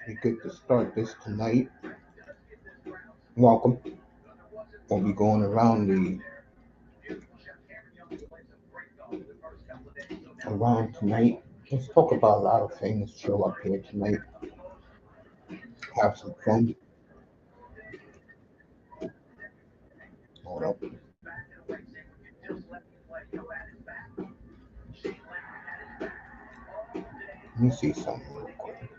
We good to start this tonight. Welcome. We'll be going around tonight. Let's talk about a lot of things. Show up here tonight. Have some fun. Hold up. Let me see something real quick.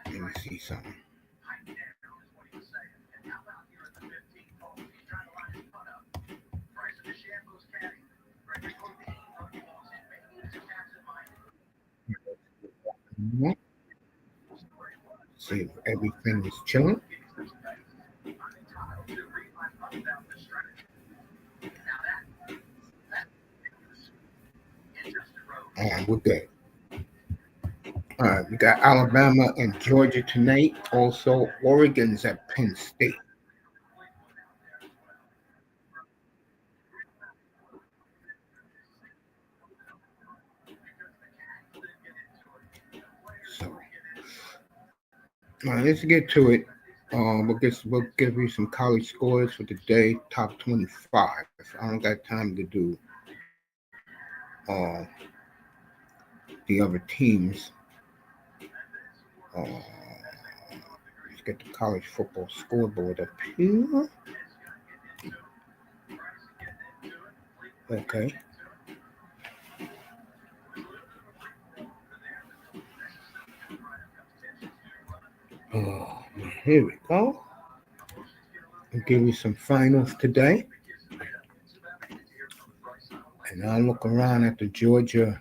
Let me see something. Mhm. See if everything is chilling. And we're good. All right, we got Alabama and Georgia tonight. Also, Oregon's at Penn.St. So, all right, let's get to it. We'll give you some college scores for the day, top 25. I don't got time to do uh, the other teams. Uh, let's get the college football scoreboard up here. Okay. Here we go. I'll give you some finals today. And I'll look around at the Georgia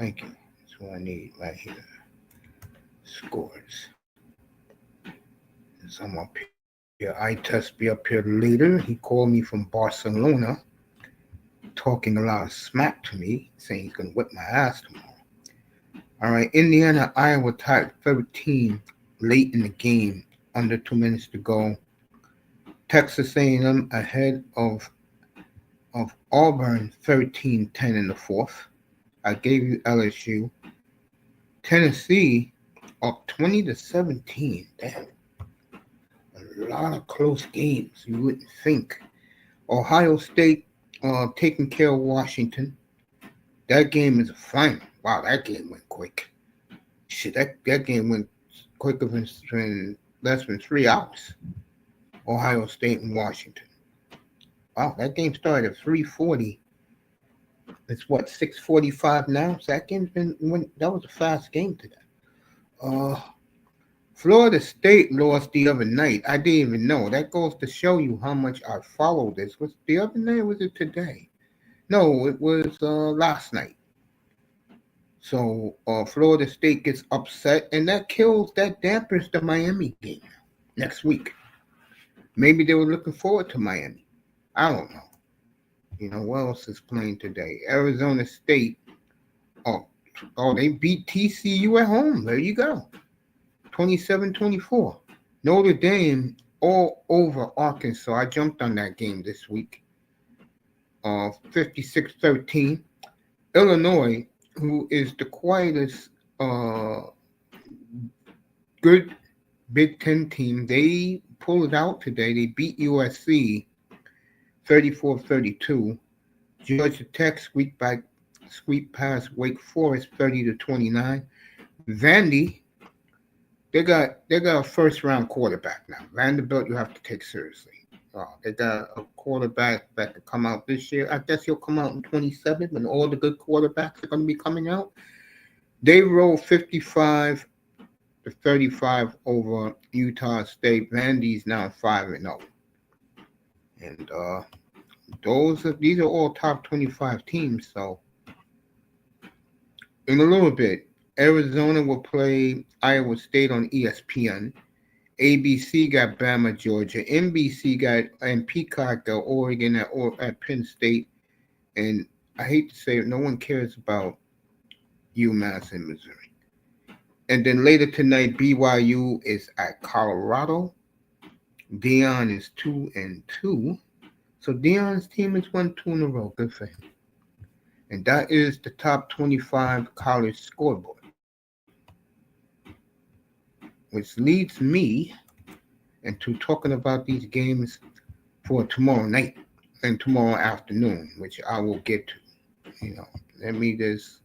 Thank you. That's what I need right here. Scores. As I'm up here, I test be up here later. He called me from Barcelona, talking a lot of smack to me, saying he's gonna whip my ass tomorrow. All right, Indiana, Iowa tied 13 late in the game, under 2 minutes to go. Texas A&M ahead of Auburn 13-10 in the fourth. I gave you LSU. Tennessee up 20-17. Damn. A lot of close games, you wouldn't think. Ohio State taking care of Washington. That game is a final. Wow, that game went quick. Shit, that game went quicker than less than 3 hours. Ohio State and Washington. Wow, that game started at 3:40. It's what, 6:45 now? So that that was a fast game today. Uh, Florida State lost the other night. I didn't even know. That goes to show you how much I follow this. Was the other night? Was it today? No, it was last night. So Florida State gets upset, and that dampers the Miami game next week. Maybe they were looking forward to Miami. I don't know. What else is playing today? Arizona State. Oh, they beat TCU at home. There you go. 27-24. Notre Dame all over Arkansas. I jumped on that game this week. 56-13. Illinois, who is the quietest good Big Ten team, they pulled it out today. They beat U.S.C. 34-32. Georgia Tech squeaked past Wake Forest 30-29. Vandy, they got a first round quarterback now. Vanderbilt, you have to take seriously. They got a quarterback that could come out this year. I guess he'll come out in 27 when all the good quarterbacks are going to be coming out. They rolled 55-35 over Utah State. Vandy's now 5-0, and these are all top 25 teams. So in a little bit, Arizona will play Iowa State on ESPN. ABC got Bama, Georgia. NBC got and Peacock got Oregon at Penn State. And I hate to say it, no one cares about UMass and Missouri. And then later tonight, BYU is at Colorado. Dion is 2-2. So Dion's team has won 2 in a row. Good for him. And that is the top 25 college scoreboard. Which leads me into talking about these games for tomorrow night and tomorrow afternoon, which I will get to. Let me just,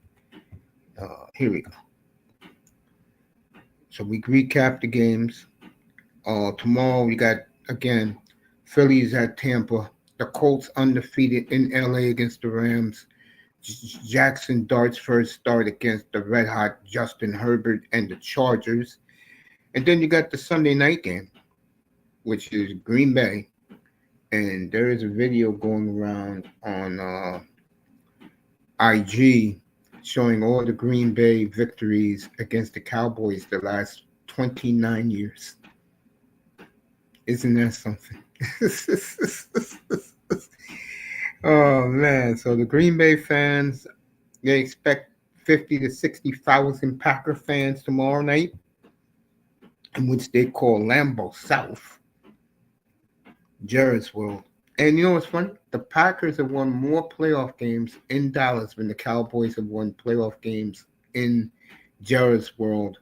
here we go. So we recap the games. Tomorrow we got, again, Phillies at Tampa. The Colts undefeated in LA against the Rams. Jackson Dart's first start against the red-hot Justin Herbert and the Chargers. And then you got the Sunday night game, which is Green Bay. And there is a video going around on IG showing all the Green Bay victories against the Cowboys the last 29 years. Isn't that something? Oh, man. So the Green Bay fans, they expect 50 to 60,000 Packer fans tomorrow night, in which they call Lambeau South, Jerry's World. And you know what's funny? The Packers have won more playoff games in Dallas than the Cowboys have won playoff games in Jerry's World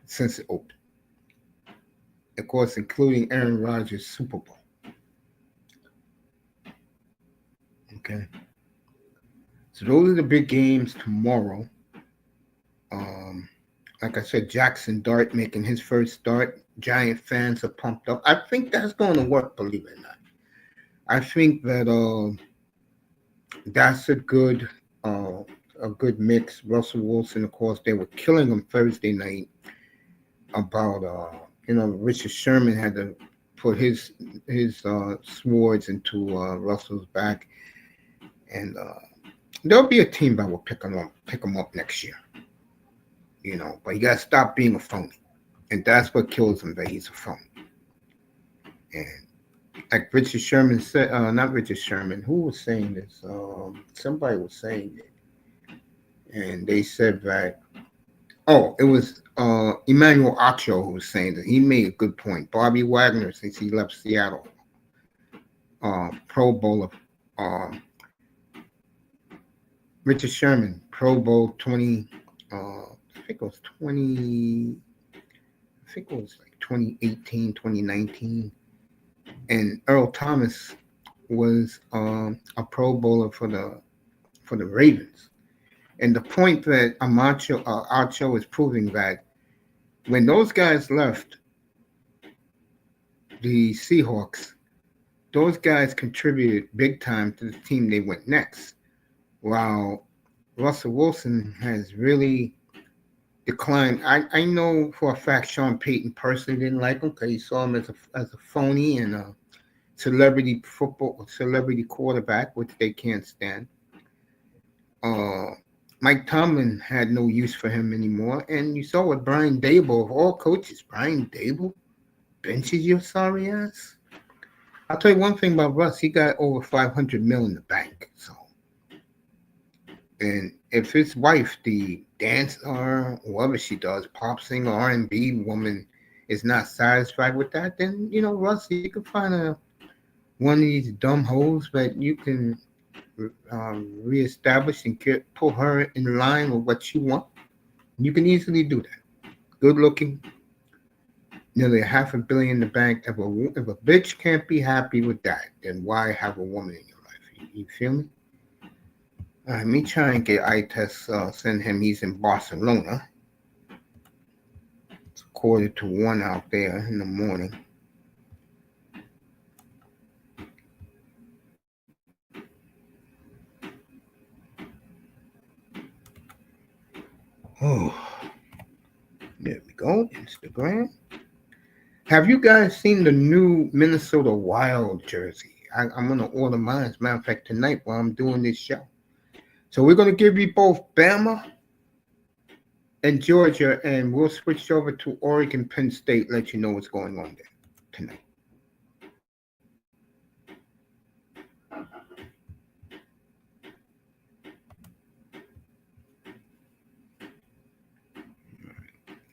since it opened. Of course, including Aaron Rodgers' Super Bowl. Okay. So those are the big games tomorrow. Like I said, Jackson Dart making his first start. Giant fans are pumped up. I think that's going to work, believe it or not. I think that that's a good mix. Russell Wilson, of course, they were killing him Thursday night about Richard Sherman had to put his swords into Russell's back, and there'll be a team that will pick him up next year. But you gotta stop being a phony, and that's what kills him. That he's a phony. And like Richard Sherman said, not Richard Sherman. Who was saying this? Somebody was saying it, and they said that. Oh, it was Emmanuel Acho who was saying that. He made a good point. Bobby Wagner, since he left Seattle, Pro Bowler. Richard Sherman, Pro Bowl 20. I think it was like 2018, 2019. And Earl Thomas was a Pro Bowler for the Ravens. And the point that Acho is proving that when those guys left the Seahawks, those guys contributed big time to the team they went next. While Russell Wilson has really declined. I know for a fact Sean Payton personally didn't like him because he saw him as a phony and a celebrity quarterback, which they can't stand. Mike Tomlin had no use for him anymore, and you saw what Brian Daboll, of all coaches, Brian Daboll benches your sorry ass. I'll tell you one thing about Russ: he got over $500 million in the bank. So, and if his wife, the dancer, whatever she does, pop singer, R&B woman, is not satisfied with that, then Russ, you can find one of these dumb hoes that you can reestablish and pull her in line with what you want. You can easily do that. Good looking, nearly $500 million in the bank. If a bitch can't be happy with that, then why have a woman in your life? You feel me? All right, me try and get eye test. Send him. He's in Barcelona. It's 1:45 out there in the morning. Oh, there we go. Instagram. Have you guys seen the new Minnesota Wild jersey? I'm gonna order mine. As a matter of fact, tonight while I'm doing this show. So we're gonna give you both Bama and Georgia, and we'll switch over to Oregon, Penn State. Let you know what's going on there tonight.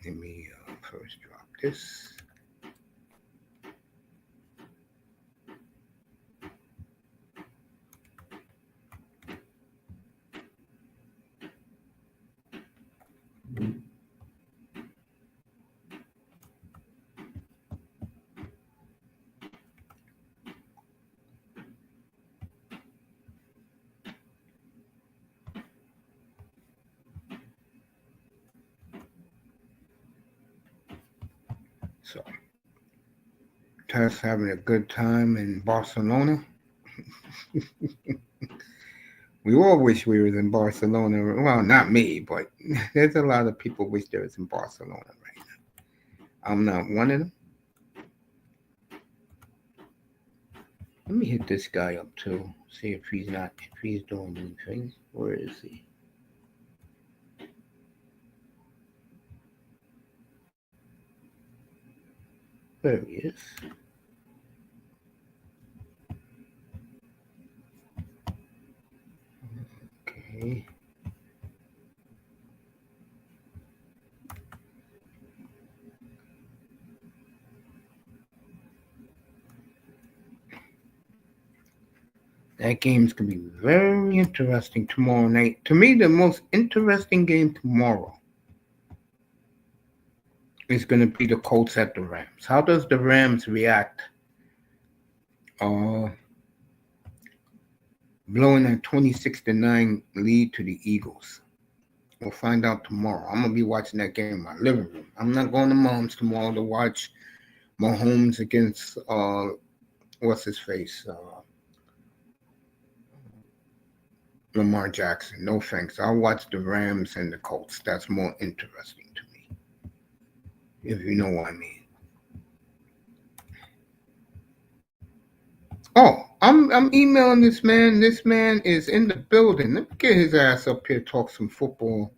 Let me first drop this. So, Tess having a good time in Barcelona. We all wish we was in Barcelona. Well, not me, but there's a lot of people wish they was in Barcelona right now. I'm not one of them. Let me hit this guy up too. See if he's doing anything. Where is he? There he is. Okay. That game's gonna be very interesting tomorrow night. To me, the most interesting game tomorrow is gonna be the Colts at the Rams. How does the Rams react? Blowing a 26-9 lead to the Eagles. We'll find out tomorrow. I'm gonna be watching that game in my living room. I'm not going to Mom's tomorrow to watch Mahomes against what's his face, Lamar Jackson. No thanks. I'll watch the Rams and the Colts. That's more interesting to me, if you know what I mean. Oh, I'm emailing this man. This man is in the building. Let me get his ass up here, talk some football.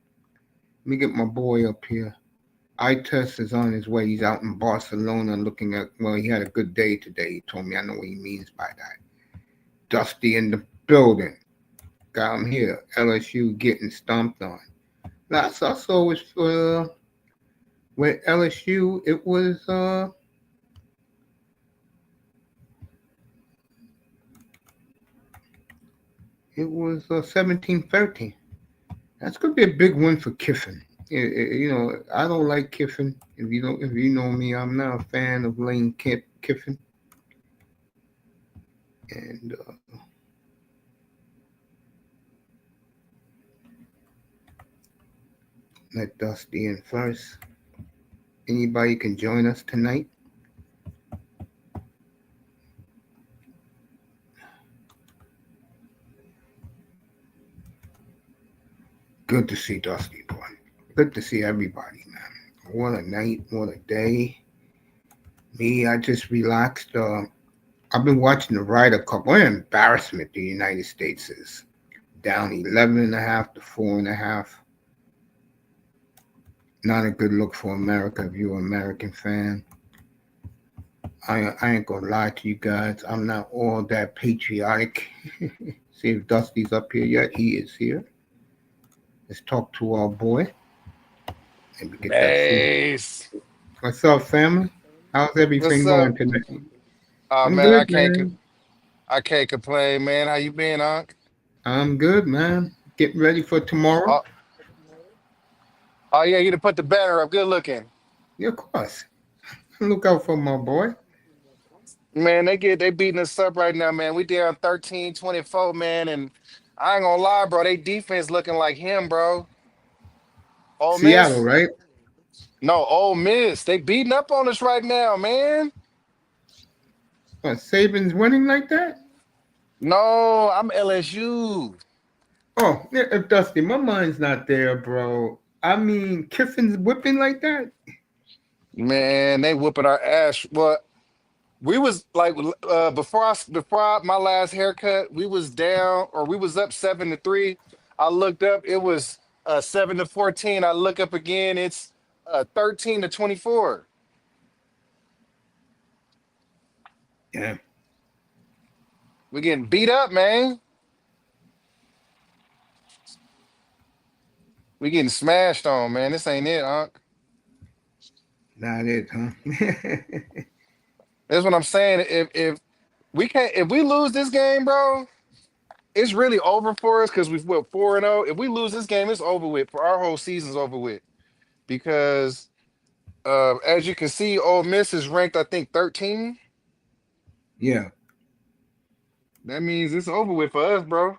Let me get my boy up here. Test is on his way. He's out in Barcelona looking at, well, he had a good day today. He told me. I know what he means by that. Dusty in the building. Got him here. LSU getting stomped on. Last I saw was with LSU, it was 17-13. That's gonna be a big win for Kiffin. I don't like Kiffin. If you know me, I'm not a fan of Lane Kiffin. And let Dusty in first. Anybody can join us tonight. Good to see Dusty, boy. Good to see everybody, man. What a night, what a day. Me, I just relaxed. I've been watching the Ryder Cup. What an embarrassment the United States is. Down 11.5 to 4.5. Not a good look for America if you're an American fan. I ain't gonna lie to you guys. I'm not all that patriotic. See if Dusty's up here yet. He is here. Let's talk to our boy. Let me get Nice. that. What's up, family? How's everything What's going up? tonight? Oh I'm man, good, man. I can't complain, man. How you been, Unc? I'm good, man. Getting ready for tomorrow. Oh, oh yeah, you to put the banner up. Good looking. Yeah, of course. Look out for my boy. Man, they beating us up right now, man. We down 13-24, man, and I ain't gonna lie, bro. They defense looking like him, bro. Ole Seattle, Miss? right? No, Ole Miss. They beating up on us right now, man. What, Saban's winning like that? No, I'm LSU. Oh, yeah, Dusty, my mind's not there, bro. I mean, Kiffin's whipping like that. Man, they whooping our ass. Well, we was like my last haircut, we was down or we was up 7-3. I looked up, it was 7-14. I look up again, it's 13-24. Yeah, We getting beat up, man. We getting smashed on, man. This ain't it, Unc. not it, huh? That's what I'm saying. If we lose this game, bro, it's really over for us because we're 4-0. If we lose this game, it's over with. For our whole season's over with. Because as you can see, Ole Miss is ranked, I think, 13. Yeah. That means it's over with for us, bro.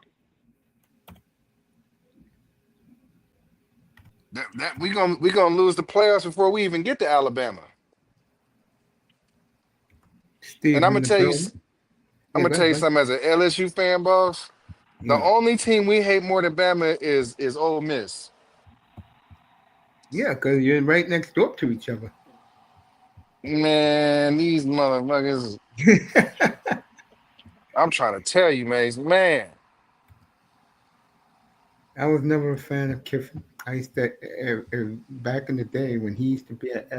That we gonna lose the playoffs before we even get to Alabama. And Steve I'm gonna in the tell you, building. I'm Yeah, gonna go tell ahead, you bud. something as an LSU fan, boss. The Yeah. only team we hate more than Bama is Ole Miss. Yeah, because you're right next door to each other. Man, these motherfuckers. I'm trying to tell you, man. I was never a fan of Kiffin. I used to, back in the day when he used to be at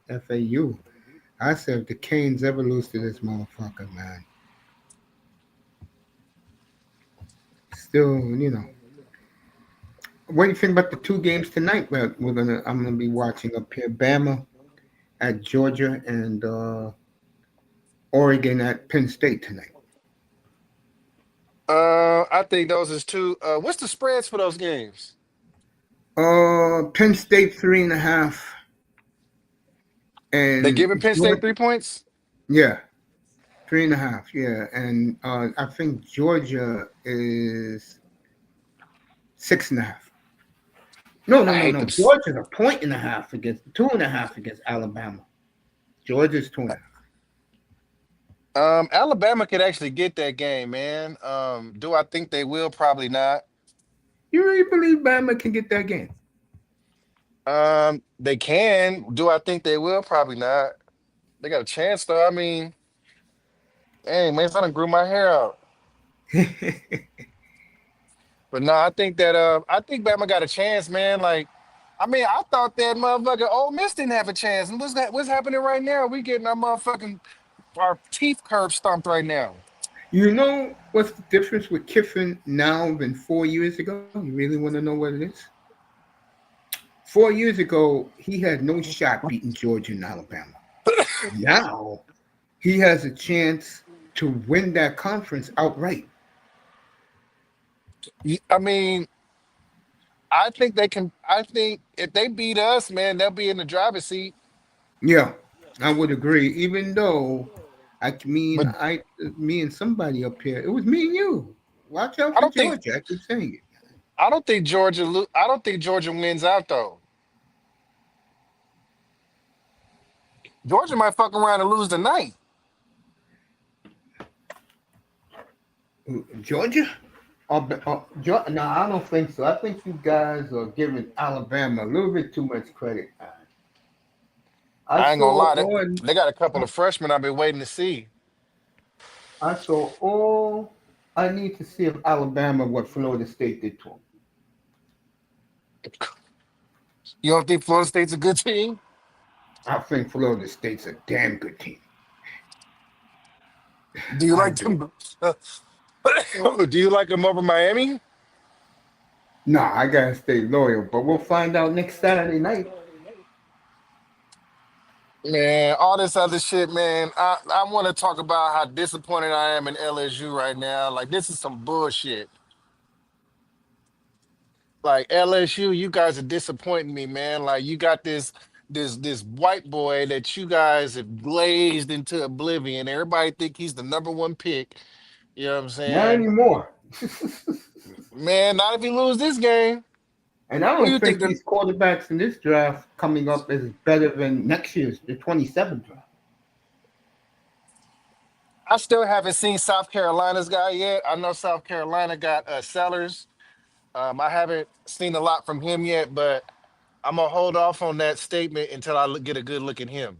FAU, I said, if the Canes ever lose to this motherfucker, man, still, what do you think about the two games tonight? That I'm gonna be watching up here: Bama at Georgia and Oregon at Penn State tonight. I think those is two. What's the spreads for those games? Penn State 3.5, They and giving Penn State Georgia, 3 points? yeah, 3.5, yeah, and I think Georgia is 6.5. No, no, I no, hate no. them. Georgia's a point and a half against 2.5 against Alabama. Georgia's 2.5. Alabama could actually get that game, man. Do I think they will? Probably not. You really believe Bama can get that game? They can. Do I think they will? Probably not. They got a chance though. I mean, dang, man, I done grew my hair out. But no, I think Bama got a chance, man. Like, I mean, I thought that motherfucker Ole Miss didn't have a chance. And what's happening right now? We getting our teeth curve stomped right now. You know what's the difference with Kiffin now than 4 years ago? You really want to know what it is? 4 years ago, he had no shot beating Georgia and Alabama. Now he has a chance to win that conference outright. I mean, I think they can. I think if they beat us, man, they'll be in the driver's seat. Yeah, I would agree. Even though But me and somebody up here, it was me and you. Watch out I for don't think Georgia. I keep saying it. I don't think Georgia wins out though. Georgia might fuck around and lose tonight. Georgia? No, I don't think so. I think you guys are giving Alabama a little bit too much credit. I I ain't gonna saw lie, all they got a couple of freshmen I've been waiting to see. I saw all I need to see of Alabama what Florida State did to them. You don't think Florida State's a good team? I think Florida State's a damn good team. Do you I like do. them? Do you like them over Miami? No, I gotta stay loyal, but we'll find out next Saturday night. Man, all this other shit, man. I want to talk about how disappointed I am in LSU right now. Like, this is some bullshit. Like LSU, you guys are disappointing me, man. Like, you got this white boy that you guys have glazed into oblivion. Everybody think he's the number one pick. You know what I'm Not saying? anymore. Man, not if he lose this game. And I Who don't you think think the these quarterbacks in this draft coming up is better than next year's, the 27th draft. I still haven't seen South Carolina's guy yet. I know South Carolina got Sellers. I haven't seen a lot from him yet, but I'm gonna hold off on that statement until I get a good look at him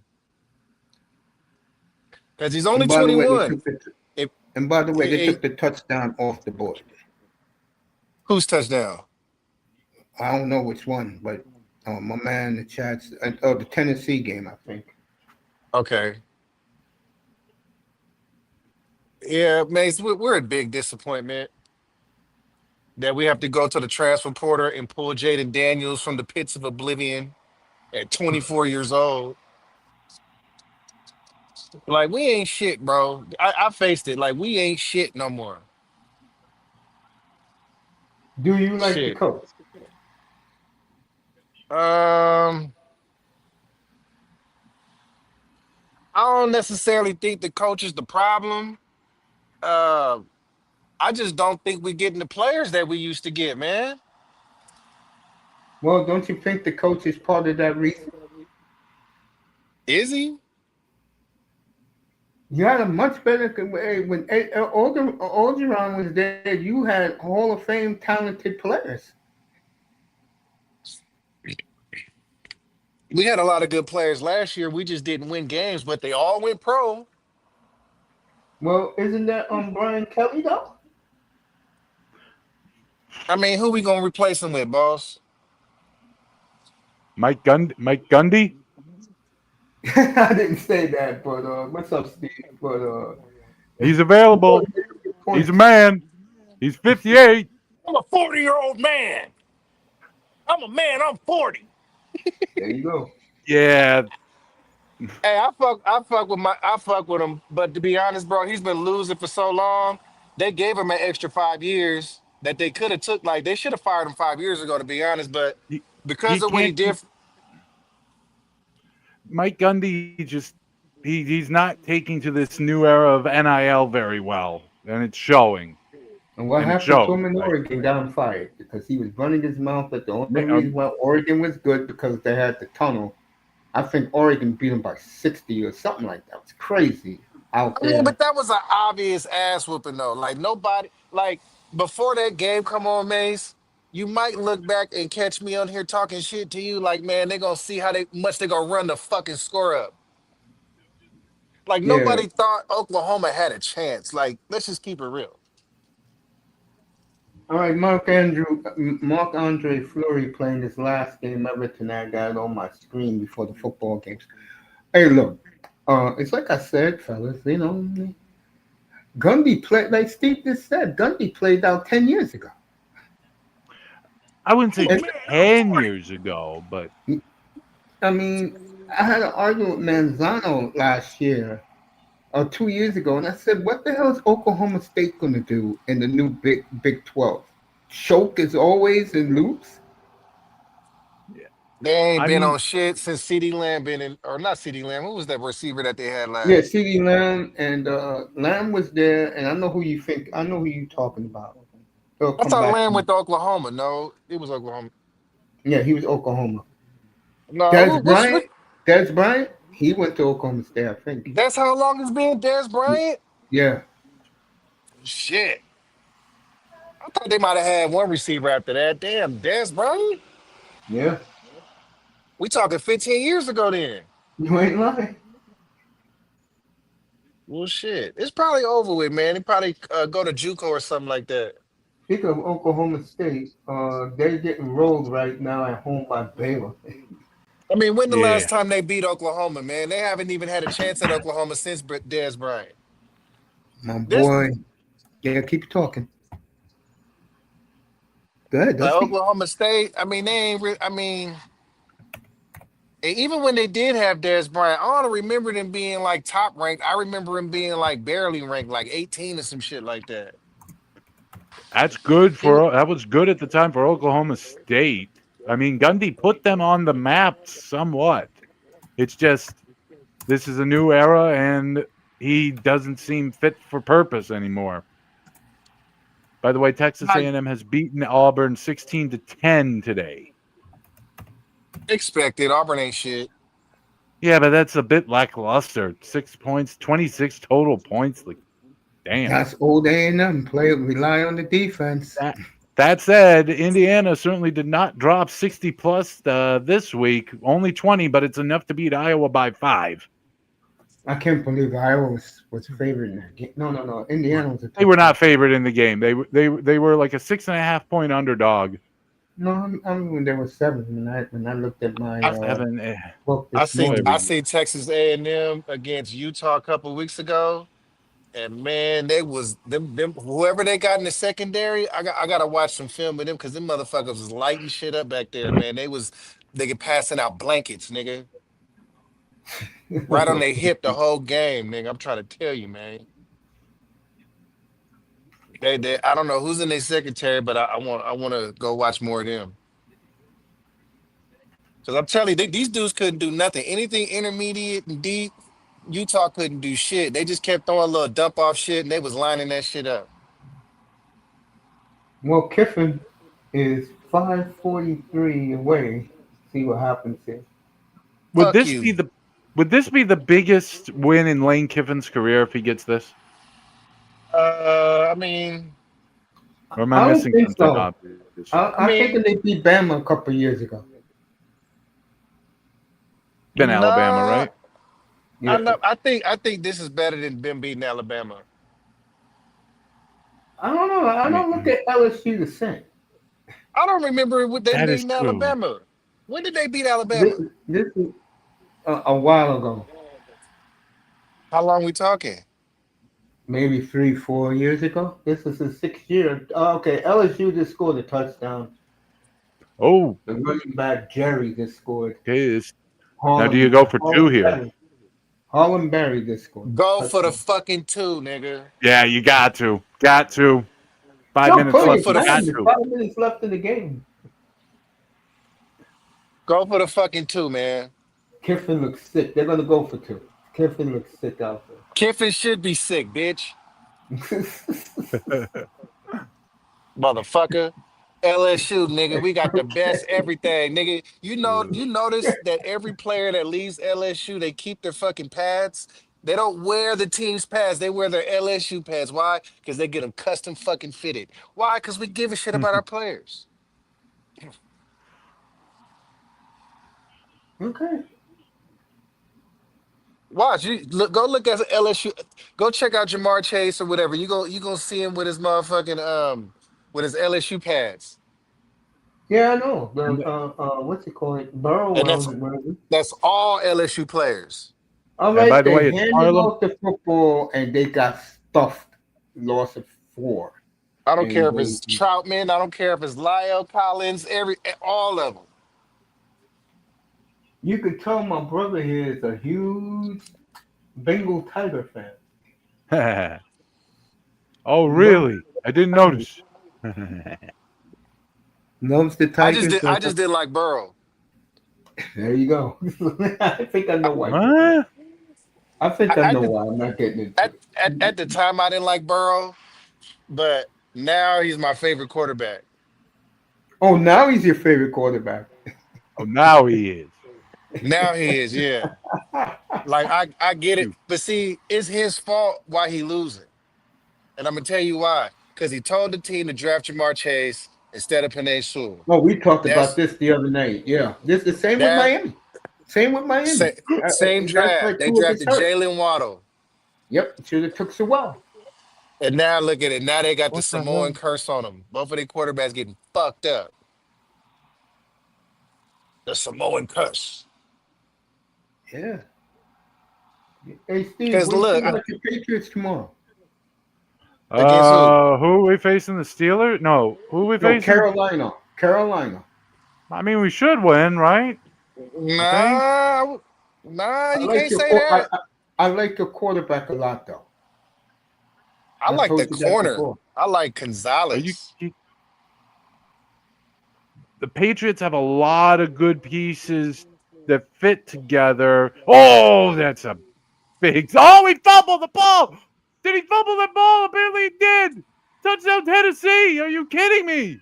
because he's only And by the way, 21. If, they eh, took the touchdown off the board. whose touchdown? I don't know which one, but my man in the chats, the Tennessee game, I think. Okay, yeah, Mace, we're a big disappointment that we have to go to the transfer portal and pull Jaden Daniels from the pits of oblivion at 24 years old. Like we ain't shit, bro. I faced it. Like we ain't shit no more. Do you like the Shit. coach? Um, I don't necessarily think the coach is the problem. Uh, I just don't think we're getting the players that we used to get, man. Well, don't you think the coach is part of that reason? Is he? You had a much better when Orgeron was there. You had Hall of Fame talented players. We had a lot of good players last year. We just didn't win games, but they all went pro. Well, isn't that Brian Kelly though? I mean, who we gonna replace him with, boss? Mike Gundy. I didn't say that, but what's up, Steve? But He's oh, available. you made a good He's a point. man. He's 58. I'm a 40-year-old man. I'm a man. I'm 40. There you go. Yeah. Hey, I fuck with him. But to be honest, bro, he's been losing for so long. They gave him an extra 5 years that they could have took. Like they should have fired him 5 years ago, to be honest. But He because of what he can't did, keep Mike Gundy just he's not taking to this new era of NIL very well. And it's showing. And what And it happened to shows. him in Like Oregon got him fired because he was running his mouth. But the only ma- reason um, why Oregon was good because they had the tunnel. I think Oregon beat them by 60 or something like that. It was crazy out I mean, there. but that was an obvious ass whooping though. Like nobody, like before that game come on, Mace. You might look back and catch me on here talking shit to you, like man, they gonna see how they much they gonna run the fucking score up. Like Yeah. nobody thought Oklahoma had a chance. Like let's just keep it real. All right, Mark Andre Fleury playing his last game ever tonight. I got it on my screen before the football games. Hey, look, it's like I said, fellas. Gundy played like Steve just said. Gundy played out 10 years ago. I wouldn't say And 10 years ago, but I mean, I had an argument with Manzano last year or 2 years ago, and I said, "What the hell is Oklahoma State going to do in the new Big 12? Choke as always and lose?" They ain't I been mean, on shit since CD Lamb been in, or not CD Lamb. Who was that receiver that they had Yeah, last? C.D. Lamb and Lamb was there, and I know who you think. I know who you talking about. He'll I come thought back to Lamb me. went to Oklahoma. No, it was Oklahoma. Yeah, he was Oklahoma. No, Des which Bryant, Des Bryant, he went to Oklahoma State, I think. that's how long it's been, Dez Bryant? Yeah, Shit. I thought they might have had one receiver after that. Damn, Dez Bryant? yeah. We talking 15 years ago then. You ain't lying. Well, shit. It's probably over with, man. They probably go to JUCO or something like that. Speaking of Oklahoma State, they're getting rolled right now at home by Baylor. I mean, when the last yeah. time they beat Oklahoma, man? They haven't even had a chance at Oklahoma since Dez Bryant. My There's boy. Yeah, keep talking. Go ahead, like Dusty. Oklahoma State. I mean, they ain't. I mean, and even when they did have Dez Bryant, I don't remember them being like top ranked. I remember him being like barely ranked, like 18 or some shit like that. He was, That was good at the time for Oklahoma State. I mean, Gundy put them on the map somewhat. It's just this is a new era and he doesn't seem fit for purpose anymore. By the way, Texas like A&M has beaten Auburn 16-10 today. expected. Auburn ain't shit. Yeah, but that's a bit lackluster. 6 points, 26 total points. Like, damn. That's old A&M. Rely on the defense. That That said, Indiana certainly did not drop 60 plus this week. Only 20, but it's enough to beat Iowa by 5. I can't believe Iowa was favored in that game. No. Indiana was a They were touchdown. not favored in the game. They were like a 6.5 point underdog. No, I mean when there was 7 when I looked at my I, 7. book I this seen Whatever I morning. you. seen Texas A&M against Utah a couple of weeks ago, and man, they was them whoever they got in the secondary. I gotta watch some film with them because them motherfuckers was lighting shit up back there, man. They get passing out blankets, nigga, right on their hip the whole game, nigga. I'm trying to tell you, man. They I don't know who's in their secretary, but I want to go watch more of them. Because I'm telling you, these dudes couldn't do nothing. Anything intermediate and deep, Utah couldn't do shit. They just kept throwing little dump off shit and they was lining that shit up. Well, Kiffin is 543 away. See what happens here. Would Fuck this be you. the would this be the biggest win in Lane Kiffin's career if he gets this? I mean, Or am I I don't missing think something so. obvious? I I think mean, they beat Bama a couple years ago. Been Alabama, nah. right? Yeah, I think this is better than them beating Alabama. I don't know. I I don't look mean, at LSU the same. I don't remember what they that is beating true. Alabama. When did they beat This, Alabama? this is a while ago, How long we talking? maybe 3, 4 years ago. This is the 6th year. Okay, LSU just scored a touchdown. Oh, The running back Jerry just scored. okay. Now, do you go for 2 here? Harlem Berry just scored. Go for the Touchdown. fucking two, nigga. Yeah, you got to. Got to. 5 Don't minutes put Go left. for it You the got down. f- There's to. 5 minutes left in the game. go for the fucking two, man. Kiffin looks sick. They're gonna go for 2. Kiffin looks sick out Kiffin should be sick, bitch. there. Motherfucker. LSU, nigga, we got the best everything, nigga. You notice that every player that leaves LSU, they keep their fucking pads. They don't wear the team's pads. They wear their LSU pads. Why? Because they get them custom fucking fitted. Why? Because we give a shit about our players. Okay. Watch you go look at LSU. Go check out Jamar Chase or whatever. You gonna see him with his motherfucking with his LSU pads, Yeah, I know. The and, what's it called? Burrow and wears it. that's all LSU players. All and by right, the way, they it's handed Harlem. off the football and they got stuffed. Loss of 4, I don't care and if it's they. Troutman. I don't care if it's Lyle Collins. All of them. You could tell my brother here is a huge Bengal Tiger fan. Oh, Loves really? I didn't the Tigers. notice. Loves the Tigers. I just didn't like Burrow. There you go. I think I I, know why you did. Huh? I think I, I at know the why. I'm not getting into at, it. at the time I didn't like Burrow, but now he's my favorite quarterback. Oh, now he's your favorite quarterback. Oh, now he is. Now he is, yeah. Like I get it, Shoot. but see, it's his fault why he losing, and I'm gonna tell you why. Because he told the team to draft Jamar Chase instead of Penn Sewell. Oh, we talked about That's this the other night. Yeah, this the same with that Miami. Same with sa- Miami. same That's draft. like They 2 of his drafted hurt. Jalen Waddle, Yep, should have took so well. and now look at it. Now they got the What the Samoan hell? curse on them. Both of their quarterbacks getting fucked up. The Samoan curse. Yeah. Hey, Steve, Because what do you look, think about the Patriots tomorrow? against who? Who are we facing? The Steelers? No. Who are we No, facing? Carolina. Carolina. I mean, we should win, right? I think. Nah, nah, I you like can't your say qu- that. I like your quarterback a lot though. I I like the told you that corner. before. I like Are you? Gonzalez. The Patriots have a lot of good pieces that fit together. Oh, that's a big. Oh, he fumbled the ball. Did he fumble that ball? Apparently he did. Touchdown Tennessee. Are you kidding me?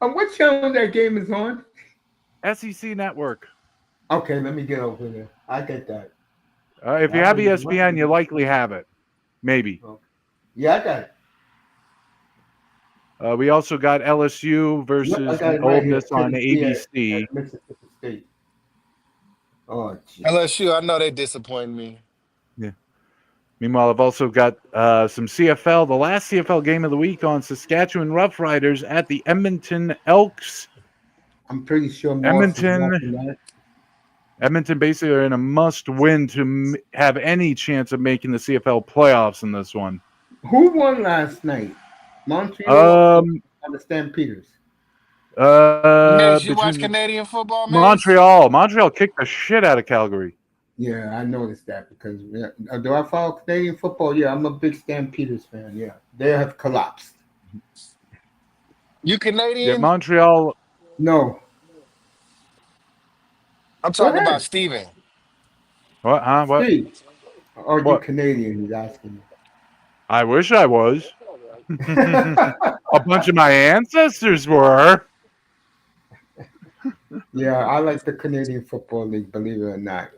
What channel that game is on? SEC Network. Okay, let me get over there. I get that. If you I have believe ESPN, you likely have it. Maybe. okay. Yeah, I got it. We also got LSU Yep, I versus got it Ole right here. Miss on Tennessee ABC. at Mississippi State. Oh, jeez. LSU, I know they disappoint me. Yeah. Meanwhile, I've also got some CFL. The last CFL game of the week on Saskatchewan Roughriders at the Edmonton Elks. I'm pretty sure Moss is Edmonton, watching that. Edmonton basically are in a must-win to have any chance of making the CFL playoffs in this one. Who won last night? Montreal Um, or the Stampeders? Miz, you watch Between Canadian football, Miz? Montreal kicked the shit out of Calgary. Yeah, I noticed that because do I follow Canadian football? Yeah, I'm a big Stampeders fan. Yeah, they have collapsed. You Yeah, Canadian? Montreal. No, I'm go talking about ahead, Steven. What? Huh? What? Steve. Are you What? Canadian? He's asking I wish I was. you. A bunch of my ancestors were. Yeah, I like the Canadian Football League. Believe it or not.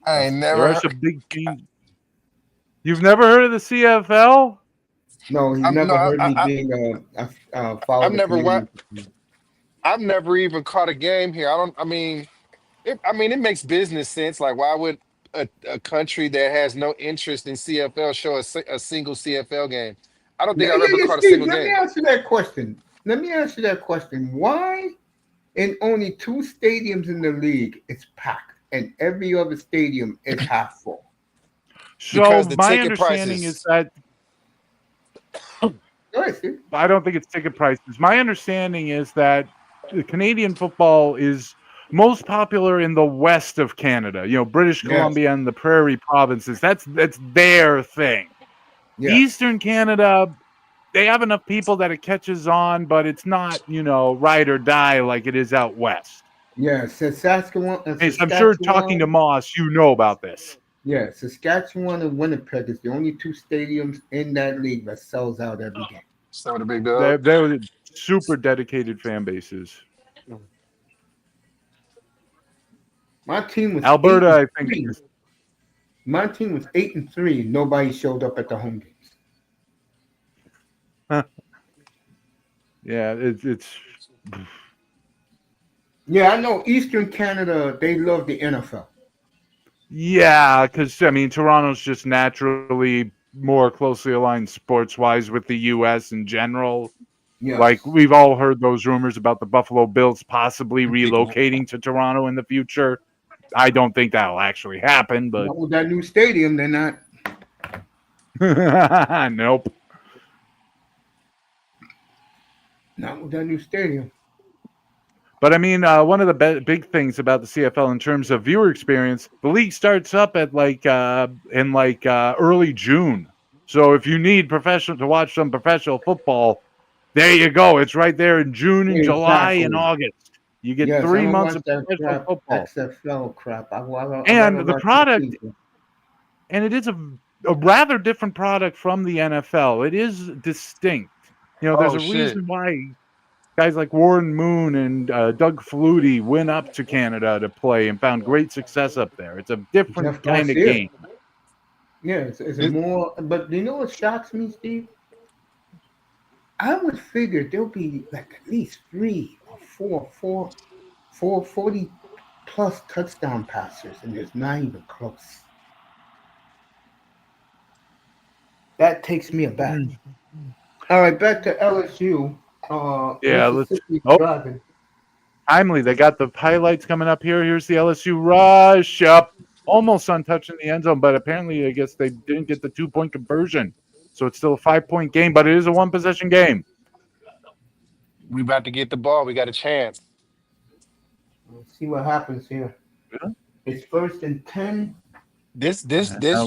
I That's ain't There never are heard. some big teams. You've never heard of the CFL? no. He's I'm no, never heard me being follow I've the never Canadian. I've never even caught a game here. I don't. I mean, it makes business sense. Like, why would a country that has no interest in CFL show a single CFL game? I don't Yeah, think I've ever yeah, yeah, caught a Steve. single Let me game. ask you that question. Let me ask you that question. Why in only two stadiums in the league it's packed, and every other stadium is half full? So Because the my ticket understanding is prices. that Go ahead, Steve. I don't think it's ticket prices. My understanding is that the Canadian football is most popular in the west of Canada. You know, British Yes, Columbia and the Prairie provinces. That's their thing. yes, Eastern Canada, they have enough people that it catches on, but it's not, ride or die like it is out west. yes. Saskatchewan and Hey, so I'm sure talking to Saskatchewan. Moss, you know about this. Yeah, Saskatchewan and Winnipeg is the only two stadiums in that league that sells out every game. So the big dog. They're super dedicated fan bases. My team was eight Alberta, and I think, three. is My team was 8-3. Nobody showed up at the home games. yeah, it's Yeah, I know Eastern Canada. They love the NFL. yeah, because I mean, Toronto's just naturally more closely aligned sports wise with the U.S. in general. Like Yes. we've all heard those rumors about the Buffalo Bills possibly Big. relocating to Toronto in the future. I don't think that'll actually happen, but Not with that new stadium, they're not. nope. Not with that new stadium. But I mean, one of the big things about the CFL in terms of viewer experience, the league starts up at early June. So if you need professional to watch some professional football, there you go. It's right there in June and July and Exactly. August. You get Yes, I 3 don't months watch of that professional crap, football, XFL crap. I and rather the watch the product, season. and it is a rather different product from the NFL. It is distinct. There's Oh a shit! reason why guys like Warren Moon and Doug Flutie went up to Canada to play and found great success up there. It's a different Jeff kind of Garcia. game. Yeah, it's a It, more. But you know what shocks me, Steve? I would figure there'll be like at least three or four 40 plus touchdown passers, and there's not even close. That takes me aback. Mm. All right, back to LSU. Yeah, let's. Mississippi Oh, driving. timely. They got the highlights coming up here. Here's the LSU rush up, almost untouching the end zone, but apparently, I guess they didn't get the 2-point conversion. So it's still a 5-point game, but it is a one possession game. we about to get the ball. We got a chance. Let's see what happens here. It's 1st and 10. This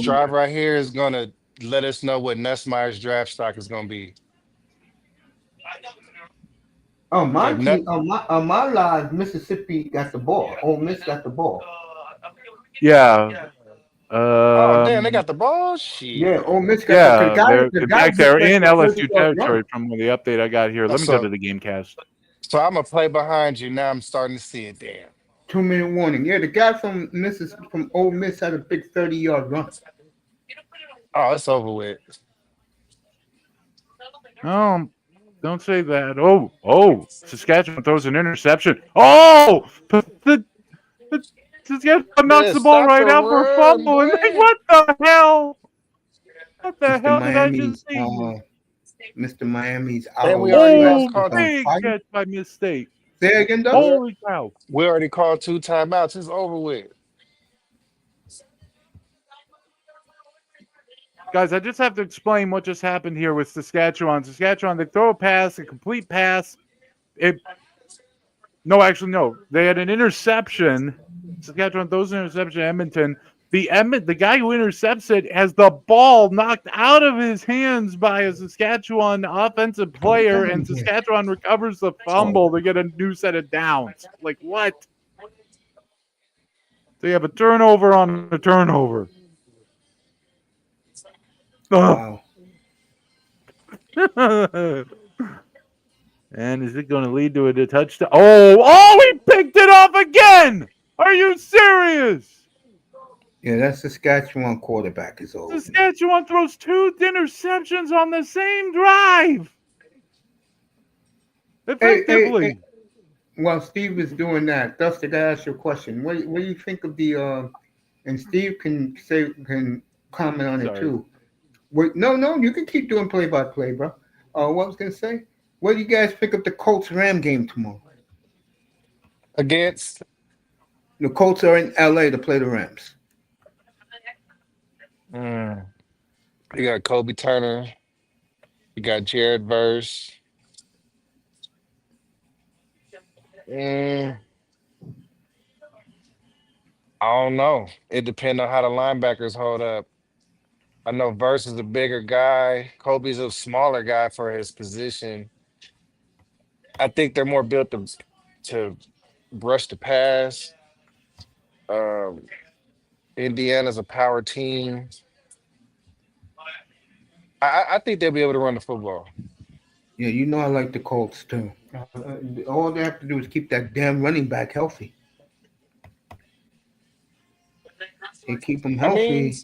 drive right here is gonna let us know what Nussmeier's draft stock is gonna be. On my If Nut, team, on my live, Mississippi got the ball. Ole Miss got the ball. Yeah. oh damn, they Um, got the ball. Yeah, Shit. Ole Miss got the. The yeah, guy, they're the in guy fact just they're went in for a LSU 30-yard run. territory from the update I got here. Let me go to So the game cast. I'm gonna play behind you now. I'm starting to see it. Damn. 2 minute warning. Yeah, the guy from Ole Miss had a big 30-yard run. Oh, it's over with. Um, Don't say that. Oh, Saskatchewan throws an interception. Oh, the Saskatchewan knocks Man, the ball stop the right out for a run, fumble. And like, boy. what the hell? What the Mr. hell did I just Miami's see? Mr. Miami's And we Aloe already Sweat Oh, lost is caught. on big fire. catch by Miss State. Say it again, Doug. We Holy cow. we already called 2 timeouts. It's over with. Guys, I just have to explain what just happened here with Saskatchewan. Saskatchewan, they throw a pass, a complete pass. No. They had an interception. Saskatchewan throws an interception to Edmonton. The guy who intercepts it has the ball knocked out of his hands by a Saskatchewan offensive Oh, get player, out and of here. Saskatchewan recovers the Oh, fumble to get a new set of downs. Like, what? So you have a turnover on a turnover. Ugh. wow. And is it going to lead to a touchdown? Oh, he picked it off again! Are you serious? Yeah, that Saskatchewan quarterback is old, man. Saskatchewan throws 2 interceptions on the same drive. Hey. Effectively. While Steve is doing that, Dustin, I ask you a question. What do you think of the? And Steve can comment on it Sorry. too. No, you can keep doing play by play, bro. What I was gonna say? What do you guys think of the Colts Ram game tomorrow? Against, The Colts are in L.A. to play the Rams. mm, you got Kobe Turner. You got Jared Verse. Mm, I don't know. It depends on how the linebackers hold up. I know Verse is a bigger guy. Kobe's a smaller guy for his position. I think they're more built to brush the pass. Um, Indiana's a power team. I think they'll be able to run the football. Yeah, you know I like the Colts too. All they have to do is keep that damn running back healthy. They keep him I mean, healthy,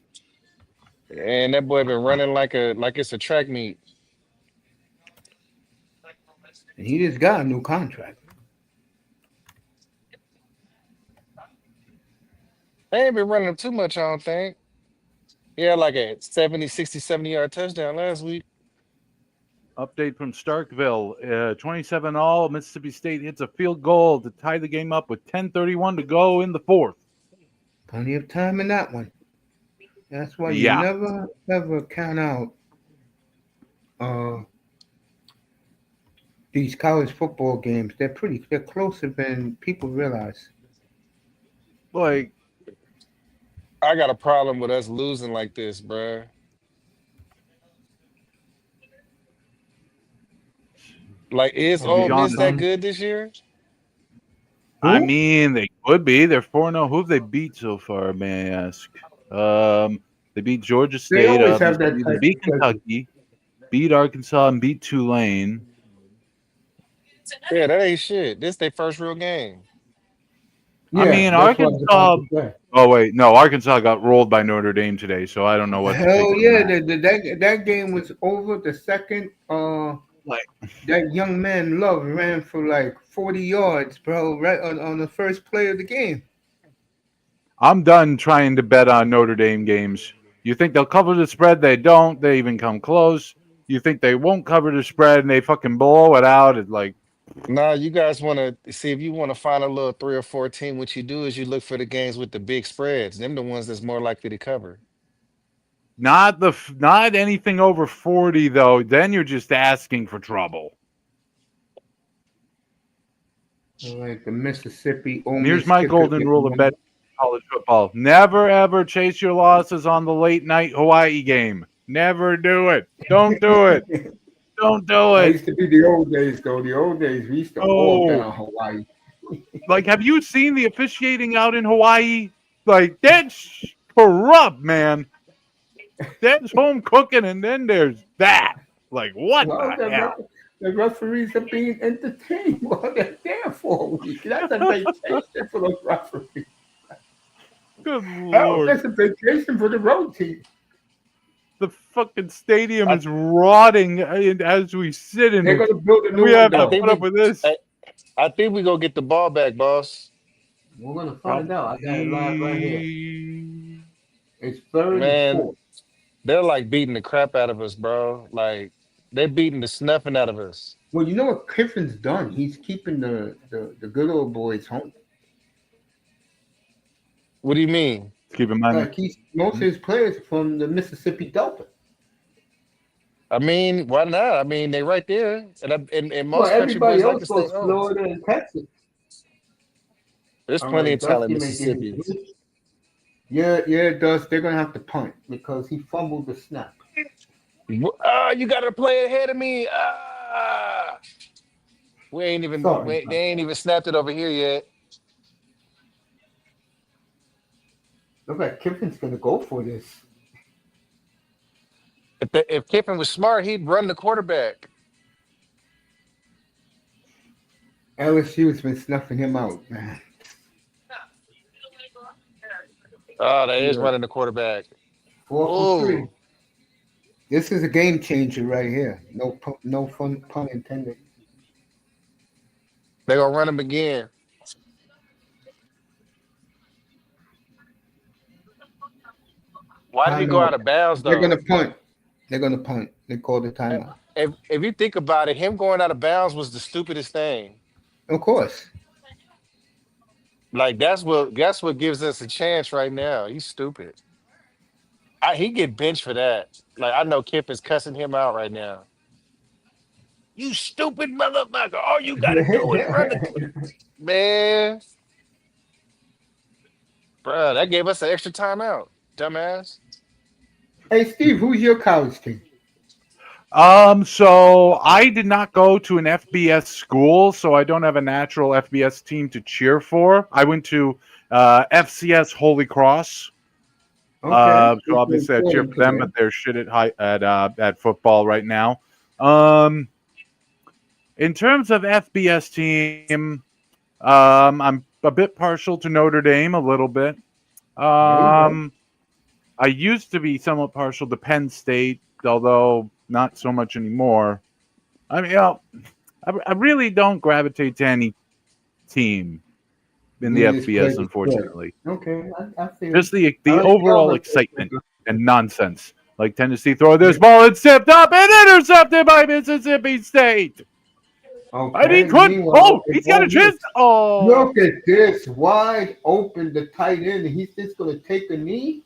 and that boy been running like it's a track meet. and he just got a new contract. They ain't been running too much, I don't think. He had like a 70, 60, 70 yard touchdown last week. Update from Starkville. 27 all. Mississippi State hits a field goal to tie the game up with 10:31 to go in the fourth. Plenty of time in that one. That's why you Yeah. never ever count out uh, these college football games. They're closer than people realize. Like, I got a problem with us losing like this, bruh. Like, is I'll Ole be be Miss honest. that honest. good this year? I Who? mean, they could be. They're 4-0. Who have they beat so far, may I ask? They beat Georgia They State, always have that obviously. They type beat of schedule. Kentucky, beat Arkansas, and beat Tulane. Yeah, that ain't shit. This their first real game. I Yeah, mean, that's what I was about Arkansas. to say. Oh, wait. No, Arkansas got rolled by Notre Dame today, so I don't know what to take Hell from yeah, that. that game was over the second. Like, That young man Love ran for like 40 yards, bro, right on the first play of the game. I'm done trying to bet on Notre Dame games. You think they'll cover the spread? They don't. They even come close. You think they won't cover the spread and they fucking blow it out? It's like, Now, you guys want to see if you want to find a little 3 or 4 team. What you do is you look for the games with the big spreads. Them the ones that's more likely to cover. not anything over 40 though. Then you're just asking for trouble. Like the Mississippi Ole And here's Miss my kicker golden rule getting of one. betting college football: never ever chase your losses on the late night Hawaii game. Never do it. Don't do it. Don't do I it. used to be the old days, though. The old days, we used to all bet Oh, on Hawaii. like, have you seen the officiating out in Hawaii? Like, that's corrupt, man. That's home cooking, and then there's that. Like, what Well, the hell? the referees are being entertained while they're there for a week. That's a vacation for those referees. Good Hell, lord. that's a vacation for the road team. the fucking stadium is rotting as we sit in They're it. gonna build a And we new one have to I though. think put up we, with this. I think we gonna get the ball back, boss. We're gonna find out. I got it live right here. Probably. It's third and Man, fourth. they're like beating the crap out of us, bro. Like they're beating the snuffing out of us. Well, you know what Kiffin's done? He's keeping the good old boys home. What do you mean? Keep in mind. Like he's most of his players are from the Mississippi Delta. I mean, why not? I mean, they right there, and and Well, most country everybody boys like else to stay goes home. Florida and Texas. There's All plenty right, of talent Dusty in making his Mississippi. switch. Yeah, yeah, Dust. They're gonna have to punt because he fumbled the snap. Ah, you got to play ahead of me. Ah, Sorry they about ain't that. even snapped it over here yet. Look like Kiffin's gonna go for this. If Kiffin was smart, he'd run the quarterback. LSU's been snuffing him out, man. Oh, they is Yeah, running the quarterback. 4 for 3. Oh, This is a game changer right here. No fun pun intended. they gonna run him again. Why did he go Timeout. out of bounds They're though? gonna punt. They're gonna punt. They called the Eh, timeout. if you think about it, him going out of bounds was the stupidest thing. Of course. Like that's what gives us a chance right now. He's stupid. He get benched for that. Like I know Kip is cussing him out right now. You stupid motherfucker! All you gotta do is run the man, bruh, that gave us an extra timeout, dumbass. Hey Steve, who's your college team? So I did not go to an FBS school, so I don't have a natural FBS team to cheer for. I went to FCS Holy Cross. Okay, So it's obviously I cheer important for to them, but them. they're shit at football right now. Um, in terms of FBS team, I'm a bit partial to Notre Dame, a little bit. There you go. Um, I used to be somewhat partial to Penn State, although not so much anymore. I mean, I really don't gravitate to any team in the You just play FBS, the spread. unfortunately. Okay, I feel Just you. I the like overall Alabama. excitement and nonsense. Like Tennessee throw this ball and tipped up and intercepted by Mississippi State. I mean, Okay. could Meanwhile, if he's got Ole a Miss, chance. Oh, look at this wide open, the tight end, and he's just gonna take a knee,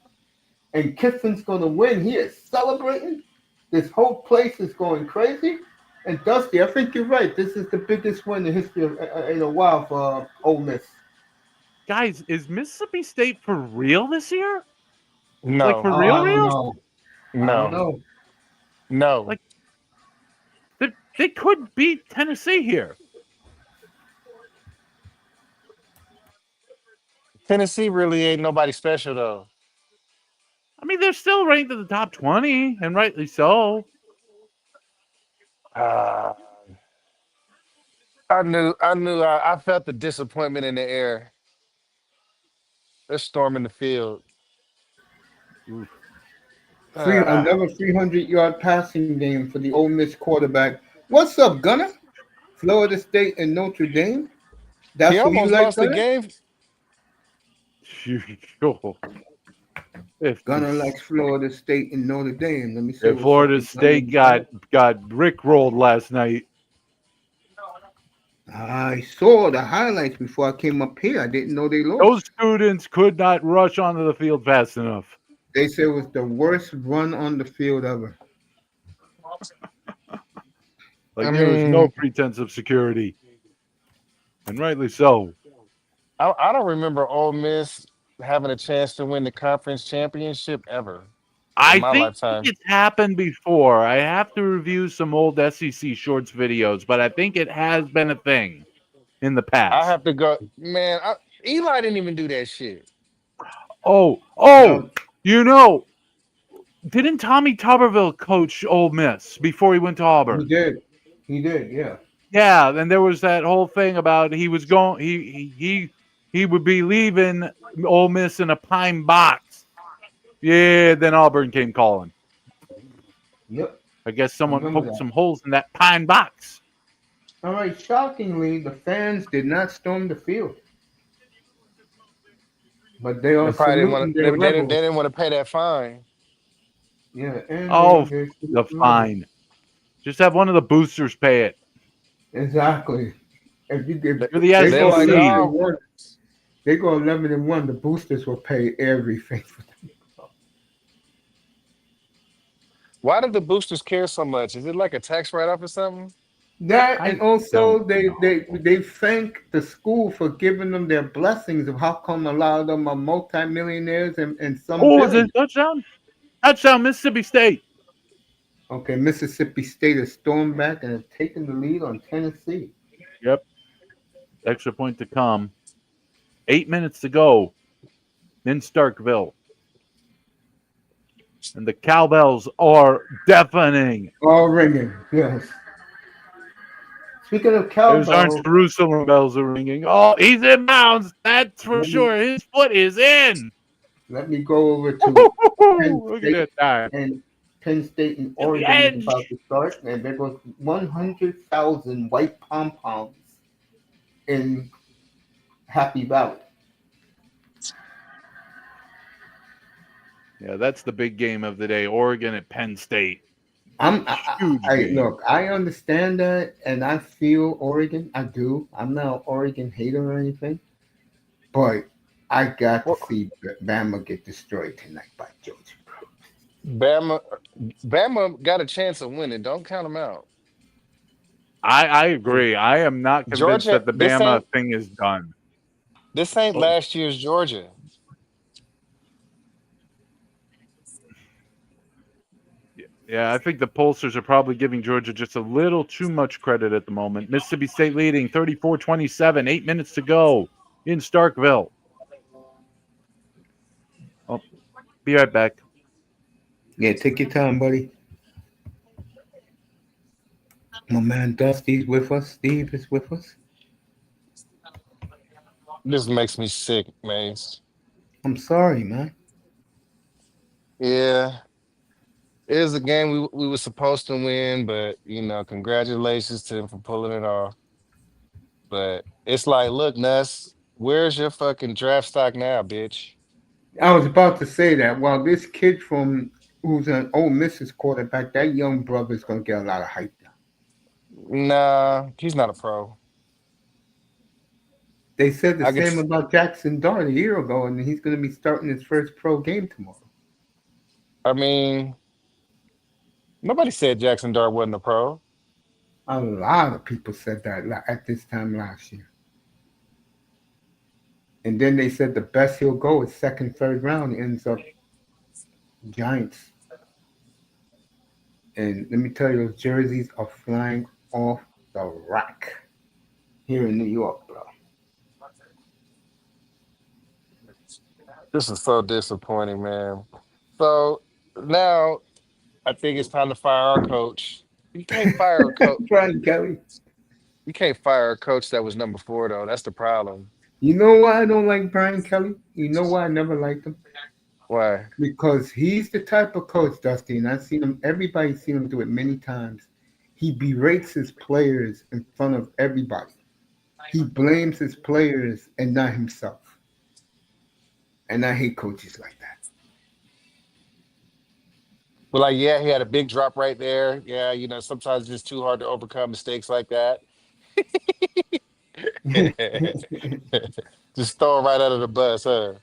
and Kiffin's gonna win. He is celebrating. This whole place is going crazy. And Dusty, I think you're right. This is the biggest win in history of, in a while for Ole Miss. guys, is Mississippi State for real this year? Like No, for Oh, real, I don't real? know. I don't no, know. no. Like they could beat Tennessee here. Tennessee really ain't nobody special though. I mean, they're still ranked in the top 20, and rightly so. Ah, I felt the disappointment in the air. They're storming the field. Oof. Ah. Another 300-yard passing game for the Ole Miss quarterback. What's up, Gunner? Florida State and Notre Dame. He That's who you almost like, lost the Gunner? game. Cool. 50. Gunner likes Florida State and Notre Dame. Let me say If what's up Florida to Gunner State in the chat. got rickrolled last night. I saw the highlights before I came up here. I didn't know they Those lost. students could not rush onto the field fast enough. They said it was the worst run on the field ever. I Like there was no mean, pretense of security, and rightly so. I don't remember Ole Miss having a chance to win the conference championship ever in I my think lifetime. it's happened before. I have to review some old SEC shorts videos, but I think it has been a thing in the I past. have to go, man. Eli didn't even do that shit. Oh, No, you know, didn't Tommy Tuberville coach Ole Miss before he went to he Auburn? did. He did, yeah. Yeah, and there was that whole thing about he was going he would be leaving Ole Miss in a pine box. Yeah, then Auburn came calling. Yep, I guess I someone remember poked that. some holes in that pine box. All right, shockingly, the fans did not storm the field, but they They are probably didn't saluting want to. They, their they didn't. They rebels. didn't want to pay that fine. Yeah, and Oh, they're the saluting rebels. fine. Just have one of the boosters pay it. Exactly. If you give, They, You're the they they're go like, 11 SEC. and no. one. They go 11 and 1. The boosters will pay everything for them. Why do the boosters care so much? Is it like a tax write-off or something? That and I don't also they know. they they thank the school for giving them their blessings of how come a lot of them are multimillionaires and some Oh, is it billionaires. a touchdown? Touchdown, Mississippi State. Okay, Mississippi State has stormed back and have taken the lead on Tennessee. Yep. Extra point to come. 8 minutes to go in Starkville. And the cowbells are deafening. All ringing, yes. Speaking of Those aren't cowbell, Jerusalem bells are ringing. Oh, he's in bounds. That's for let me sure. His foot is in. let me go over to Penn Woo-hoo-hoo. Look at State that time. and Penn State and To the Oregon is about edge. to start, and there goes 100,000 white pom poms in Happy Valley. Yeah, that's the big game of the day. Oregon at Penn State. I'm Huge game. look. I understand that, and I feel Oregon. I do. I'm not an Oregon hater or anything, but I got to Well, see Bama get destroyed tonight by Georgia. Bama, Bama got a chance of winning. Don't count them out. I agree. I am not convinced Georgia, that the this Bama ain't thing is done. this ain't Oh, last year's Georgia. yeah, I think the pollsters are probably giving Georgia just a little too much credit at the moment. Mississippi State leading 34-27, 8 minutes to go in Starkville. I'll be right back. Yeah, take your time, buddy. My man Dusty's with us. Steve is with us. This makes me sick, Mace. I'm sorry, man. Yeah, it is a game we were supposed to win, but congratulations to them for pulling it off. But it's like, look, Nuss, where's your fucking draft stock now, bitch? I was about to say that. Well, this kid from who's an old Mrs. quarterback, that young brother's gonna get a lot of hype now. Nah, he's not a pro. They said the I could, same s- about Jackson Dart a year ago, and he's gonna be starting his first pro game tomorrow. I mean, nobody said Jackson Dart wasn't a pro. A lot of people said that at this time last year. And then they said the best he'll go is second, third round, ends up Giants. And let me tell you, those jerseys are flying off the rack here in New York, bro. This is so disappointing, man. So now I think it's time to fire our coach. You can't fire a coach. Brian Kelly. You can't fire a coach that was number four, though. That's the problem. You know why I don't like Brian Kelly? You know why I never liked him? Why? Because he's the type of coach, Dusty, and I've seen him, everybody's seen him do it many times. He berates his players in front of everybody. He blames his players and not himself. And I hate coaches like that. Well, like, yeah, he had a big drop right there. Yeah, sometimes it's just too hard to overcome mistakes like that. Just throw him right under the bus, huh?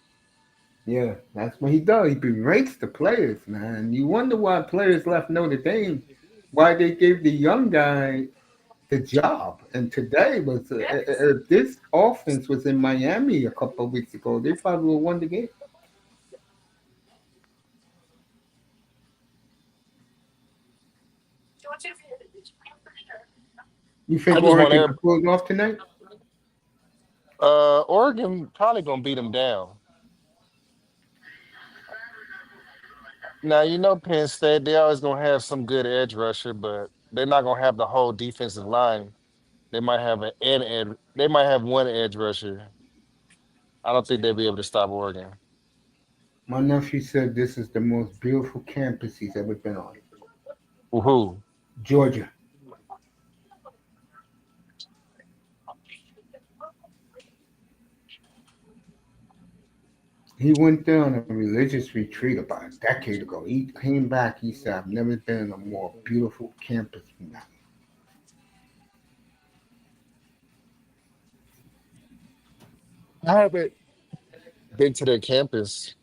Yeah, that's what he does. He berates the players, man. You wonder why players left Notre Dame, why they gave the young guy the job. And today was if this offense was in Miami a couple of weeks ago, they probably would have won the game. You I think just want Oregon every could pull it off tonight? Oregon probably gonna beat them down. Now Penn State, they always gonna have some good edge rusher, but they're not gonna have the whole defensive line. They might have one edge rusher. I don't think they'll be able to stop Oregon. My nephew said this is the most beautiful campus he's ever been on. Who? Georgia. He went there on a religious retreat about a decade ago. He came back. He said, "I've never been in a more beautiful campus than that." I haven't been to their campus.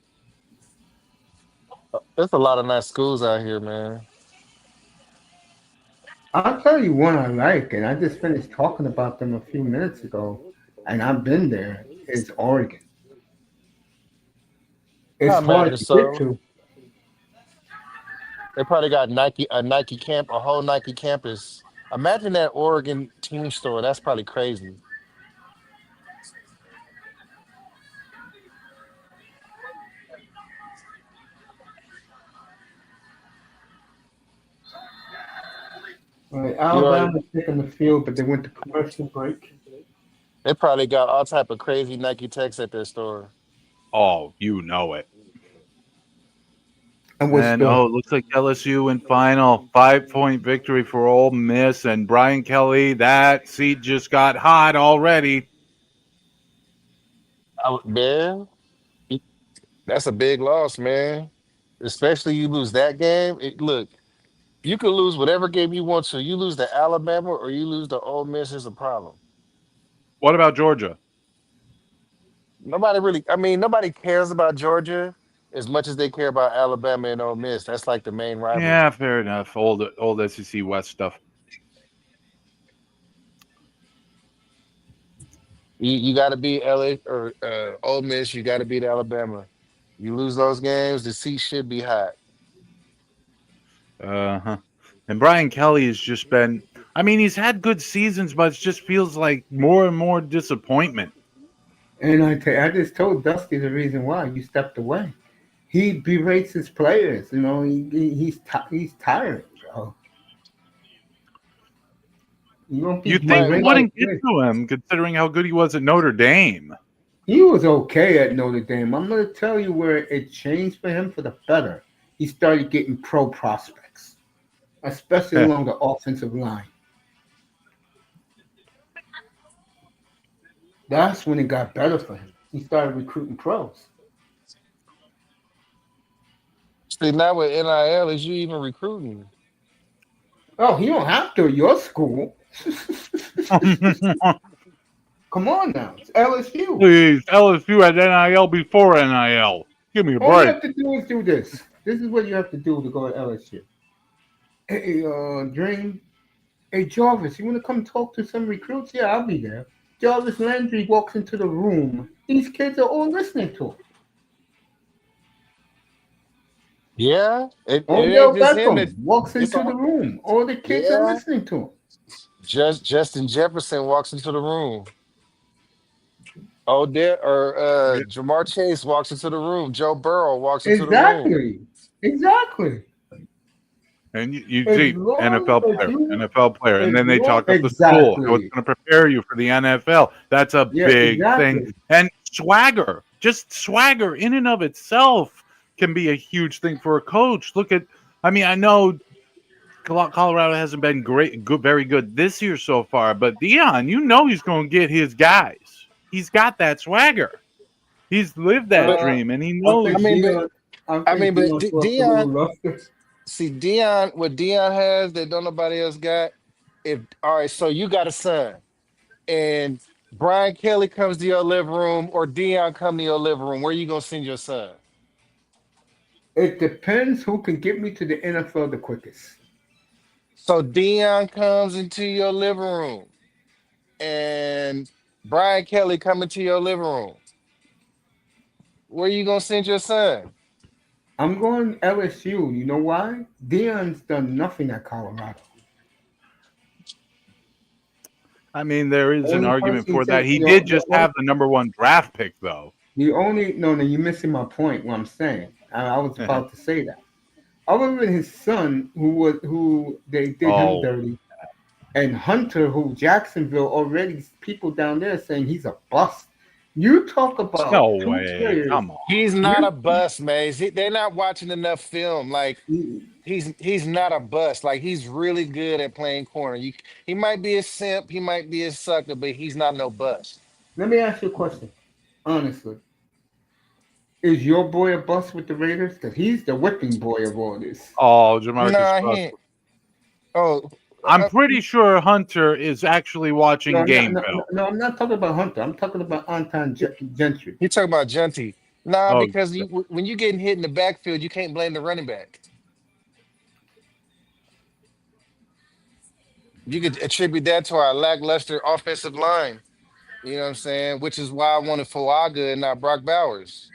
There's a lot of nice schools out here, man. I'll tell you one I like, and I just finished talking about them a few minutes ago, and I've been there. Is Oregon. It's I hard imagine to get so. to. They probably got Nike camp, a whole Nike campus. Imagine that Oregon team store. That's probably crazy. Right, You already. Alabama's taking the field, but they went to commercial break. They probably got all type of crazy Nike techs at their store. Oh, you know it. And what's And the oh, it looks like LSU in final 5-point victory for Ole Miss and Brian Kelly. That seat just got hot already. Man, that's a big loss, man. Especially you lose that game. Look, you could lose whatever game you want to. You lose to Alabama or you lose to Ole Miss is a problem. What about Georgia? Nobody really. I mean, nobody cares about Georgia as much as they care about Alabama and Ole Miss. That's like the main rivalry. Yeah, fair enough. Old SEC West stuff. You got to beat LA or Ole Miss. You got to beat Alabama. You lose those games, the seat should be hot. Uh-huh. And Brian Kelly has just been, I mean, he's had good seasons, but it just feels like more and more disappointment. and I just told Dusty the reason why you stepped away. He berates his players. You know, he's tired, bro. You don't be You'd think it Right, berating right. wouldn't your get players. to him, considering how good he was at Notre Dame. He was okay at Notre Dame. I'm going to tell you where it changed for him for the better. He started getting pro prospects, especially along the offensive line. That's when it got better for him. He started recruiting pros. See, now with NIL, is you even recruiting? Oh, he don't have to at your school. Come on now. It's LSU. Please, LSU had NIL before NIL. Give me a All you break. have to do is do this. This is what you have to do to go to LSU. Hey, Dream. Hey, Jarvis, you want to come talk to some recruits? Yeah, I'll be there. Jarvis Landry walks into the room. These kids are all listening to him. Yeah, it Odell ain't just him. Beckham walks It's into the all. room. All the kids are Yeah, listening to him. just Justin Jefferson walks into the room. Odell or Yeah. Jamar Chase walks into the room. Joe Burrow walks into the room. Exactly. Exactly. And you As see, long NFL as player, you, NFL player, and as then they long, talk up the school, how it's exactly. going to prepare you for the NFL. That's a Yeah, big thing. exactly. And swagger, just swagger in and of itself can be a huge thing for a coach. Look at, I mean, I know Colorado hasn't been very good this year so far, but Dion, you know he's going to get his guys. He's got that swagger. He's lived that But Uh, dream, and he I I knows. think mean, but Dion. I I think mean, but Dion talks a Dion. little luster. See, Dion, what Dion has that don't nobody else got. If all right, so you got a son, and Brian Kelly comes to your living room, or Dion come to your living room, where you gonna send your son? It depends who can get me to the NFL the quickest. So Dion comes into your living room, and Brian Kelly come into your living room. Where you gonna send your son? I'm going LSU. You know why? Dion's done nothing at Colorado. I mean, there is an Only argument person for that. take He did just have the number one draft pick, though. the only no, you're missing my point. What I'm saying, I was about to say that. Other than his son, who they did him Oh, dirty, and Hunter, who Jacksonville already people down there saying he's a bust. You talk about No two way. players. Come on. He's not a You, bust, man. They're not watching enough film. Like you- he's not a bust. Like he's really good at playing corner. He might be a simp, he might be a sucker, but he's not no bust. Let me ask you a question. Honestly, is your boy a bust with the Raiders? Because he's the whipping boy of all this. Oh, Jamarcus Nah, he Russell. ain't. Oh, I'm uh, pretty sure Hunter is actually watching No, no, game no, film. no, I'm not talking about Hunter. I'm talking about Anton Gentry. he talking about Junty. Nah, Oh, because when you getting hit in the backfield, you can't blame the running back. You could attribute that to our lackluster offensive line. You know what I'm saying? Which is why I wanted Fuaga and not Brock Bowers.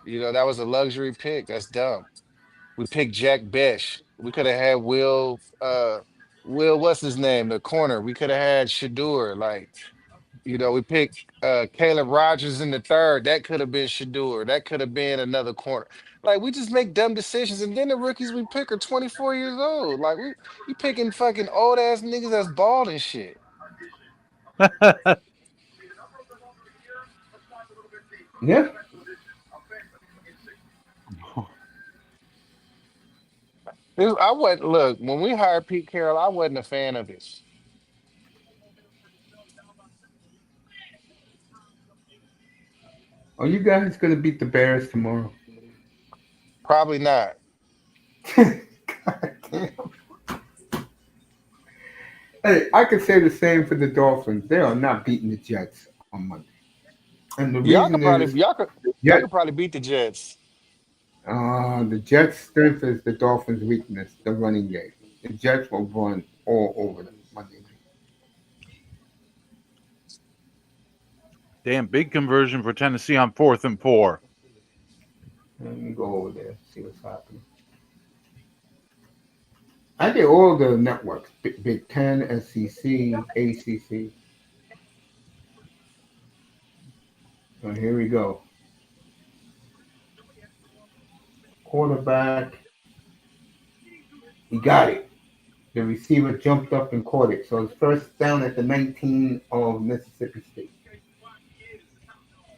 You know, that was a luxury pick. That's dumb. We picked Jack Besh. We could have had Will, what's his name? The corner. We could have had Shadur. Like, we picked Caleb Rogers in the third. That could have been Shadur. That could have been another corner. Like, we just make dumb decisions. And then the rookies we pick are 24 years old. Like, you picking fucking old ass niggas that's bald and shit. Yeah. I wasn't look when we hired Pete Carroll. I wasn't a fan of this. Are you guys gonna beat the Bears tomorrow? Probably not. God damn. Hey, I could say the same for the Dolphins. They are not beating the Jets on Monday, and the Y'all reason could probably is y'all Jet. could probably beat the Jets. The Jets' strength is the Dolphins' weakness, the running game. The Jets will run all over them Monday night. damn, big conversion for Tennessee on 4th and 4. Let me go over there, see what's happening. I get all the networks: Big Ten, SEC, ACC. So here we go. Quarterback, he got it. The receiver jumped up and caught it. So it's first down at the 19 of Mississippi State.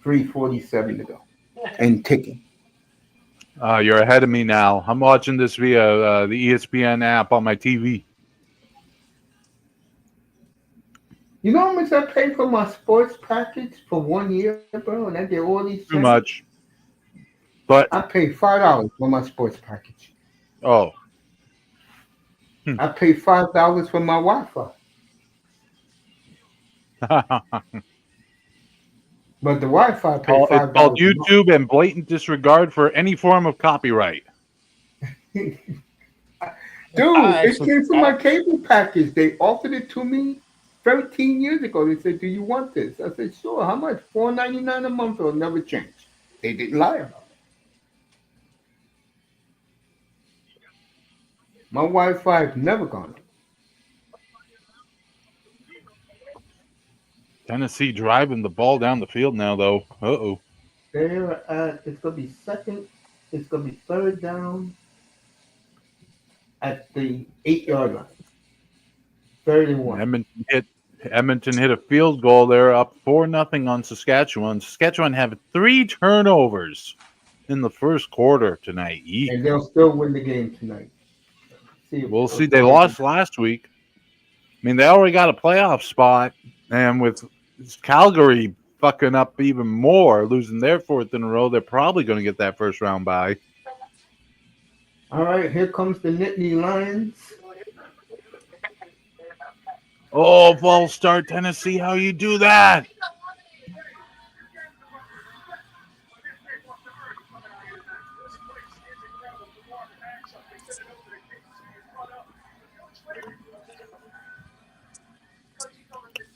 3:47 to go. And ticking. You're ahead of me now. I'm watching this via the ESPN app on my TV. You know how much I pay for my sports package for 1 year, bro? And I get all these Too channels? much. But, I pay $5 for my sports package. oh. I pay $5 for my Wi-Fi. But the Wi-Fi pay It's five called dollars a month. YouTube and blatant disregard for any form of copyright. Dude, I it actually, came from I my cable package. They offered it to me 13 years ago. They said, "Do you want this?" I said, "Sure." How much? $4.99 a month. It'll never change. They didn't lie about it. My Wi-Fi has never gone up. Tennessee driving the ball down the field now, though. Uh-oh. They're at. It's gonna be second. It's gonna be third down at the 8 yard line. 31. Edmonton hit a field goal. They're up 4-0 on Saskatchewan. Saskatchewan have 3 turnovers in the first quarter tonight. Eek. And they'll still win the game tonight. We'll see. They lost last week. I mean, they already got a playoff spot, and with Calgary fucking up even more, losing their 4th in a row, they're probably going to get that first round bye. All right, here comes the Nittany Lions. Oh, false start, Tennessee. How you do that?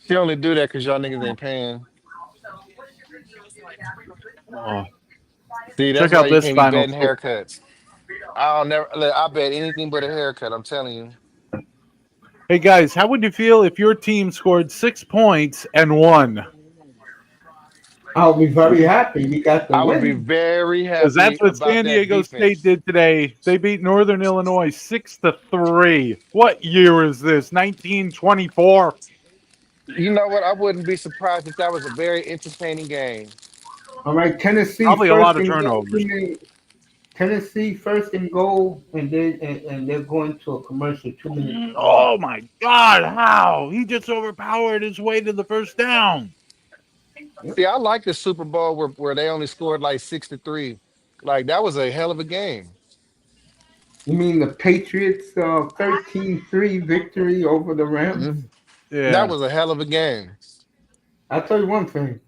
she only do that because y'all niggas ain't paying. Oh, See, that's check why out you this can't be final betting score. haircuts. I'll never. Look, I bet anything but a haircut. I'm telling you. Hey, guys, how would you feel if your team scored 6 points and won? I'll be very happy. We got the I would be win. very Because that's happy what about San that Diego State defense. did today. They beat Northern Illinois 6-3. What year is this? 1924? You know what? I wouldn't be surprised if that was a very entertaining game. All right, Tennessee Probably a first lot of and goal. turnovers. Tennessee first and goal, and they're going to a commercial 2 minutes. Oh my God! How he just overpowered his way to the first down. Yep. See, I like the Super Bowl where they only scored like 6-3. Like that was a hell of a game. You mean the Patriots 13-3 victory over the Rams? Mhm. That Yeah, was a hell of a game. I'll tell you one thing.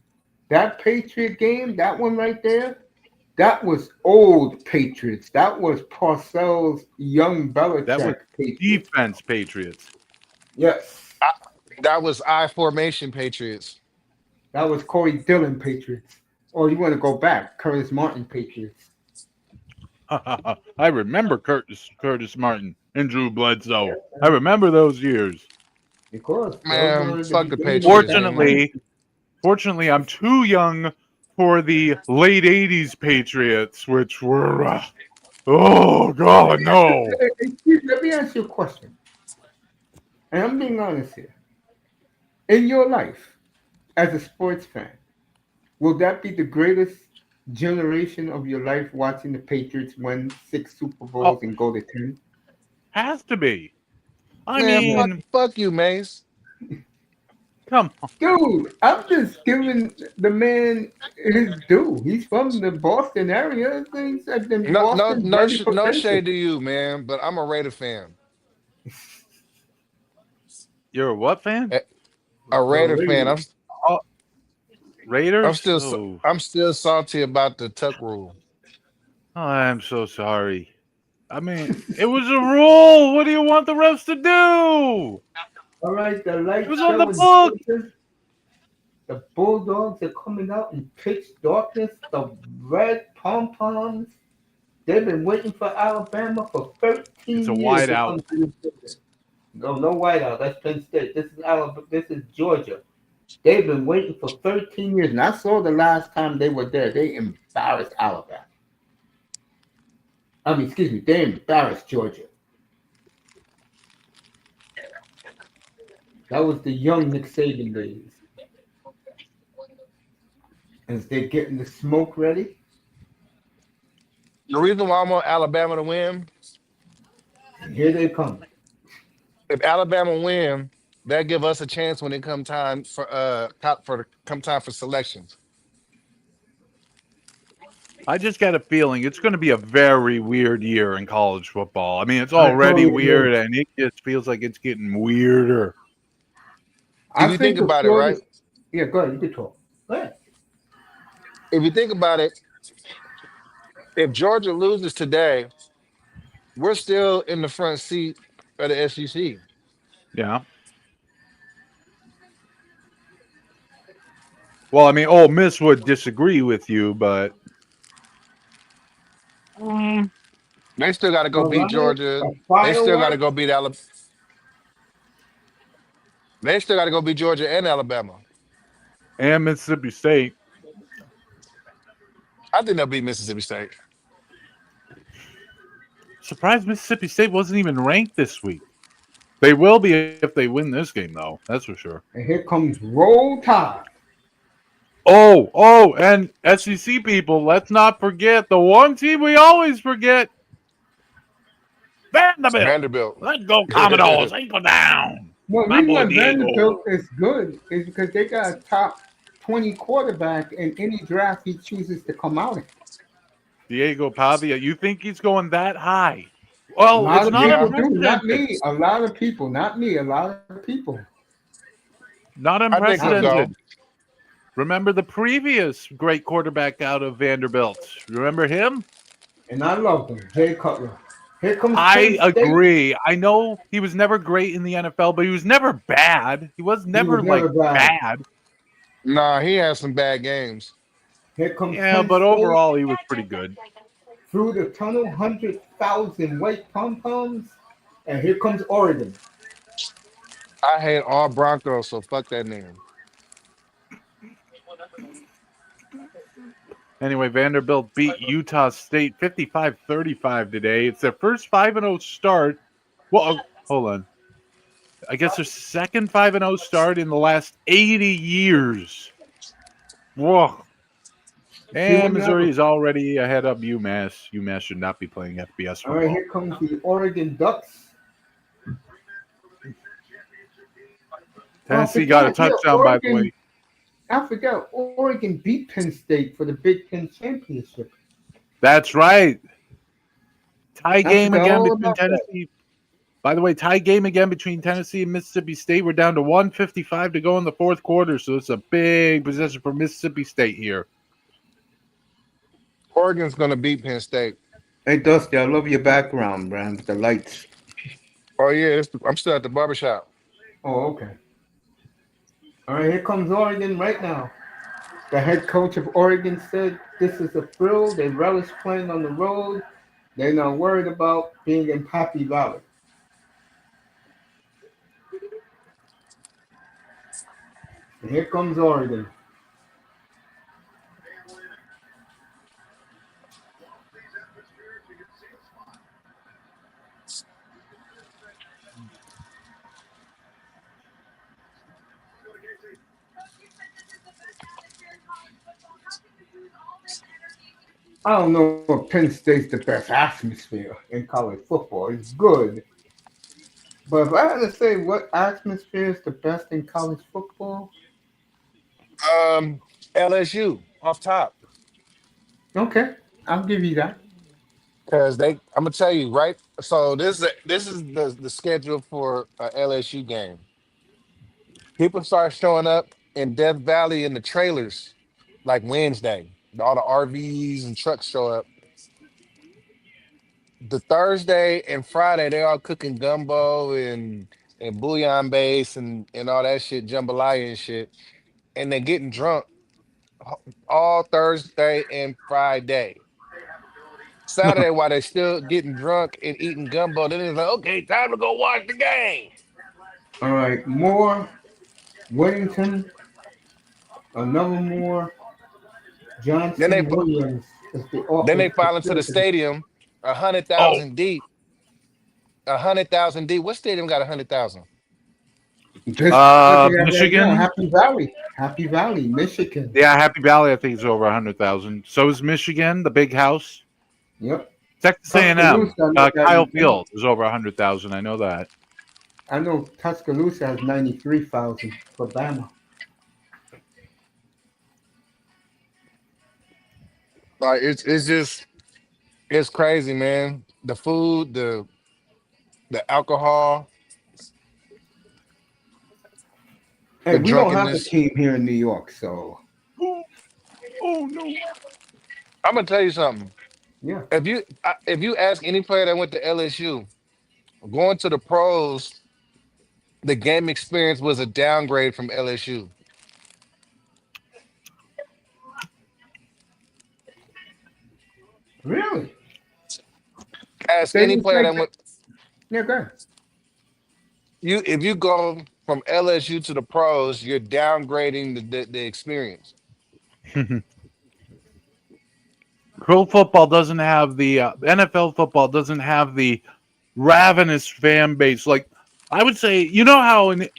That Patriot game, that one right there, that was old Patriots. That was Parcells' young that was Belichick Patriots. defense Patriots. Yes. I, that was I formation Patriots. That was Corey Dillon Patriots. Or you want to go back, Curtis Martin Patriots. I remember Curtis Martin and Drew Bledsoe. I remember those years. Because those Man, were the fuck the beginning of the Patriots, Pat man. Fortunately, Dynasty. fortunately, I'm too young for the late '80s Patriots, which were oh God, no. Let me ask you a question. And I'm being honest here. In your life, as a sports fan, will that be the greatest generation of your life watching the Patriots win 6 Super Bowls Oh, and go to 10? has to be. I Man, Yeah. fuck, mean, fuck you, Mace. come on. Dude, I'm just giving the man his due. He's from the Boston area. He's like in No, no, Boston, no, Bernie no potential. shade to you, man. But I'm a Raider fan. You're a what fan? A The Raider fan. Raiders. Oh, I'm Raiders? still, Oh, I'm still salty about the Tuck rule. I'm so sorry. I mean, it was a rule. What do you want the refs to do? All right, the It light was on the show in book. Georgia. The Bulldogs are coming out in pitch darkness. The red pom poms. They've been waiting for Alabama for It's a 13 years wide to out. come to this building. No, no whiteout. That's Penn State. This is Alabama. This is Georgia. They've been waiting for 13 years, and I saw the last time they were there. They embarrassed Alabama. I mean, excuse me, they embarrassed Georgia. That was the young Nick Saban days. As they're getting the smoke ready, The reason why I want Alabama to win, and here they come. if Alabama win, that give us a chance when it come time for selections. I just got a feeling it's going to be a very weird year in college football. I mean, it's I already totally agree. weird, and it just feels like it's getting weirder. If I you think think the about it, Florida. right? Yeah, go ahead. You can talk. Go ahead. If you think about it, if Georgia loses today, we're still in the front seat of the SEC. Yeah. Well, I mean, Ole Miss would disagree with you, but They still got to go All beat right, Georgia. a They still got to go fireworks. beat Alabama. They still got to go beat Georgia and Alabama. and Mississippi State. I think they'll beat Mississippi State. Surprised Mississippi State wasn't even ranked this week. They will be if they win this game, though. That's for sure. And here comes Roll Tide. And SEC people, let's not forget the one team we always forget, Vanderbilt. Vanderbilt. Let's go Commodores. Ankle down. Well, the My reason boy why Diego. Vanderbilt is good is because they got a top 20 quarterback in any draft he chooses to come out in. Diego Pavia. You think he's going that high? A Well, lot it's of not Yeah, people do, not unprecedented. me. A lot of people, not me. A lot of people. Not I think he'll Not me. go. unprecedented. Remember the previous great quarterback out of Vanderbilt? Remember him? And I love them. Jay Cutler. Here comes Penn I State. agree. I know he was never great in the NFL, but he was never bad. He was He was never like never bad. bad. Nah, he has some bad games. Here comes Yeah, Penn but State overall he was pretty good. through the tunnel, 100,000 white pom poms. And here comes Oregon. I hate all Broncos, so fuck that name. Anyway, Vanderbilt beat Utah State 55-35 today. It's their first 5-0 start. Well, hold on. I guess their second 5-0 start in the last 80 years. Whoa. See And what you have. Missouri is already ahead of UMass. UMass should not be playing FBS All right, football. here comes the Oregon Ducks. Oh, I Tennessee got a forgot. Yeah, touchdown, by the Oregon. way. I forgot. Oregon beat Penn State for the Big Ten championship. That's right. Tie I game forgot again all between about that. Tennessee. By the way, tie game again between Tennessee and Mississippi State. We're down to 1:55 to go in the fourth quarter, so it's a big possession for Mississippi State here. Oregon's gonna beat Penn State. Hey, Dusty, I love your background, man, with the lights. Oh yeah, I'm still at the barbershop. Oh, okay. All right, here comes Oregon right now. The head coach of Oregon said this is a thrill. They relish playing on the road. They're not worried about being in Happy Valley. And here comes Oregon. I don't know if Penn State's the best atmosphere in college football. It's good. But if I had to say what atmosphere is the best in college football, Um, LSU off top okay, I'll give you that. because they. I'm gonna tell you right. So this is the schedule for a LSU game. People start showing up in Death Valley in the trailers like Wednesday. All the RVs and trucks show up. The Thursday and Friday, they all cooking gumbo and bouillon base and all that shit, jambalaya and shit, and they're getting drunk all Thursday and Friday. Saturday, while they're still getting drunk and eating gumbo, then it's like, okay, time to go watch the game. All right, Moore, Whittington, another Moore, Then they Johnson, Williams is the then they offense file into the facility. stadium, a hundred Oh, thousand deep, 100,000 deep. What stadium got 100,000? This what they have right now, Michigan. Happy Valley, Michigan. Yeah, Happy Valley, I think, is over 100,000. So is Michigan, the big house. Yep. Texas A&M, Tuscaloosa, I know Kyle that. Field is over 100,000. I know that. I know Tuscaloosa has 93,000 for Bama. Like it's just it's crazy, man. The food, the alcohol, Hey, the we don't have a drunkenness. team here in New York, so Oh, oh no. I'm gonna tell you something. yeah. If you ask any player that went to LSU, going to the pros, the game experience was a downgrade from LSU. Really? Ask They any didn't player take that that. went Yeah, good. you if you go from LSU to the pros, you're downgrading the experience. Pro football doesn't have the NFL football doesn't have the ravenous fan base. Like I would say, how in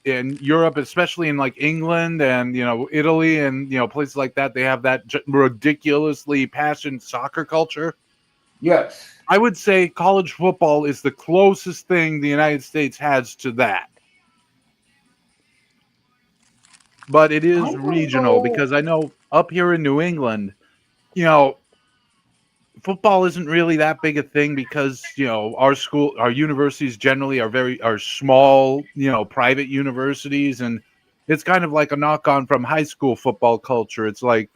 in Europe, especially in like England and Italy and places like that, they have that ridiculously passionate soccer culture. Yes. I would say college football is the closest thing the United States has to that, but it I is don't regional know. because I know up here in New England, you know, football isn't really that big a thing because our universities generally are small, private universities, and it's kind of like a knock on from high school football culture. It's like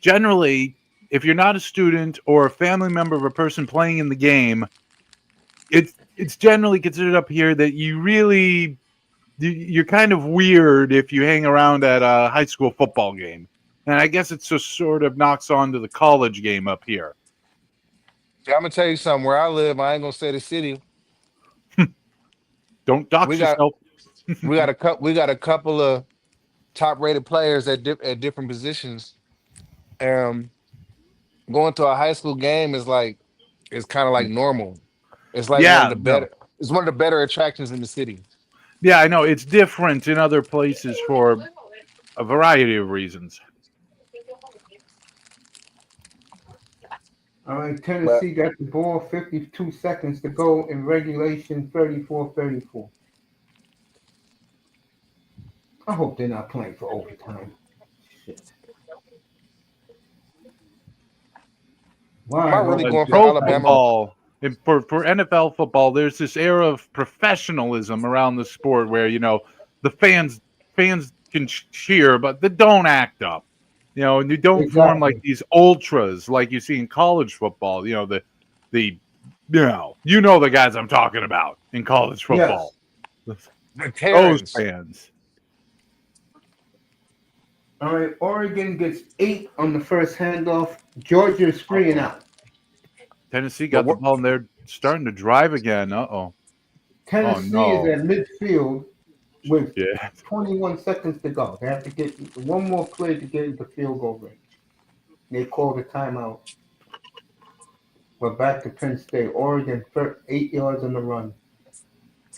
generally, if you're not a student or a family member of a person playing in the game, it's generally considered up here that you're kind of weird if you hang around at a high school football game. And I guess it just sort of knocks on to the college game up here. Yeah, I'm gonna tell you something. Where I live, I ain't gonna say the city. Don't We dox got yourself. we got a couple of top rated players at different positions. Um, Going to a high school game is like it's kind of like normal. It's like one of Yeah, the no. better. It's one of the better attractions in the city. Yeah, I know it's different in other places for a variety of reasons. All right, But Tennessee got the ball, 52 seconds to go in regulation, 34-34. I hope they're not playing for overtime. Shit. am I Why really In going for pro Alabama? football, for NFL football, there's this era of professionalism around the sport where the fans can cheer, but they don't act up. And you don't form like Exactly. these ultras like you see in college football. The the guys I'm talking about in college Yes. football. The Those Terrans. fans. All right, Oregon gets 8 on the first handoff. Georgia's free and Uh-oh. out. Tennessee The got the ball and they're starting to drive again. Uh-oh. Oh Tennessee is no. at midfield with Yeah. 21 seconds to go. They have to get one more play to get into field goal range. They call the timeout. We're back to Penn State. Oregon, 8 yards on the run.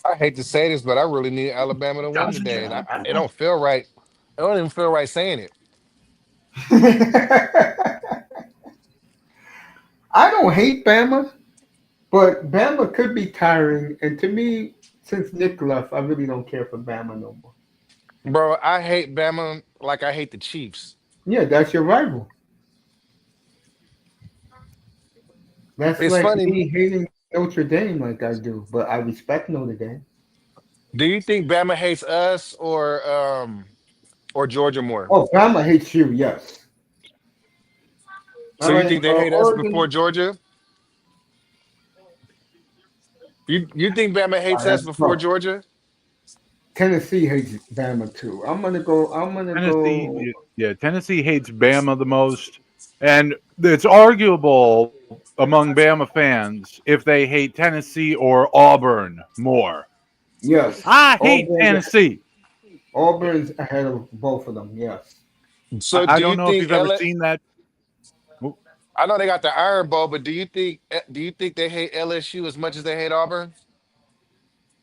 I hate to say this, but I really need Alabama to win today, and it don't feel right. It don't even feel right saying it. I don't hate Bama, but Bama could be tiring. And to me, since Nick left, I really don't care for Bama no more. Bro, I hate Bama like I hate the Chiefs. Yeah, that's your rival. That's It's like funny. me hating Notre Dame like I do, but I respect Notre Dame. Do you think Bama hates us or Georgia more? Oh, Bama hates you, yes. So All you right, think they hate us before Oregon. Georgia? You think Bama hates us That's before tough. Georgia? Tennessee hates Bama too. I'm gonna go. I'm gonna go. Tennessee hates Bama the most, and it's arguable among Bama fans if they hate Tennessee or Auburn more. Yes, I hate Auburn. Tennessee. Auburn's ahead of both of them. Yes. So I do don't you know if think you've ever L? seen that. I know they got the Iron Bowl, but do you think they hate LSU as much as they hate Auburn?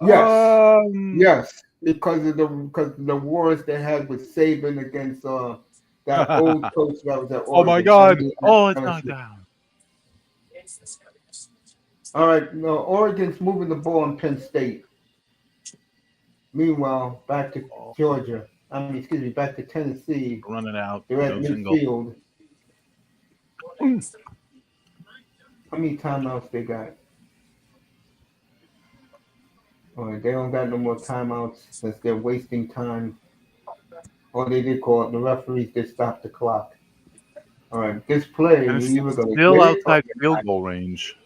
Yes. Um. Yes. Because of the wars they had with Saban against that old coach that was at Oh my Oregon. I God! mean at Oh, it's knocked LSU. down. All right. No, Oregon's moving the ball in Penn State. Meanwhile, back to Oh, Georgia. I mean, excuse me, back to Tennessee. running out. They're at No single. midfield. How many timeouts they got? All right, they don't got no more timeouts since they're wasting time. Or they did call it. The referees did stop the clock. All right, this play, you're Tennessee's either going to still get it or outside you're field not. goal range.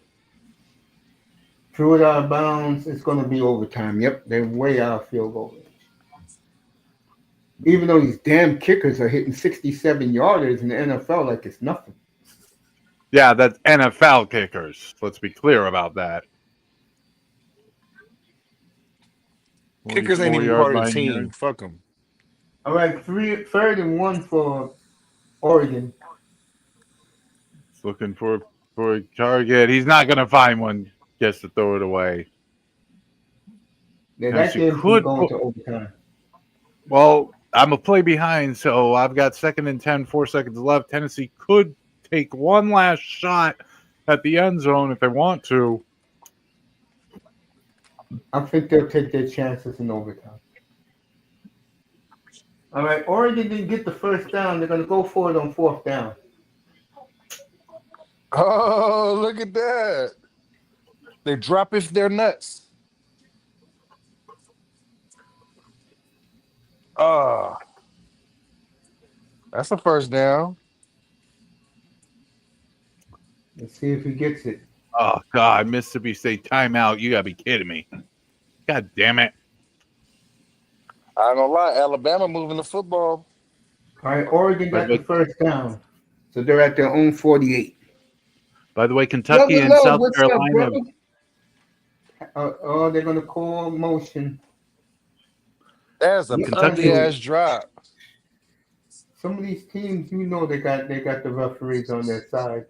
Threw it out of bounds. It's going to be overtime. Yep, they're way out of field goal range. Even though these damn kickers are hitting 67 yarders in the NFL like it's nothing. Yeah, that's NFL kickers. Let's be clear about that. Kickers ain't 44 even yard part of the line team. here. Fuck them. All right, third and one for Oregon. He's looking for a target. He's not going to find one. Gets to throw it away. Yeah, that Tennessee game's going to could go put. into overtime. Well, I'm a play behind, so I've got 2nd and 10, 4 seconds left. Tennessee could take one last shot at the end zone if they want to. I think they'll take their chances in overtime. All right, Oregon didn't get the first down. They're going to go for it on fourth down. Oh, look at that. They drop if they're nuts. Oh, that's the first down. Let's see if he gets it. Oh, God, Mississippi State timeout. You got to be kidding me. God damn it. I ain't gonna lie, Alabama moving the football. All right, Oregon By the got the way, first down. So they're at their own 48. Kentucky Brother and Love, South what's up, Carolina. brother? Oh, they're going to call motion. That's a You ugly Kentucky. ugly. ass drop. Some of these teams, they got the referees on their side.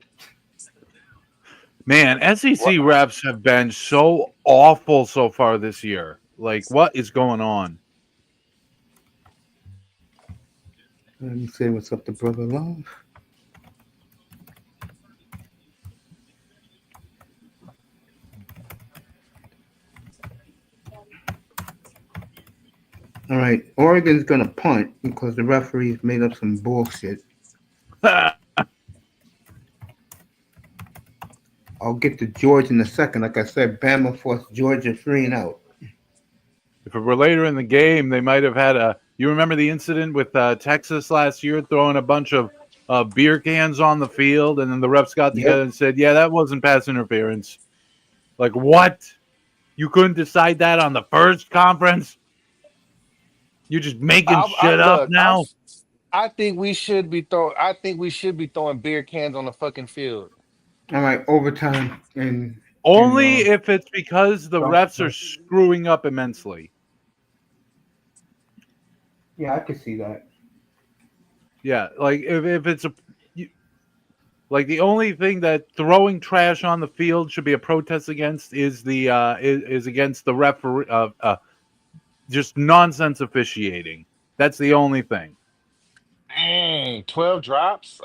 Man, What? SEC refs have been so awful so far this year. Like, what is going on? Let me say what's up to Brother Love. All right, Oregon's gonna punt because the referees made up some bullshit. If I'll get to Georgia in a second. Like I said, Bama forced Georgia 3-and-out. it were later in the game, they might have had a. You remember the incident with Texas last year throwing a bunch of beer cans on the field, and then the refs got together Yep. and said, "Yeah, that wasn't pass interference." Like, what? You couldn't decide that on the first conference? You're just making I shit up look. now? I think we should be throwing. I think we should be throwing beer cans on the fucking field. All right, overtime in Only if it's because the refs are screwing up immensely. yeah, I could see that. Yeah, like if it's a like the only thing that throwing trash on the field should be a protest against is the is against the referee just nonsense officiating. That's the only thing. Dang, 12 drops.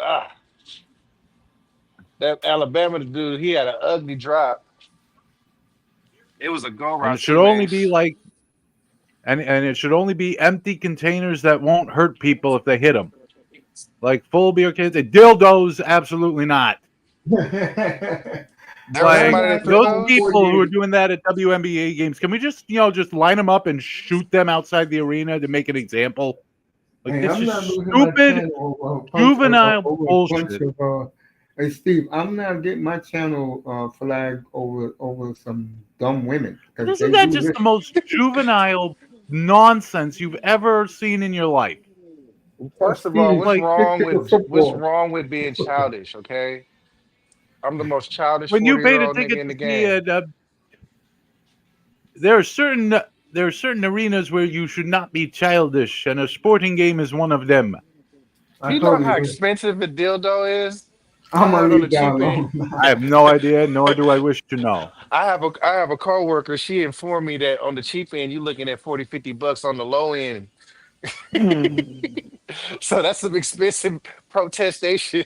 That Alabama dude, he had an ugly drop. It was a go And it route should too, only man. be like and it should only be empty containers that won't hurt people if they hit them. Like full beer cans, dildos, absolutely not. There was I'm Like somebody not that threw those doing those. people who are 48. doing that at WNBA games, can we just just line them up and shoot them outside the arena to make an example? Like Hey, this I'm is not losing my stupid, channel juvenile over a bunch bullshit. of. Hey, Steve, I'm not getting my channel flagged over some dumb women But because isn't they that do just this. the most juvenile nonsense you've ever seen in your life? First of all, Steve, Like stick to the what's football. wrong with being childish? Okay, I'm the most childish when you 40 year paid a old nigga ticket in to the see game. it, there are certain arenas where you should not be childish, and a sporting game is one of them. I You know told you how this. expensive a dildo is? I I'm gonna heard on the leave that cheap end. alone. I have no idea, nor do I wish to know. I have a coworker. She informed me that on the cheap end, you looking at 40, $50 on the low end. So that's some expensive protestation.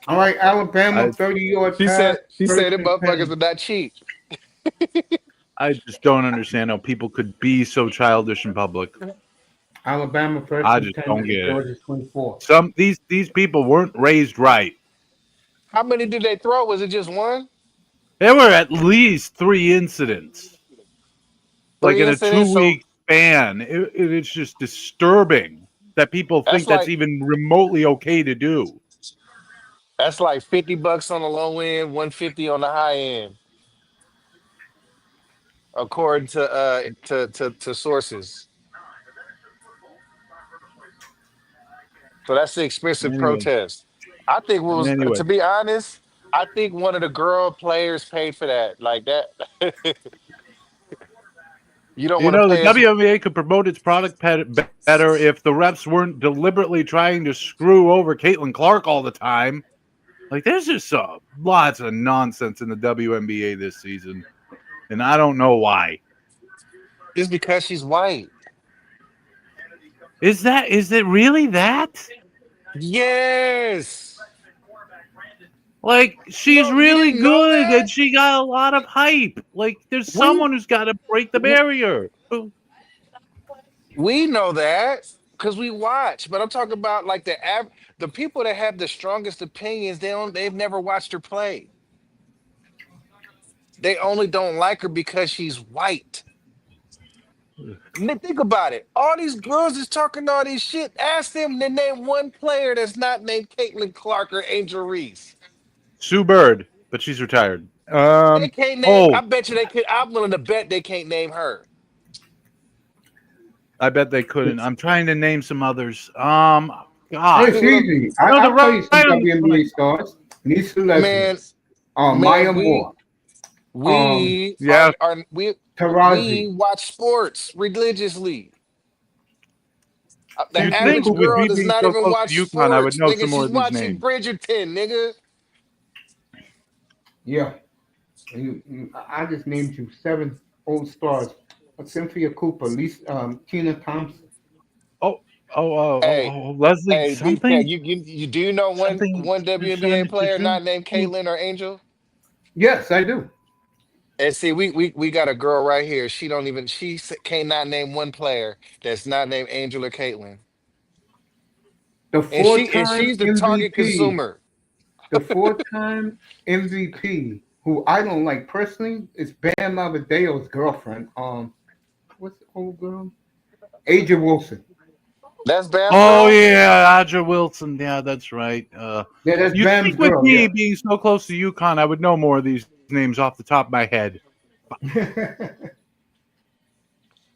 All right, Alabama, I 30-yard pass, She said first them and motherfuckers 10. are not cheap. I just don't understand how people could be so childish in public. Alabama, first I and just 10 don't at the get it. Georgia 24. These people weren't raised right. How many did they throw? Was it just one? There were at least 3 incidents, like Three in a incidents. So 2 week span. It's just disturbing that people that's think that's like even remotely okay to do. that's like $50 on the low end, 150 on the high end, according to to sources. So that's the expensive Anyway, protest. I think what was anyway, to be honest, I think one of the girl players paid for that. Like that. You don't want to the pay as WNBA could promote its product better if the refs weren't deliberately trying to screw over Caitlin Clark all the time. Like, there's just lots of nonsense in the WNBA this season, and I don't know why. just because she's white. Is it really that? Yes. Like, she's You really didn't know good, that? and she got a lot of hype. Like, there's We someone who's got to break the barrier. we know that because we watch. But I'm talking about like the people that have the strongest opinions. They've never watched her play. They only don't like her because she's white. Think about it. All these girls is talking all this shit. Ask them to name one player that's not named Caitlin Clark or Angel Reese. Sue Bird, but she's retired. They can't name. I Oh, bet you they could. I'm willing to bet they can't name her. I bet they couldn't. I'm trying to name some others. It's God. See what I'm, easy. No, the I'll tell you some Ryan. WNBA stars. Lisa Leslie, man, man. Maya Moore, We Yeah. are we Tarazi. watch sports religiously. The You'd Cynthia think average with Cooper. girl me does being not so even close watch to UConn, I would sports, know nigga. some more She's of these watching names. Bridgerton, nigga. Yeah. I just named you 7 old stars. Cynthia Cooper, Lisa, Tina Thompson. Oh, Hey, Leslie hey, DK, something, you do know something one WNBA player not named Caitlin or Angel? Yes, I do. And see, we got a girl right here. She don't even cannot name one player that's not named Angel or Caitlin, The and four-time she's the target MVP. consumer. The four-time MVP, who I don't like personally, is Bam Adebayo's girlfriend. What's the old girl? Aja Wilson. That's Bam Oh girl. yeah, Audra Wilson. Yeah, that's right. Yeah, that's You'd Bam's think with girl. me being so close to UConn, I would know more of these names off the top of my head. Yeah.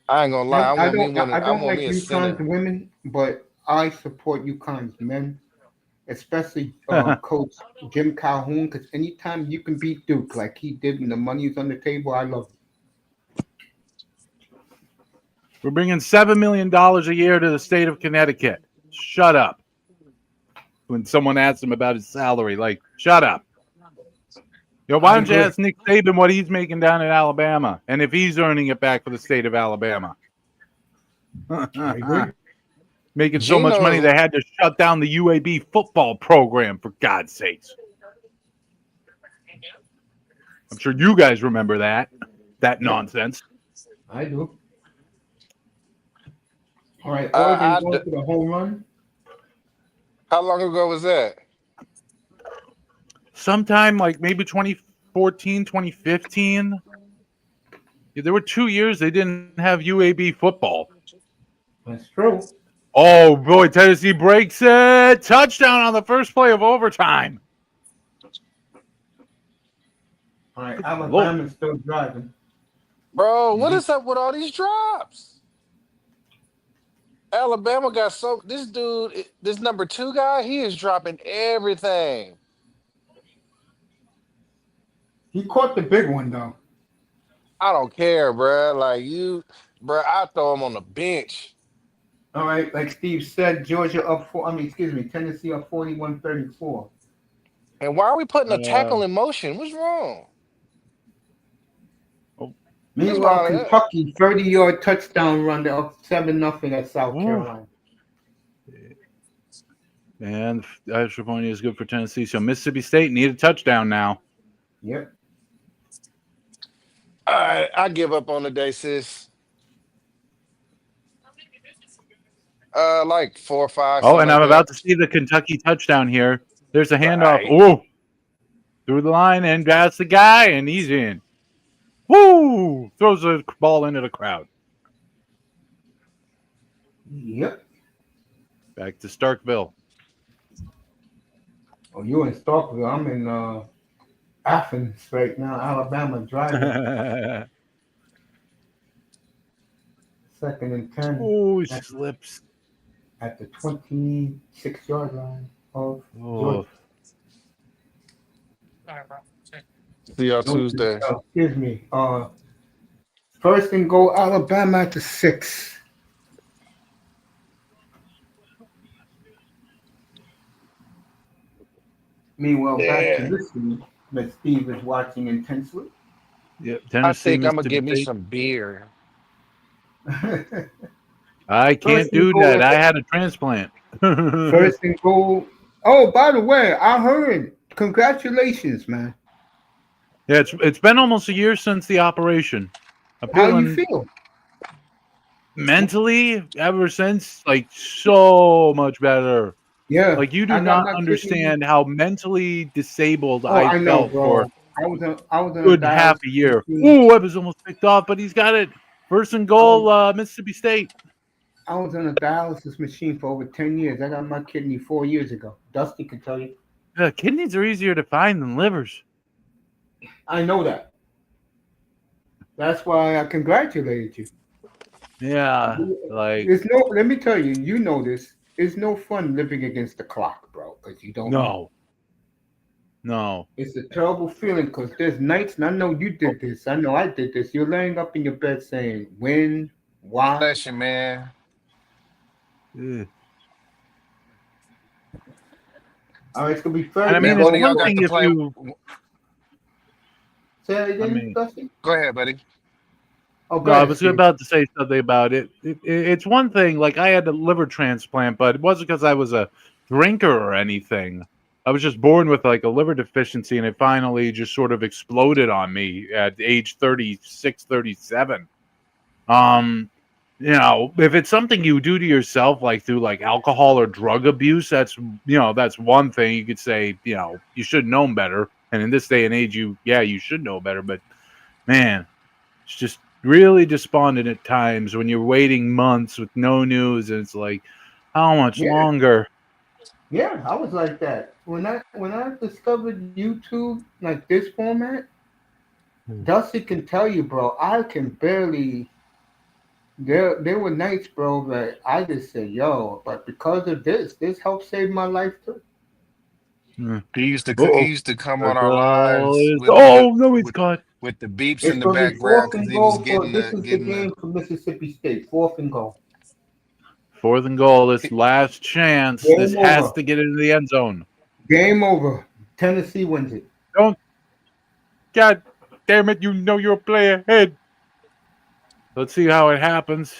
I ain't gonna lie. I I don't want like me a UConn's center. women, but I support UConn's men, especially Coach Jim Calhoun. Because anytime you can beat Duke like he did when the money is on the table, I love it. We're bringing $7 million a year to the state of Connecticut. Shut up. When someone asks him about his salary, like, shut up. Why I don't you agree. ask Nick Saban what he's making down in Alabama and if he's earning it back for the state of Alabama? I agree. Making so much money Gino's they had to shut down the UAB football program, for God's sakes. I'm sure you guys remember that Yep, nonsense. I do. All right, Oregon I, going to the home run. how long ago was that? Sometime like maybe 2014, 2015. Yeah, there were 2 years they didn't have UAB football. That's true. Oh boy, Tennessee breaks it. Touchdown on the first play of overtime. All right, Good Lord. Alabama's still driving. Bro, what Mhm. is up with all these drops? Alabama got so this dude, this number two guy, he is dropping everything. He caught the big one though. I don't care, bruh. Like bruh, I throw him on the bench. All right, like Steve said, Georgia up four. I mean, excuse me, Tennessee up 41-34. And why are we putting a Uh, tackle in motion? What's wrong? oh, That's Meanwhile, why. Kentucky 30-yard touchdown run. They're up 7-0 at South ooh. Carolina. And the extra point is good for Tennessee. So Mississippi State need a touchdown now. Yep. All right, I give up on the day, sis. Like 4 or 5, Oh, something and like I'm that. about to see the Kentucky touchdown here. There's a handoff. Right. Oh, through the line, and that's the guy, and he's in. Woo! Throws the ball into the crowd. Yep. Back to Starkville. Oh, you in Starkville? I'm in Athens right now. Alabama driving. Second and 10 Oh, at, slips. at the 26-yard line of Oh, Georgia. See y'all No, Tuesday. excuse me. First and goal, Alabama at the 6. Meanwhile, back to Yeah. this game that Steve is watching intensely. yeah. I Tennessee, think I'm gonna Mississippi give me State. some beer. I First can't and do goal that. at I the had a transplant. Yeah, first and goal. Oh, by the way, I heard. Congratulations, man. it's been almost a year since the operation. I'm How you feeling feel? mentally ever since like so much better. Yeah, Like you do I got not my kidney. understand how mentally disabled Oh, I I know, felt for bro. I was on a good half dialysis a year. machine. Ooh, I was almost picked off, but he's got it. First and I was goal, Mississippi State. I was on a dialysis machine for over 10 years. I got my kidney 4 years ago. Dusty can tell you. Yeah, kidneys are easier to find than livers. I know that. That's why I congratulated you. Yeah, like It's no. Let me tell you. You know this. It's no fun living against the clock, bro, because you don't know. no, no. It's a terrible feeling because there's nights, and I know you did this. I know I did this. You're laying up in your bed saying, "When? Why?" Bless you, man. Ugh. All right, it's gonna be third And I down. mean, Man, it's one of y'all one got thing to if play. you Say that I again, mean, Dusty? Go ahead, buddy. Oh, go no, I ahead, was Steve. about to say something about it. It's one thing, like I had a liver transplant, but it wasn't because I was a drinker or anything. I was just born with like a liver deficiency, and it finally just sort of exploded on me at age 36, 37. Um, if it's something you do to yourself, like through like alcohol or drug abuse, that's one thing you could say, you should have known better. And in this day and age, you should know better. But man, it's just really despondent at times when you're waiting months with no news, and it's like, how much Yeah, longer? yeah, I was like that. When I discovered YouTube like this format, Dusty can tell you, bro. I can barely. There were nights, bro, that I just said, "Yo," but because of this helped save my life too. Hmm. He Oh, used to come on that's our all lives it is. with Oh no, he's caught. with the beeps in It's the gonna be background fourth because and he was goal for this is the getting the. game for Mississippi State. Fourth and goal. Fourth and goal. This last chance. This Game has over. to get into the end zone. Game over. Tennessee wins it. Don't. God damn it! You know you're a player ahead. Let's see how it happens.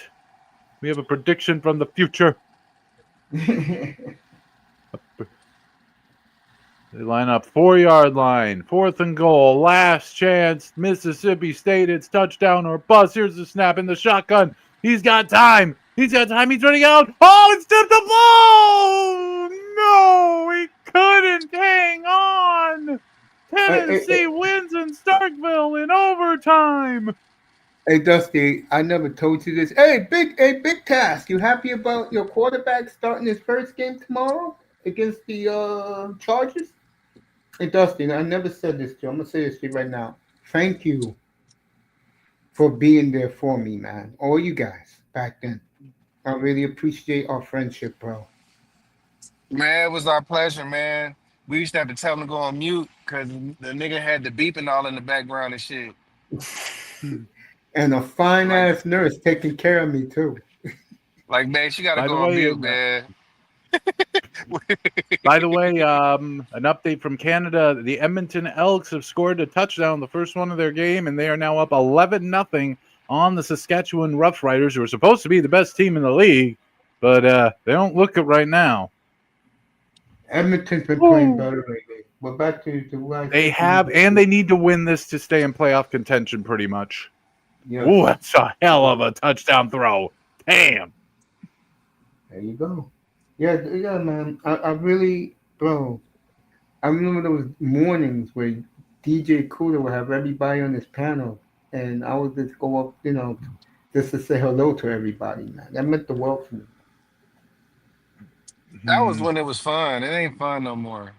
We have a prediction from the future. They line up 4-yard line, fourth and goal, last chance. Mississippi State, it's touchdown or bust. Here's the snap in the shotgun. He's got time. He's got time. He's running out. Oh, it's tipped the ball. No, he couldn't hang on. hey, hey, Tennessee wins in Starkville in overtime. hey, Dusty, I never told you this. Big task. You happy about your quarterback starting his first game tomorrow against the Chargers? Hey, Dusty, I never said this to you. I'm gonna say this to you right now. Thank you for being there for me, man. All you guys back then. I really appreciate our friendship, bro. Man, it was our pleasure, man. We used to have to tell him to go on mute because the nigga had the beeping all in the background and shit. And a fine Like, ass nurse taking care of me too. man, she got to By the go on way, mute, man. An update from Canada. The Edmonton Elks have scored a touchdown, the first one of their game, and they are now up 11-0 on the Saskatchewan Roughriders, who are supposed to be the best team in the league, but they don't look it right now. Edmonton's been playing Woo. better lately. But back to what I They said to you have, and before. they need to win this to stay in playoff contention pretty much. Yes. Ooh, that's a hell of a touchdown throw. Damn. There you go. Yeah, man. I really, bro. I remember those mornings where DJ Cooler would have everybody on his panel, and I would just go up, just to say hello to everybody, man. That meant the world to me. That was Hmm. when it was fun. It ain't fun no more.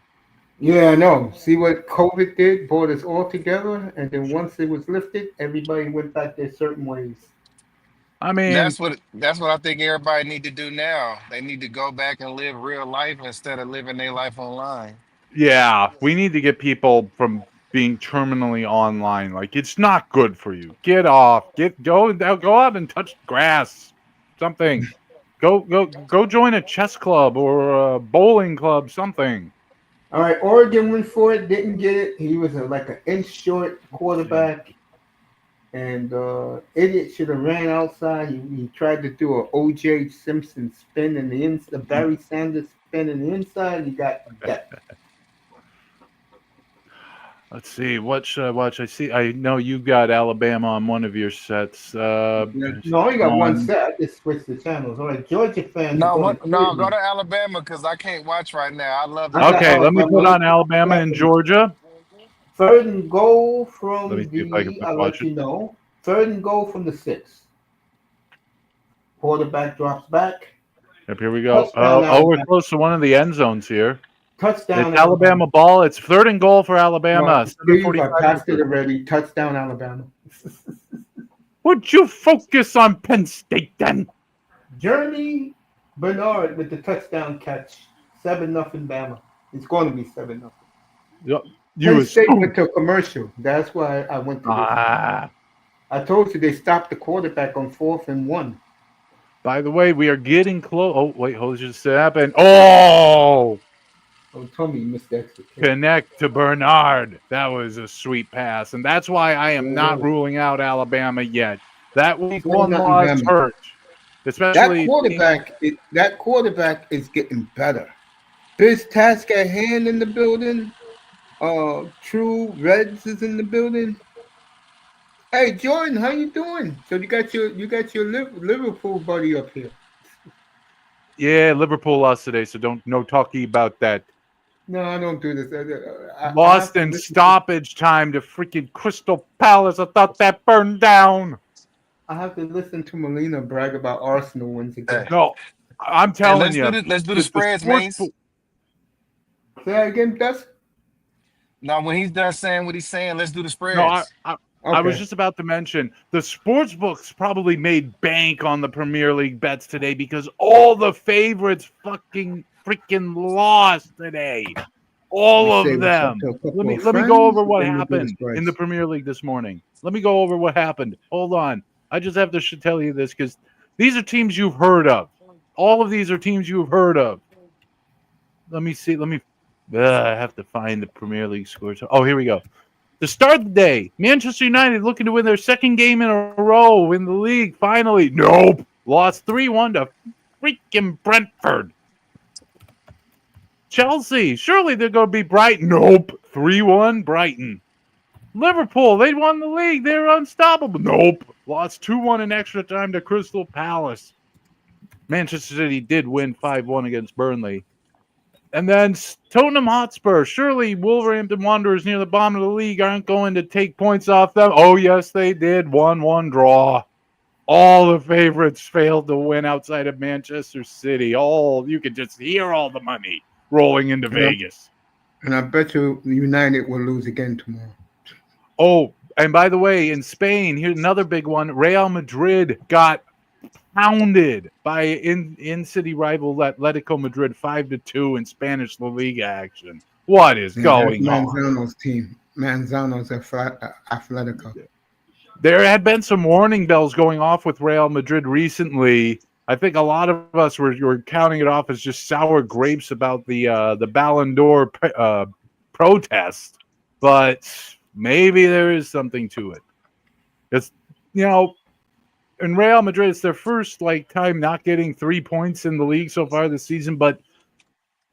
Yeah, I know. See what COVID did? Brought us all together, and then once it was lifted, everybody went back their certain ways. I mean, That's what I think everybody need to do now. They need to go back and live real life instead of living their life online. yeah, we need to get people from being terminally online. Like, it's not good for you. Get off. Go out and touch grass. Something. Go join a chess club or a bowling club. Something. All right, Oregon went for it, didn't get it. He was like an inch short quarterback, and idiot should have ran outside. He tried to do a O.J. Simpson spin in the Barry Sanders spin in the inside. He got that. Let's see. What should I watch? I know you got Alabama on one of your sets. Yeah. No, I only got one On. set. I just switched the channels. All right, Georgia fans are No, going no, go crazy. to Alabama because I can't watch right now. I love the I got Okay, let me game. put Alabama. on Alabama and Exactly. Georgia. Third and goal Let me from see if I can I'll watch let it. you know. Third and goal from the 6. Quarterback drops back. Yep, here we go. Touchdown, We're Alabama. close to one of the end zones here. It's Touchdown, Alabama. Alabama ball. It's third and goal for No, Alabama. Steve, I 7:45 to passed it go. already. Touchdown, Alabama. Would you focus on Penn State then? Jeremy Bernard with the touchdown catch. 7-0 Bama. It's going to be 7-0. You Penn State assume. went to a commercial. That's why I went to this. Ah. I told you they stopped the quarterback on 4th and 1. By the way, we are getting close. Oh, wait, hold just happened. Oh! Oh, Tommy missed the extra kick. Connect to Bernard. That was a sweet pass. And that's why I am not Oh, ruling out Alabama yet. That week so one nothing, loss Bama. hurt. That Especially quarterback is getting better. Biz Task at hand in the building. True Reds is in the building. Hey Jordan, how you doing? So you got your Liverpool buddy up here. yeah, Liverpool lost today, so don't no talky about that. No, I don't do this. I have Lost to in listen to. stoppage time to freaking Crystal Palace. I thought that burned down. I have to listen to Molina brag about Arsenal wins again. Hey, No, I'm hey, telling you, let's do the the spreads, sports Mace. Say that again, Dust. Now, when he's done saying what he's saying, let's do the No, spreads. I was Okay. just about to mention the sports books probably made bank on the Premier League bets today because all the favorites freaking lost today. Let me All say of what's up them. to a Let couple me of let me go friends, over what then we'll do the happened in the spreads. Premier League this morning. Let me go over what happened. Hold on. I just have to tell you this because these are teams you've heard of. All of these are teams you've heard of. Let me see. I have to find the Premier League scores. Oh, here we go. To start the day, Manchester United looking to win their second game in a row in the league. Finally, nope. Lost 3-1 to freaking Brentford. Chelsea, surely they're going to be Brighton. Nope. 3-1 Brighton. Liverpool, they won the league. They're unstoppable. Nope. Lost 2-1 in extra time to Crystal Palace. Manchester City did win 5-1 against Burnley. And then Tottenham Hotspur. Surely Wolverhampton Wanderers near the bottom of the league aren't going to take points off them. Oh, yes, they did. 1-1 draw. All the favorites failed to win outside of Manchester City. You could just hear all the money rolling into And I, Vegas. and I bet you United will lose again tomorrow. Oh, and by the way, in Spain, here's another big one. Real Madrid got pounded by in-city rival Atletico Madrid 5-2 in Spanish La Liga action. What is Yeah, that's going on? Manzano's team. Manzano's Atletico. There had been some warning bells going off with Real Madrid recently. I think a lot of us were counting it off as just sour grapes about the Ballon d'Or protest, but maybe there is something to it. It's in Real Madrid, it's their first time not getting 3 points in the league so far this season, but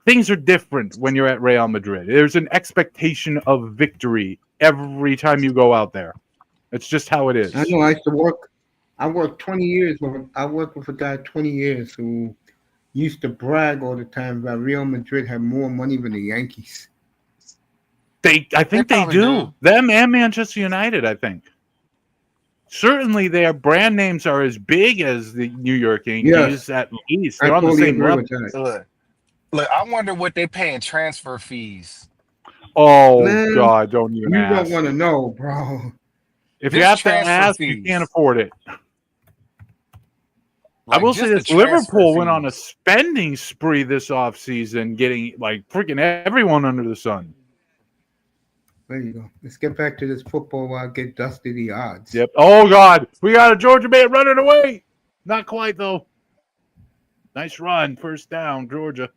things are different when you're at Real Madrid. There's an expectation of victory every time you go out there. It's just how it I is. know. I used to work. I worked 20 years. I worked with a guy 20 years who used to brag all the time about Real Madrid had more money than the Yankees. I think they probably do. do. Them and Manchester United, I think. Certainly, their brand names are as big as the New York Yankees. Yes, At least I they're on the totally same agree level. with that. Look, I wonder what they pay in transfer fees. Oh Man, God, don't even you don't ask. want to know, bro. If you Just have to transfer ask, you can't fees. afford it. I Like will say just the this: transfer Liverpool went on a fees. spending spree this offseason, getting freaking everyone under the sun. There you go. Let's get back to this football while I get Dusty the odds. Yep. Oh God, we got a Georgia man running away. Not quite though. Nice run, first down, Georgia.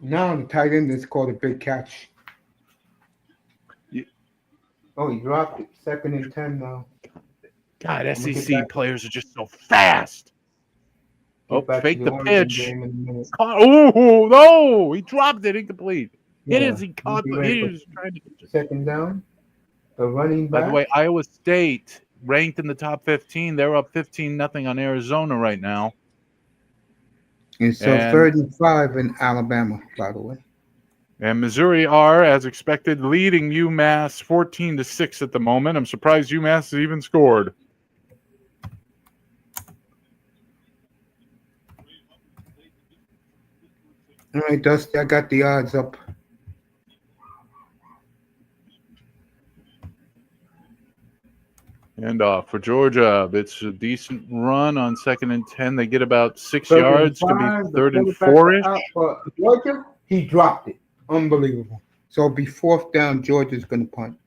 Now the tight end is called a big catch. Yeah. Oh, he dropped it. 2nd and 10 now. God, I'm gonna SEC players are just so fast. get Oh, back to fake the the Oregon pitch. game in a minute. Oh no, he dropped it incomplete. It Yeah, is. He we'll caught. be ready He for was trying to catch it. 2nd down. The running By the way, back. Iowa State ranked in the top 15. They're up 15-0 on Arizona right now. And so And 3rd and 5 in Alabama, by the way. Missouri are, as expected, leading UMass 14-6 at the moment. I'm surprised UMass has even scored. All right, Dusty, I got the odds up. And for Georgia, it's a decent run on 2nd and 10. They get about 6 Third and yards. Could be five. The quarterback third and 4-ish. out for Georgia. He dropped it. Unbelievable. So it'll be 4th down. Georgia's going to punt.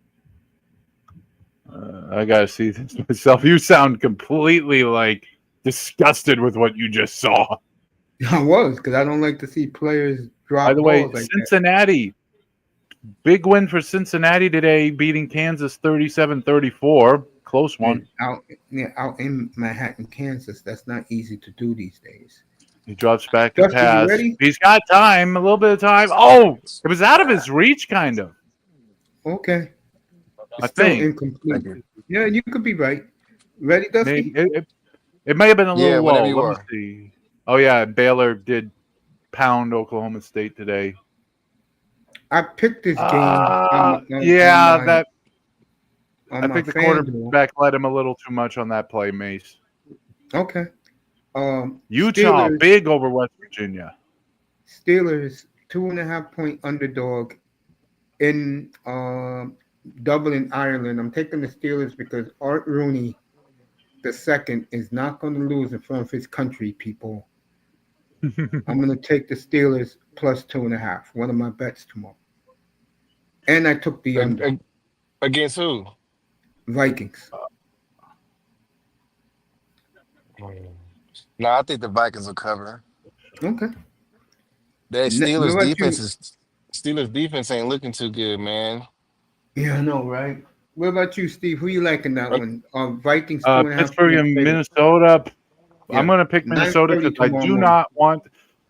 I gotta see this myself. You sound completely disgusted with what you just saw. I was, because I don't like to see players By drop the way, balls like that. Cincinnati, big win for Cincinnati today, beating Kansas 37-34. Close one. And out in Manhattan, Kansas, that's not easy to do these days. He drops back to Dusty, you pass. ready? He's got time, a little bit of time. Oh, it was out of his reach, kind of, Okay. I It's still think. Thank incomplete. you. Yeah, you could be right. Ready, Maybe Dusty? it may have been a Yeah, little whenever low. you Let me are. see. Oh, yeah, Baylor did pound Oklahoma State today. I picked this game on my Yeah, that I on my think the FanDuel. quarterback let him a little too much on that play, Mace. Okay. Utah, Steelers, big over West Virginia. Steelers, 2.5 point underdog in Dublin, Ireland. I'm taking the Steelers because Art Rooney the second is not going to lose in front of his country, people. I'm going to take the Steelers plus 2.5. One of my bets tomorrow. And I took the Ag- under. ag- Against who? Vikings. No, I think the Vikings will cover. Okay. That What Steelers about defense you? is Steelers defense ain't looking too good, man. Yeah, I know, right? What about you, Steve? Who you liking that one? Vikings 2.5 Pittsburgh point and favorite. Minnesota. I'm Yeah. going to pick Minnesota 9:30 because I tomorrow do morning. not want,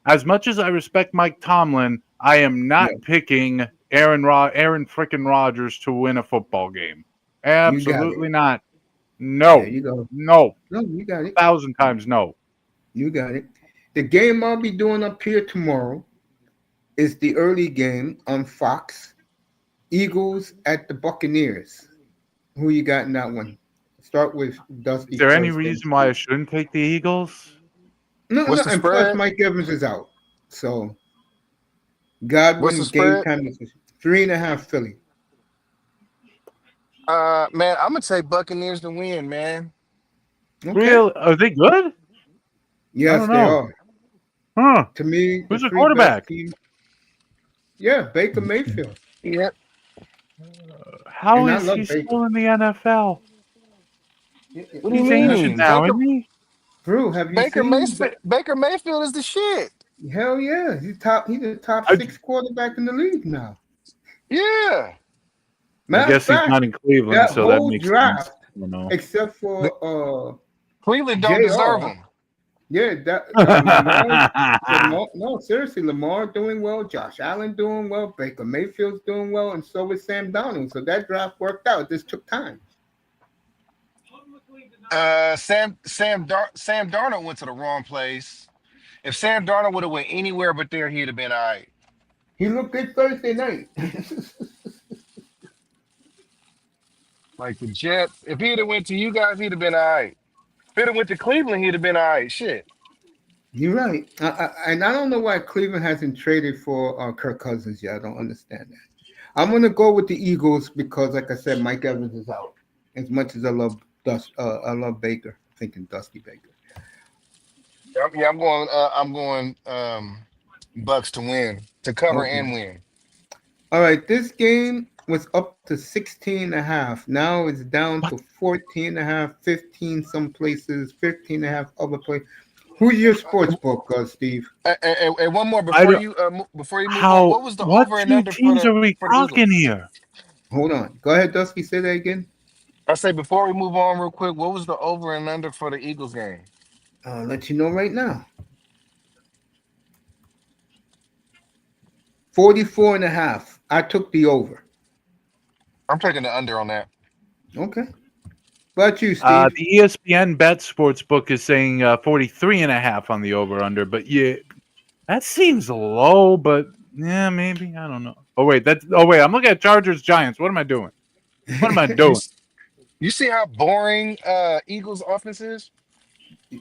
as much as I respect Mike Tomlin, I am Yeah. not picking Aaron frickin' Rodgers to win a football game. You got it. Absolutely not. There No, you go. no, No, you got it. 1,000 times no. You got it. The game I'll be doing up here tomorrow is the early game on Fox. Eagles at the Buccaneers. Who you got in that one? Start with Is Dusty there any first. Then reason why I Steve. shouldn't take the Eagles? No, What's no, the and plus spread? Mike Evans is out. So What's the Godwin game spread? time is 3.5 Philly. Man, I'm gonna take Buccaneers to win, man. Okay. Real? Are they good? I Yes, don't they know. are. Huh? To me, the Who's the three best quarterback? teams. Yeah, Baker Mayfield. Yep. How And I is love he Baker. still in the NFL? What do you He's Have, ancient mean? now, isn't he? Drew, have you seen Baker Mayfield is the shit. hell yeah. He's a top I, six quarterback in the league now. Yeah. I Matter of guess he's fact, not in Cleveland, that so that whole makes sense. draft, I don't know. except The, for Cleveland don't deserve JR. him. Yeah, that Lamar. No, seriously, Lamar doing well, Josh Allen doing well, Baker Mayfield's doing well, and so is Sam Darnold. So that draft worked out. It just took time. Sam Darnold went to the wrong place. If Sam Darnold would have went anywhere but there, he'd have been all right. He looked good Thursday night. Like the Jets, if he'd have went to you guys, he'd have been all right. If he'd have went to Cleveland, he'd have been all right. Shit. You're right. And I don't know why Cleveland hasn't traded for Kirk Cousins yet. I don't understand that. I'm going to go with the Eagles because, like I said, Mike Evans is out. As much as I love Baker, thinking Dusty Baker. Yeah, I'm going Bucks to win, to cover Okay. and win. All right. This game was up to 16.5. Now it's down What? to 14.5, 15 some places, 15.5 other places. Who's your sports book, Steve? And one more I don't. before you move on. How? What was the What over and two under for teams the are we for the talking Eagles? here? Hold on. Go ahead, Dusty. Say that again. I say before we move on real quick, what was the over and under for the Eagles game? I'll let you know right now. 44.5. I took the over. I'm taking the under on that. Okay. What about you, Steve? The ESPN Bet Sportsbook is saying 43.5 on the over/under, but yeah, that seems low. But yeah, maybe I don't know. Oh wait, I'm looking at Chargers Giants. What am I doing? What am I You doing? you see how boring Eagles offense is?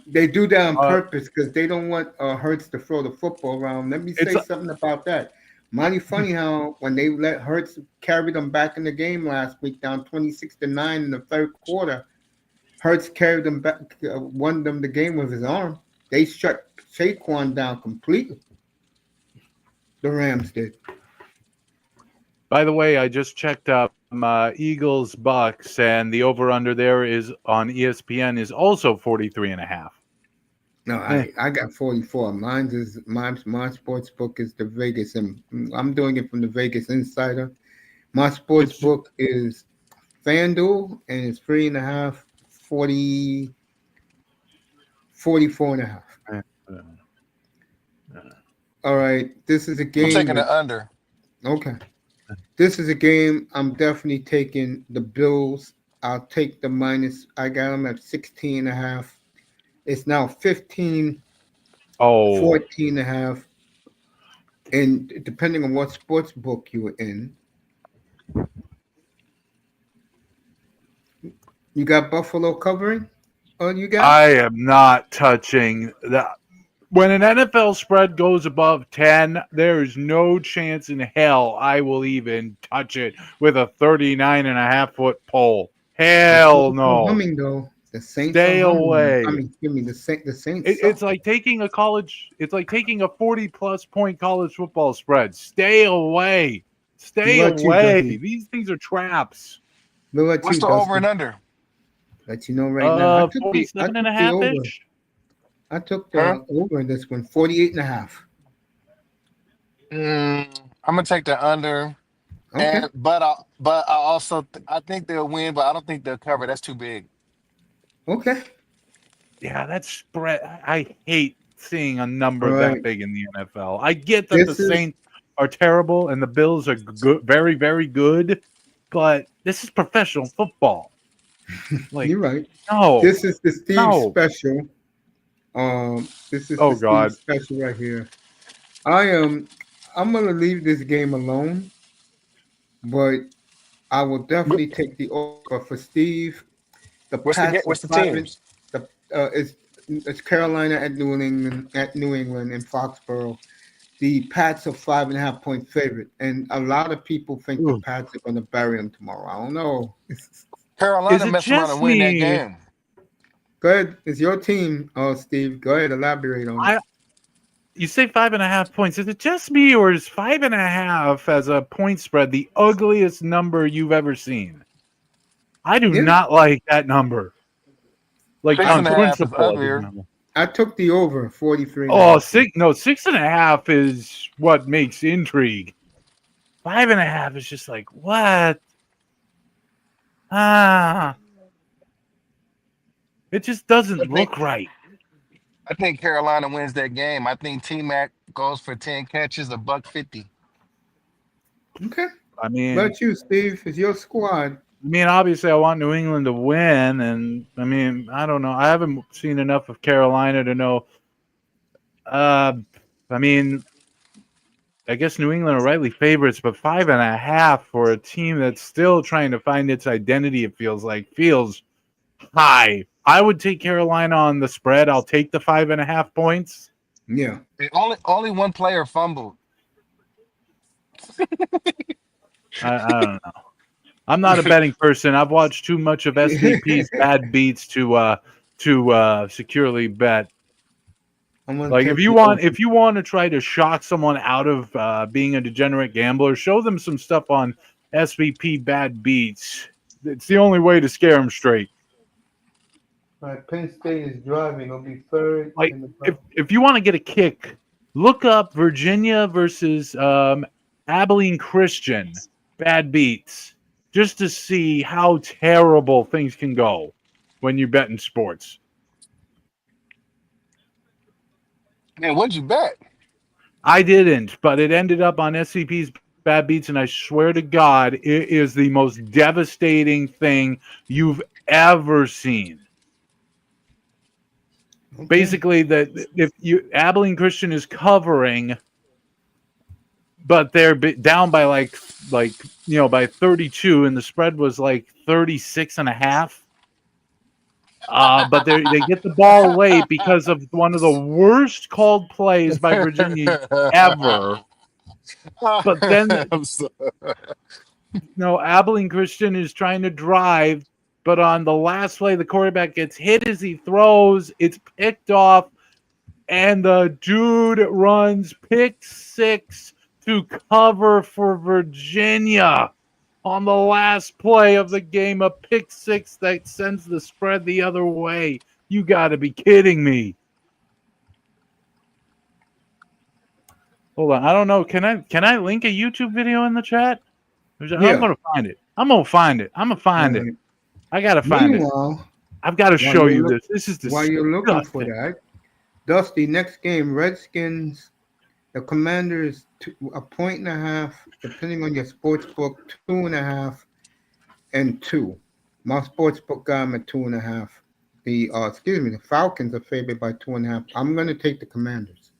They do that on Uh, purpose because they don't want Hurts to throw the football around. Let me it's say something about that. Mighty funny how when they let Hurts carry them back in the game last week, down 26-9 in the third quarter, Hurts carried them back, won them the game with his arm. They shut Saquon down completely. The Rams did. By the way, I just checked up Eagles Bucks, and the over/under there is on ESPN is also 43.5. No, Eh, I got 44. My sports book is the Vegas, and I'm doing it from the Vegas Insider. My sports it's just, book is FanDuel, and it's 3.5, 40, 44 and a half. uh, uh, All right, this is a I'm game taking that the under. okay. This is a game I'm definitely taking the Bills. I'll take the minus. I got them at 16 and a half. It's now 15, oh, 14 and a half. And depending on what sports book you're in, you got Buffalo covering? Oh, you got? I am not touching that. When an NFL spread goes above 10, there is no chance in hell I will even touch it with a 39.5 foot pole. The Hell Saints are no. humming though. The Saints are Stay humming now. I away. mean, give me the Saints It's suck. like taking a college, it's like taking a 40 plus point college football spread. Stay away. What Stay about you, away. Dustin? These things are traps. What about What's you, the over and Dustin? under? Let you know right now. I 47 and a took the half over. ish. I took Huh? the over in this one, 48 and a half. I'm gonna take the under, Okay. I also I think they'll win, but I don't think they'll cover. That's too big. Okay. Yeah, that spread. I hate seeing a All number that right. big in the NFL. I get that the This is Saints are terrible and the Bills are good, very, very good, but this is professional football. Like, you're right. no, This is the Steve no. special. This is the Oh Steve God. special right here. I am I'm gonna leave this game alone, but I will definitely take the over. But for Steve, the What's the Pats are What's the five and teams? the it's Carolina at New England in Foxborough. The Pats are 5.5 point favorite, and a lot of people think the Ugh. Pats are going to bury them tomorrow. I don't know. Is Carolina it mess around just and win that me? game. Go ahead. It's your team, Steve. Go ahead. Elaborate on it. I You say 5.5 points. Is it just me, or is 5.5 as a point spread the ugliest number you've ever seen? I do Yeah, not like that number. Like Six I on and a took half is principle, I do uglier. not. I took the over 43 and a Oh, half. six, no, 6.5 is what makes intrigue. 5.5 is just like, what? Ah, it just I doesn't think look right. I think Carolina wins that game. I think T Mac goes for 10 catches, a buck 50. Okay. I What mean, about you, Steve? It's your squad. obviously, I want New England to win, and I don't know. I haven't seen enough of Carolina to know. Uh, I mean, I guess New England are rightly favorites, but 5.5 for a team that's still trying to find its identity, it feels high. I would take Carolina on the spread. I'll take the 5.5 points. Yeah. Only one player fumbled. I don't know. I'm not a betting person. I've watched too much of SVP's bad beats to securely bet. I'm gonna Like take the over. if you want to try to shock someone out of being a degenerate gambler, show them some stuff on SVP bad beats. It's the only way to scare them straight. All right, Penn State is driving. It'll be third Like in the. if you want to get a kick, look up Virginia versus Abilene Christian bad beats just to see how terrible things can go when you bet in sports. Man, what'd you bet? I didn't, but it ended up on SCP's bad beats, and I swear to God, it is the most devastating thing you've ever seen. Okay. Basically, that if you Abilene Christian is covering, but they're down by by 32, and the spread was like 36 and a half. But they get the ball late because of one of the worst called plays by Virginia ever. But then I'm so- no, Abilene Christian is trying to drive, but on the last play, the quarterback gets hit as he throws. It's picked off, and the dude runs pick six to cover for Virginia on the last play of the game. A pick six that sends the spread the other way. You got to be kidding me. Hold on. I don't know. Can I link a YouTube video in the chat? I'm Yeah. gonna find it. I'm gonna find it. I'm gonna find it. Right. I gotta find it. Meanwhile, I've got to while show you're you look, this. This is while you're looking for disgusting. that, Dusty, next game, Redskins. The Commanders a point and a half, depending on your sports book, 2.5 and 2. My sports book got them at 2.5. The Falcons are favored by 2.5. I'm gonna take the Commanders.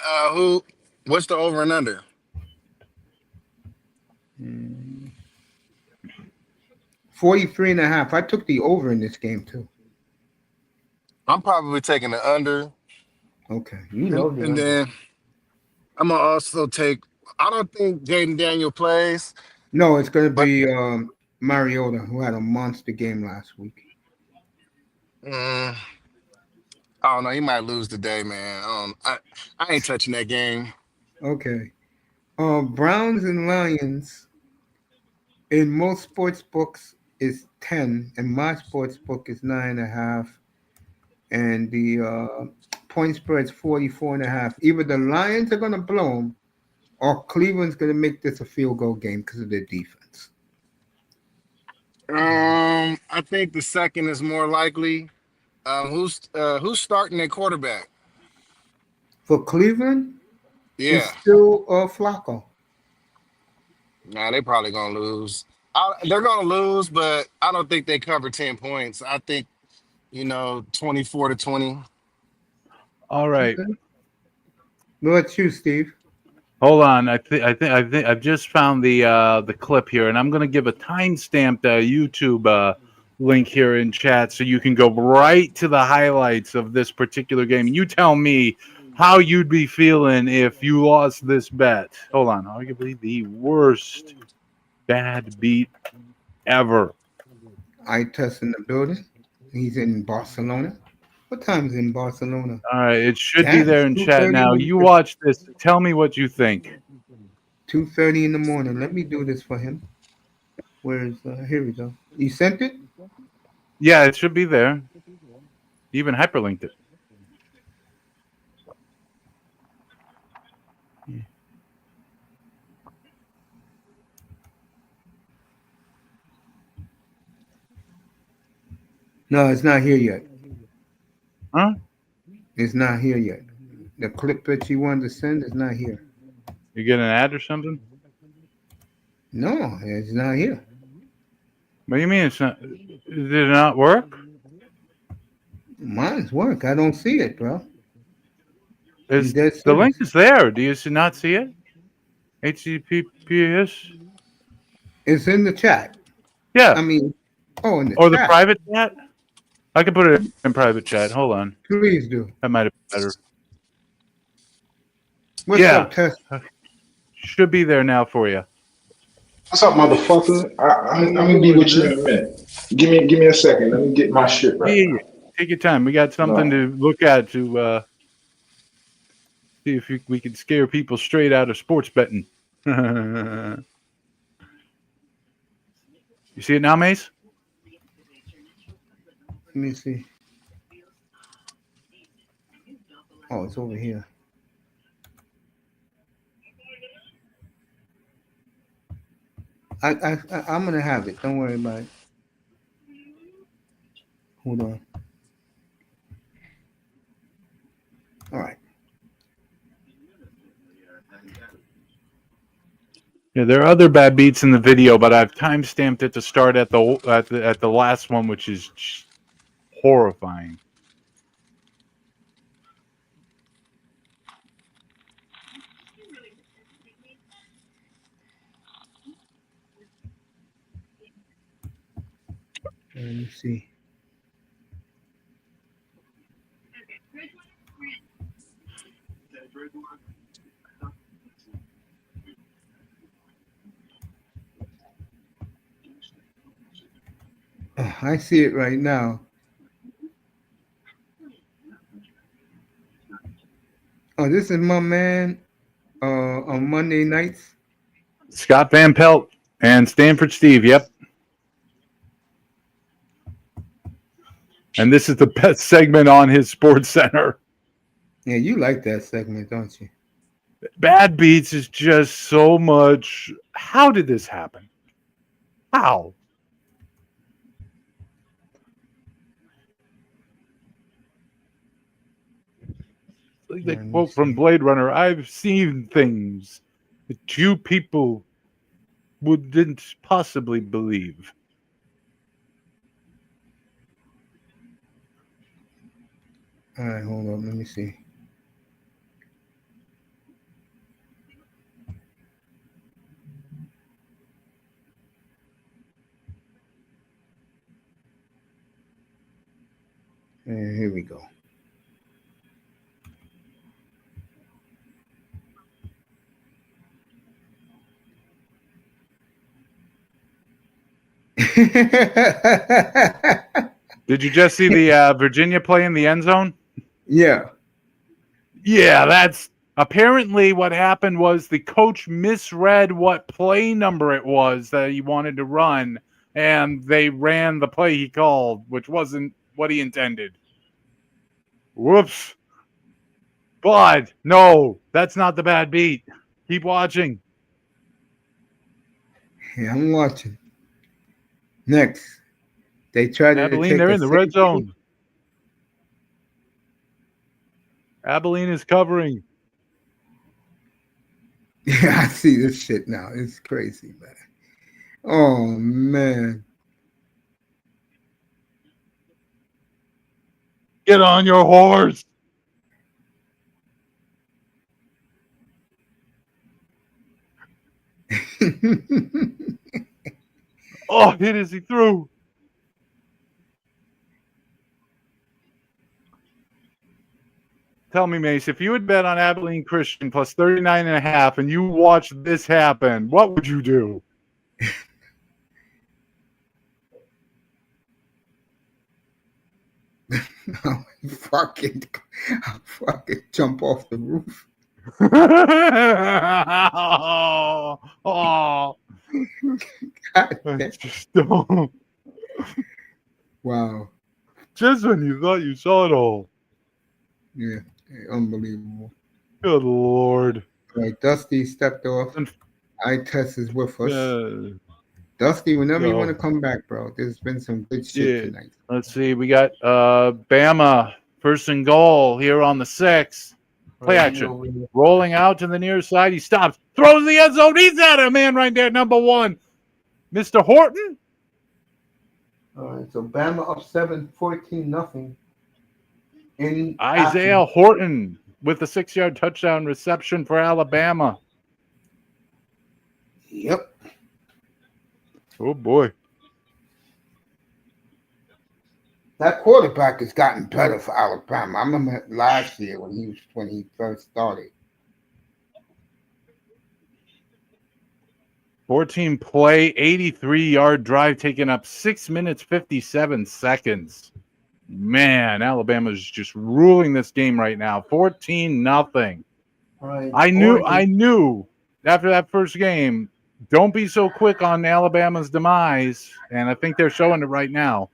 And what's the over and under? 43.5. I took the over in this game too. I'm probably taking the under. Okay, you And, love the and under. then I'm gonna also take. I don't think Jaden Daniel plays, No, it's gonna but be Mariota, who had a monster game last week. mm, I don't know. He might lose today, man. I ain't touching that game. Okay. Browns and Lions in most sports books is 10, and my sports book is 9.5, and the point spread is 44.5. Either the Lions are gonna blow them, or Cleveland's gonna make this a field goal game because of their defense. I think the second is more likely. Who's starting at quarterback? For Cleveland, it's Yeah, still Flacco. nah, they probably gonna lose. They're gonna lose, but I don't think they cover 10 points. I think 24-20. All right. Okay. What about you, Steve? Hold on. I think I've just found the clip here, and I'm gonna give a timestamped YouTube link here in chat, so you can go right to the highlights of this particular game. You tell me how you'd be feeling if you lost this bet. Hold on. Arguably the worst bad beat ever. I test in the building. He's in Barcelona. What time is it in Barcelona? All right, it should be Damn, it's there in chat 2:30 now. in You the watch this. Tell me what you think. 2:30 in the morning. Let me do this for him. Where's here we go. You sent it? Yeah, it should be there. Even hyperlinked it. No, it's not here yet. Huh? It's not here yet. The clip that you wanted to send is not here. You get an ad or something? No, it's not here. What do you mean it's not? Did it not work? Mine's work. I don't see it, bro. Is Dead the link serious. is there? Do you not see it? HTTPS? It's in the chat. Yeah. I mean, in the Or the chat. private chat? I can put it in private chat. Hold on. Please do. That might have been better. What's Yeah. up, Tess? Should be there now for you. What's up, motherfucker? I'm gonna be with you in a minute. Give me a second. Let me get my shit right Yeah. now. Take your time. We got something No. to look at to see if we can scare people straight out of sports betting. You see it now, Mace? Let me see. Oh, it's over here. I'm gonna have it. Don't worry about it. Hold on. All right. Yeah, there are other bad beats in the video, but I've time stamped it to start at the last one, which is horrifying. Let me see. I see it right now. Oh, this is my man on Monday nights. Scott Van Pelt and Stanford Steve. Yep. And this is the best segment on his Sports Center. Yeah, you like that segment, don't you? Bad beats is just so much. How did this happen? How? Like the Let me quote from see. Blade Runner, I've seen things that you people wouldn't possibly believe. All right, hold on. Let me see. Here we go. Did you just see the Virginia play in the end zone? Yeah. Yeah, that's apparently what happened was the coach misread what play number it was that he wanted to run, and they ran the play he called, which wasn't what he intended. Whoops. But no, that's not the bad beat. Keep watching. Yeah, I'm watching. Next, they try to Abilene, take they're a in the red safety. zone. Abilene is covering. Yeah, I see this shit now. It's crazy, man. Oh man. Get on your horse. Oh, hit as he threw. Tell me, Mace, if you had bet on Abilene Christian plus 39.5 and you watched this happen, what would you do? fucking, fucking jump off the roof. Oh, God damn. just don't. Wow. Just when you thought you saw it all. Yeah, unbelievable. Good Lord. Like Dusty stepped off. Eye test is with us. Dusty, whenever you want to come back, bro, there's been some good shit tonight. Let's see. We got Bama first and goal here on the 6. Play action. Rolling out to the near side. He stops. Throws the end zone. He's at a man right there. Number 1. Mr. Horton. All right, so Bama up 7-14-0. In Isaiah Horton with a 6-yard touchdown reception for Alabama. Yep. Oh boy. That quarterback has gotten better for Alabama. I remember last year when he first started. 14 play, 83-yard drive taking up 6 minutes, 57 seconds. Man, Alabama's just ruling this game right now. 14-0. Right. I knew after that first game, don't be so quick on Alabama's demise, and I think they're showing it right now.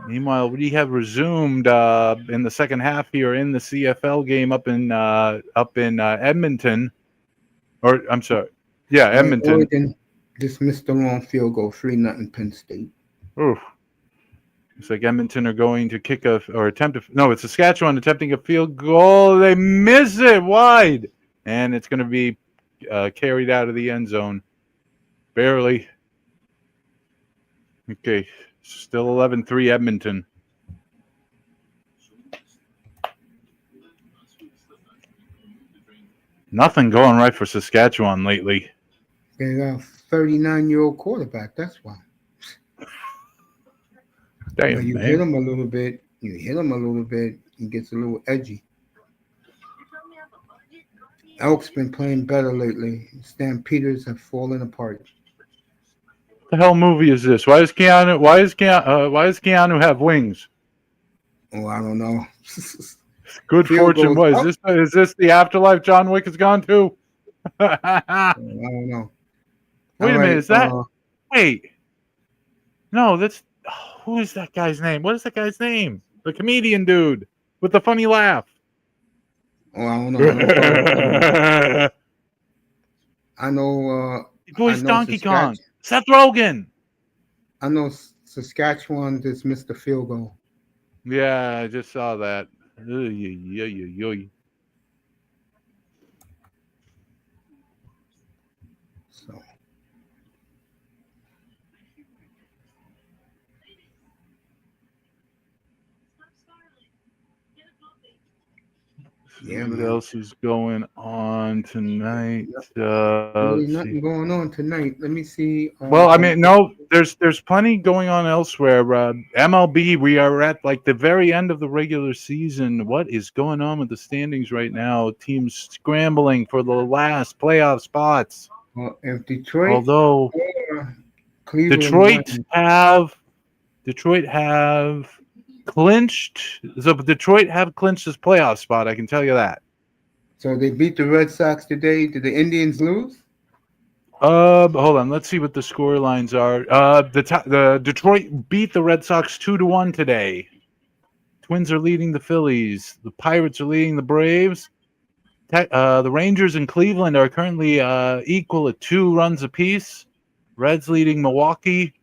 Meanwhile, we have resumed in the second half here in the CFL game up in Edmonton. Or I'm sorry, yeah, Edmonton. Oregon dismissed the long field goal, 3-0 Penn State. Oof. It's like Edmonton are going to kick it's Saskatchewan attempting a field goal. They miss it wide, and it's going to be carried out of the end zone. Barely. Okay, still 11-3 Edmonton. Nothing going right for Saskatchewan lately. They got a 39-year-old quarterback. That's why. Damn, you hit him a little bit. He gets a little edgy. Elk's been playing better lately. Stampeders have fallen apart. What the hell movie is this? Why does Keanu have wings? Oh, I don't know. Good fortune. What is this the afterlife John Wick has gone to? I don't know. Wait a minute, is that wait. No, that's who is that guy's name? What is that guy's name? The comedian dude with the funny laugh. Oh, I don't know. He I voiced know Donkey Kong. Seth Rogen. I know Saskatchewan just missed the field goal. Yeah, I just saw that. Oy. So See yeah, what man. else is going on tonight. Really Let's see. nothing going on tonight. Let me see. Well, I mean, no, there's plenty going on elsewhere. MLB, we are at like the very end of the regular season. What is going on with the standings right now? Teams scrambling for the last playoff spots. Well, if Detroit Although or Cleveland Detroit win, have clinched. So Detroit have clinched this playoff spot. I can tell you that. so they beat the Red Sox today. Did the Indians lose? Hold on. Let's see what the score lines are. The Detroit beat the Red Sox 2-1 today. Twins are leading the Phillies. The Pirates are leading the Braves. The Rangers and Cleveland are currently equal at 2 runs apiece. Reds leading Milwaukee.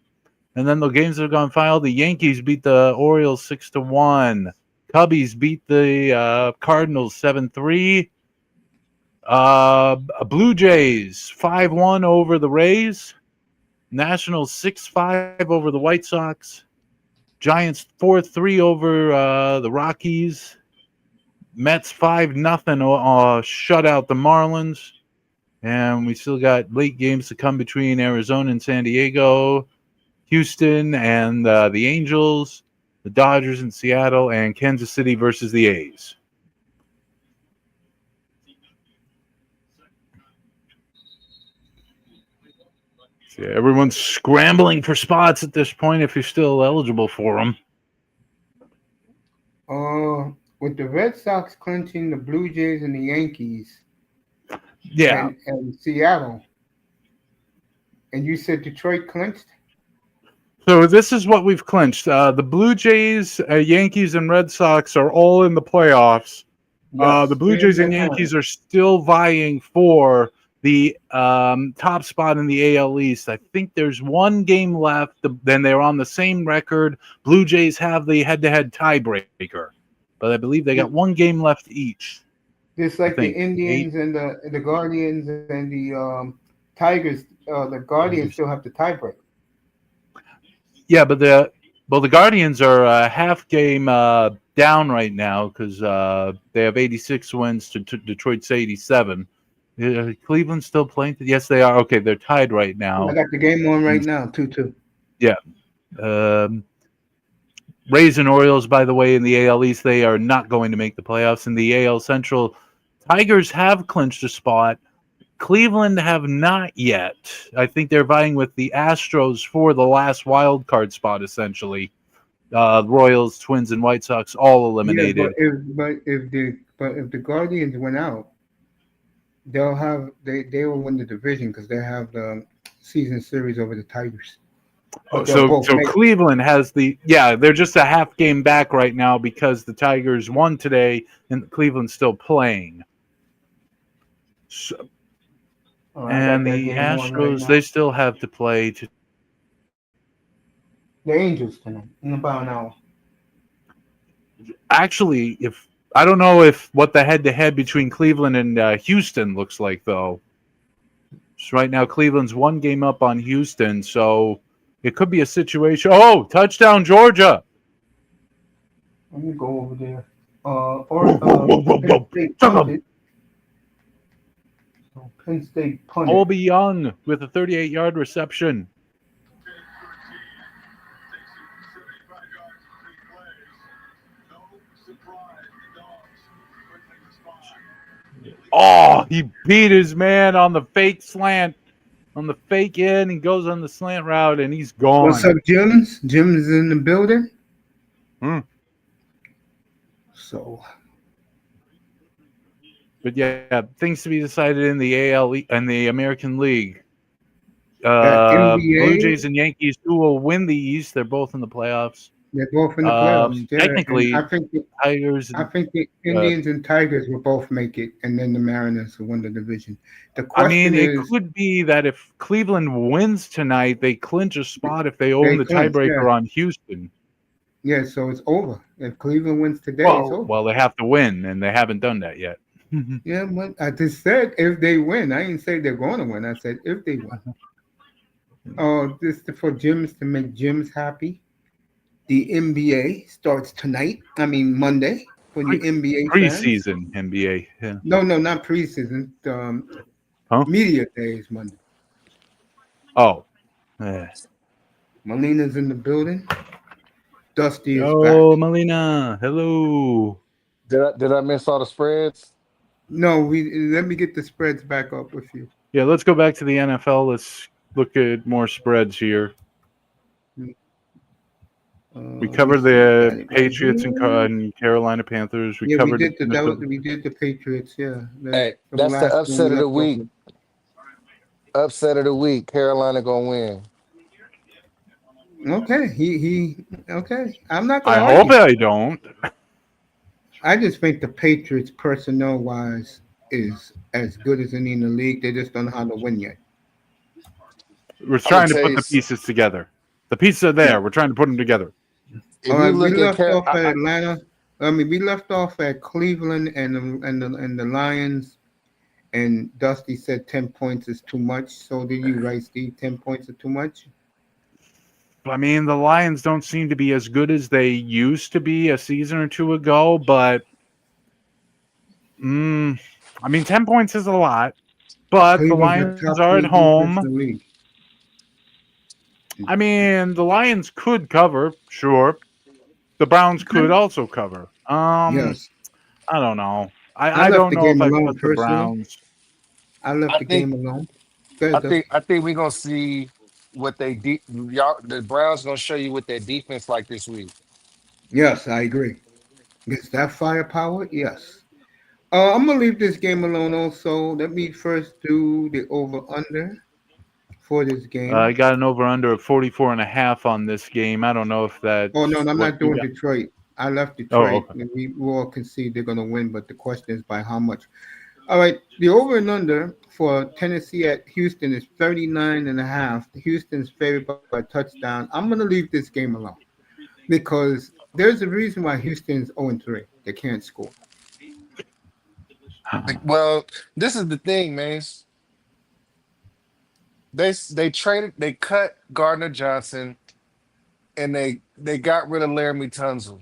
And then the games that have gone final, the Yankees beat the Orioles 6-1. Cubbies beat the Cardinals 7-3. Blue Jays 5-1 over the Rays. Nationals 6-5 over the White Sox. Giants 4-3 over the Rockies. Mets 5-0 shut out the Marlins. And we still got late games to come between Arizona and San Diego, Houston and the Angels, the Dodgers and Seattle, and Kansas City versus the A's. So everyone's scrambling for spots at this point if you're still eligible for them. With the Red Sox clinching the Blue Jays and the Yankees, Yeah. and Seattle, and you said Detroit clinched. So this is what we've clinched. The Blue Jays, Yankees, and Red Sox are all in the playoffs. Yes, The Blue Jays and Yankees are still vying for the top spot in the AL East. I think there's one game left. Then they're on the same record. Blue Jays have the head-to-head tiebreaker, but I believe they got one game left each. Just like the Indians and the Guardians and the Tigers, the Guardians still have the tiebreaker. Yeah, but the Guardians are a half game down right now because they have 86 wins to Detroit's 87. Cleveland still playing? Yes, they are. Okay, they're tied right now. I got the game on right now, 2-2. Yeah. Rays and Orioles, by the way, in the AL East, they are not going to make the playoffs. In the AL Central, Tigers have clinched a spot. Cleveland have not yet. I think they're vying with the Astros for the last wild card spot, essentially. Royals, Twins, and White Sox all eliminated. Yeah, if the Guardians went out, they will win the division because they have the season series over the Tigers. So Cleveland has they're just a half game back right now because the Tigers won today and Cleveland's still playing. So, and the Astros, right, they still have to play the Angels tonight in about an hour. Actually, I don't know what the head-to-head between Cleveland and Houston looks like, though. So right now, Cleveland's one game up on Houston, so it could be a situation. Oh, touchdown, Georgia! Let me go over there. Penn State punted. Colby Young with a 38-yard reception. Oh, he beat his man on the fake slant, on the fake end, and goes on the slant route, and he's gone. What's up, Jim's? Jim's in the building. So, but yeah, things to be decided in the AL and the American League. Blue Jays and Yankees, who will win the East? They're both in the playoffs. They're both in the playoffs. Yeah, and Technically, Tigers I and think the Indians and Tigers will both make it, and then the Mariners will win the division. The I mean, question it is, could be that if Cleveland wins tonight, they clinch a spot if they own they the clinch. Yeah, tiebreaker on Houston. yeah. So it's over. If Cleveland wins today, it's Well, over. well, they have to win, and they haven't done that yet. Yeah, but I just said if they win. I didn't say they're going to win. I said if they win. Oh, this is for gyms to make gyms happy. The NBA starts tonight. I mean Monday for the Pre- NBA fans. Preseason NBA. Yeah. No, no, not preseason. Huh? Media day is Monday. Oh. Eh. Molina's in the building. Dusty is Yo, back. Melina. Hello. Did I miss all the spreads? No, we let me get the spreads back up with you. Yeah, let's go back to the NFL. Let's look at more spreads here. We Let me covered see. the Got it right Patriots and here. Carolina Panthers. We Yeah, we covered did the that was, Minnesota. we did the Patriots. Yeah, that's Hey, the that's the last one we upset of the left off week. with. Upset of the week. Carolina gonna win. Okay, he okay. I'm not gonna I hope argue. I don't. I just think the Patriots personnel wise is as good as any in the league. They just don't know how to win yet. We're I'm gonna trying to tell put you, the pieces together. The pieces are Yeah. there. We're trying to put them together. if All you right, we look at left off at Atlanta. I mean, we left off at Cleveland and the Lions. And Dusty said 10 points is too much. So did you, right, Steve? 10 points are too much. I mean, the Lions don't seem to be as good as they used to be a season or two ago, but I mean, 10 points is a lot. But the Cleveland's a Lions top are at three defense home. in the league. I mean, the Lions could cover, sure. The Browns could Okay. also cover. Yes. I don't know. I I left don't the know if game I alone put the personally. Browns. I left I the think game alone. Go I ahead, think Dusty. I think we're gonna see what y'all the Browns gonna show you what their defense like this week. Yes, I agree. Is that firepower? Yes. I'm gonna leave this game alone. Also, let me first do the over under for this I game. got an over under of 44.5 on this game. I don't know if Oh no, that's no, I'm what not you doing got. Detroit. I left Oh, Detroit. okay. We all can see they're gonna win, but the question is by how much. All right, the over and under for Tennessee at Houston is 39 and a half. Houston's favored by a touchdown. I'm going to leave this game alone because there's a reason why Houston's 0-3. They can't score. Well, this is the thing, man. They cut Gardner Johnson, and they got rid of Laramie Tunzel.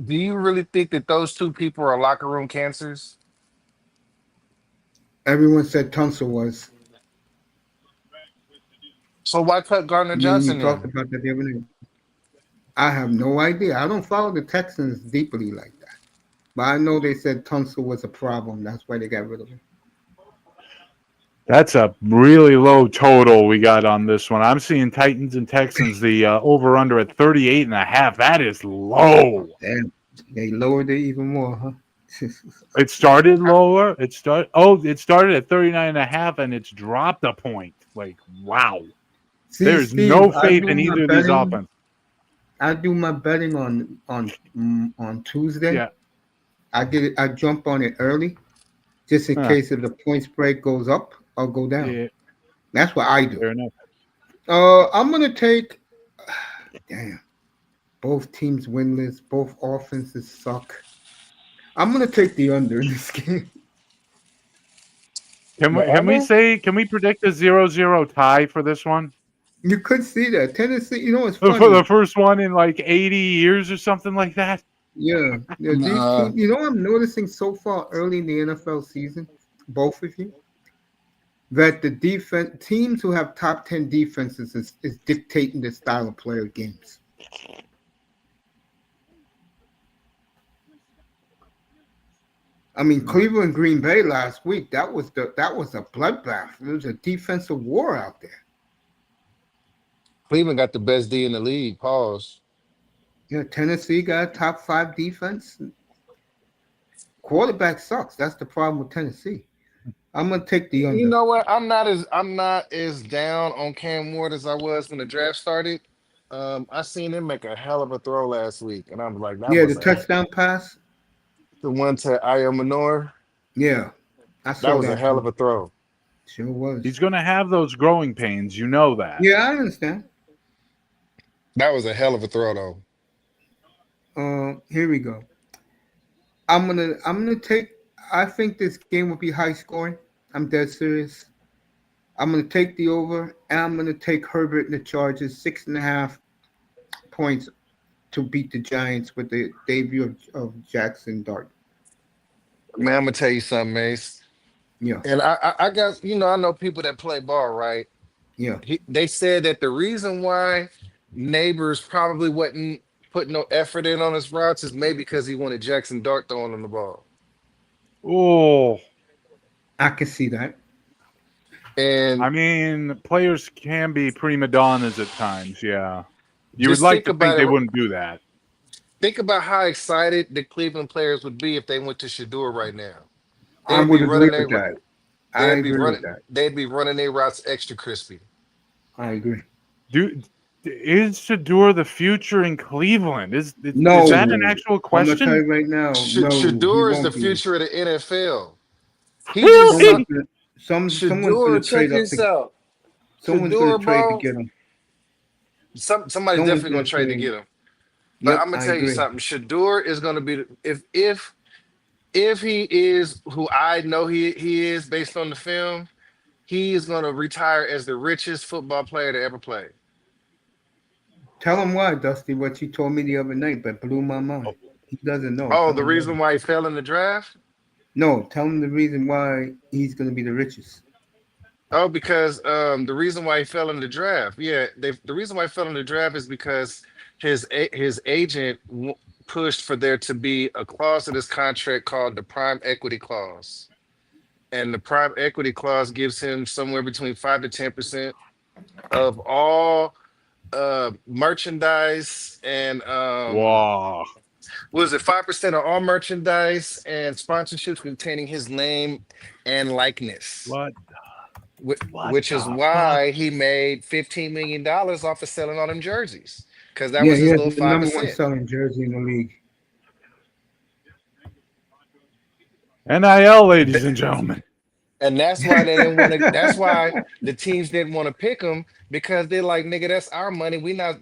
Do you really think that those two people are locker room cancers? Everyone said Tunsil was. So why cut Gardner Me and you Johnson talked in? about that the other day. I have no idea. I don't follow the Texans deeply like that. But I know they said Tunsil was a problem. That's why they got rid of him. That's a really low total we got on this one. I'm seeing Titans and Texans, the over under at 38.5. That is low. Damn. They lowered it even more, huh? It started lower. It started at 39.5 and it's dropped a point. Like, wow. See, There's Steve, no faith in either of these offenses. I do my betting on Tuesday. Yeah. I get it. I jump on it early, just in Huh. case if the point spread goes up or go down. Yeah, That's what I do. fair enough. I'm gonna take. Damn, both teams winless. Both offenses suck. I'm gonna take the under in this game. The under? Can we predict a 0-0 tie for this one? You could see that Tennessee. You know, it's For the funny. first one in like 80 years or something like that? Yeah, yeah. These Nah. teams. You know, I'm noticing so far early in the NFL season, both of you, that the defense teams who have top 10 defenses is dictating the style of player games. I mean, Cleveland Green Bay last week, that was a bloodbath. It was a defensive war out there. Cleveland got the best D in the league. Pause. Yeah, Tennessee got a top 5 defense. Quarterback sucks. That's the problem with Tennessee. I'm gonna take the You under. know what? I'm not as down on Cam Ward as I was when the draft started. I seen him make a hell of a throw last week, and I was like, Yeah, the touchdown pass. the one to Io Manor. Yeah, I That saw was a that hell too. of a throw. Sure was. He's going to have those growing pains. You know that. Yeah, I understand. That was a hell of a throw, though. Here we go. I'm gonna take. I think this game will be high scoring. I'm dead serious. I'm gonna take the over, and I'm gonna take Herbert and the Chargers 6.5 points to beat the Giants with the debut of Jackson Dart. Man, I'm gonna tell you something, Mace. Yeah, And I got I know people that play ball, right? yeah. They said that the reason why Neighbors probably wasn't putting no effort in on his routes is maybe because he wanted Jackson Dart throwing him the ball. Oh, I can see that. I And mean, players can be prima donnas at times. Yeah. You would just like think to think about they it. wouldn't do that. Think about how excited the Cleveland players would be if they went to Shador right now. I They'd be would agree running with their that. I they'd be agree with running that. they'd be running their routes extra crispy. I agree. Is Shador the future in Cleveland? Is No, that an actual I'm gonna tell question? you right now. No, he Shador is the won't be. future of the NFL. He just Someone's Really? some gonna, someone's Shador. gonna Check trade up this to. out. Someone's gonna Shador, trade to bro. get him. Somebody's Someone's definitely gonna gonna trade to trade. get him. But Yep, I'm gonna I tell you agree. something. Shador is gonna be if he is who I know he is based on the film, he is gonna retire as the richest football player to ever play. Tell him why, Dusty. What you told me the other night, but blew my mind. He doesn't know. Oh, Tell the him why. reason why he fell in the draft? No, tell him the reason why he's gonna be the richest. Oh, because the reason why he fell in the draft, yeah, the reason why he fell in the draft is because his agent pushed for there to be a clause in his contract called the prime equity clause, and the prime equity clause gives him somewhere between 5 to 10% of all merchandise and Wow. was it 5% of all merchandise and sponsorships containing his name and likeness. What? What Which is the fuck? why he made $15 million off of selling all them jerseys, because that Yeah, was he his has little the five number one percent, selling jersey in the league. NIL, ladies and gentlemen. and that's why they didn't want to. That's why the teams didn't want to pick him because they're like, nigga, that's our money. We not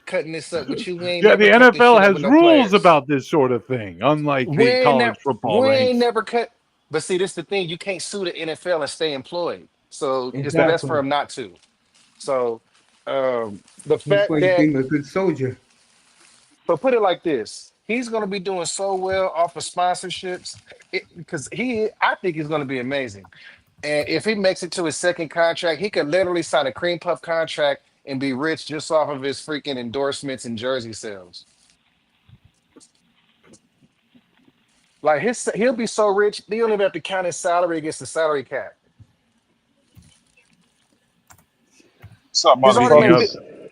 cutting this up with you. We ain't Yeah, never the cut this NFL shit up with has no rules players. about this sort of thing, unlike We the ain't never college football we ain't ranks. never cut. But see, this the thing. You can't sue the NFL and stay employed. So it's That best for Exactly. him not to. So the That's fact why he's that being a good soldier. But put it like this: he's going to be doing so well off of sponsorships because I think he's going to be amazing. And if he makes it to his second contract, he could literally sign a cream puff contract and be rich just off of his freaking endorsements and jersey sales. Like he'll be so rich, he don't even have to count his salary against the salary cap. What's up, He's already Speaking made. of motherfuckers?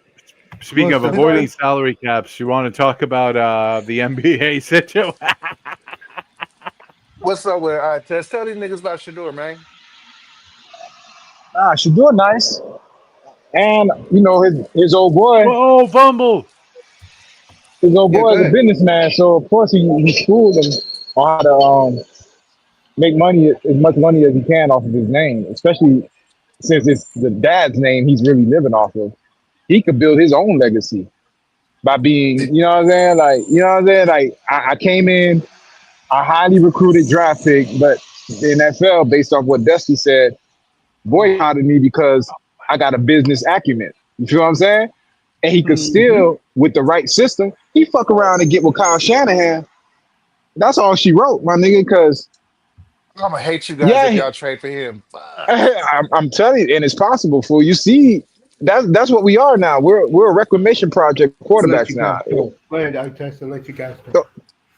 speaking What's of up? He's avoiding already. salary caps, you want to talk about the NBA situation? What's up with? All right, tell these niggas about Shador, man. Nah, she doing nice. And his old boy, Whoa, fumble! Yeah, go is a ahead. businessman, so of course he schooled him on how to make money, as much money as he can off of his name, especially since it's the dad's name he's really living off of. He could build his own legacy by being, you know what I'm saying? Like, you know what I'm saying? Like, I came in a highly recruited draft pick, but the NFL, based off what Dusty said, boycotted me because I got a business acumen. You feel what I'm saying? And he could Hmm. still, with the right system, he fuck around and get with Kyle Shanahan. That's all she wrote, my nigga. Because I'm gonna hate you guys if yeah, y'all trade for him. Fuck. I'm telling you, and it's possible. For you see, that's what we are now. We're a reclamation project for I'll let quarterbacks you now. guys talk. Go ahead, I test. I'll let you guys talk. Th-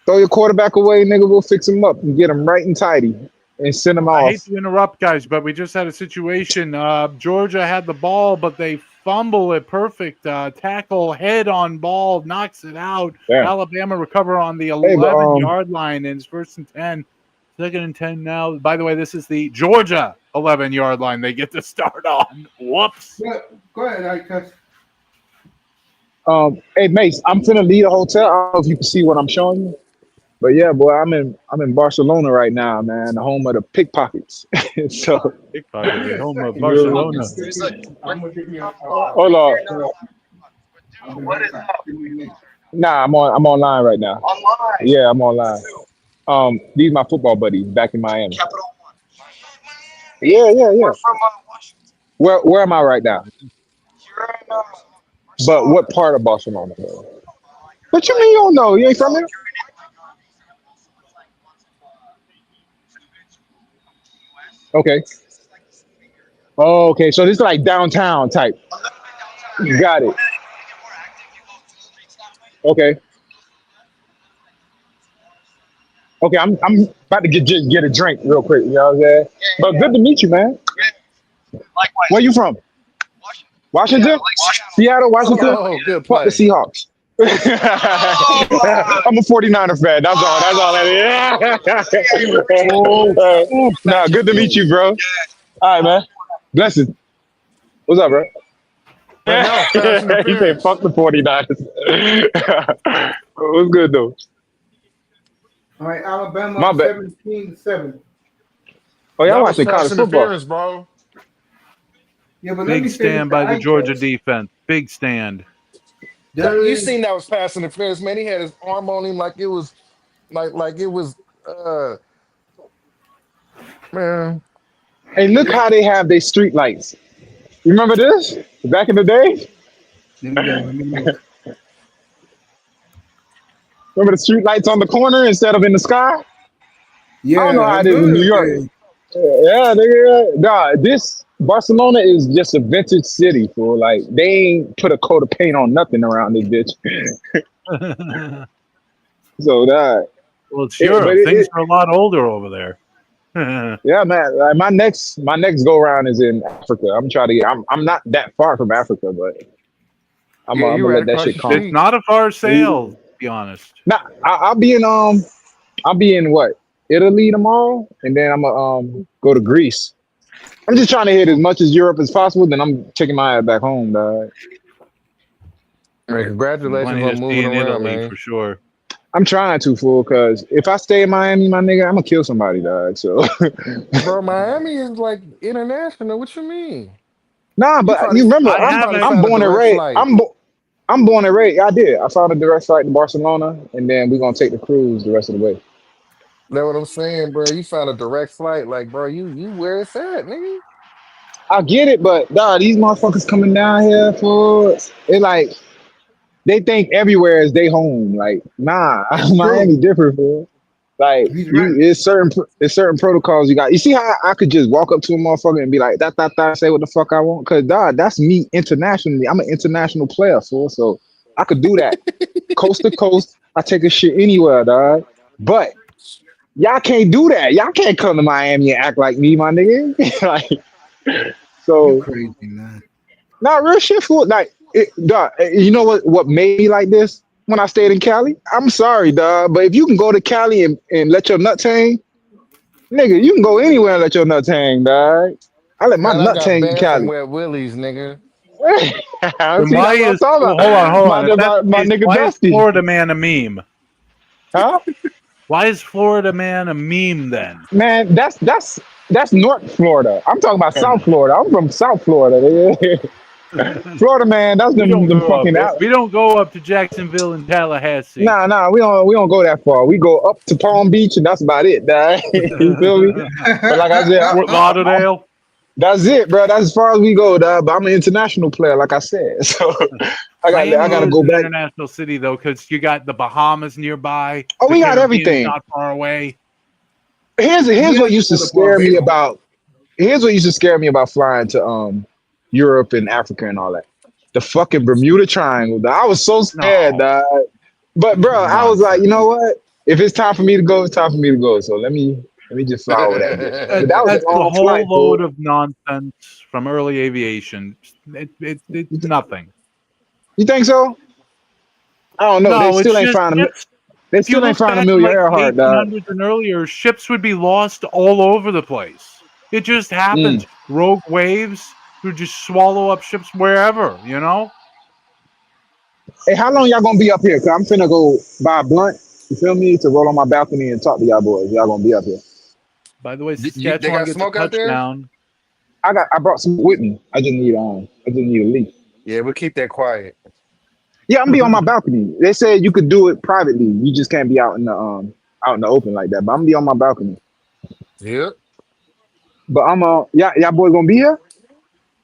Throw your quarterback away, nigga. We'll fix him up and get him right and tidy and send him I hate off. to interrupt, guys, but we just had a situation. Georgia had the ball, but they fumble it perfect. Tackle, head on ball, knocks it out. Damn. Alabama recover on the Hey, but 11-yard line, and it's 1st and 10. 2nd and 10 now. By the way, this is the Georgia 11-yard line they get to start on. Whoops. Go ahead, I test. Hey Mace, I'm finna leave the hotel. I don't know if you can see what I'm showing you, but yeah, boy, I'm in Barcelona right now, man, the home of the pickpockets. So Pickpocket, the home of you Barcelona. hold on. Nah, I'm online right now. Yeah, I'm online. These my football buddies back in Miami. Yeah, yeah, yeah. Where am I right now? But what part of Barcelona? What you mean you don't know? You ain't from here? Okay. Oh, okay. So this is like downtown type. Got it. Okay. Okay. I'm about to just get a drink real quick. You know what I'm saying? But good to meet you, man. Where you from? Washington? Seattle, Washington? Oh, good Fuck the play. Seahawks. I'm a 49er fan. That's all. That's all that is. Nah, good to meet you, bro. All right, man. Blessings. What's up, bro? But that was pass He said, interference. fuck the 49ers. What's good, though? All right, Alabama My up bad. 17-7. Oh, y'all That was watching pass college football? interference, bro. Yeah, but let Big me say this stand to by the Georgia IQ. defense. Big stand. You During seen that was pass interference, man. He had his arm on him like it was like it was man. Hey, look how they have their street lights. You remember this? Back in the day? Let me go. Let me look. Remember the street lights on the corner instead of in the sky? I don't know Yeah, I how it is in remember New those York. days. Yeah, nigga. Nah, this Barcelona is just a vintage city, fool. Like they ain't put a coat of paint on nothing around this bitch. Well, So that, it's Europe. Things it are a lot older over there. yeah, man. Like my next go round is in Africa. I'm trying to get. I'm not that far from Africa, but I'm Yeah, I'm you gonna right let that across shit the come. It's street. not a far sail, to be honest. Nah, I'll be in what, Italy tomorrow, and then I'm gonna go to Greece. I'm just trying to hit as much as Europe as possible. Then I'm taking my ass back home, dog. Man, congratulations Plenty to on see moving in around, Italy man. for sure. I'm trying to, fool, because if I stay in Miami, my nigga, I'm gonna kill somebody, dog. So Bro, Miami is like international. What you mean? nah, You but probably you remember, you I I'm probably haven't. I'm found a born and direct raised. flight. I'm born and raised. I did. I found a direct flight to Barcelona, and then we're gonna take the cruise the rest of the way. Know what I'm saying, bro? You found a direct flight. Like, bro, you where it's at, nigga. I get it, but dog, these motherfuckers coming down here for it like they think everywhere is they home. Like, nah, That's Miami true. different, fool. Like He's you, right. it's certain protocols you got. You see how I could just walk up to a motherfucker and be like, that, say what the fuck I want, cause dog, that's me internationally. I'm an international player, fool. So I could do that coast to coast. I take a shit anywhere, dog. But y'all can't do that. Y'all can't come to Miami and act like me, my nigga. Like, You so crazy, man. not real shit, fool. Like, dog, you know what made me like this when I stayed in Cali? I'm sorry, dog, but if you can go to Cali and let your nuts hang, nigga, you can go anywhere and let your nuts hang, dog. I let my Man, I nuts got hang in banned from Cali. Wet Willies, nigga. See, Then that's why what I'm is talking well, about. hold on. My, If that's my, the my case, nigga why is Dusty. Florida man a meme? Huh? Why is Florida man a meme then? Man, that's North Florida. I'm talking about South Florida. I'm from South Florida. Florida man, that's We don't them go up. fucking We don't go up to Jacksonville and Tallahassee. nah, we don't go that far. We go up to Palm Beach and that's about it, dog. You feel me? But like I said, Fort Lauderdale. that's it, bro. That's as far as we go, dog. But I'm an international player, like I said. So I Miami gotta is go an back. international city though, because you got the Bahamas nearby, Oh, the we got Caribbean's everything. not far away. Here's He what has to used to go to scare me Barbados. about flying to Europe and Africa and all that. The fucking Bermuda Triangle, dog. I was so scared, No, dog. But this is bro, I was like, nonsense. you know what? If it's time for me to go, it's time for me to go. So let me just fly over that bitch. But that was a That's a long whole flight, load fool. of nonsense from early aviation. It's You, th- nothing. you think so? I don't know. They No, it's still ain't just find a ships. they If you still ain't look find back in Amelia like the Earhart, dog. 1800s and earlier, ships would be lost all over the place. It just Mm. happens. Rogue waves would just swallow up ships wherever, you know? Hey, how long y'all gonna be up here? Cause I'm finna go buy a blunt. You feel me? To roll on my balcony and talk to y'all boys. Y'all gonna be up here. By the way, They Saskatchewan got gets a smoke out there? touchdown. I brought some with me. I just need a leaf. Yeah, we'll keep that quiet. Yeah, I'm gonna be on my balcony. They said you could do it privately. You just can't be out in the open like that. But I'm gonna be on my balcony. Yep. But I'm y'all boys gonna be here?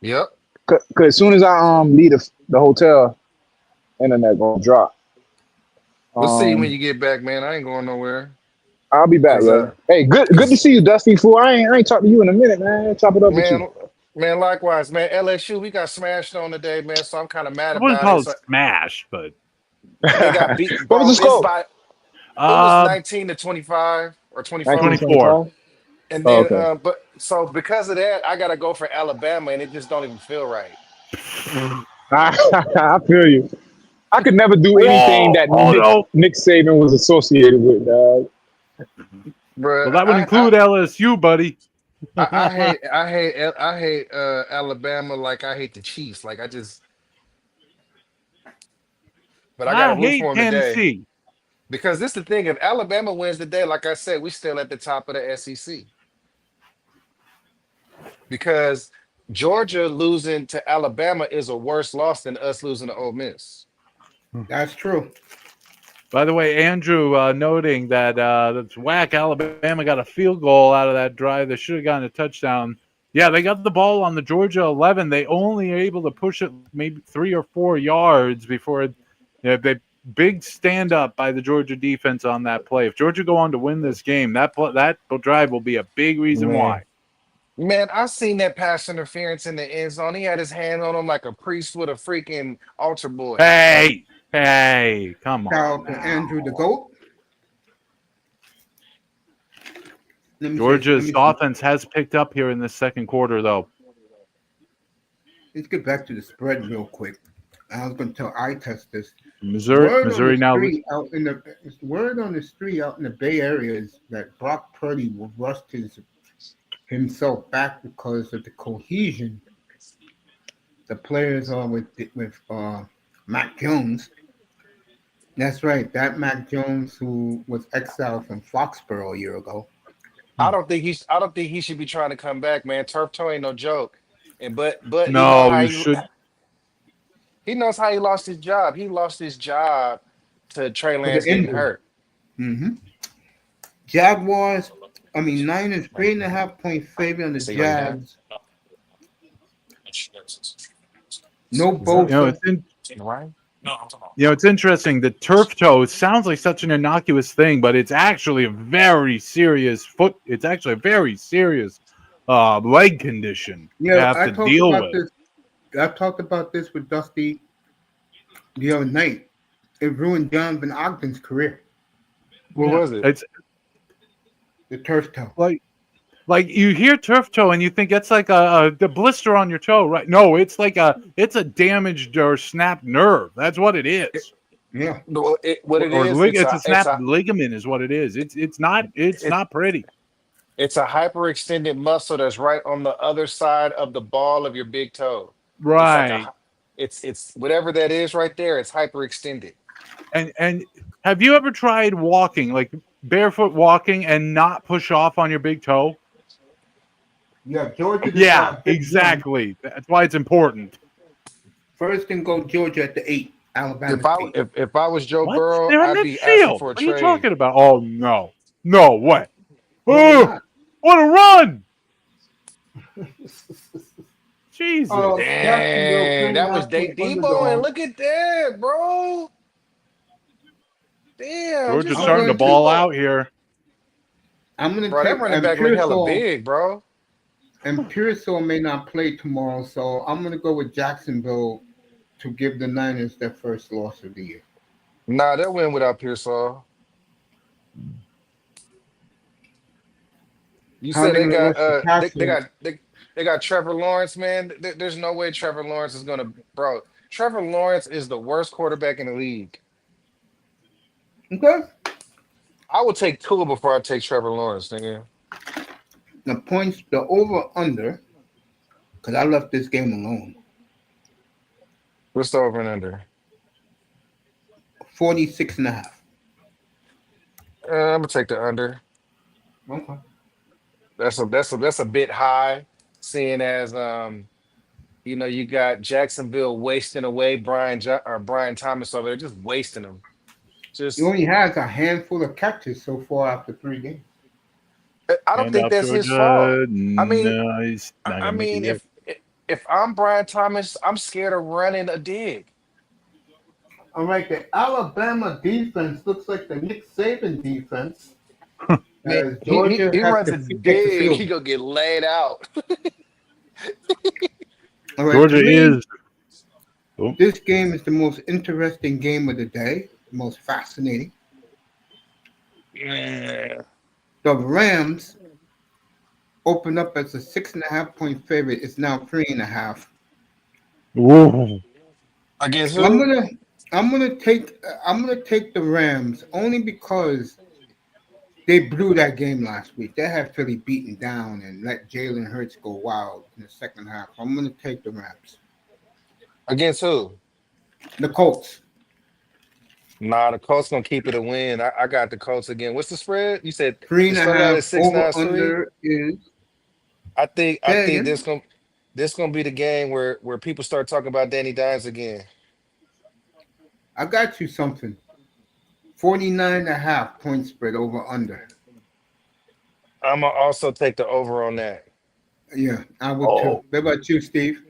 Yep. Cause as soon as I leave the hotel, internet gonna drop. We'll see when Um, you get back, man. I ain't going nowhere. I'll be back, Cause yo. Hey, good to cause see you, Dusty. Fool, I ain't talked to you in a minute, man. Chop it up with you. man, man, likewise, man. LSU, we got smashed on today, man. So I'm kind of mad I wouldn't about it. call it So smash, but they got beat, What was bro. the It's score? by it was uh 19-25 or 24. 24. 1925. And Oh, then okay. but so because of that, I gotta go for Alabama and it just don't even feel right. I feel you. I could never do anything Oh, that oh no. Nick Saban was associated with, dog. Bro, Well, that would include LSU, buddy. I hate Alabama like I hate the Chiefs. Like I just but I gotta I root hate for them today. Tennessee. Because this the thing, if Alabama wins today, like I said, we still at the top of the SEC. Because Georgia losing to Alabama is a worse loss than us losing to Ole Miss. That's true. By the way, Andrew noting that that's whack. Alabama got a field goal out of that drive. They should have gotten a touchdown. Yeah, they got the ball on the Georgia 11. They only are able to push it maybe 3 or 4 yards before they big stand up by the Georgia defense on that play. If Georgia go on to win this game, that drive will be a big reason why. Man, I seen that pass interference in the end zone. He had his hand on him like a priest with a freaking altar boy. Hey, come Shout on out to now. Andrew the GOAT. Let me say. Let Georgia's me see. offense has picked up here in the second quarter, though. Let's get back to the spread real quick. I was going to tell I test this. Missouri now. Word on the street out in the Bay Area is that Brock Purdy will rust himself back because of the cohesion the players are with Mac Jones. That's right, that Mac Jones who was exiled from Foxborough a year ago. I don't think he should be trying to come back, man. Turf toe ain't no joke. And but he know No, how you should. he knows how he lost his job. He lost his job to Trey For the Lance getting injury. hurt. hmm Jaguars, I mean Niners, 3.5 point favorite on the See what he done? Jags. No Is that Bosa. right? It's interesting. The turf toe sounds like such an innocuous thing, but it's actually a very serious It's actually a very serious leg condition to Yeah, have I to talked deal about with. this. I talked about this with Dusty the other night. It ruined Jonathan Ogden's career. What Yeah, was it? it's The turf toe. like you hear turf toe and you think it's like the blister on your toe, right? No, it's a damaged or snapped nerve. That's what it It, is. Yeah. what it is, it's It's a a snapped ligament, is what it is. It's it, not pretty. it's a hyperextended muscle that's right on the other side of the ball of your big toe. It's like Right. it's whatever that is right there. It's hyperextended. And have you ever tried walking, like barefoot walking, and not push off on your big toe? Yeah, Georgia Yeah, decided big one. exactly. That's why it's important. First and go Georgia at the 8. Alabama's 8. If I was Joe What? Burrow, They're in I'd be asking midfield. for a What are you trade. talking about? Oh no, no way! No, they're Oh, not. what a run! Jesus. Jacksonville Dang, three and that a was half Day point Debo, and underdog. look at that, bro. Damn, Georgia's just I'm like starting to the going to ball Debo, out here. I'm gonna bro. That take running back look hella big, bro. And Pearsall may not play tomorrow, so I'm gonna go with Jacksonville to give the Niners their first loss of the year. Nah, they'll win without Pearsall. You How are said they they gonna got rush the passer? they got Trevor Lawrence, man. There's no way Trevor Lawrence is gonna, bro. Trevor Lawrence is the worst quarterback in the league. Okay. I would take Tua before I take Trevor Lawrence, nigga. The points, the over under, because I left this game alone. What's the over and under? 46.5. I'm gonna take the under. Okay. That's a bit high, seeing as you got Jacksonville wasting away Brian Thomas over there, just wasting them. He Just only has a handful of catches so far after 3 games. I don't And think off that's his fault. Georgia. I mean, No, he's not I gonna make it mean, yet. if I'm Brian Thomas, I'm scared of running a dig. All right, the Alabama defense looks like the Nick Saban defense, Man, as he Georgia he has runs to a take the dig, he field. gonna get laid out. All right, to Georgia me, is. Oh, this game is the most interesting game of the day, the most fascinating. Yeah. The Rams opened up as a 6.5 point favorite. It's now 3.5. whoa. Against I'm who? gonna I'm gonna take the Rams only because they blew that game last week. They had Philly beaten down and let Jalen Hurts go wild in the second half. I'm gonna take the Rams. Against who? The Colts. Nah, the Colts gonna keep it a win. I got the Colts again. What's the spread? You said Three it and a started out half at six, now over it's three. under is I think saying. this gonna be the game where people start talking about Danny Dimes again. I got you something. 49.5 point spread over under. I'm gonna also take the over on that. Yeah, I would too. Oh. What about you, Steve?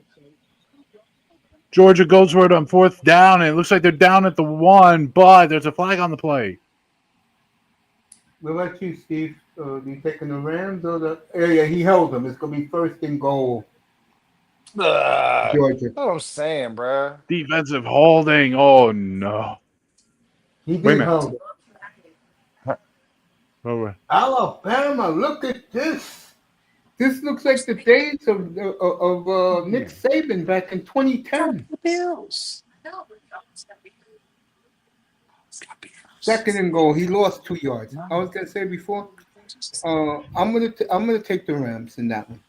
Georgia goes for it on fourth down, and it looks like they're down at the 1, but there's a flag on the play. What about you, Steve? You taking the Rams or the? Yeah, he held them. It's gonna be first and goal, Ugh, Georgia. that's what I'm saying, bruh. Defensive holding. Oh no. He Wait a did minute. hold them. Oh, Alabama, look at this. This looks like the days of Nick Saban back in 2010. Bills. Second and goal. He lost 2 yards. I was gonna say before. I'm gonna take the Rams in that one.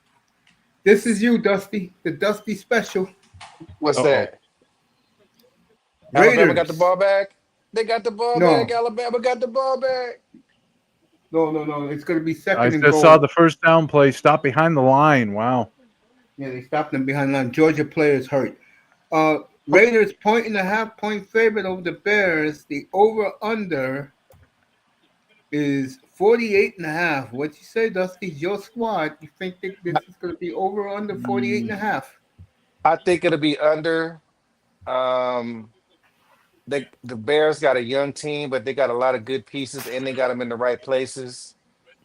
This is you, Dusty. The Dusty special. What's uh-oh. that? Alabama got the Raiders. ball back. They got the ball back. No, Alabama got the ball back. no. It's gonna be I second and just saw goal. the first down play. Stop behind the line. Wow. Yeah, they stopped them behind line. Georgia players hurt. Raiders 1.5 point favorite over the Bears. The over under is 48.5. What you say, Dusty? Your squad. You think this is going to be over or under 48 and Mm, a half? I think it'll be under. Um, the Bears got a young team, but they got a lot of good pieces, and they got them in the right places.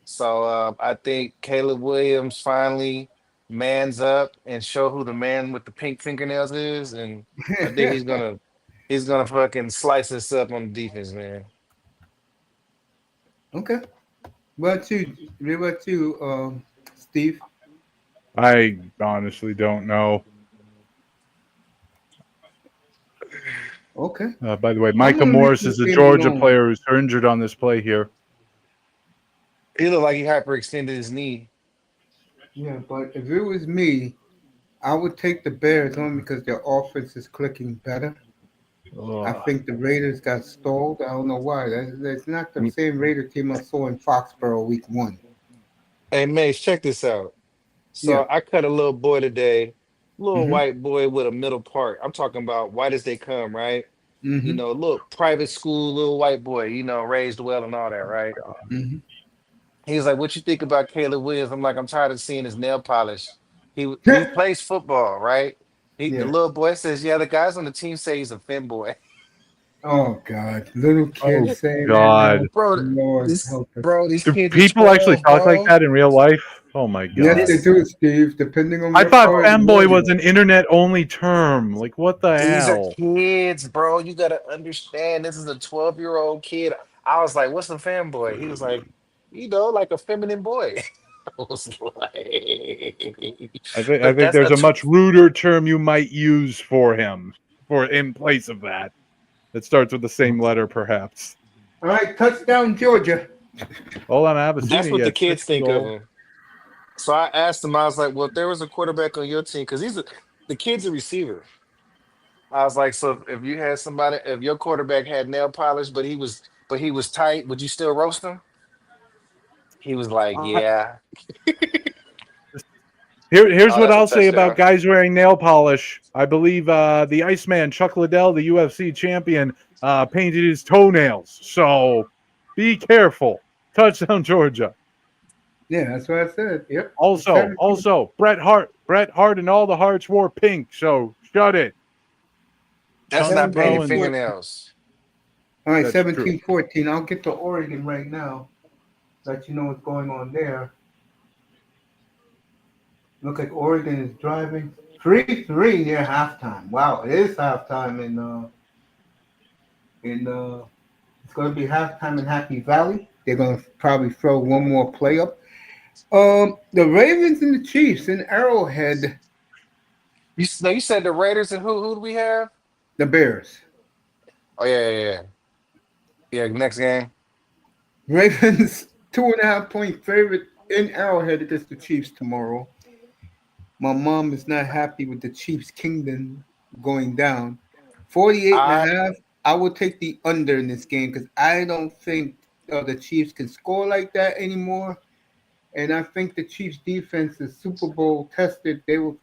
So I think Caleb Williams finally mans up and show who the man with the pink fingernails is, and I think he's gonna fucking slice us up on the defense, man. Okay. What about you, Steve? I honestly don't know. Okay. By the way, I'm Micah going to leave Morris this is a game Georgia alone. player who's injured on this play here. He looked like he hyperextended his knee. Yeah, but if it was me, I would take the Bears only because their offense is clicking better. I Ugh. think the Raiders got stalled. I don't know why. That's not the same Raider team I saw in Foxborough week 1. Hey, Mace, check this out. Yeah. So I cut a little boy today, little Mm-hmm. white boy with a middle part. I'm talking about white as they come, right? Mm-hmm. Little private school, little white boy, raised well and all that, right? Mm-hmm. He's like, "What you think about Caleb Williams?" I'm like, "I'm tired of seeing his nail polish." He plays football, right? The Yeah. little boy says, "Yeah, the guys on the team say he's a femboy." Oh God. Little Oh kids saying that God. now. Bro, Lord help us. these Do kids are people actually 12, talk like bro. that in real life? Oh my Yes, God. they This do, Steve, depending on I what thought part of the femboy world was you're an internet only term. Like what the These are hell? kids, bro. You gotta understand. This is a 12-year-old kid. I was like, "What's a fanboy?" He was like, like a feminine boy." I was like, I think that's there's a much ruder term you might use for him, for in place of that. That starts with the same letter, perhaps. All right, touchdown, Georgia. Hold on, I haven't seen that's it what the yet. kids Second think of goal. him. So I asked him. I was like, "Well, if there was a quarterback on your team, because the kid's a receiver." I was like, so if you had somebody, if your quarterback had nail polish, but he was tight, would you still roast him? He was like, Uh, yeah. here's Oh, what that's a I'll say about touchdown. guys wearing nail polish. I believe the Iceman Chuck Liddell, the UFC champion, painted his toenails. So be careful. Touchdown, Georgia. Yeah, that's what I said. Yep. The Also, 17th. Bret Hart and all the Harts wore pink. So shut it. That's Tongue not and 17 painted throwing. 14. fingernails. All right, That's true. 17-14. I'll get to Oregon right now. Let you know what's going on there. Look like Oregon is driving 3-3 near halftime. Wow, it is halftime in it's going to be halftime in Happy Valley. They're going to probably throw one more play up. The Ravens and the Chiefs in Arrowhead. No, you said the Raiders and who do we have? The Bears. Oh yeah. Next game. Ravens 2.5 point favorite in Arrowhead against the Chiefs tomorrow. My mom is not happy with the Chiefs Kingdom going down. 48 and I a half. I will take the under in this game because I don't think the Chiefs can score like that anymore. And I think the Chiefs defense is Super Bowl tested. They will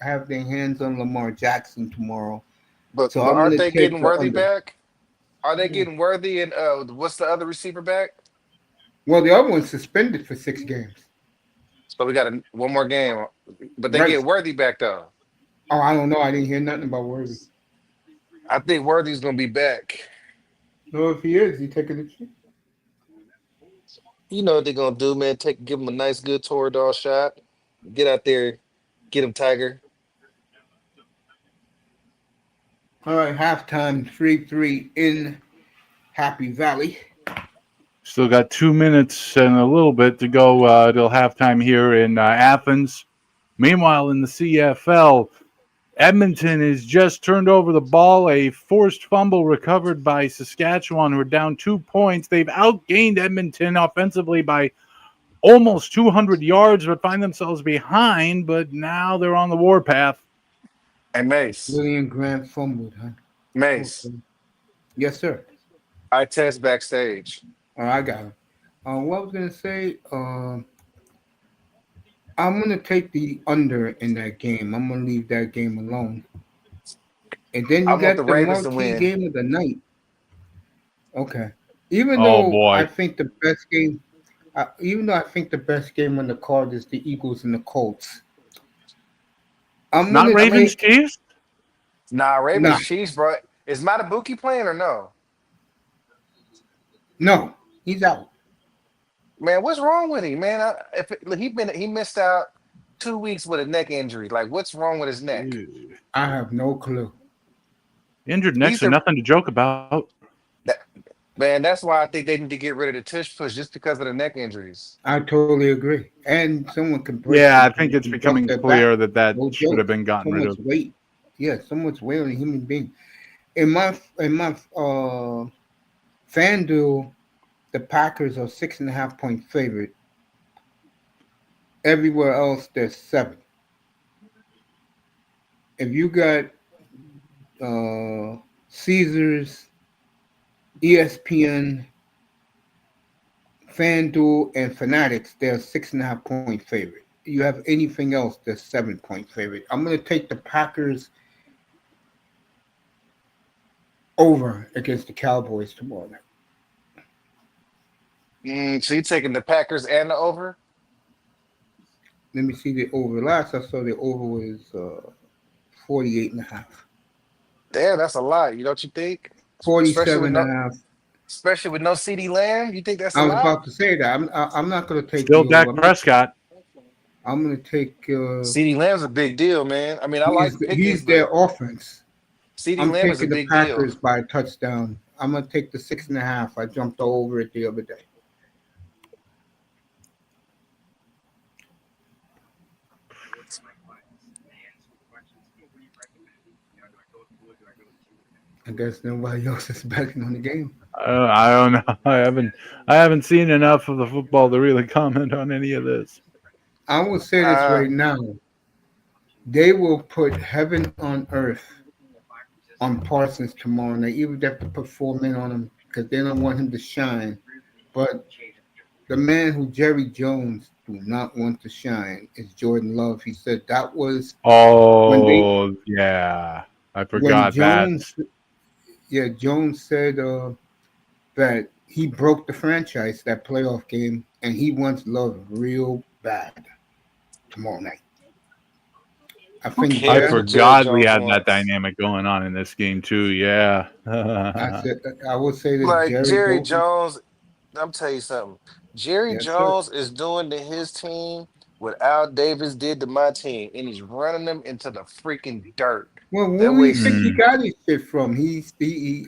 have their hands on Lamar Jackson tomorrow. So but I'm aren't gonna they take getting the Worthy under. back? Are they getting Worthy and what's the other receiver back? Well, the other one's suspended for 6 games. So we got one more game, but they Right. get Worthy back though. Oh, I don't know. I didn't hear nothing about Worthy. I think Worthy's gonna be back. No, if he is, he taking the Chiefs. You know what they're gonna do, man? Give him a nice, good Toradol shot. Get out there, get him, Tiger. All right, halftime 3-3 in Happy Valley. Still got 2 minutes and a little bit to go till halftime here in Athens. Meanwhile, in the CFL, Edmonton has just turned over the ball. A forced fumble recovered by Saskatchewan, who are down 2 points. They've outgained Edmonton offensively by almost 200 yards, but find themselves behind. But now they're on the warpath. Hey, Mace, William Grant fumbled, huh? Mace, Okay. Yes, sir. I test backstage. Oh, I got him. What I was gonna say, I'm gonna take the under in that game. I'm gonna leave that game alone. And then I you want the got the Ravens to marquee win. game of the night. Okay. Even Oh though I boy, think the best game, even though I think the best game on the card is the Eagles and the Colts, I'm not gonna Ravens take. Chiefs. Nah, Nah, Ravens Chiefs, bro. Is Matabuki playing or no? no, he's out. Man, what's wrong with him, man? He missed out 2 weeks with a neck injury. Like, what's wrong with his neck? Ew. I have no clue. Injured He's necks are the nothing to joke about. that, man. That's why I think they need to get rid of the tush push just because of the neck injuries. I totally agree. And someone can break, Yeah, I think it's can bust becoming their back. clear that No should have joke. been gotten So rid much of. weight. Yeah, so much weight on a human being. In my FanDuel, the Packers are 6.5 point favorite. Everywhere else, they're 7. If you got Caesars, ESPN, FanDuel, and Fanatics, they're 6.5 point favorite. You have anything else, they're 7 point favorite. I'm gonna take the Packers over against the Cowboys tomorrow night. So you taking the Packers and the over? Let me see the over. Last I saw the over was 48 and a half. Damn, that's a lot. You don't you think? Especially with 47 no, and a half. especially with no CD Lamb. You think that's a I was lot? about to say that. I'm not going to take Still the over. Dak Prescott. I'm going to take CD Lamb's a big deal, man. I mean, I like Pickens, he's their but offense. CD I'm Lamb is a taking the big deal. Packers by a touchdown. I'm going to take the 6.5. I jumped over it the other day. I guess nobody else is betting on the game. I don't know. I haven't seen enough of the football to really comment on any of this. I will say this Uh, right now. They will put heaven on earth on Parsons tomorrow night. Even if they have to put 4 men on him because they don't want him to shine. But the man who Jerry Jones do not want to shine is Jordan Love. He said that was when they Oh, yeah. I when forgot that. Jones said that he broke the franchise that playoff game, and he wants Love real bad tomorrow night. I Who think I cares Jeff. what Jerry forgot we Jones had that wants? dynamic going on in this game, too. Yeah. I said I will say this: Like Jerry Jerry don't. Jones, I'm tell you something. Jerry Yes, sir. Jones is doing to his team what Al Davis did to my team, and he's running them into the freaking dirt. Well, where That do way, you think he Mm. got his shit from?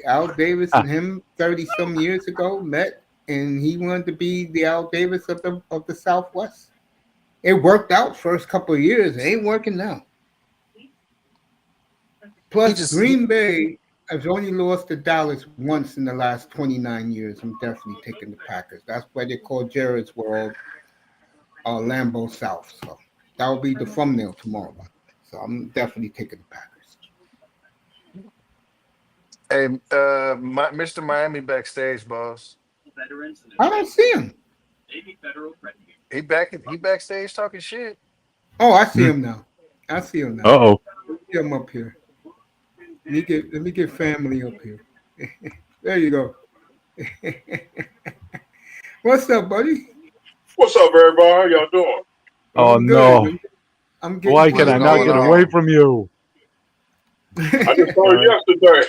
Al Davis and him 30 some years ago met, and he wanted to be the Al Davis of the Southwest. It worked out first couple of years. It ain't working now. he Plus, just he, Green Bay has only lost to Dallas once in the last 29 years. I'm definitely taking the Packers. That's why they call Jared's World Lambeau South. So that will be the thumbnail tomorrow. So I'm definitely taking the Packers. hey, Mr. Miami backstage, boss. I don't see him. He backstage talking shit. Oh, I see Mm. him now. I see him now. Uh-oh. Get him up here. Let me get family up here. There you go. What's up, buddy? What's up, everybody? How y'all doing? Oh, Oh, I'm good. no. I'm getting Why can What's I through not going get the away on? from you? I just saw day. you yesterday.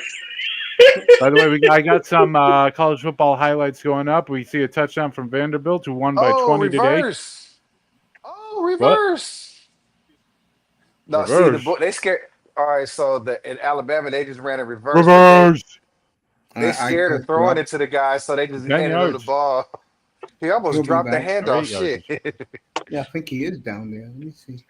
By the way, I got some college football highlights going up. We see a touchdown from Vanderbilt, who won by Oh, 20 today. reverse. Oh, What? reverse. No, see the Reverse. book. They scared. All right, so in Alabama they just ran a reverse, but Reverse. they I scared of just throwing dropped. it to the guy, so they just 10 handed him the yards. ball. He almost He'll be dropped the back. Or handoff. 8 Shit, yards. Yeah, I think he is down there. Let me see.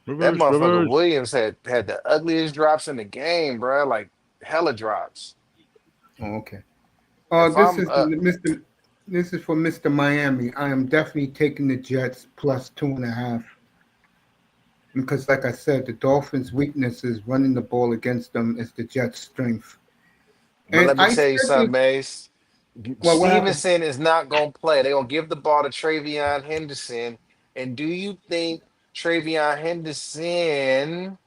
that Reverse. motherfucker Reverse. Williams had the ugliest drops in the game, bro. Like hella drops. Oh, okay. If This I'm is Mr. This is for Mr. Miami. I am definitely taking the Jets plus 2.5 because, like I said, the Dolphins' weakness is running the ball against them is the Jets' strength. But And let me I tell you said something, this. Mace. Well, what happened? Stevenson is not gonna play. They're gonna give the ball to Travion Henderson. And do you think Travion Henderson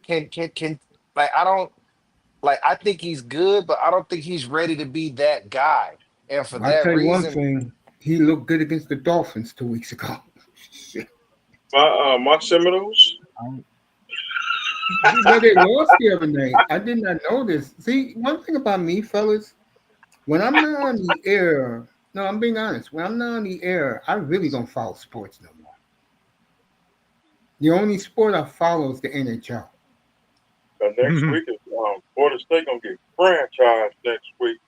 can like I don't like I think he's good, but I don't think he's ready to be that guy. And for I'll that tell you one reason, thing. He looked good against the Dolphins 2 weeks ago. Shit. My Seminoles. Well, they lost the other night. I did not know this. See, one thing about me, fellas, when I'm not on the air, no, I'm being honest. When I'm not on the air, I really don't follow sports no more. The only sport I follow is the NHL. Next week is Florida State gonna get franchised next week.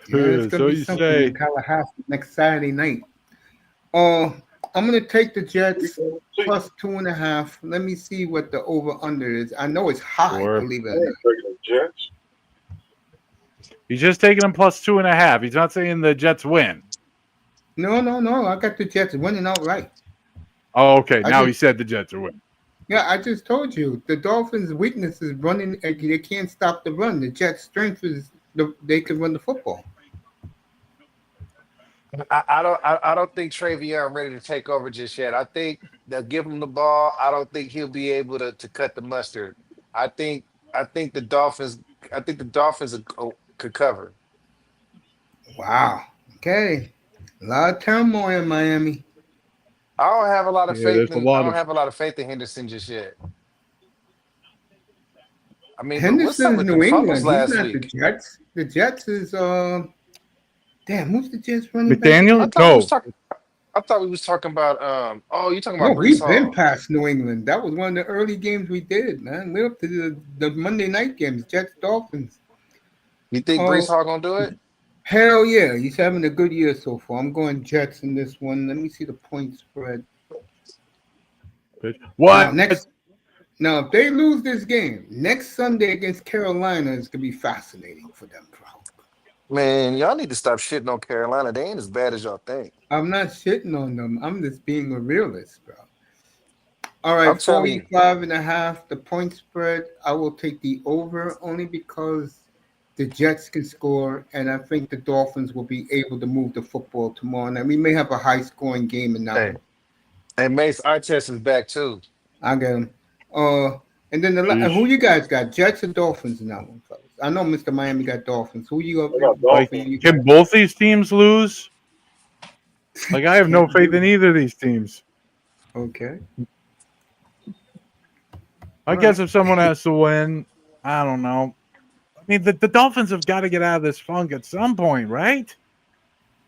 Yeah, it's gonna So be you something in say. Tallahassee next Saturday night. Uh, I'm gonna take the We Jets gonna see. plus 2.5. Let me see what the over under is. I know it's high, Sure. believe it or I not. ain't taking the Jets. He's just taking them plus 2.5. He's not saying the Jets win. No, no, no. I got the Jets winning outright. Oh, okay. I Now he just said the Jets are winning. Yeah, I just told you the Dolphins' weakness is running. They can't stop the run. The Jets' strength is they can run the football. I don't think Travion ready to take over just yet. I think they'll give him the ball. I don't think he'll be able to cut the mustard. I think I think the Dolphins could cover. Wow. Okay. A lot of turmoil in Miami. I don't have a lot of Yeah, faith there's a in I lot don't of. have a lot of faith in Henderson just yet. I mean, but what's up Henderson's with them New fumbles England. He's last not the week? Jets. The Jets is damn. Who's the Jets running back I McDaniel? again? thought we was No. talking. I thought we was talking about oh, you talking No, about Brees we've been Hall. past New England. That was one of the early games we did, man. We're up to the Monday night games. Jets Dolphins. You think Brees Oh, Hall gonna do it? hell yeah. He's having a good year so far. I'm going Jets in this one. Let me see the point spread. Now What? next Now, if they lose this game next Sunday against Carolina, it's gonna be fascinating for them, bro. Man, y'all need to stop shitting on Carolina. They ain't as bad as y'all think. I'm not shitting on them. I'm just being a realist, bro. All right, I'm telling you. 45.5, the point spread. I will take the over only because the Jets can score, and I think the Dolphins will be able to move the football tomorrow night. We may have a high scoring game in that Hey, one. and Mace, our test is back too. I get them. And then who Sheesh. you guys got? Jets or Dolphins in that one, fellas? I know Mr. Miami got Dolphins. Who you I got Like, Dolphin? Dolphins. You got? can both these teams lose? Like, I have no Can't faith do in it. either of these teams. Okay. I All guess right. if someone has to win, I don't know. I mean, the Dolphins have got to get out of this funk at some point, right?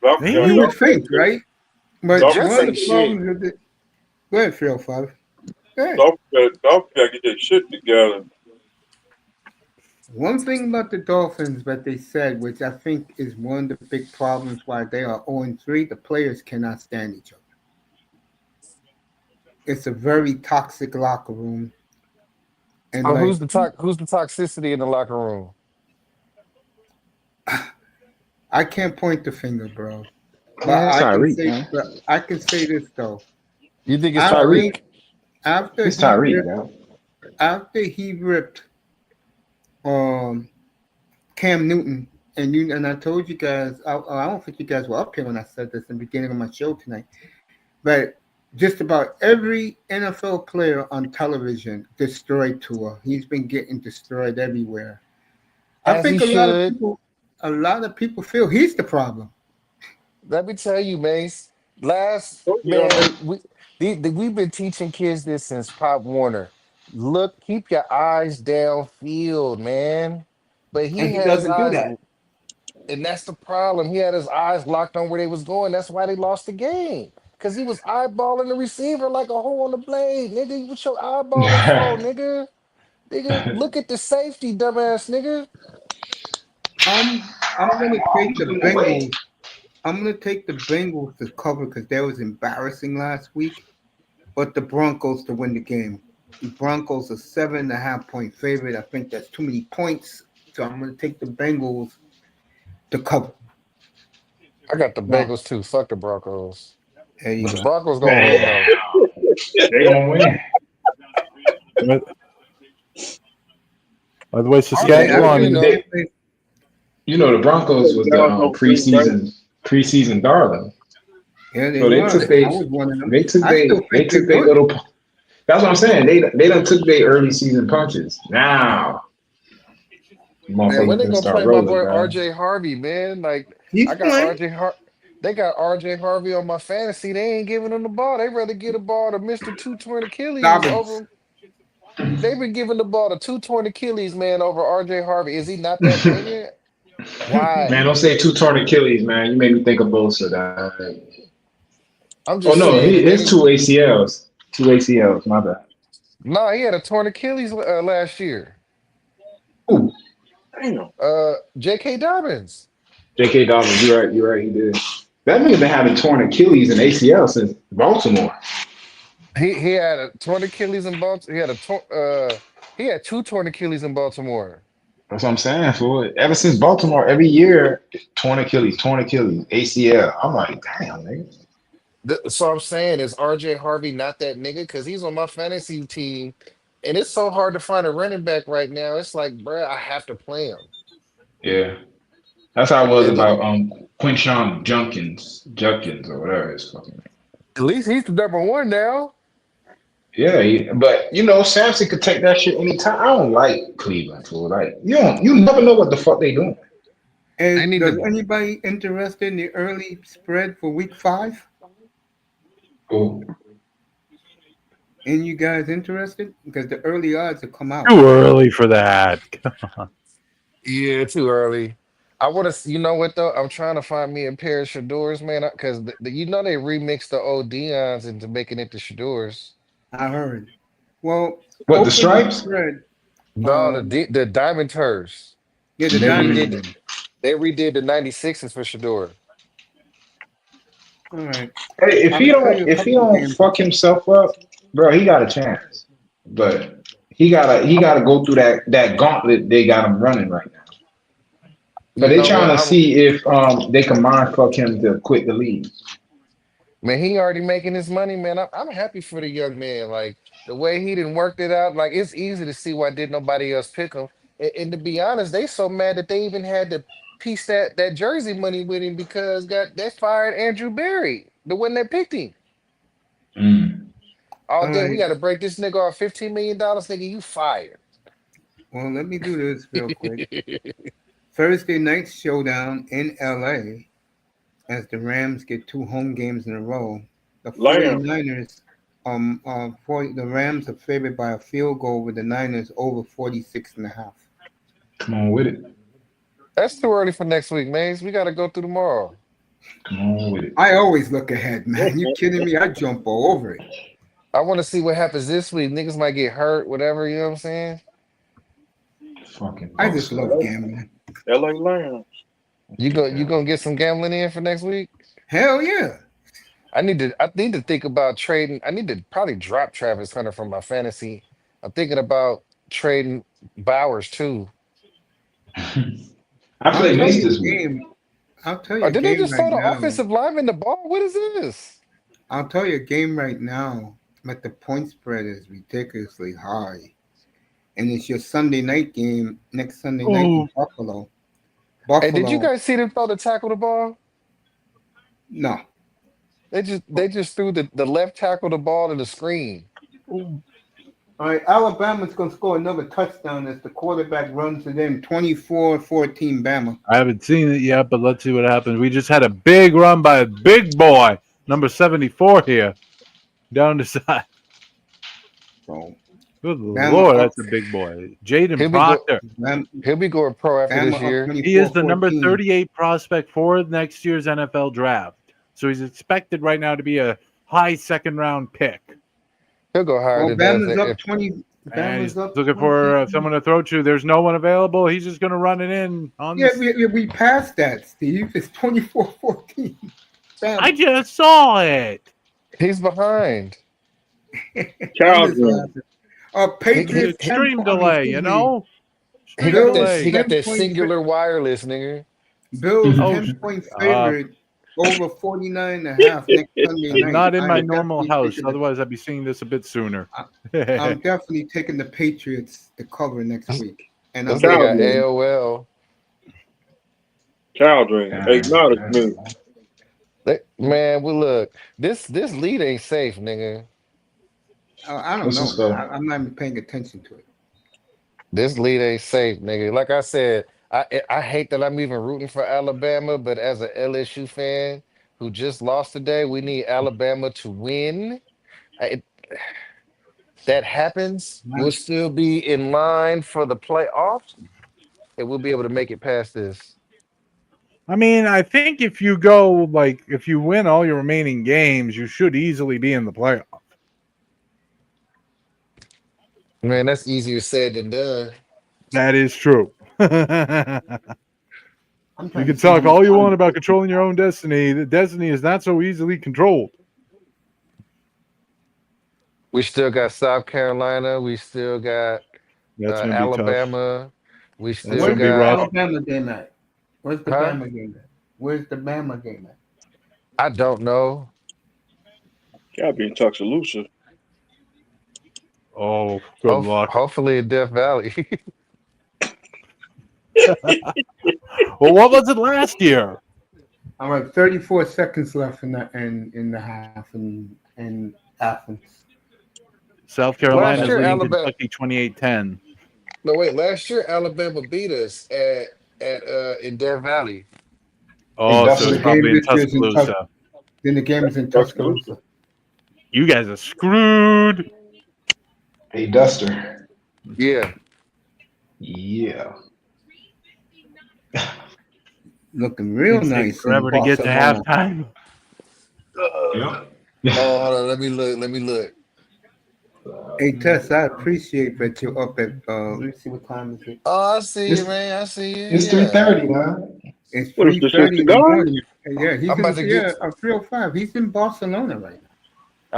Yeah, You Maybe. would Dolphins think, got right? The But Jets Dolphins one of ain't the shit. problems with it. Go ahead, Phil. Five. Go ahead. Dolphins got to get their shit together. One thing about the Dolphins that they said, which I think is one of the big problems why they are 0-3, the players cannot stand each other. It's a very toxic locker room. And So like who's the toxicity in the locker room? I can't point the finger, bro. But Man, it's Tyreek, man. I can say this though. You think it's After Tyreek. Tyreek? after It's he Tyreek, ripped man. after he ripped um Cam Newton and I told you guys I don't think you guys were up here when I said this in the beginning of my show tonight. But just about every NFL player on television destroyed Tua. He's been getting destroyed everywhere. I As he think should. a lot of people feel he's the problem. Let me tell you, Mace. Last Told you man, already. we've been teaching kids this since Pop Warner. Look, keep your eyes downfield, man. But And he he had his doesn't do eyes, that. and that's the problem. He had his eyes locked on where they was going. That's why they lost the game. Cause he was eyeballing the receiver like a hole on the blade, nigga. What your eyeballing for, nigga? Nigga, look at the safety, dumbass nigga. I'm gonna take the Bengals. I'm gonna take the Bengals to cover because that was embarrassing last week. But the Broncos to win the game. The Broncos are 7.5 point favorite. I think that's too many points. So I'm gonna take the Bengals to cover. I got the Wow. Bengals too. Fuck the Broncos. There you But the go. Broncos gonna win Man, though. they gonna win. By the way, Hey, I Arguably, feel you Saskatchewan, the know. same way. The Broncos was the Y'all know Green Bay. preseason darling. Yeah, they So they were. took they I was one of them. they took I still they think they took their could. little. That's what I'm saying. They done took their early season punches. Now Man, when motherfuckers they can gonna start play my rolling, boy bro. RJ Harvey, man? Like He's I got playing. RJ Har they got RJ Harvey on my fantasy. They ain't giving him the ball. They rather get a ball to Mr. 220 Achilles Dobbins. over. They've been giving the ball to 220 Achilles, man, over RJ Harvey. Is he not that nigga? Man, Why? don't say two torn Achilles, man. You made me think of Bosa. That. I'm Oh just no, saying the it's nigga. two ACLs. Two ACLs. My bad. Nah, he had a torn Achilles last year. Ooh, Damn. J.K. Dobbins. J.K. Dobbins. You're right. You're right. He did. That nigga been having torn Achilles and ACL since Baltimore. He had a torn Achilles in Baltimore. He had two torn Achilles in Baltimore. That's what I'm saying. For ever since Baltimore, every year torn Achilles, ACL. I'm like, damn, nigga. So I'm saying, is RJ Harvey not that nigga? Because he's on my fantasy team, and it's so hard to find a running back right now. It's like, bruh, I have to play him. Yeah, that's how I was And about Quinshon Junkins or whatever his fucking name. at least he's the number one now. Yeah, but Samson could take that shit anytime. I don't like Cleveland, fool. Like you never know what the fuck they doing. They Hey, need does to. anybody interested in the early spread for week 5? Oh, And you guys interested? Because the early odds have come out. too early for that. Yeah, too early. I want to. You know what though? I'm trying to find me a pair of Shadors, man, because they remixed the old Dion's into making it the Shadors. I heard. Well, what the open the stripes? spread. No, Uh, the Diamond Turfs. yeah, the They diamond. redid. Mm. They redid the 96s for Shador. All right. Hey, I can tell you a if he couple of don't games. fuck himself up, bro, he got a chance. But he I'm, gotta go through that gauntlet they got him running right now. Cause you they know trying what? to see if they can mind fuck him to quit the league. Man, he already making his money, man. I'm happy for the young man. Like The way he didn't worked it out, like it's easy to see why did nobody else pick him. And to be honest, they so mad that they even had to piece that jersey money with him because they fired Andrew Berry, the one that picked him. Mm. Oh All damn, we right. got to break this nigga off $15 million, nigga. You fired. Well, let me do this real quick. Thursday night showdown in LA as the Rams get 2 home games in a row. The Lamb. 49ers, the Rams are favored by a field goal with the Niners over 46.5. Come on with it. That's too early for next week, man. We got to go through tomorrow. Come on with it. I always look ahead, man. You kidding me? I jump all over it. I want to see what happens this week. Niggas might get hurt, whatever. You know what I'm saying? Fucking I just Bucs. love gambling. LA Lambs. You gonna get some gambling in for next week? Hell yeah. I need to think about trading. I need to probably drop Travis Hunter from my fantasy. I'm thinking about trading Bowers too. I I'll play tell Mace you this a week. game. I'll tell you Or a did they game just throw right the now. offensive lineman the ball? What is this? I'll tell you a game right now. But the point spread is ridiculously high, and it's your Sunday night game next Sunday night in Oh, Buffalo. Hey, did you Buffalo, guys see them throw the tackle the ball? no. They just threw the left tackle the ball to the screen. oh. All right, Alabama's going to score another touchdown as the quarterback runs it in 24-14 Bama. I haven't seen it yet, but let's see what happens. We just had a big run by a big boy, number 74 here, down the side. So Good Bama Lord, up, that's a big boy. Jaden He'll be go. Proctor. Bama, He'll be going pro after this Bama up year. He is the number 24-14. 38 prospect for next year's NFL draft. So he's expected right now to be a high second round pick. He'll go higher Well, than that. Bama's up 20. And he's Bama's up looking 20. for someone to throw to. There's no one available. He's just going to run it in on Yeah, the. we passed that, Steve. It's 24-14. I Bama. just saw it. He's behind. I'm just Cowboys. laughing. It's He, Patriots he, 10 extreme point. I mean, delay, excuse you me. know? he Extreme got that. Bills He delay. got 10 that point. singular wireless, nigga. Bills Oh, 10-point up. favorite over 49.5 next Sunday I'm night. not in my I'm normal definitely house. taking Otherwise, I'd be seeing this a bit sooner. I'm definitely taking the Patriots to cover next week, and I'm This nigga got taking Cowboys. AOL. Cowboys. Acknowledge me. Man, well look, this lead ain't safe, nigga. I don't What's the know, man. score? I'm not even paying attention to it. This lead ain't safe, nigga. Like I said, I hate that I'm even rooting for Alabama, but as a LSU fan who just lost today, we need Alabama to win. If that happens, we'll Man, still be in line for the playoffs, and we'll be able to make it past this. I mean, I think if you go, like, if you win all your remaining games, you should easily be in the playoff. Man, that's easier said than done. That is true. You I'm trying to can see how talk many all you times. want about controlling your own destiny. The destiny is not so easily controlled. We still got South Carolina. We still got That's going to be tough. Alabama. We That's still going Where's to be the got, rough. Alabama game at? Where's the huh? Bama game at? Where's the Bama game at? I don't know. Gotta be in Tuscaloosa. Oh, good luck. Hopefully in Death Valley. Well, what was it last year? All right, 34 seconds left in the half in Athens. South Last Carolina's year, leading Alabama. Kentucky 28-10. No, wait. Last year, Alabama beat us at in Death Valley. Hey, Oh, so The it's Duster. game probably in this year is in Tuscaloosa. then the game is in Tuscaloosa. Tuscaloosa. You guys are screwed. Hey, Duster. Yeah. Yeah. Looking real It's taking nice in forever to get to Barcelona. halftime. Yep. Oh, hold on. Let me look. Let me look. Hey Tess, I appreciate that you're up at let me see what time is it. Oh, I see you, It's man. I see you. it's Yeah. 3:30, man. It's What is this, 3:30 in the cigar? morning. Yeah, he's I'm in about to get. 3:05. He's in Barcelona right now.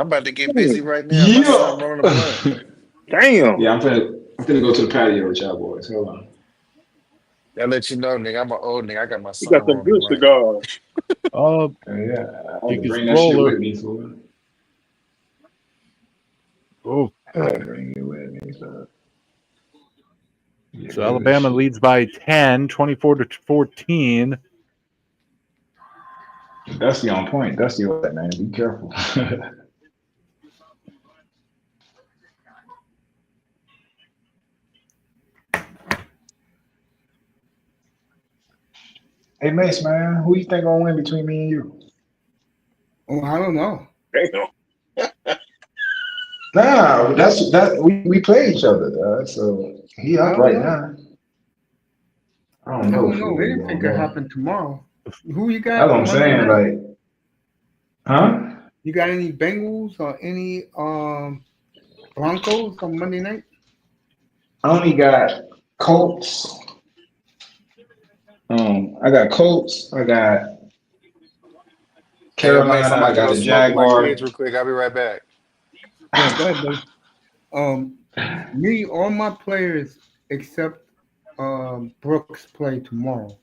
I'm about to get busy Hmm. right now. My Yeah. son rolling a blunt. Damn. Yeah, I'm finna go to the patio with y'all boys. Hold on. I'll let you know, nigga. I'm an old nigga. I got my You son got some rolling a good blunt. cigars. Yeah, I had Kick to his bring that shit roller. with me, fool. Oh, Bring it with me, so. So Alabama leads by 10, 24-14. Dusty on point. Dusty with that, man. Be careful. Hey, Mace, man, who you think gonna win between me and you? Oh, I don't know. Damn. Nah, we play each other, so he I up don't right know. now. I I don't know. don't know. Fool. Anything could happen tomorrow. Who you got That's what I'm Monday saying. night? Like, huh? You got any Bengals or any Broncos on Monday night? I only got Colts. I got Colts. I got Hey, Mace, I'm Carolina. I about to got go the smoke with my kids Jaguars. real quick. I'll be right back. Yeah, go ahead, buddy. Me, all my players except Brooks play tomorrow,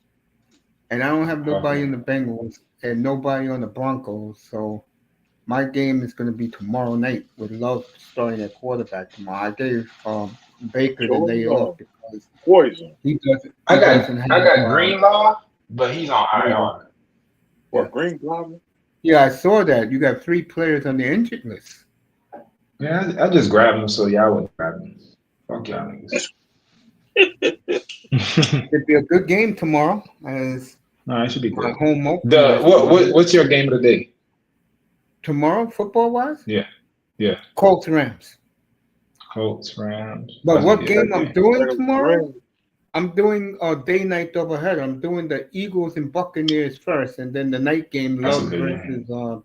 and I don't have nobody in the Bengals and nobody on the Broncos. So my game is going to be tomorrow night with Love starting at quarterback tomorrow. I gave Baker the day off because Poison. he doesn't. I He got doesn't have. I got Greenlaw, but he's on IR. What, Green Goblin? Yeah, I saw that. You got 3 players on the injured list. Yeah, I just grabbed him so y'all wouldn't grab him. Fuck y'all niggas. It'd be a good game tomorrow as No, it should be my good. home opener. What's your game of the day? Tomorrow, football wise? Yeah. Colts Rams. Colts, Rams. But That's what a game good I'm game. doing tomorrow? I'm doing a day-night doubleheader. I'm doing the Eagles and Buccaneers first, and then the night game, That's a Love good versus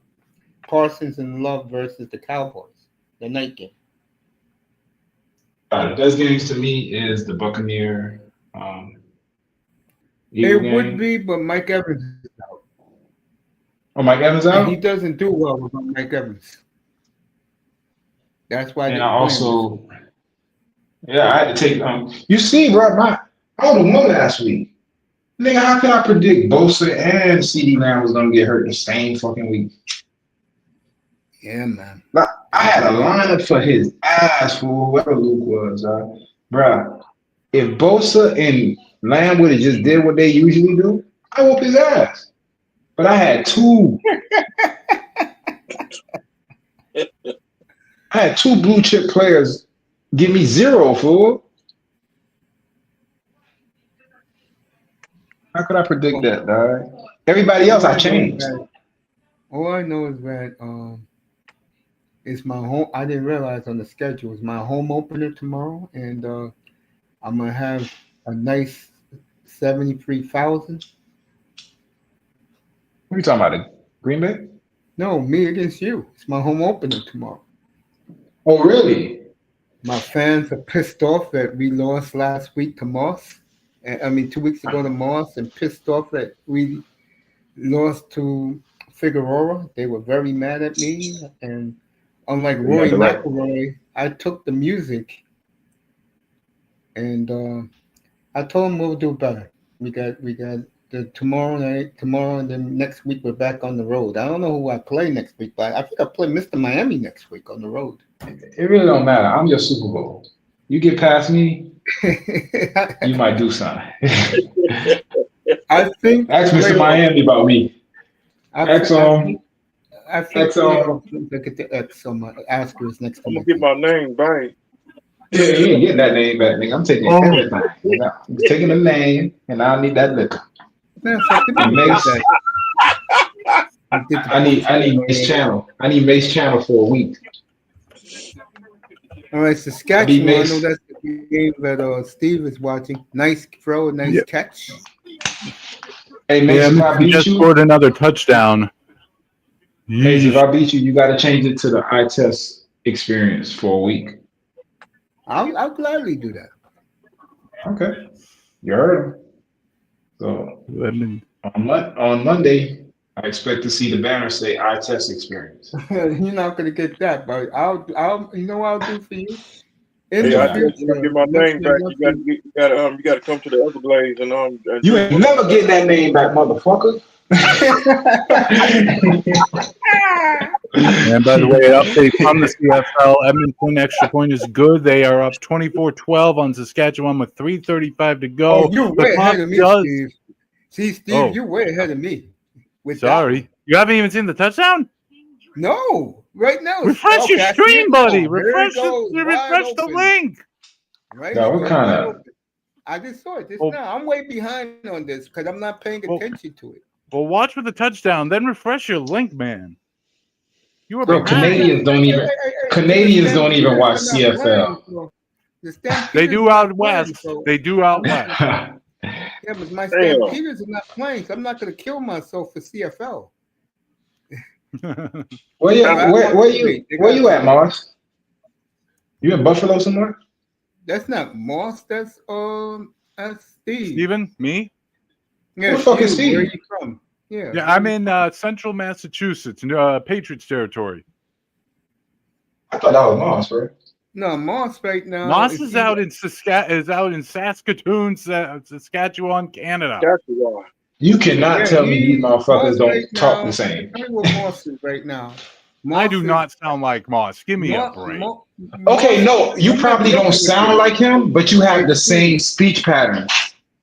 Parsons and Love versus the Cowboys. The night game. The best games to me is the Buccaneer Eagle It would game. be, but Mike Evans is out. Oh, Mike Evans And he out? doesn't do well with Mike Evans. That's why And they I play him. also, I had to take you see, bro, I would have won last week. Nigga, how can I predict Bosa and CD Lamb was gonna get hurt the same fucking week? Yeah, man. Like, I had a lineup for his ass for whoever Luke was, bro. If Bosa and Lamb would have just did what they usually do, I whoop his ass. But I had 2. I had 2 blue chip players give me 0, fool. How could I predict that, dog? Everybody else I changed. All I know is that it's my home. I didn't realize on the schedule it's my home opener tomorrow, and I'm gonna have a nice 73,000. What are you talking about? The Green Bay? No, me against you. It's my home opener tomorrow. Oh, really? My fans are pissed off that we lost last week to Moss. 2 weeks ago to Moss, and pissed off that we lost to Figueroa. They were very mad at me, and unlike Rory McIlroy, I took the music, and I told him we'll do better. We got the tomorrow, and then next week we're back on the road. I don't know who I play next week, but I think I play Mr. Miami next week on the road. It really don't matter. I'm your Super Bowl. You get past me, you might do something. I think Ask Mr. Miami about me. I think look at the X on my asterisk next to I'm my gonna get my name back. Yeah, you ain't getting that name back, nigga. I'm taking everything. I'm taking the name, and I need that liquor. I need Mace Channel. I need Mace Channel for a week. All right, Saskatchewan. I know that's the game that Steve is watching. Nice throw, nice catch. Hey, Mace, if I beat just you, scored another touchdown. Mace, if I beat you, you got to change it to the eye test experience for a week. I'll gladly do that. Okay, you heard him. So on Monday, I expect to see the banner say eye test experience. You're not gonna get that, but I'll you know what I'll do for you? Hey, I just want to get my name back. You gotta come to the Everglades and You ain't never get that name back, motherfucker. And by the way, an update from the CFL, Edmonton extra point is good. They are up 24-12 on Saskatchewan with 3:35 to go. Oh, you're The way clock ahead of me, does. Steve. See, Steve, Oh, you're way ahead of me. With that sorry. one. You haven't even seen the touchdown? No, right now. Refresh your Okay, I see it stream, now. buddy. Here it goes, wide Refresh the open. link. Right, Now, it what goes kind wide of? open. I just saw it just Well- now. I'm way behind on this because I'm not paying Well- attention to it. Well, watch for the touchdown, then refresh your link, man. You were Bro, behind. Canadians don't even. The Canadians don't even Stampeders watch are not playing, CFL. so the Stampeders They do are out not playing, west. so They do out west. yeah, but my Damn. Stampeders are not playing, so I'm not going to kill myself for CFL. Where you I where want you to- they where got you at, to- Mars? You in Buffalo somewhere? That's not Moss. That's Steve. Steven, me? Yeah, Who the fuck is Steve, where are Steve? you from? Yeah, Yeah, I'm in central Massachusetts, Patriots territory. I thought that was Mars, bro. No, Moss right now. Moss is out in Saskatoon, Saskatchewan, Canada. That's why. You cannot tell me these motherfuckers Moss don't right talk now. the same. Tell me what Moss is right now. I do Moss not sound like Moss. Give me a Moss, break. Okay, no, you I'm not probably don't joking with sound you. like him, but you have Hey, the Steve. same speech pattern.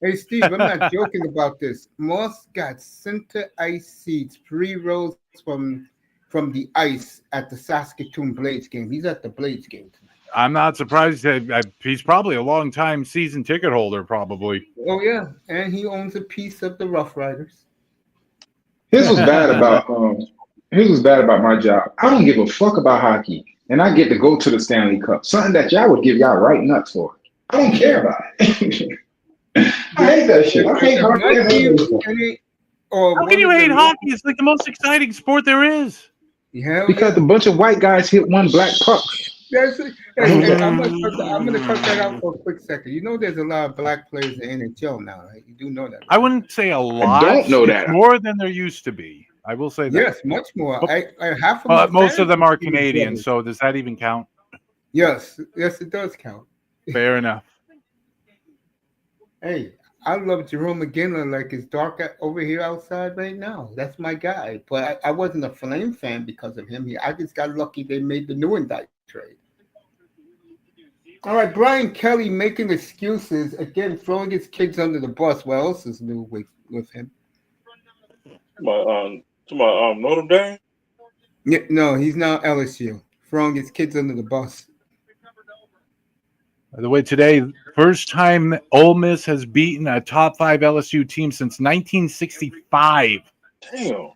Hey, Steve, I'm not joking about this. Moss got center ice seats 3 rows from the ice at the Saskatoon Blades game. He's at the Blades game tonight. I'm not surprised that he's probably a long-time season ticket holder, probably. Oh, yeah, and he owns a piece of the Rough Riders. Here's what's bad about my job. I don't give a fuck about hockey, and I get to go to the Stanley Cup. Something that y'all would give y'all right nuts for. I don't care about it. I hate that shit. I hate hockey. How can you hate hockey? It's like the most exciting sport there is. Because a bunch of white guys hit one black puck. Hey, I'm gonna cut that out for a quick second. You know, there's a lot of black players in the NHL now, right? You do know that, right? I wouldn't say a lot. don't know that. It's more than there used to be. I will say that. Yes, much more. Half of my Most of them are fans- Canadian, so does that even count? Yes, it does count. Fair enough. Hey, I love Jerome McGinley like it's dark over here outside right now. That's my guy. But I wasn't a Flame fan because of him. I just got lucky they made the Newendike trade. All right, Brian Kelly making excuses, again, throwing his kids under the bus. What else is new with him? To my Notre Dame. Yeah, no, he's now LSU, throwing his kids under the bus. By the way, today, first time Ole Miss has beaten a top 5 LSU team since 1965. Damn.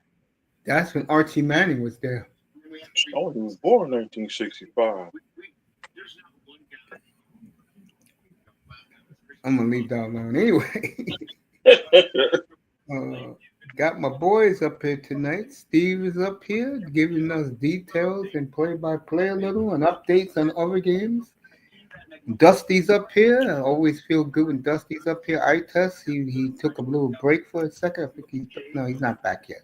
That's when Archie Manning was there. I wasn't even born in 1965. I'm going to leave that alone anyway. Got my boys up here tonight. Steve is up here giving us details and play-by-play a little and updates on other games. Dusty's up here. I always feel good when Dusty's up here. I test. He took a little break for a second. I think he's not back yet.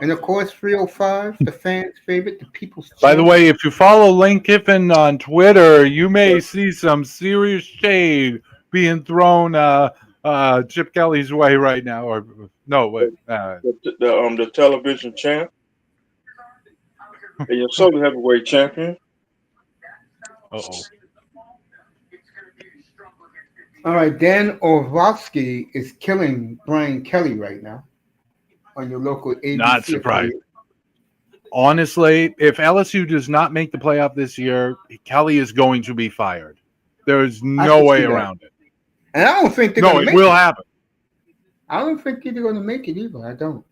And of course, 305, the fans' favorite, the people's. By the way, if you follow Lane Kiffin on Twitter, you may see some serious shade being thrown Chip Kelly's way right now. Or no, wait. The television champ. And your solo heavyweight champion. Uh-oh. All right, Dan Orlovsky is killing Brian Kelly right now on your local ABC. Not surprised. Honestly, if LSU does not make the playoff this year, Kelly is going to be fired. There's no way around it. And I don't think they're going to make it. No, it will happen. I don't think they're going to make it either. I don't.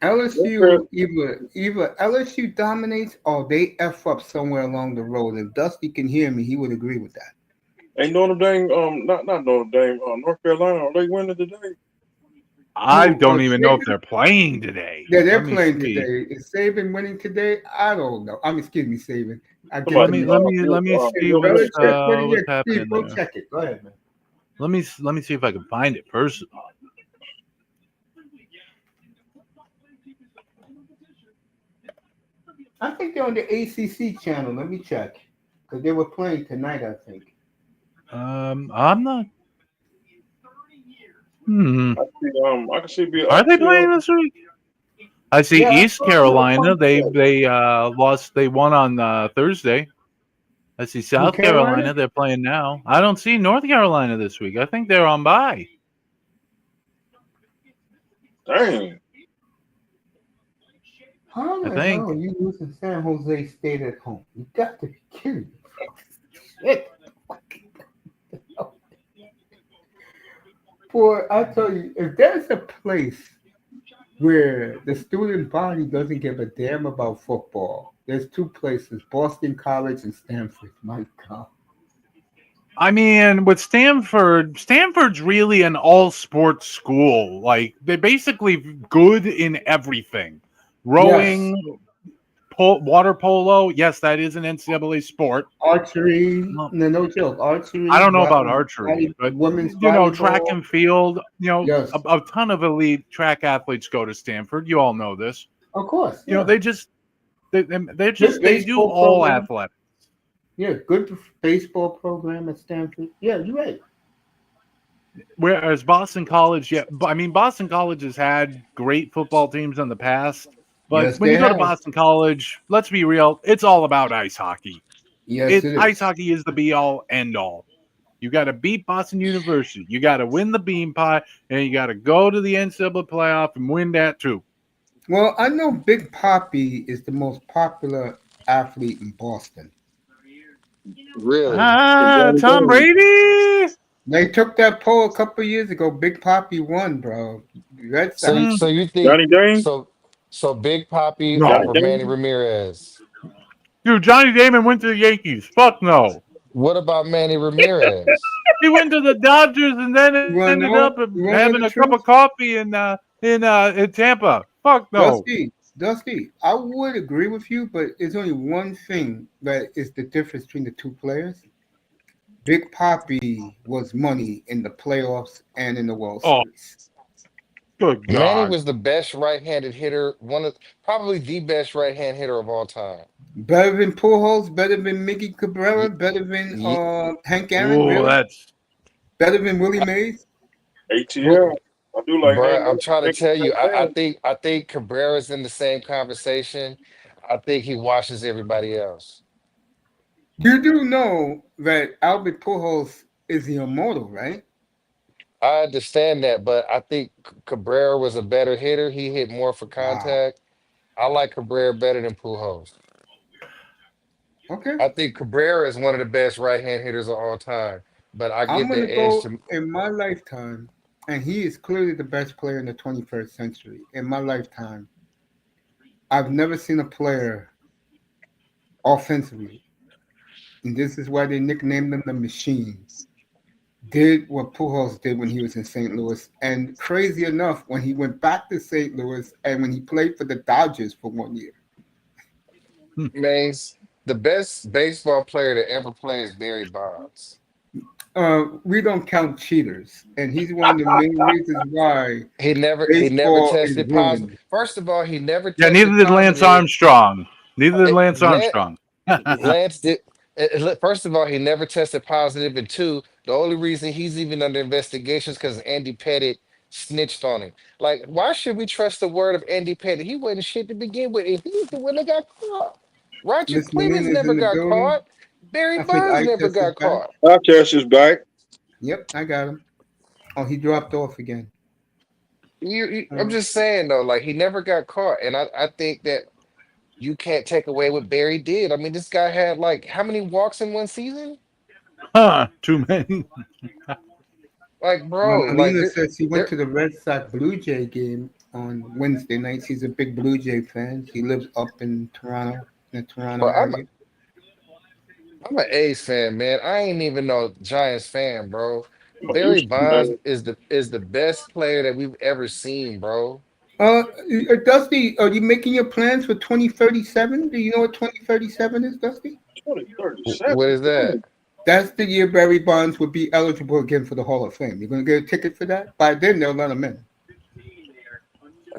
LSU either LSU dominates or they F up somewhere along the road. If Dusty can hear me, he would agree with that. Ain't Notre Dame, not Notre Dame, North Carolina, are they winning today? I don't even know if they're playing today. Yeah, they're playing today. Is Saban winning today? I don't know. Excuse me, Saban. Let me see what's happening. Go check it. Go ahead, man. Let me see if I can find it first. I think they're on the ACC channel. Let me check because they were playing tonight. I think. I'm not. I can see. Are they playing this week? I see Yeah, I East saw you a Carolina. pump fake. They lost. They won on Thursday. I see Who, South Carolina? Carolina. They're playing now. I don't see North Carolina this week. I think they're on bye. Dang. How I the hell think. are you losing San Jose State at home? You got to be kidding me. Shit. Boy, I tell you, if there's a place where the student body doesn't give a damn about football, there's two places: Boston College and Stanford. My God. I mean, with Stanford, Stanford's really an all sports school. Like they're basically good in everything. Yes. Rowing, water polo. Yes, that is an NCAA sport. Archery. Well, No, no joke. I Archery, don't know about archery, but women's track volleyball. and field. Yes. A ton of elite track athletes go to Stanford. You all know this. Of course. Yeah. They just Good they do baseball all program. athletics. Yeah, good baseball program at Stanford. Yeah, you're right. Whereas Boston College, yeah, I mean Boston College has had great football teams in the past, but Yes, when they you go to have. Boston College, let's be real, it's all about ice hockey. Yes, it Ice is. hockey is the be all end all. You got to beat Boston University. You got to win the Bean Pie, and you got to go to the NCAA playoff and win that too. Well, I know Big Poppy is the most popular athlete in Boston. Really? Ah, Johnny Tom Dang. Brady. They took that poll a couple years ago. Big Poppy won, bro. Red So Sox. Mm, so you think Johnny Dang? so so Big Poppy Johnny over no, Manny Dang? Ramirez? dude, Johnny Damon went to the Yankees. Fuck no. What about Manny Ramirez? He went to the Dodgers and then You wanna ended know? up You wanna know having the a cup truth? of coffee in Tampa. Fuck no. Dusty, I would agree with you, but there's only one thing that is the difference between the two players. Big Poppy was money in the playoffs and in the World Oh, Series. good Manny God. was the best right-handed hitter, one of probably the best right-hand hitter of all time. Better than Pujols, better than Mickey Cabrera, Ye- better than ye- Hank Aaron, Oh, really? that's Better than Willie Mays? Wh- ATL. I do like Bruh, hanging I'm out trying to with tell you, fans. I think Cabrera's in the same conversation. I think he washes everybody else. You do know that Albert Pujols is the immortal, right? I understand that, but I think Cabrera was a better hitter. He hit more for Wow. contact. I like Cabrera better than Pujols. Okay. I think Cabrera is one of the best right-hand hitters of all time, but I I'm give going to the edge go to in my lifetime, and he is clearly the best player in the 21st century. In my lifetime, I've never seen a player offensively, and this is why they nicknamed him the Machine, did what Pujols did when he was in St. Louis. And crazy enough, when he went back to St. Louis and when he played for the Dodgers for 1 year. Mace. The best baseball player to ever play is Barry Bonds. We don't count cheaters, and he's one of the main reasons why He never baseball is tested positive. ruined. First of all, he never yeah. Neither tested did Lance positive. Armstrong. Neither did Eh, Lance Lan- Armstrong. Lance did. First of all, he never tested positive, and two, the only reason he's even under investigation is because Andy Pettit snitched on him. Like, why should we trust the word of Andy Pettit? He wasn't shit to begin with, and he's the one that got caught. Roger Miss Lynn Clemens is never in the got building. caught. Barry I think Bonds eye never test is got back. caught. Our test is back. Yep, I got him. Oh, he dropped off again. I'm Uh, just saying though, like he never got caught, and I think that you can't take away what Barry did. I mean, this guy had like how many walks in one season? Huh, too many. Like, bro, Mama like Lena says he went there to the Red Sox Blue Jay game on Wednesday nights. He's a big Blue Jay fan. He lives up in Toronto, in the Toronto but area. I'm an A's fan, man. I ain't even no Giants fan, bro. I'm a Barry Houston Bonds fan. is the best player that we've ever seen, bro. Uh, Dusty, are you making your plans for 2037? Do you know what 2037 is, Dusty? 2037. What is that? That's the year Barry Bonds would be eligible again for the Hall of Fame. You're going to get a ticket for that? By then, they'll let him in.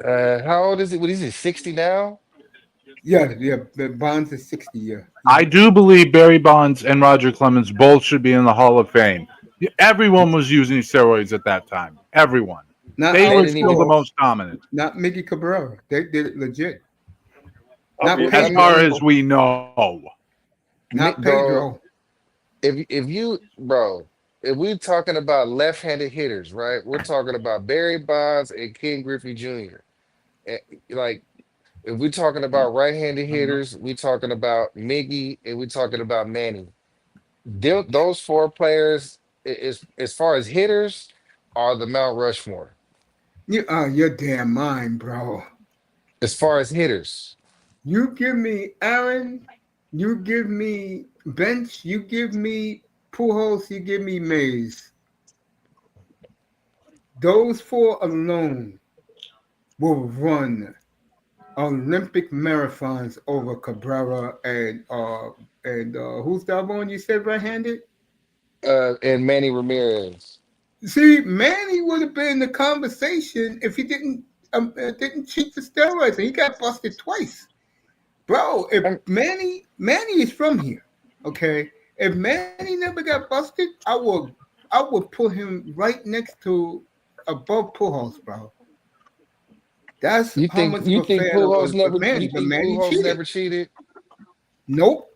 How old is it? What is he, 60 now? Yeah, yeah. Bonds is 60 year. I do believe Barry Bonds and Roger Clemens both should be in the Hall of Fame. Everyone was using steroids at that time. Everyone. Not They They were our didn't still the even. Pujols, most dominant, not Mickey Cabrera. They did it legit. I'll Not be as happy. far Pedro. as we know. Not Bro, Pedro. if you bro, if we're talking about left-handed hitters, right? We're talking about Barry Bonds and Ken Griffey Jr. Eh, Like if we're talking about right-handed Uh-huh. hitters, we're talking about Miggy and we're talking about Manny. Those four players, is as far as hitters, are the Mount Rushmore. You are your damn mind, bro. As far as hitters, You give me Aaron, you give me Bench, you give me Pujols, you give me Mays. Those four alone will run Olympic marathons over Cabrera and who's the other one you said right-handed? and Manny Ramirez. See, Manny would have been in the conversation if he didn't cheat the steroids and he got busted twice. Bro, if I'm, Manny is from here, okay. If Manny never got busted, I would put him right next to above Pujols, bro. That's how much of you a think fan I Pujols was with never Manny. you But think Manny Pujols cheated. never cheated? Nope.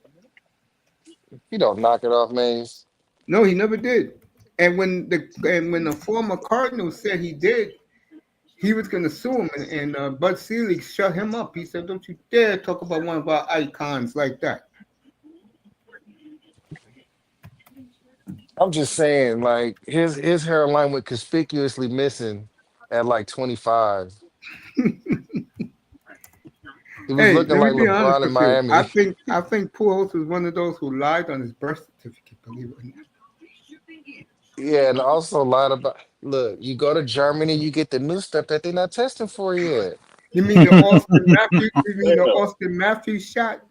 You don't knock it off, Maze. No, he never did. And when the former Cardinal said he did, he was going to sue him, and Bud Selig shut him up. He said, "Don't you dare talk about one of our icons like that." I'm just saying, like his hairline went conspicuously missing at like 25. He was Hey, looking let me like be honest LeBron in with you. I Miami. think I think Pujols was one of those who lied on his birth certificate. Believe it or not. Yeah, and also lied about. Look, you go to Germany, you get the new stuff that they're not testing for yet. You mean the Austin Matthews? You mean the Damn. Austin Matthews shot?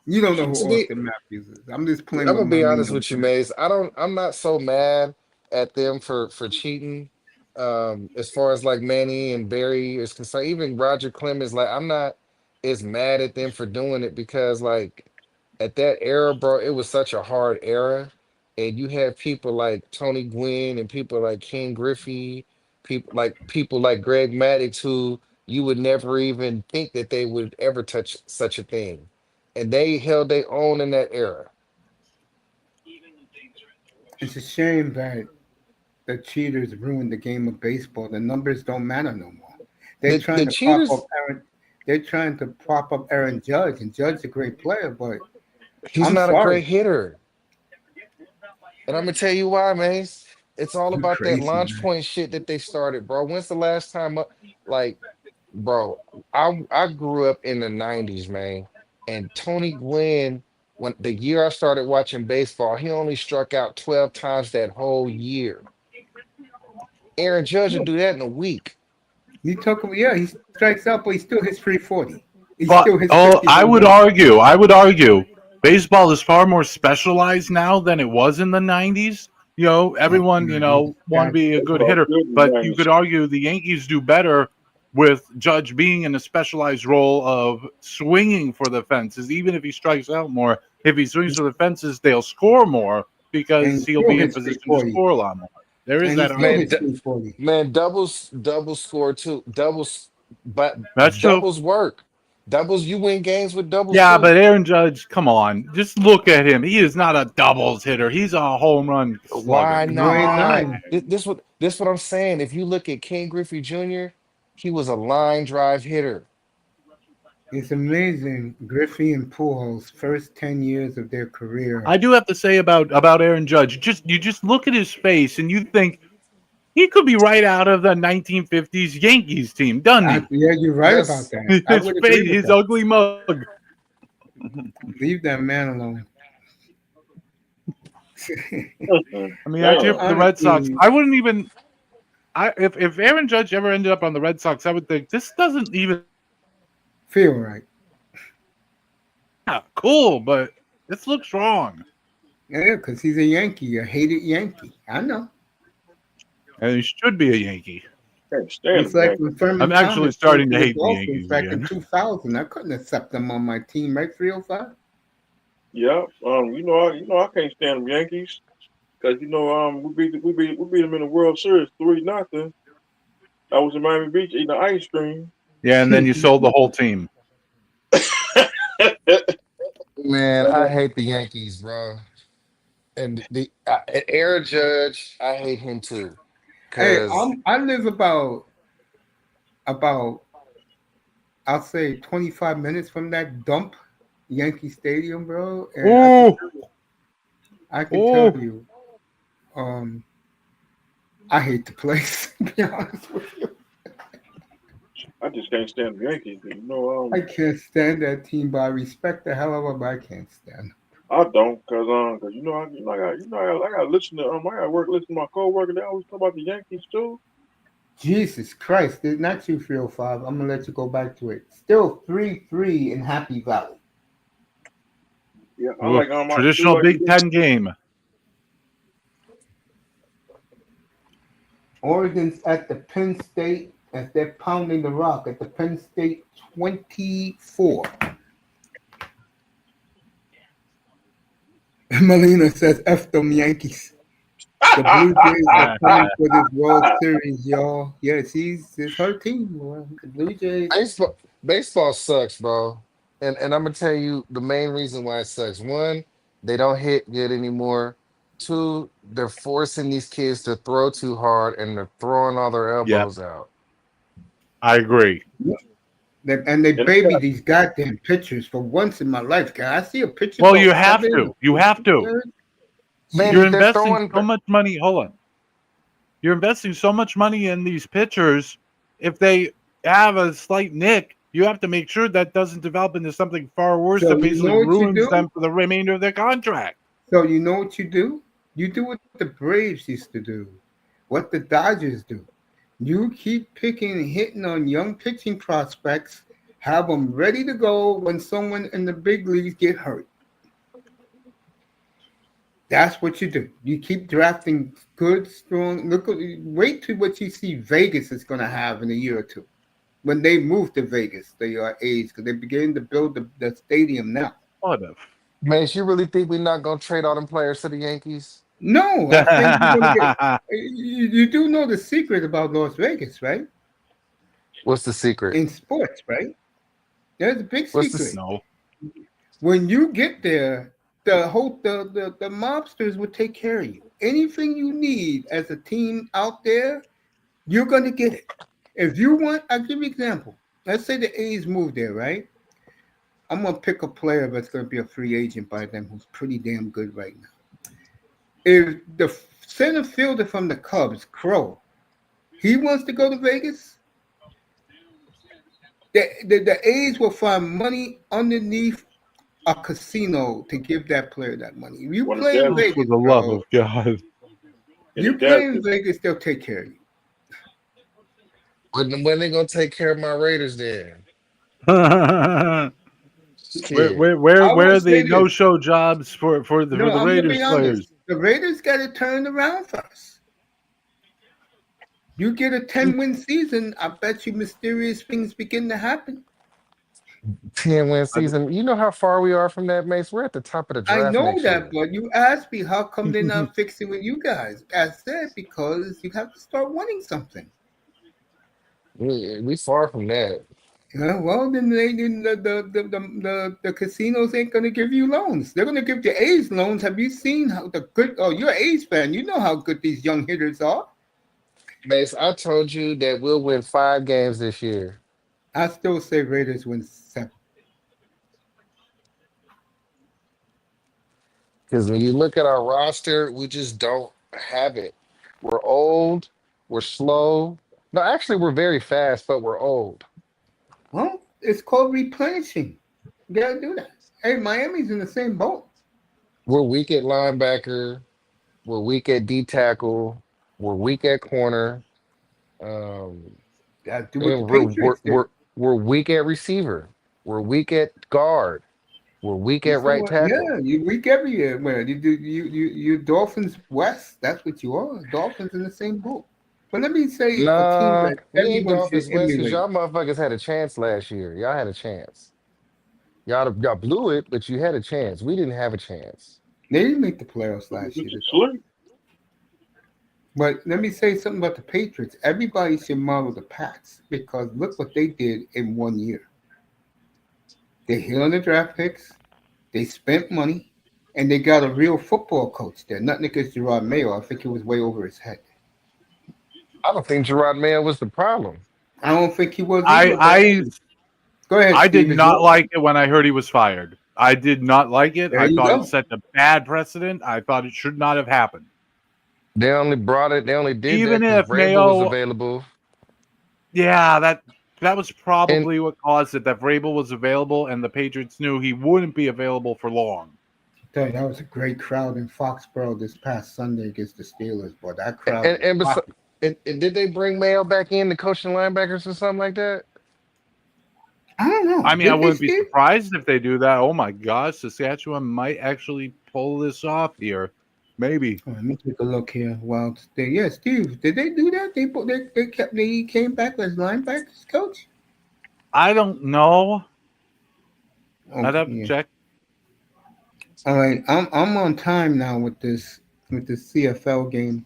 You don't know who To be Austin Matthews is. I'm just playing I'm with gonna my be honest lingo with you, today. Mace. I'm not so mad at them for cheating. As far as like Manny and Barry is concerned, even Roger Clemens, like I'm not as mad at them for doing it because like at that era, bro, it was such a hard era. And you had people like Tony Gwynn and people like Ken Griffey, people like Greg Maddux who you would never even think that they would ever touch such a thing. And they held their own in that era. It's a shame that the cheaters ruined the game of baseball. The numbers don't matter no more. They're The trying to prop up cheaters, Aaron. They're trying to prop up Aaron Judge, and Judge's a great player, but he's I'm not a sorry, great hitter. And I'm gonna tell you why, man. It's all you about that crazy launch man. point shit that they started, bro. When's the last time like, bro, I grew up in the 90s, man. And Tony Gwynn, when the year I started watching baseball, he only struck out 12 times that whole year. Aaron Judge will do that in a week. You talk about he strikes out, but he still hits 340. He But still hits 50 I home would runs. argue, I would argue, baseball is far more specialized now than it was in the '90s. Oh, Everyone, man, want to be a That's good what I was hitter, good in the but you 90s. could argue the Yankees do better with Judge being in a specialized role of swinging for the fences. Even if he strikes out more, if he swings for the fences, they'll score more and he because he'll still be in hits position to 340. score a lot more. There is And he that still argument. Man, hits 340. man, doubles score too. But That's true. doubles work. Doubles, you win games with doubles Yeah, too. but Aaron Judge, come on. Just look at him. He is not a doubles hitter. He's a home run slugger. Why Come No, he's on. not. not? This what I'm saying. If you look at Ken Griffey Jr., he was a line drive hitter. It's amazing. Griffey and Pujols' first 10 years of their career. I do have to say about Aaron Judge. You just look at his face and you think he could be right out of the 1950s Yankees team, doesn't he? Yeah, you're right about That's that. I His would agree face, with his that. ugly mug. Leave that man alone. I mean, I cheer Damn. for the Red Sox. Honestly, I wouldn't even. If Aaron Judge ever ended up on the Red Sox, I would think this doesn't even feel right. cool, but this looks wrong. Yeah, because he's a Yankee, a hated Yankee. I know. And he should be a Yankee. Can't stand It's them like when Yankees. I'm Furman actually Thomas played starting for to the hate the Dolphins Yankees back in again. 2000. I couldn't accept them on my team, right? 305. Yeah. I can't stand them Yankees. because we beat them in the World Series 3-0. I was in Miami Beach eating ice cream. Yeah, and then you sold the whole team. Man, I hate the Yankees, bro. And and Aaron Judge, I hate him too. Hey, Cause I live about I'll say 25 minutes from that dump Yankee Stadium, bro, and Oh, I can tell oh. you, um, I hate the place. To be honest with you, I just can't stand the Yankees. I can't stand that team, but I respect the hell of them. But I can't stand them. I don't, cause I got to listen to I got to work listen to my coworker. They always talk about the Yankees too. Jesus Christ, did not you feel five? I'm gonna let you go back to it. Still 3-3 in Happy Valley. Yeah, I Ooh, like I do traditional like Big Ten game. Oregon's at the Penn State as they're pounding the rock at the Penn State 24. Melina says F them Yankees. The Blue Jays are coming for this World Series, y'all. Yes, it's her team. Well, the Blue Jays. baseball sucks, bro. And I'm gonna tell you the main reason why it sucks. One, they don't hit good anymore. Two, they're forcing these kids to throw too hard and they're throwing all their Yep, elbows out. I agree. They and baby these goddamn pitchers for once in my life. Can I see a pitcher Well, go you have seven? to. You have to. You're Man, they're investing throwing so much money. Hold on. You're investing so much money in these pitchers. If they have a slight nick, you have to make sure that doesn't develop into something far worse So that you basically know what you ruins do? them for the remainder of their contract. So you know what you do? You do what the Braves used to do, what the Dodgers do. You keep picking and hitting on young pitching prospects, have them ready to go when someone in the big leagues get hurt. That's what you do. You keep drafting good, strong. Wait till what you see Vegas is going to have in a year or two when they move to Vegas. They are A's because they're beginning to build the stadium now. What if? man, you really think we're not gonna trade all them players to the Yankees? No, I think you're going to get. You do know the secret about Las Vegas, right? What's the secret? In sports, right? There's a big What's the secret. No. When you get there, the mobsters will take care of you. Anything you need as a team out there, you're gonna get it. If you want, I'll give you an example. Let's say the A's move there, right? I'm gonna pick a player that's gonna be a free agent by them who's pretty damn good right now. If the center fielder from the Cubs, Crow, he wants to go to Vegas, the A's will find money underneath a casino to give that player that money. If you one of play in Dallas Oh, for Vegas, the love bro, of God. and you if play Dallas in Vegas, they'll take care of you. when they gonna take care of my Raiders then? where, Shit. where I will are the say this. no-show jobs for No, the I'm gonna be Raiders honest. players? The Raiders got to turn around first. You get a 10-win season, I bet you mysterious things begin to happen. 10-win I- season. You know how far we are from that, Mace? We're at the top of the I draft know next that, year. but you asked me how come they're not fixing with you guys. I said because you have to start winning something. We far from that. Yeah, well, then the casinos ain't gonna give you loans. They're gonna give the A's loans. Have you seen how the good? Oh, you're an A's fan. You know how good these young hitters are. Mace, I told you that we'll win 5 games this year. I still say Raiders win 7. Because when you look at our roster, we just don't have it. We're old, we're slow. No, actually, we're very fast, but we're old. Well, it's called replenishing. You gotta do that. Hey, Miami's in the same boat. We're weak at linebacker, we're weak at D tackle, we're weak at corner. Um, Gotta do what the and Patriots did. we're weak at receiver. We're weak at guard. We're weak You at see right what? tackle. Yeah, you weak everywhere. You Dolphins West. That's what you are. Dolphins in the same boat. But let me say a team Nah, that we ain't everyone should Dolphins West because emulate. y'all motherfuckers had a chance last year. Y'all had a chance. Y'all blew it, but you had a chance. We didn't have a chance. They didn't make the playoffs was last with year. you The Dolphins. sleep. But let me say something about the Patriots. Everybody should model the Pats because look what they did in 1 year. They hit on the draft picks, they spent money, and they got a real football coach there. Nothing against Gerard Mayo. I think he was way over his head. I don't think Gerard Mayo was the problem. I don't think he was I either. But I go ahead, I did Steve. It's not your like it when I heard he was fired. I did not like it. There I you thought it go. set a bad precedent. I thought it should not have happened. They only brought it. They only did that Even because if Vrabel was Mayo, available. yeah, that was And probably what caused it. That Vrabel was available, and the Patriots knew he wouldn't be available for long. Tell you, that was a great crowd in Foxborough this past Sunday against the Steelers. Boy, that crowd and was and, besi- rocking. and did they bring Mayo back in to coach the linebackers or something like that? I don't know. I mean, I Did they, wouldn't be Steve? surprised if they do that. Oh my gosh, Saskatchewan might actually pull this off here. Maybe. Oh, let me take a look here. Well, yeah, Steve, did they do that? They came back as linebackers coach. I don't know. I'd Okay, have to yeah. check. All right, I'm on time now with this CFL game.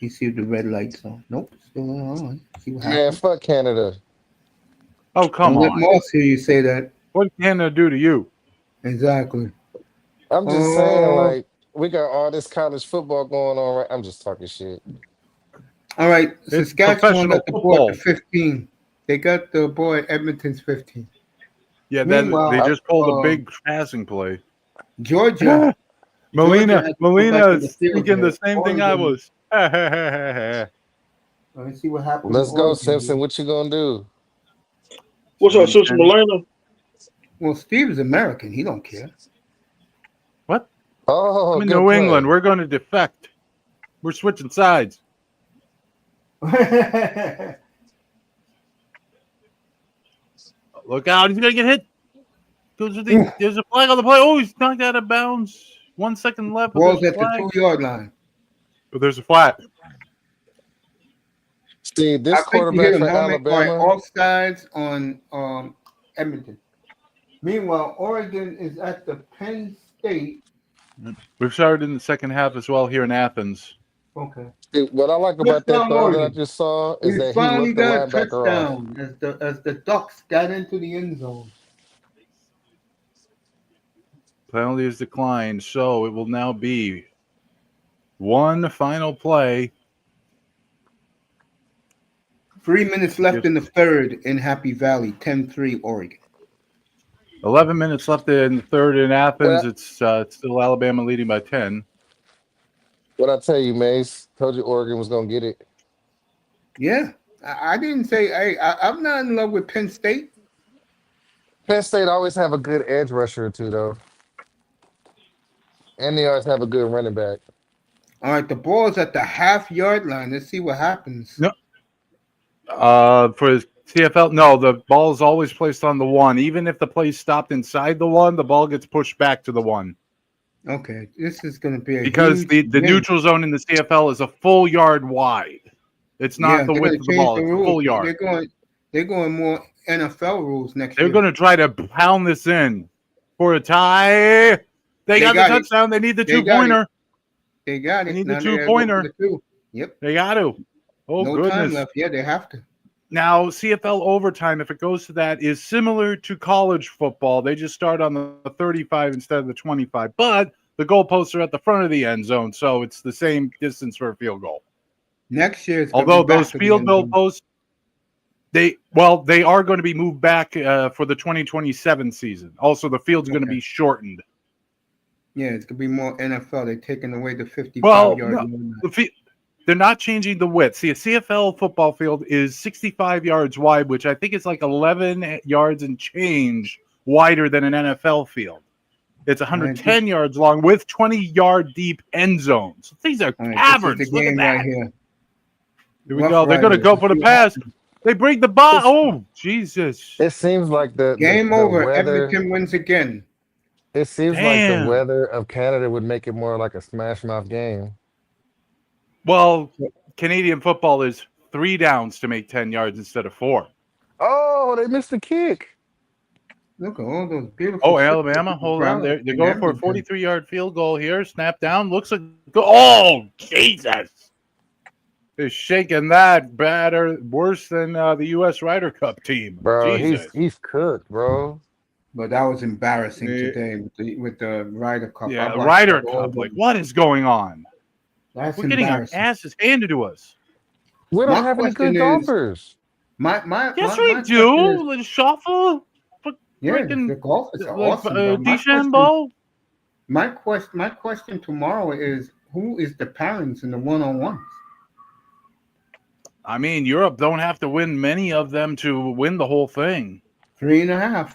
You see the red lights on? Nope, still on. See what Man, happens. fuck Canada. Oh, come Don't let on. Moss hear you say that. What can I do to you? Exactly. I'm just saying, Oh, like, we got all this college football going on, right? I'm just talking shit. all right. It's Saskatchewan professional got the ball at the football. 15. They got the ball at Edmonton's 15. Yeah, that they Meanwhile, I, just pulled a big passing play. Georgia Georgia Melina, had to go back Melina in the is field thinking the here. same thing I Oregon. was. Let's see what happened in let's go, Oregon Simpson. here. What you gonna do? What's up, Sister 2010. Milena? Well, Steve is American. He don't care. What? Oh, I'm in good New England. play. We're going to defect. We're switching sides. Look out. He's going to get hit. There's a flag on the play. Oh, he's knocked out of bounds. 1 second left, but there's Ball's a at the flag. 2 yard line. But there's a flag. See, I this think you quarterback hit him for helmet. All right, Alabama. offsides on Edmonton. Meanwhile, Oregon is at the Penn State. We've started in the second half as well here in Athens. Okay. See, what I like about that Touchdown, throw that I Oregon. just saw is We that he finally looked the got a linebacker off. touchdown as the Ducks got into the end zone. Penalty is declined, so it will now be one final play. 3 minutes left in the third in Happy Valley. 10-3 Oregon. 11 minutes left in the third in Athens. What It's still Alabama leading by 10. what I tell you, Mace? Told you Oregon was gonna get it. Yeah. I didn't say I'm not in love with Penn State. Penn State always have a good edge rusher or two, though, and they always have a good running back. All right, the ball's at the half-yard line. Let's see what happens. No, for CFL, no, the ball is always placed on the one. Even if the play stopped inside the one, the ball gets pushed back to the one. Okay, this is going to be a Because huge the win. neutral zone in the CFL is a full yard wide. It's not Yeah, the they're width going of to the change ball, the it's a rules. full yard. They're going more NFL rules next They're year. going to try to pound this in for a tie. They got the got it. touchdown. They need the They got it. two-pointer. They got They it. need the Now they got to go for two-pointer. the two. Yep. They got to. Oh, No time goodness. left. Yeah, they have to. Now, CFL overtime, if it goes to that, is similar to college football. They just start on the 35 instead of the 25. But the goalposts are at the front of the end zone, so it's the same distance for a field goal. Next year, it's going to Although be back those to the field end zone. goalposts, they are going to be moved back for the 2027 season. Also, the field's going to be shortened. Yeah, it's going to be more NFL. They're taking away the 55-yard Well, line. they're not changing the width. See, a CFL football field is 65 yards wide, which I think is like 11 yards and change wider than an NFL field. It's 110 yards long with 20-yard deep end zones. These are caverns. This is the Look at game that. right here. Here we Rough go. They're going to Riders. go for the Let's see what pass. happens. They bring the ball. Oh, Jesus. It seems like Game the over. weather. Edmonton wins again. It seems like the Damn. weather of Canada would make it more like a smash mouth game. Well, Canadian football is 3 downs to make 10 yards instead of 4. Oh, they missed the kick. Look at all those beautiful. Oh, ships Alabama, that hold on. brought They're in going for a Edmonton. 43-yard field goal here. Snap down. Looks like oh, Jesus. They're shaking that better, worse than the U.S. Ryder Cup team. Bro, Jesus. he's cooked, bro. But that was embarrassing Eh, today with the Ryder Cup. I Yeah, watched Ryder that all Cup. the. Like, what is going on? That's We're getting our embarrassing. asses handed to us. We don't My have any good question is, golfers. Yes, my we question is, do. Like, Shuffle. yeah, the Freaking, golfers are like, awesome, but DeChambeau. my question tomorrow is, who is the parents in the one-on-ones? I mean, Europe don't have to win many of them to win the whole thing. 3.5.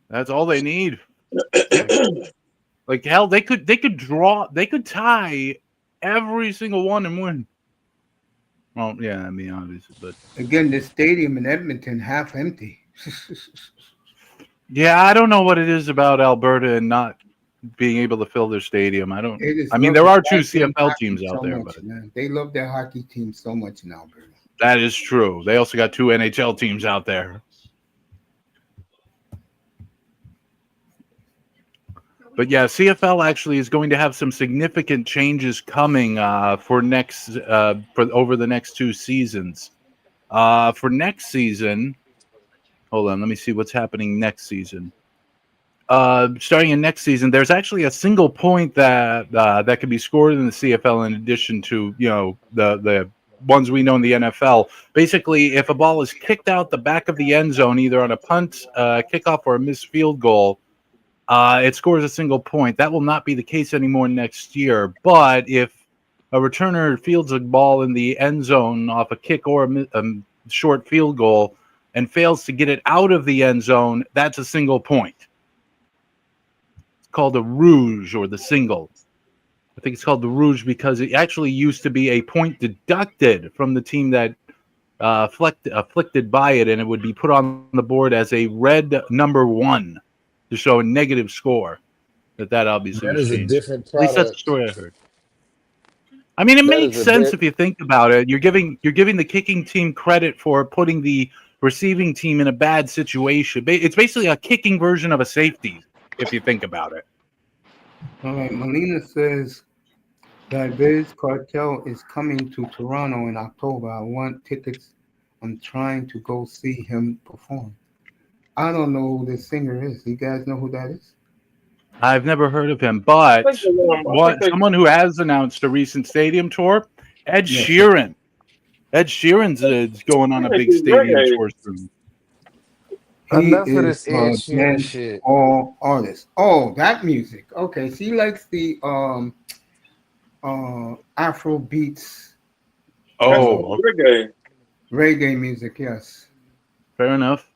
That's all they need. Like hell, they could tie every single one and win. Well, yeah, I mean, obviously, but Again, the stadium in Edmonton half empty. yeah, I don't know what it is about Alberta and not being able to fill their stadium. They just I mean, love there the are two goddamn CFL hockey teams out so there, much, but man. They love their hockey team so much in Alberta. that is true. They also got two NHL teams out there. But yeah, CFL actually is going to have some significant changes coming for over the next two seasons. For next season, hold on, let me see what's happening next season. Starting in next season, there's actually a single point that can be scored in the CFL in addition to the ones we know in the NFL. Basically, if a ball is kicked out the back of the end zone, either on a punt, kickoff, or a missed field goal, it scores a single point. That will not be the case anymore next year. But if a returner fields a ball in the end zone off a kick or a short field goal and fails to get it out of the end zone, that's a single point. It's called a rouge or the single. I think it's called the rouge because it actually used to be a point deducted from the team that afflicted by it, and it would be put on the board as a red number 1 to show a negative score. That obviously That was is a changed. different At least that's the product. story I heard. I mean, it That makes is a sense bit. if you think about it. You're giving the kicking team credit for putting the receiving team in a bad situation. It's basically a kicking version of a safety, if you think about it. All right, Molina says that Biz Cartel is coming to Toronto in October. I want tickets. I'm trying to go see him perform. I don't know who this singer is. You guys know who that is? I've never heard of him, I but think I think they someone who has announced a recent stadium tour, Ed Yes. Sheeran. Ed Sheeran's is going on a big do stadium reggae. tour soon. He Enough of is this Ed a Sheeran dance shit. hall artist. Oh, that music. Okay, so he likes the Afro beats, That's Oh, reggae. reggae music. Yes. fair enough.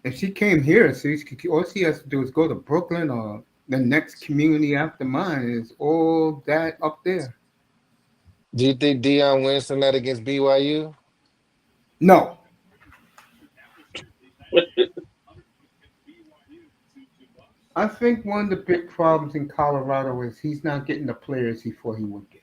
If she came here, so all she has to do is go to Brooklyn, or the next community after mine is all that up there. Do you think Deion wins tonight against BYU? No, I think one of the big problems in Colorado is he's not getting the players he thought he would get.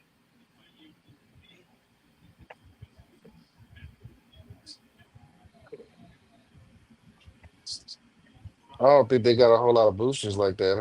I don't think they got a whole lot of boosters like that,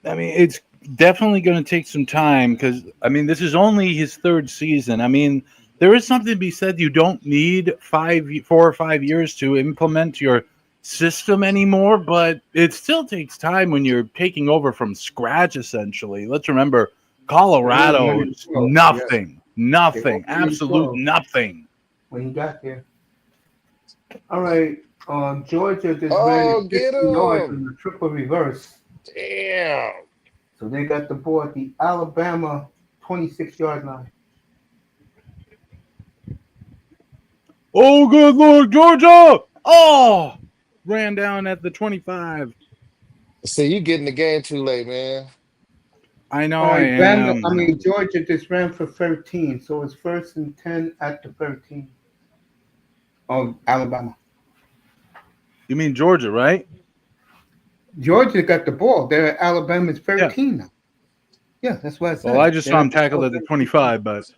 huh? I mean, it's definitely going to take some time because, I mean, this is only his third season. I mean, there is something to be said. You don't need 4 or 5 years to implement your system anymore, but it still takes time when you're taking over from scratch, essentially. Let's remember, They were Colorado 1 and is 12. Yes, they were nothing, 1 and absolute 12 nothing. when he got there. All right, Georgia just ran it Oh, get 50 yards him! in the triple reverse. Damn. So they got the ball at the Alabama 26-yard line. Oh, good Lord, Georgia! Oh, ran down at the 25. See, you getting the game too late, man. I know All I right, am. Georgia just ran for 13, so it's 1st and 10 at the 13 of Alabama. You mean Georgia, right? Georgia got the ball. They're at Alabama's Yeah. 13 now. Yeah, that's what I Well, I said. just saw They're him at tackled at the Alabama's 25, but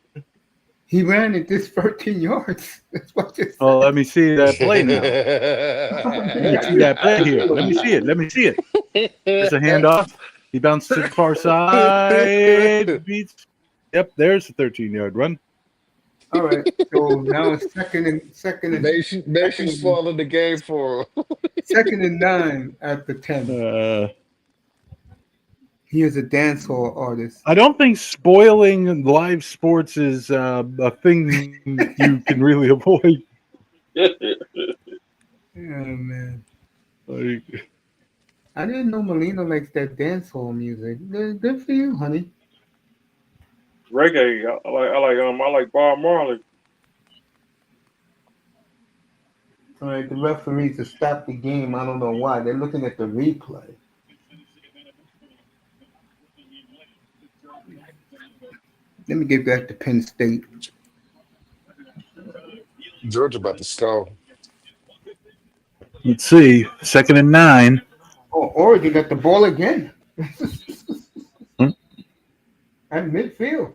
He ran it this 13 yards. That's what I just Oh, said. let me see that play now. Let me see that play here. Let me see it. Let me see it. There's a handoff. He bounced to the far side. Beats. Yep, there's a 13-yard run. All right. So now it's Maybe she's spoiling the game for him. second and 9 at the 10. He is a dancehall artist. I don't think spoiling live sports is a thing you can really avoid. Yeah, man. Like, I didn't know Melina likes that dancehall music. Good for you, honey. Reggae. I like Bob Marley. All right, the referees to stop the game. I don't know why. They're looking at the replay. Let me get back to Penn State. Georgia about to score. let's see. Second and 9. Oh, Oregon got the ball again Hmm? at midfield.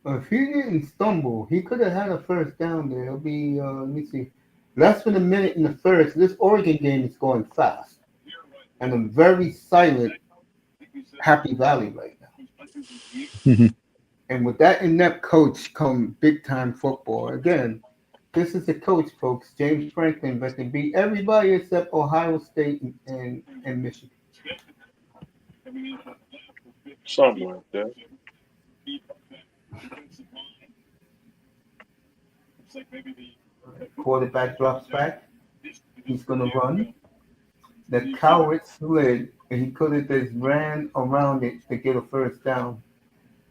If he didn't stumble, he could have had a first down there. It'll be, let me see, less than a minute in the first. This Oregon game is going fast. And a very silent Happy Valley right now. And with that inept coach come big time football. Again, this is the coach, folks, James Franklin, but they beat everybody except Ohio State and Michigan. Something like that. Quarterback drops back. He's going to run. The coward slid, and he could have just ran around it to get a first down.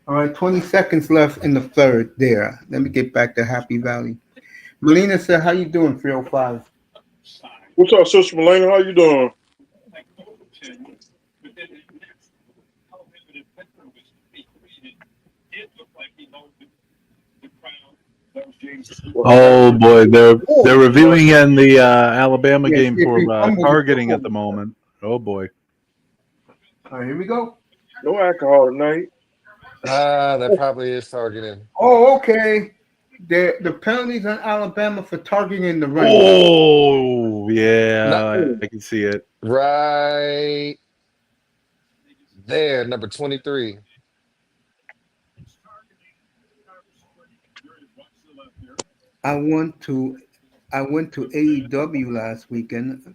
All right, 20 seconds left in the third there. Let me get back to Happy Valley. Melina said, how you doing, 305? What's up, Sister Melina? How you doing? Oh boy, they're reviewing in the Alabama Yes, game if for he fumbles, targeting at the moment. Oh boy. All right, here we go. No alcohol tonight. That probably is targeting. Oh, okay. The penalties on Alabama for targeting the running back. Oh Not yeah, I can see it. right there, number 23. I went to I went to AEW last weekend.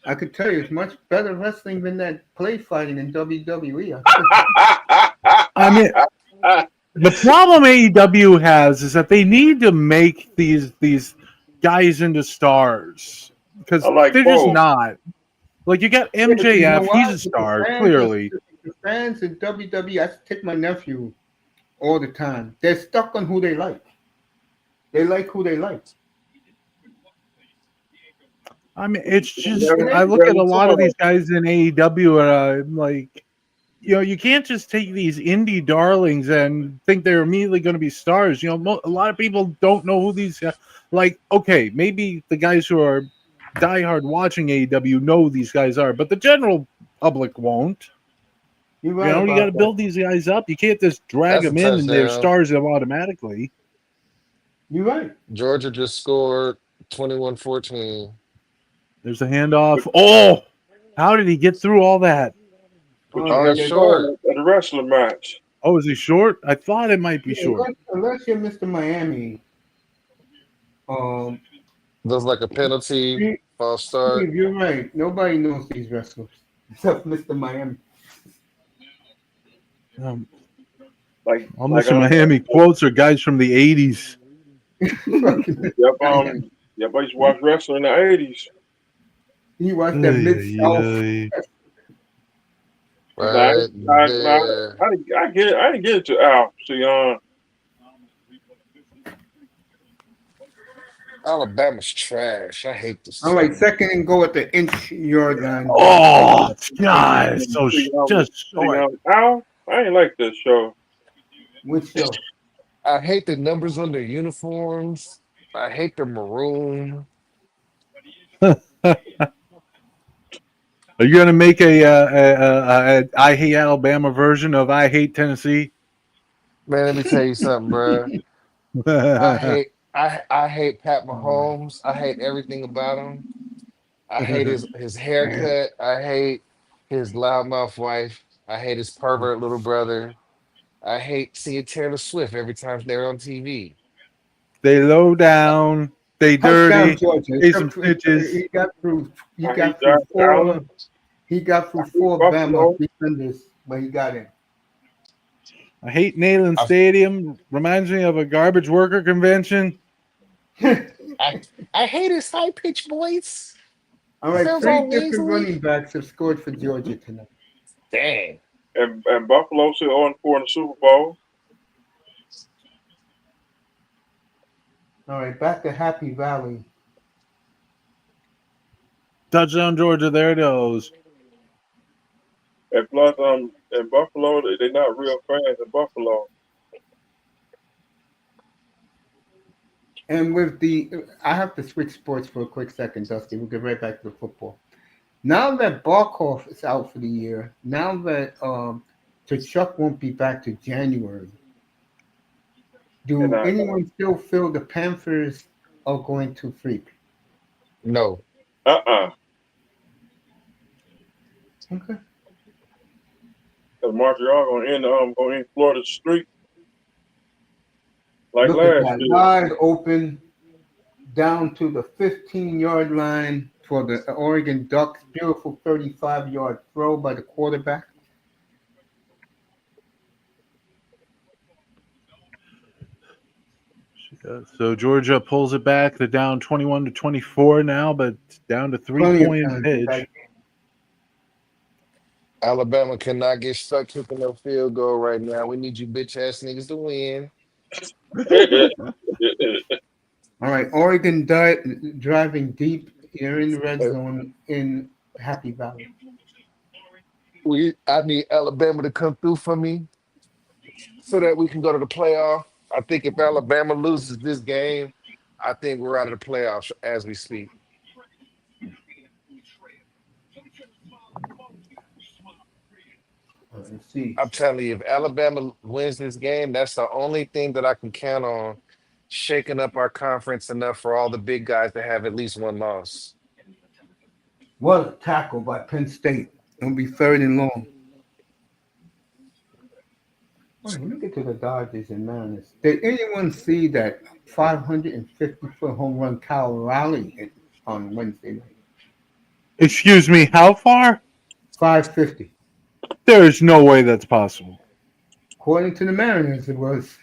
I could tell you it's much better wrestling than that play fighting in WWE. I mean, the problem AEW has is that they need to make these guys into stars because I like they're just both. not. Like you got Yeah, but you know MJF, he's what? a star clearly. The fans in WWE, I take my nephew all the time. They're stuck on who they like. They like who they like. I mean, it's just Never, I look at a never lot of these saw. guys in AEW and I'm like, you can't just take these indie darlings and think they're immediately going to be stars. A lot of people don't know who these guys. Like, okay, maybe the guys who are diehard watching AEW know who these guys are, but the general public won't. You're right You got about to that. build these guys up. You can't just drag That's a them in and they're touchdown. stars automatically. You're right. Georgia just scored 21-14. There's a handoff. Oh, how did he get through all that? But Oh, you Oh, there it's never you saw short. go. it at the wrestling match. Oh, is he short? I thought it might be Yeah, short. unless you're Mr. Miami, um, Looks like a penalty. Steve, False start. you're right. Nobody knows these wrestlers except Mr. Miami. Um, all Like Mr. Miami quotes are guys from the 80s. Fucking yep, Miami. I used to watch wrestling in the 80s. He watched that Ay, Mid ay, South. ay. Nah, Right there. I didn't get into Al. See, Alabama's trash. I hate this All right, team. second and go at the inch-yard line. Oh, God, so see, just short. Al, I ain't like this show. Which show? I hate the numbers on their uniforms. I hate the maroon. Are you going to make a I Hate Alabama version of I Hate Tennessee? Man, let me tell you something, bro. I hate Pat Mahomes. I hate everything about him. I hate his haircut. I hate his loudmouth wife. I hate his pervert little brother. I hate seeing Taylor Swift every time they're on TV. They low down. They Touchdown, dirty. Georgia. They some stitches. He got through. He I hate got through Josh four. Allen. He got I through hate four Bama Buffalo. defenders, but he got in. I hate Neyland I Stadium. Reminds me of a garbage worker convention. I, I hate his high pitched voice. All right, Sounds three all different nasally. running backs have scored for Georgia tonight. Dang. And Buffalo still 0-4 in the Super Bowl. All right, back to Happy Valley. Touchdown, Georgia. There it goes. And plus, in Buffalo, they're not real fans in Buffalo. And with I have to switch sports for a quick second, Dusty. We'll get right back to the football. Now that Barkov is out for the year, now that Chuck won't be back to January, And do anyone still feel the Panthers are going to freak? No. Because Okay. Montreal gonna end Florida streak like Look at last that. year. Wide open down to the 15-yard line for the Oregon Ducks. Beautiful 35-yard throw by the quarterback. So Georgia pulls it back. They're down 21-24 now, but down to Plenty of 3 time. edge. Alabama cannot get stuck kicking no field goal right now. We need you bitch ass niggas to win. All right, Oregon driving deep. They're in the red zone in Happy Valley. I need Alabama to come through for me so that we can go to the playoff. I think if Alabama loses this game, I think we're out of the playoffs as we speak. Let's see. I'm telling you, if Alabama wins this game, that's the only thing that I can count on shaking up our conference enough for all the big guys to have at least one loss. What a tackle by Penn State. It'll be third and long. All right, let me get to the Dodgers and Mariners. Did anyone see that 550-foot home run Cal Raleigh on Wednesday night? Excuse me, how far? 550. There's no way that's possible. According to the Mariners, it was.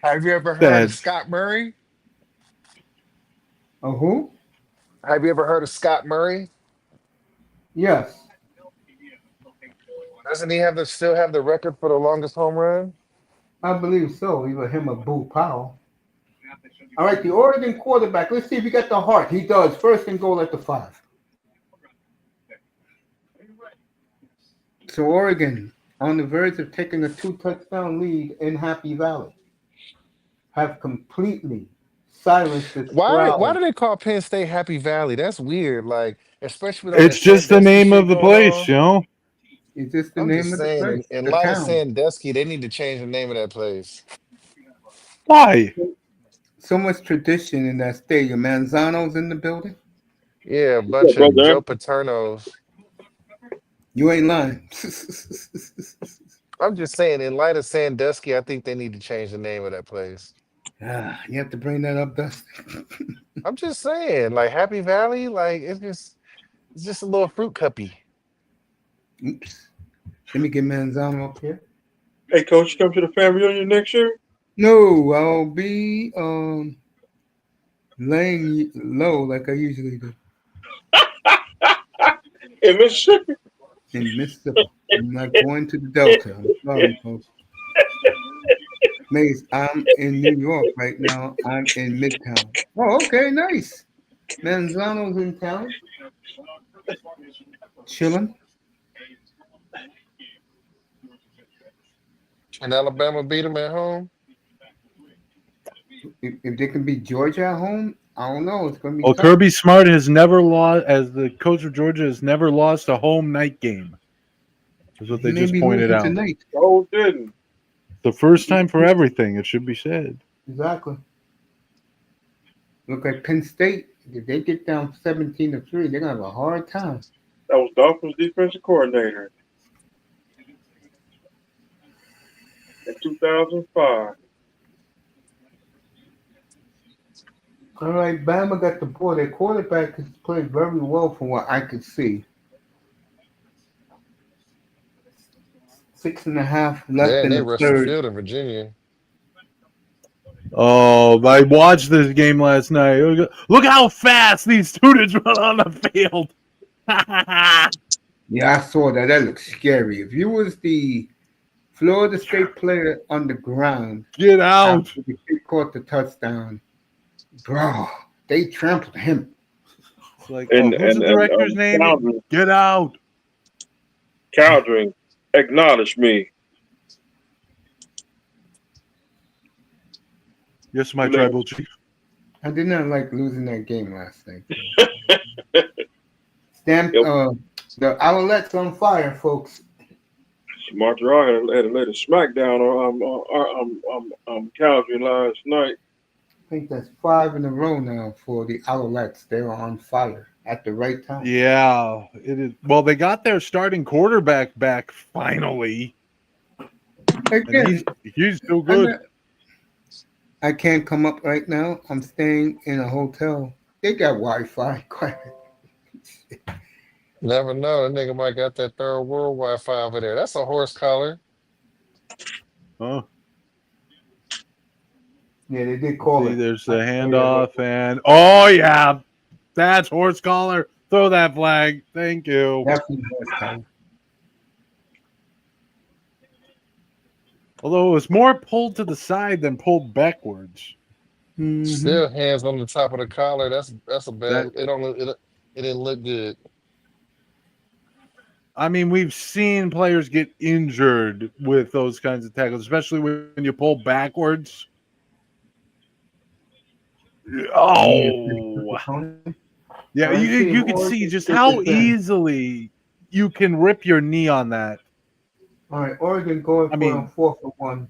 Have you ever heard of That's Scott Murray? Who? Have you ever heard of Scott Murray? Yes, Doesn't he still have the record for the longest home run? I believe so. Either him or Boo Powell. All right, the Oregon quarterback. Let's see if he got the heart. He does. First and goal at the 5. So Oregon, on the verge of taking a 2-touchdown lead in Happy Valley, have completely silenced this Why crowd. do they call Penn State Happy Valley? That's weird. Like, especially with all that it's just the Sandusky name of shit the going place, on. you know? Is this the I'm name just of the saying, place? in The light of town. Sandusky, they need to change the name of that place. Why? So much tradition in that stadium. Manzano's in the building. Yeah, a Yeah, bunch of brother. Joe Paternos. You ain't lying. I'm just saying, in light of Sandusky, I think they need to change the name of that place. You have to bring that up, Dusty. I'm just saying, like Happy Valley, like it's just a little fruit cuppy. Oops. Let me get Manzano up here. Hey, coach, you come to the family reunion next year? No, I'll be laying low like I usually do In Mississippi? in Mississippi. I'm not going to the Delta. I'm sorry, folks. Maze, I'm in New York right now. I'm in Midtown. Oh, okay, nice. Manzano's in town. Chilling. And Alabama beat them at home. If they can beat Georgia at home, I don't know. It's going to be Well, tough. Kirby Smart has never lost, as the coach of Georgia, has never lost a home night game. Is what He they may just be pointed losing out. tonight. No, didn't. The first time for everything, it should be said. Exactly. Look at Penn State. If they get down 17-3, they're gonna have a hard time. That was Dolphins defensive coordinator in 2005. All right, Bama got the ball. Their quarterback has played very well from what I could see. 6.5 left Yeah, and in they the rushed the third. field in Virginia. Oh, I watched this game last night. Look how fast these students run on the field. Yeah, I saw that. That looks scary. If you was the Florida State player on the ground Get out. after the kid caught the touchdown, bro, they trampled him. It's like, And who's the director's name? Cowdrey, Get out. acknowledge me. Yes, my Too late. tribal chief. I did not like losing that game last night. Stamp, Yep. the outlet's on fire, folks. Montreal had to let a smackdown on Calgary last night. I think that's 5 in a row now for the outlets. They were on fire at the right time. Yeah, it is. Well, they got their starting quarterback back finally, and Again, he's still I'm good. not- I can't come up right now. I'm staying in a hotel. They got Wi-Fi. Never know. That nigga might got that third world Wi-Fi over there. That's a horse collar. Oh, Yeah, they did call see, it. there's the handoff, and oh yeah, that's horse collar. Throw that flag. Thank you. Definitely horsepower. Although it was more pulled to the side than pulled backwards. Mm-hmm. Still hands on the top of the collar. That's a bad. That It didn't look good. I mean, we've seen players get injured with those kinds of tackles, especially when you pull backwards. Oh, yeah, you can see just how easily you can rip your knee on that. All right, Oregon going I for mean- a 4-1.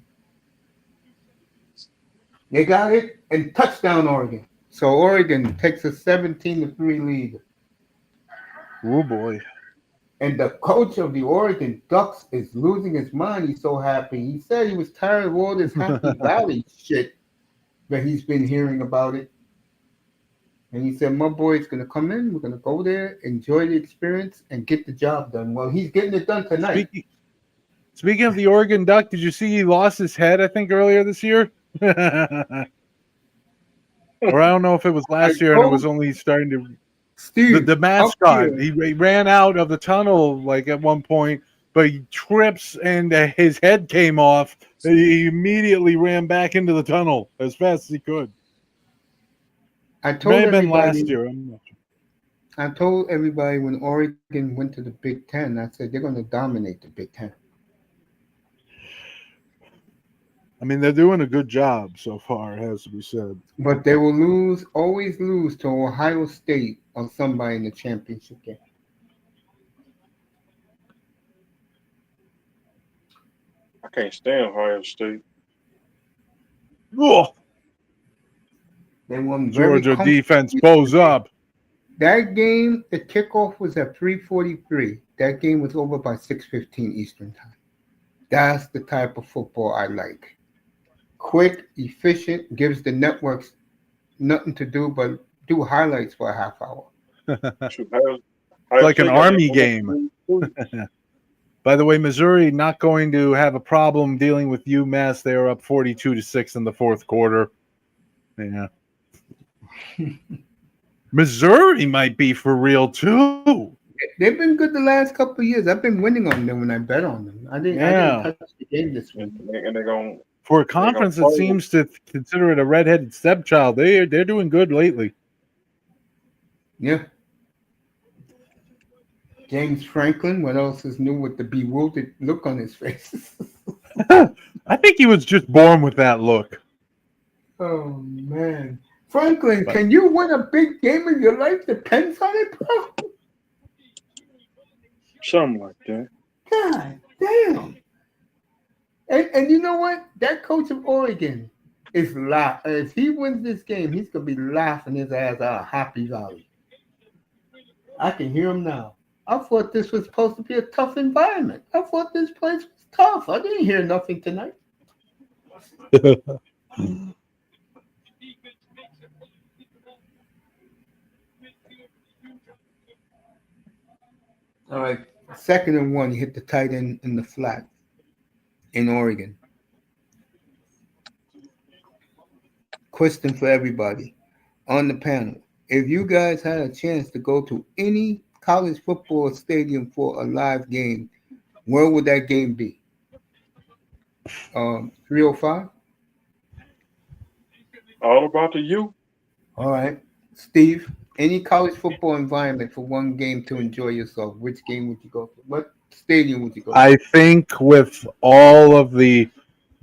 They got it and touchdown Oregon. So Oregon takes a 17-3 lead. Oh boy. And the coach of the Oregon Ducks is losing his mind. He's so happy. He said he was tired of all this Happy Valley shit that he's been hearing about it. And he said, my boy's going to come in. We're going to go there, enjoy the experience, and get the job done. Well, he's getting it done tonight. Speaking of the Oregon Duck, did you see he lost his head, I think, earlier this year? Or I don't know if it was last year and it was only starting to... Steve, The mascot, he ran out of the tunnel like at one point, but he trips and his head came off. He immediately ran back into the tunnel as fast as he could. I May told have been last everybody. year. I'm not sure. I told everybody when Oregon went to the Big Ten, I said they're going to dominate the Big Ten. I mean, they're doing a good job so far, it has to be said. But they will always lose to Ohio State or somebody in the championship game. I can't stand Ohio State. Oh, They won very Georgia comfortably. defense bows up. That game, the kickoff was at 3:43. That game was over by 6:15 Eastern time. That's the type of football I like. Quick, efficient, gives the networks nothing to do but do highlights for a half hour. Shoot, It's like an Army game. By the way, Missouri not going to have a problem dealing with UMass. They are up 42-6 in the fourth quarter. Yeah. Missouri might be for real too. They've been good the last couple of years. I've been winning on them when I bet on them. I didn't touch the game this week. And they're going For a conference that seems to consider it a redheaded stepchild, they're doing good lately. Yeah. James Franklin, what else is new with the bewildered look on his face? I think he was just born with that look. Oh, man. Franklin, can you win a big game of your life? Depends on it, bro. something like that. God damn. And you know what? That coach of Oregon is laugh. If he wins this game, he's gonna be laughing his ass out of Happy Valley. I can hear him now. I thought this was supposed to be a tough environment. I thought this place was tough. I didn't hear nothing tonight. All right. 2nd and 1, he hit the tight end in the flat in Oregon. Question for everybody on the panel. If you guys had a chance to go to any college football stadium for a live game, where would that game be? 305? All about the you. All right. Steve, any college football environment for one game to enjoy yourself, which game would you go to? What stadium would you go to? I think with all of the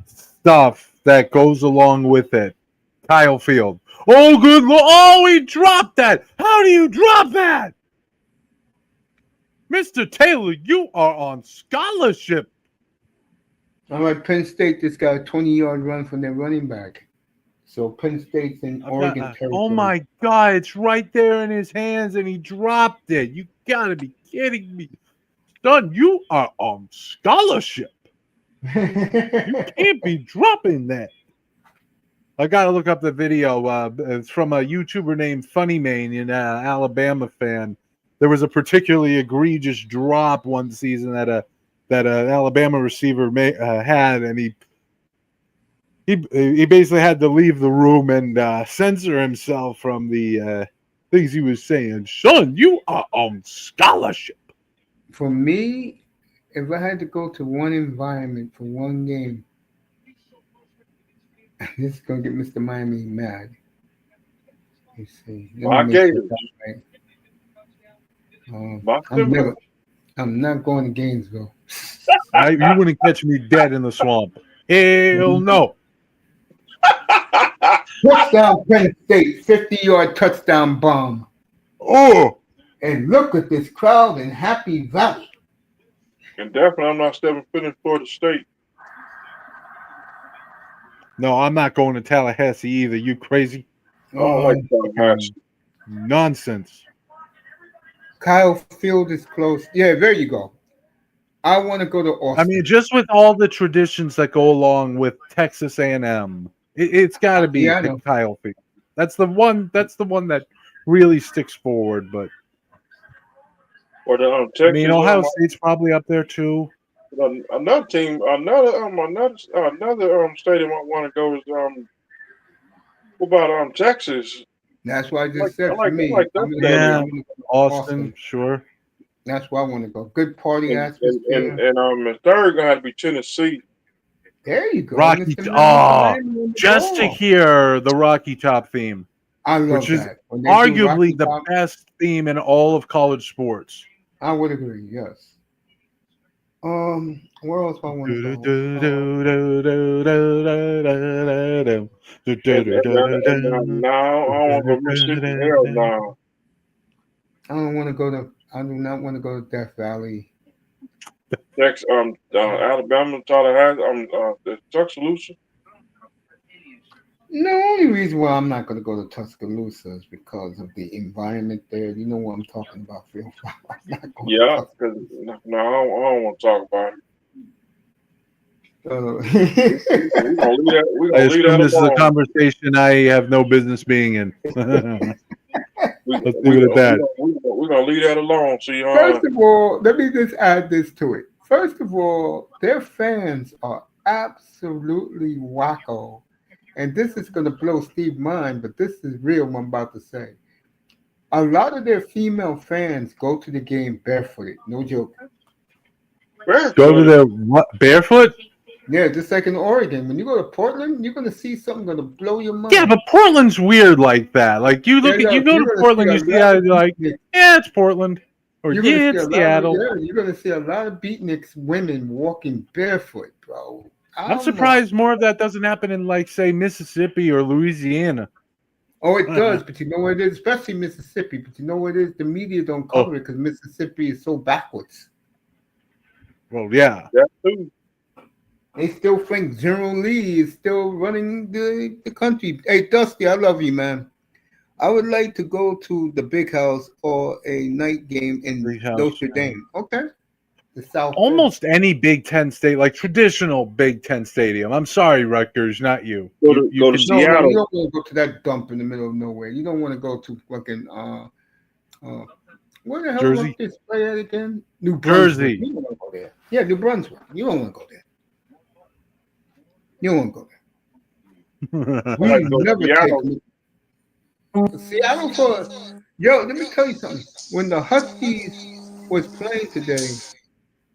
stuff that goes along with it, Kyle Field. Oh, good Lord. Oh, he dropped that. How do you drop that? Mr. Taylor, you are on scholarship. All right, Penn State just got a 20-yard run from their running back. So Penn State's in Oregon territory. Oh, my God. It's right there in his hands, and he dropped it. You got to be kidding me. Son, you are on scholarship. You can't be dropping that. I got to look up the video. It's from a YouTuber named Funny Mane, an Alabama fan. There was a particularly egregious drop one season that an Alabama receiver had, and he basically had to leave the room and censor himself from the things he was saying. Son, you are on scholarship. For me, if I had to go to one environment for one game, this is gonna get Mr. Miami mad. Let's see. My Gators. Right. I'm not going to Gainesville. You wouldn't catch me dead in the swamp. Hell no. Touchdown Penn State, 50-yard touchdown bomb. Oh. And look at this crowd in Happy Valley. And definitely I'm not stepping foot in Florida State. No, I'm not going to Tallahassee either. You crazy? I don't like Tallahassee. Nonsense. Kyle Field is close. Yeah, there you go. I want to go to Austin. I mean, just with all the traditions that go along with Texas A&M, it's got to be Kyle Field. That's the one. That's the one that really sticks forward. But or the Texas. I mean, Ohio State's probably up there too. Another team, another stadium I want to go is what about Texas? That's why I just said for me. Austin, sure. That's why I want to go. Good party atmosphere. And third gonna have to be Tennessee. There you go. Rocky. Just to hear the Rocky Top theme. I love which is that. Arguably the best theme in all of college sports. I would agree. Yes. Where else do I want to go? No, I don't want to go Mississippi. Hell no. I don't want to go to. I do not want to go to Death Valley. Next, Alabama, Tallahassee, Tuscaloosa. No, only reason why I'm not going to go to Tuscaloosa is because of the environment there. You know what I'm talking about, Phil. Yeah, because no, I don't want to talk about it. I assume this is a conversation I have no business being in. Let's leave it at that. We're going to leave that alone. First of all, let me just add this to it. First of all, their fans are absolutely wacko. And this is going to blow Steve's mind, but this is real what I'm about to say. A lot of their female fans go to the game barefooted. No joke. Barefoot. Go to the barefoot? Yeah, just like in Oregon. When you go to Portland, you're going to see something going to blow your mind. Yeah, but Portland's weird like that. Like, you go to Portland, you see how you're like, yeah, it's Portland. Or, yeah, it's Seattle. You're going to see a lot of beatniks women walking barefoot, bro. I'm surprised more of that doesn't happen in, like, say, Mississippi or Louisiana. Oh, it does, but you know what it is? Especially Mississippi. But you know what it is? The media don't cover it because Mississippi is so backwards. Well, yeah. That too. They still think General Lee is still running the country. Hey, Dusty, I love you, man. I would like to go to the big house or a night game in Big house. Notre Dame. Okay. The South End. Almost any Big Ten state, like traditional Big Ten stadium. I'm sorry, Rutgers, not you. Go You to you go to can No, you Seattle. don't want to go to that dump in the middle of nowhere. You don't want to go to fucking uh where the hell was Jersey, this play at again? New Brunswick. Jersey. You don't want to go there. Yeah, New Brunswick. You don't want to go there. You don't want to go there. I like We to go to never take Seattle. Seattle for yo. Let me tell you something. When the Huskies was playing today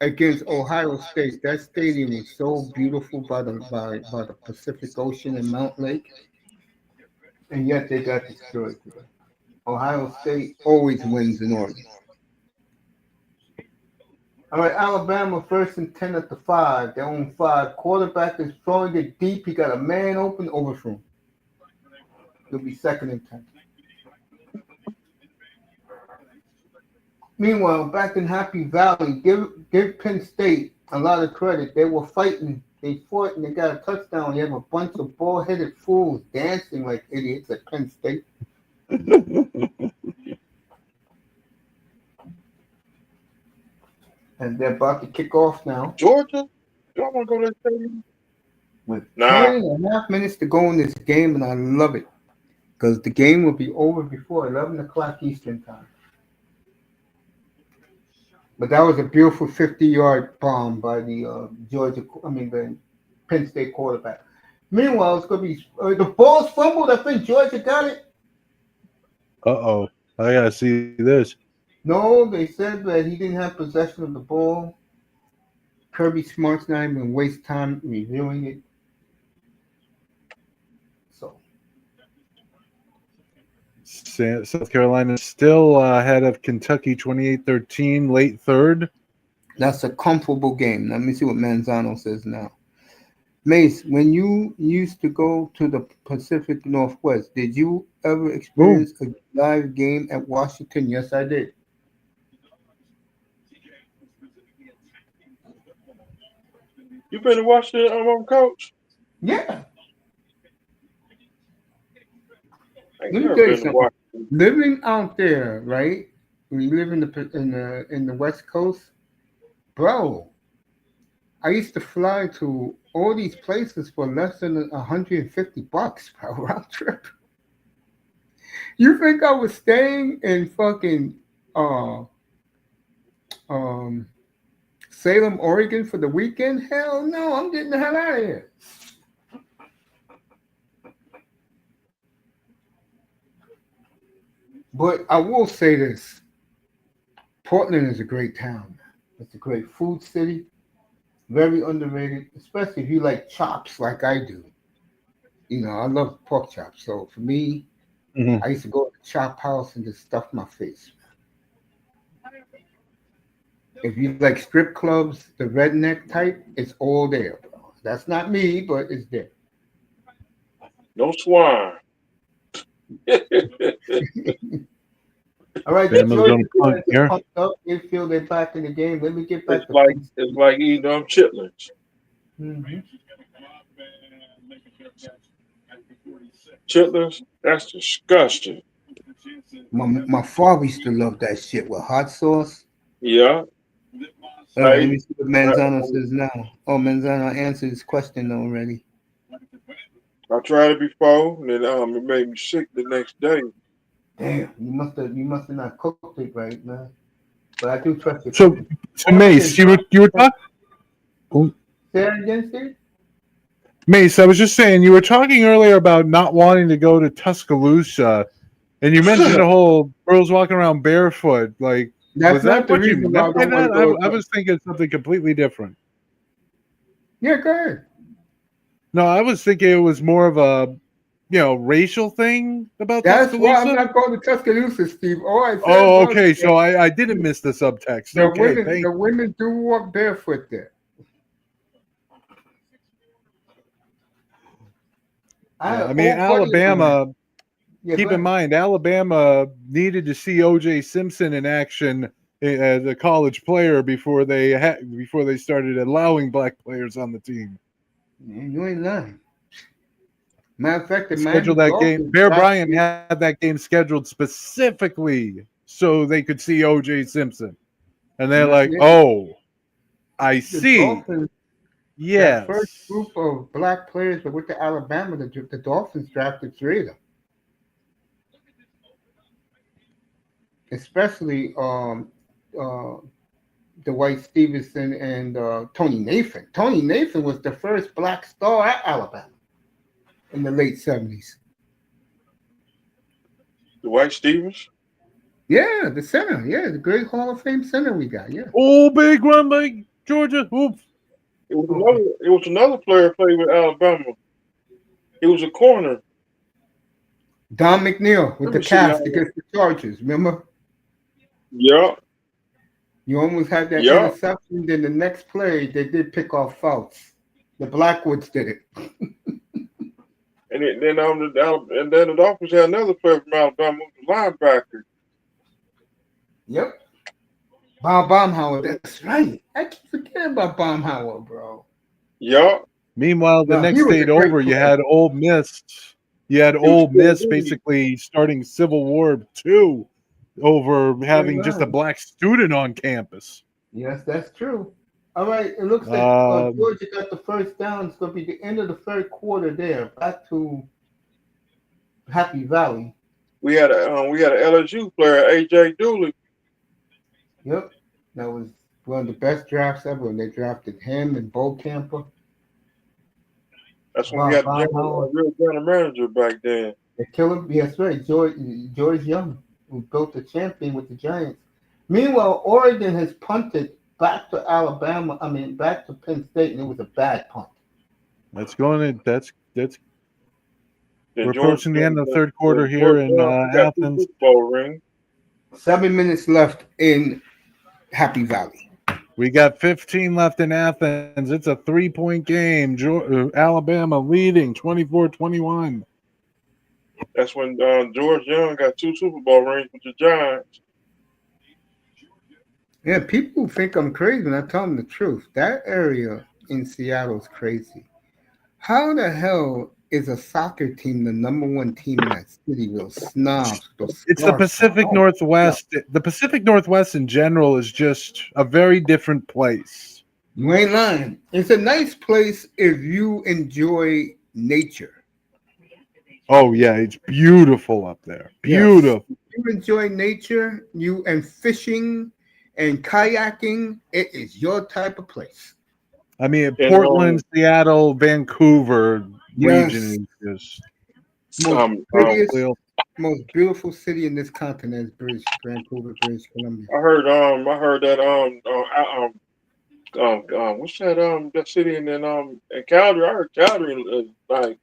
against Ohio State, that stadium was so beautiful by the Pacific Ocean and Mount Lake, and yet they got destroyed today. Ohio State always wins in Oregon. All right, Alabama first and 10 at the 5. Their own 5. Quarterback is throwing it deep. He got a man open, overthrown. It'll be second and 10. Meanwhile, back in Happy Valley, give Penn State a lot of credit. They were fighting. They fought and they got a touchdown. You have a bunch of bald-headed fools dancing like idiots at Penn State. And they're about to kick off now. Georgia? Y'all want to go to that stadium? With Nah. 10 and a half minutes to go in this game, and I love it because the game will be over before 11 o'clock Eastern time. But that was a beautiful 50-yard bomb by the the Penn State quarterback. Meanwhile, it's going to be the ball's fumbled. I think Georgia got it. Uh-oh. I gotta see this. No, they said that he didn't have possession of the ball. Kirby Smart's not even waste time reviewing it. So South Carolina still ahead of Kentucky 28-13, late third. that's a comfortable game. Let me see what Manzano says now. Mace, when you used to go to the Pacific Northwest, did you ever experience a live game at Washington? Yes, I did. You been to Washington, Coach? Yeah. I ain't Let me never tell you been to something. Washington. Living out there, right? When you live in the West Coast, bro. I used to fly to all these places for less than $150, bro, round trip. You think I was staying in fucking uh um Salem, Oregon for the weekend? Hell no, I'm getting the hell out of here. But I will say this. Portland is a great town. It's a great food city. Very underrated, especially if you like chops like I do. You know, I love pork chops. So for me, Mhm. I used to go to the chop house and just stuff my face. If you like strip clubs, the redneck type, it's all there, bro. That's not me, but it's there. No swine. All right, the Bama's Georgia gonna punt guys are here. pumped up. They feel they're back in the game. Let me get It's back to like Penn it's State. like eating chitlins. Mhm. Chitlins? That's disgusting. My father used to love that shit with hot sauce. Yeah. All right, let Hey, me see what Manzano says now. Oh, Manzano answered his question already. I tried it before, and then it made me sick the next day. Damn, you must have not cooked it right, man. But I do trust your So, cooking. so Mace, you were talking. Say that again, Steve? Mace, I was just saying you were talking earlier about not wanting to go to Tuscaloosa, and you mentioned the whole girls walking around barefoot. Like, was That's that not the what you reason why I meant by don't want that? to go. I was thinking something completely different. Yeah, go ahead. No, I was thinking it was more of a, racial thing about That's why I'm Tuscaloosa. not going to Tuscaloosa, Steve. All I said Oh, was okay. that So I didn't miss the subtext. the Okay, women thank the women do walk barefoot there. I had Yeah, an I mean, old buddy of mine. Alabama, Yeah, go keep in ahead. mind, Alabama needed to see O.J. Simpson in action as a college player before they started allowing black players on the team. Man, you ain't lying. Matter of fact, the Miami Scheduled that game. Dolphins Bear Bryant drafted had that game scheduled specifically so they could see O.J. Simpson, and they're like, the "Oh, I see. Dolphins. That first Yes." group of black players that went to Alabama, the Dolphins drafted three of them, especially uh, Dwight Stevenson and Tony Nathan. Tony Nathan was the first black star at Alabama in the late 70s. Dwight Stevens. Yeah, the center. Yeah, the great Hall of Fame center we got. Yeah. Oh, big run by Georgia. Oops. Okay. It was another player played with Alabama. He was a corner. Don McNeil with Let the me see. cast against the Chargers. Remember? Yeah, You almost had that yeah. interception. Then the next play, they did pick off Fouts. The Blackwoods did it. And then the Dolphins had another player from Alabama, who was a linebacker. Yep. Bob Baumhauer. That's right. I keep forgetting about Baumhauer, bro. Yeah, Meanwhile, the No, he next was a state great over, you player. had Ole Miss. You had he was Ole still Miss lead. basically starting Civil War II over Very having just a well. black student on campus. Yes, that's true. All right. It looks like Um, Georgia got the first down. It's going to be the end of the third quarter there. Back to Happy Valley. We had an LSU player, AJ Dooley. Yep. That was one of the best drafts ever when they drafted him and Bo Camper. That's when we Bob had Baumhauer. a real general manager back then. They kill him. Yes, right. George Young, who built the champion with the Giants. Meanwhile, Oregon has punted back to Alabama. I mean, back to Penn State, and it was a bad punt. that's going in. That's Then we're approaching the end of the third quarter George here in Brown got two Athens. Super Bowl rings. 7 minutes left in Happy Valley. We got 15 left in Athens. It's a 3-point game. Alabama leading 24-21. That's when George Young got two Super Bowl rings with the Giants. Yeah, people think I'm crazy when I tell them the truth. That area in Seattle is crazy. How the hell is a soccer team the number one team in that city? Those snobs, those It's the scarf. Pacific Oh, no. Northwest. The Pacific Northwest in general is just a very different place. You ain't lying. It's a nice place if you enjoy nature. Oh yeah, it's beautiful up there. Yes. Beautiful. If you enjoy nature, you and fishing and kayaking, it is your type of place. I mean, And Portland, Seattle, Vancouver Yes. region is just Most prettiest, unreal. most beautiful city in this continent is Vancouver, British Columbia. I heard that what's that city in Calgary? I heard Calgary like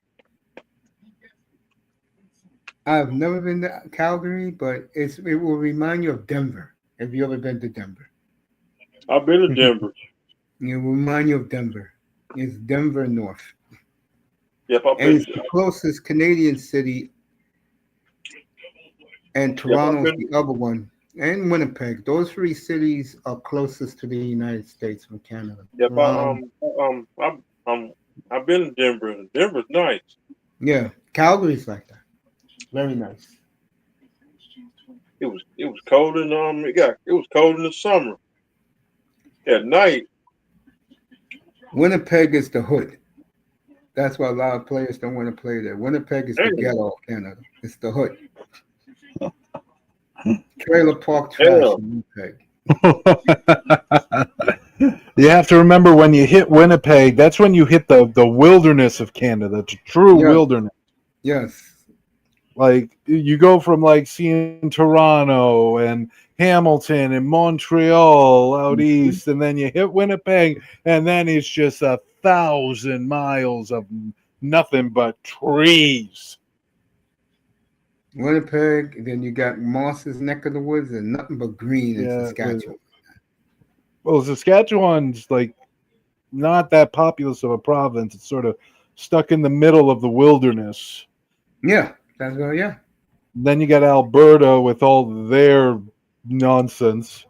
I've never been to Calgary, but it will remind you of Denver. Have you ever been to Denver? I've been to Denver. It will remind you of Denver. It's Denver North. Yep, I've And been. it's the closest Canadian city, and Yep, I've Toronto's been. the other one, and Winnipeg. Those three cities are closest to the United States from Canada. Yep, Toronto, I've been to Denver. Denver's nice. yeah, Calgary's like that. Very nice. It was cold in it was cold in the summer. At night, Winnipeg is the hood. That's why a lot of players don't want to play there. Winnipeg is the damn, ghetto of Canada. It's the hood. Trailer park trash hell, in Winnipeg. You have to remember when you hit Winnipeg, that's when you hit the wilderness of Canada, the true Yes, wilderness. yes. Like you go from like seeing Toronto and Hamilton and Montreal out Mhm. east, and then you hit Winnipeg, and then it's just 1,000 miles of nothing but trees. Winnipeg, then you got Moss's neck of the woods, and nothing but green in Yeah. Saskatchewan. Well, Saskatchewan's like not that populous of a province. It's sort of stuck in the middle of the wilderness. Yeah, that's yeah. Then you got Alberta with all their nonsense.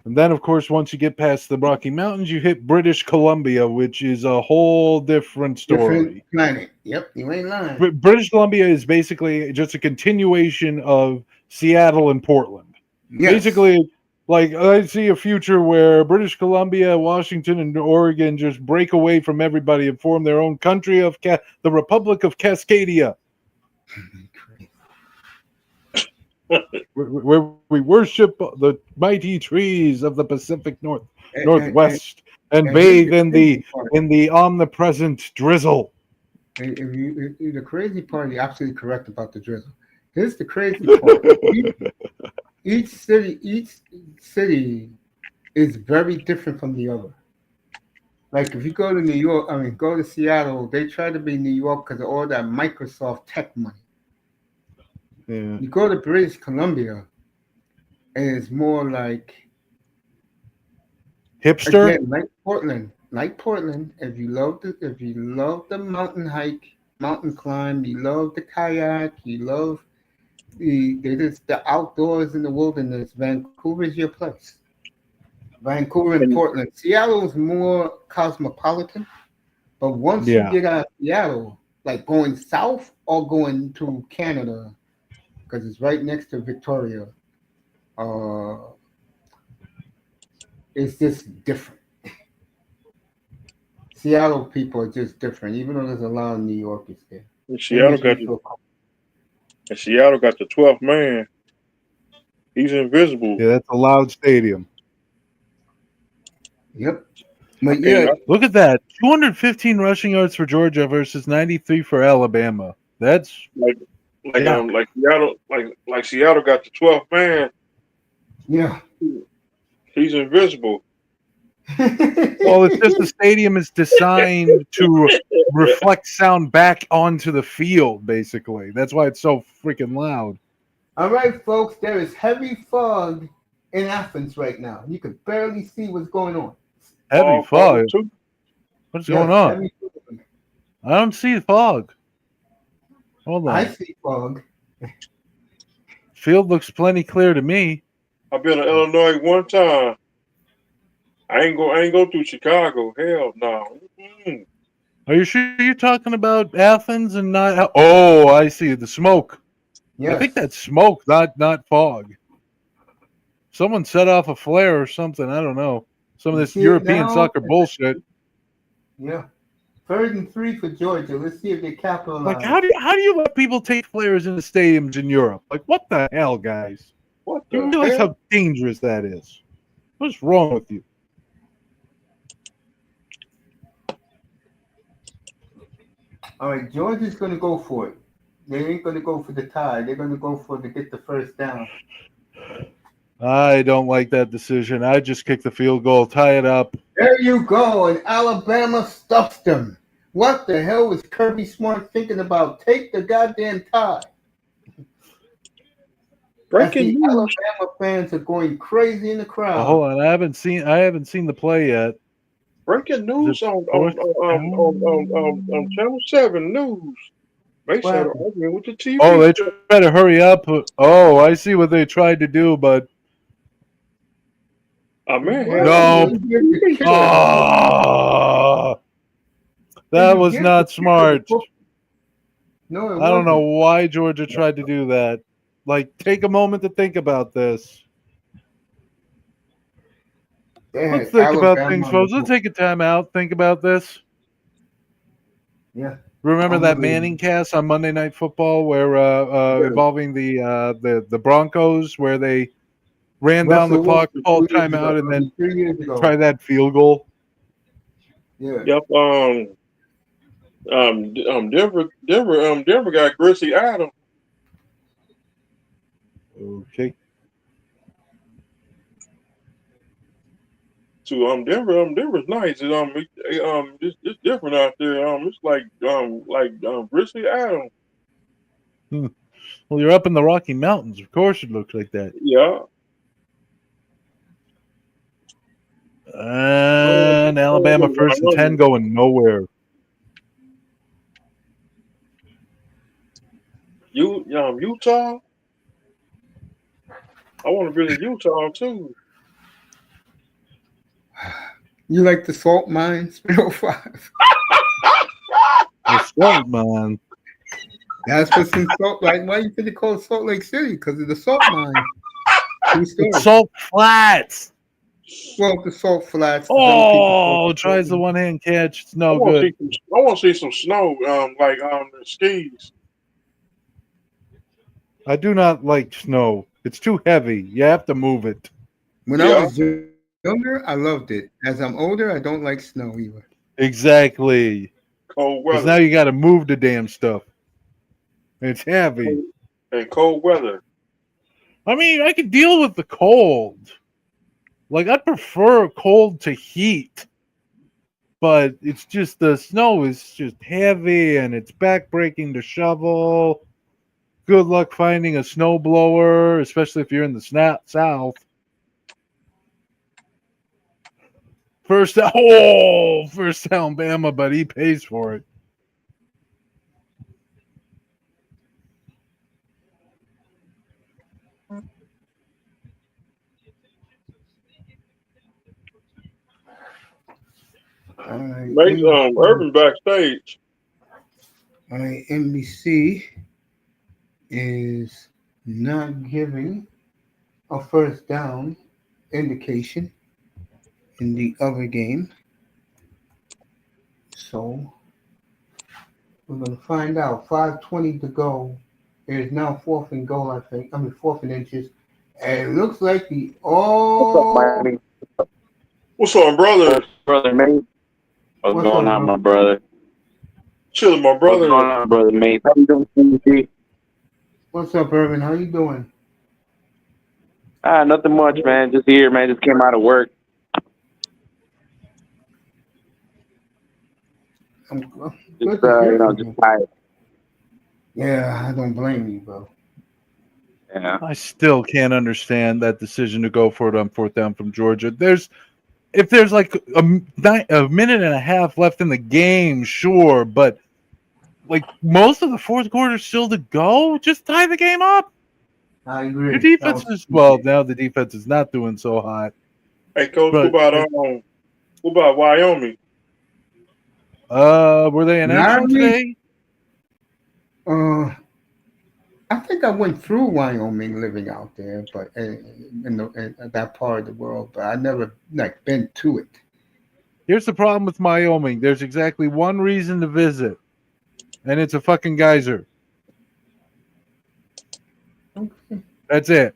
And then, of course, once you get past the Rocky Mountains, you hit British Columbia, which is a whole different Different story. planet. Yep, you ain't lying. British Columbia is basically just a continuation of Seattle and Portland. Yes. Basically, like I see a future where British Columbia, Washington, and Oregon just break away from everybody and form their own country of the Republic of Cascadia, where we worship the mighty trees of the Pacific And Northwest and here's bathe the crazy part. in the omnipresent drizzle. If the crazy part, you're absolutely correct about the drizzle. Here's the crazy part. Each city is very different from the other. Like if you go to New York, go to Seattle, they try to be New York because of all that Microsoft tech money. Yeah. You go to British Columbia, and it's more like, Hipster? again, like Portland. Like Portland, if you love the mountain hike, mountain climb, you love the kayak, you love the outdoors in the wilderness, Vancouver's your place. Vancouver and And Portland. Seattle is more cosmopolitan, but once you Yeah. get out of Seattle, like going south or going to Canada, because it's right next to Victoria, uh, it's just different. Seattle people are just different, even though there's a lot of New Yorkers there. and It Seattle makes me got feel comfortable. the 12th man. He's invisible. Yeah, that's a loud stadium. Yep. I But can't yeah, Look at that. 215 rushing yards for Georgia versus 93 for Alabama. That's like yeah. like Seattle got the 12th man. yeah. He's invisible. Well, it's just the stadium is designed to reflect sound back onto the field, basically. That's why it's so freaking loud. All right, folks, there is heavy fog in Athens right now. You can barely see what's going on. Heavy Fall fog. too. What's going Yes, on? heavy fog. I don't see fog. Hold I on. see fog. Field looks plenty clear to me. I've been to Illinois one time. I ain't go through Chicago. Hell no. Mm-mm. Are you sure you're talking about Athens and not? Oh, I see the smoke. I Yes. think that's smoke, not fog. Someone set off a flare or something. I don't know. Some of You this see it European now? soccer bullshit. Yeah. 3rd and 3 for Georgia. Let's see if they Like, capitalize. how do you let people take flares in the stadiums in Europe? Like, what the hell, guys? What You the realize hell? how dangerous that is? What's wrong with you? All right, Georgia's going to go for it. They ain't going to go for the tie. They're going to go for to get the first down. I don't like that decision. I just kick the field goal, tie it up. There you go, and Alabama stuffs them. What the hell was Kirby Smart thinking about? Take the goddamn tie. As Breaking the news. Alabama fans are going crazy in the Oh, crowd. hold on, I haven't seen the play yet. Breaking Is it news on fourth down? Channel 7 News. They What said happened? arguing with the Oh, TV. they try to hurry up. Oh, I see what they tried to do, but A man had Well, no. arguing you with get the the TV kicker. show. Oh, And that you was get the not kicker. smart. No, it I don't know wasn't. why Georgia tried to do that. Like, take a moment to think about this. They Let's had think about things, Alabama on the folks. Let's book. take a time out. Think about this. Yeah, Remember that unbelievable. Manning cast on Monday Night Football, where Yeah. involving the Broncos, where they ran down the Russell clock, Wilson called 2 years ago. timeout, and then 3 years try ago. that field goal. Yeah. Yep. Denver got Grizzly Adams. Okay. To Denver's nice. It's different out there. It's like Grizzly Adams. Well, you're up in the Rocky Mountains. Of course, it looks like that. Yeah. And Alabama first and 10 going nowhere. Utah. I want to visit Utah too. You like the salt mines? 305. The salt mine. That's what's in Salt. Like, why you think they call it Salt Lake City? Because of the salt mine. True It's story. salt flats. Well, the salt flats. Some people call Oh, it salt tries the mine. one hand catch. It's I no want to good. see some. I want to see some snow. Like the skis. I do not like snow. It's too heavy. You have to move it. When I Yeah, was younger, I loved it. As I'm older, I don't like snow either. Exactly. cold Because now weather. you got to move the damn stuff. It's heavy. And cold weather. I mean, I could deal with the cold. Like, I prefer cold to heat. But it's just the snow is just heavy and it's backbreaking to shovel. Good luck finding a snow blower, especially if you're in the south. First, first Alabama, but he pays for it. All right, Make Urban backstage. NBC is not giving a first down indication in the other game. So we're going to find out. 5:20 to go. It is now fourth and goal, I think. I mean, fourth and inches. And it looks like the What's up, all. Miami? What's up, brother? Brother Mate? What's What's going up, on, bro? my brother? Chilling, my What's going brother. on, brother Mate? How you doing, CC? What's up, Irvin? How you doing? Nothing much, man. Just here, man. Just came out of work. I'm Just, good to hear from just you. tired. Yeah, I don't blame you, bro. Yeah. I still can't understand that decision to go for it on fourth down from Georgia. If there's like a minute and a half left in the game, sure, but like most of the fourth quarter still to go, just tie the game up. I Your agree. That defense was is stupid. now the defense is not doing so hot, Hey, coach. but What about Wyoming? were they in action Larry, today? uh, I think I went through Wyoming living out there, but in that part of the world, but I never like been to it. Here's the problem with Wyoming. There's exactly one reason to visit, and it's a fucking geyser. Okay. That's it.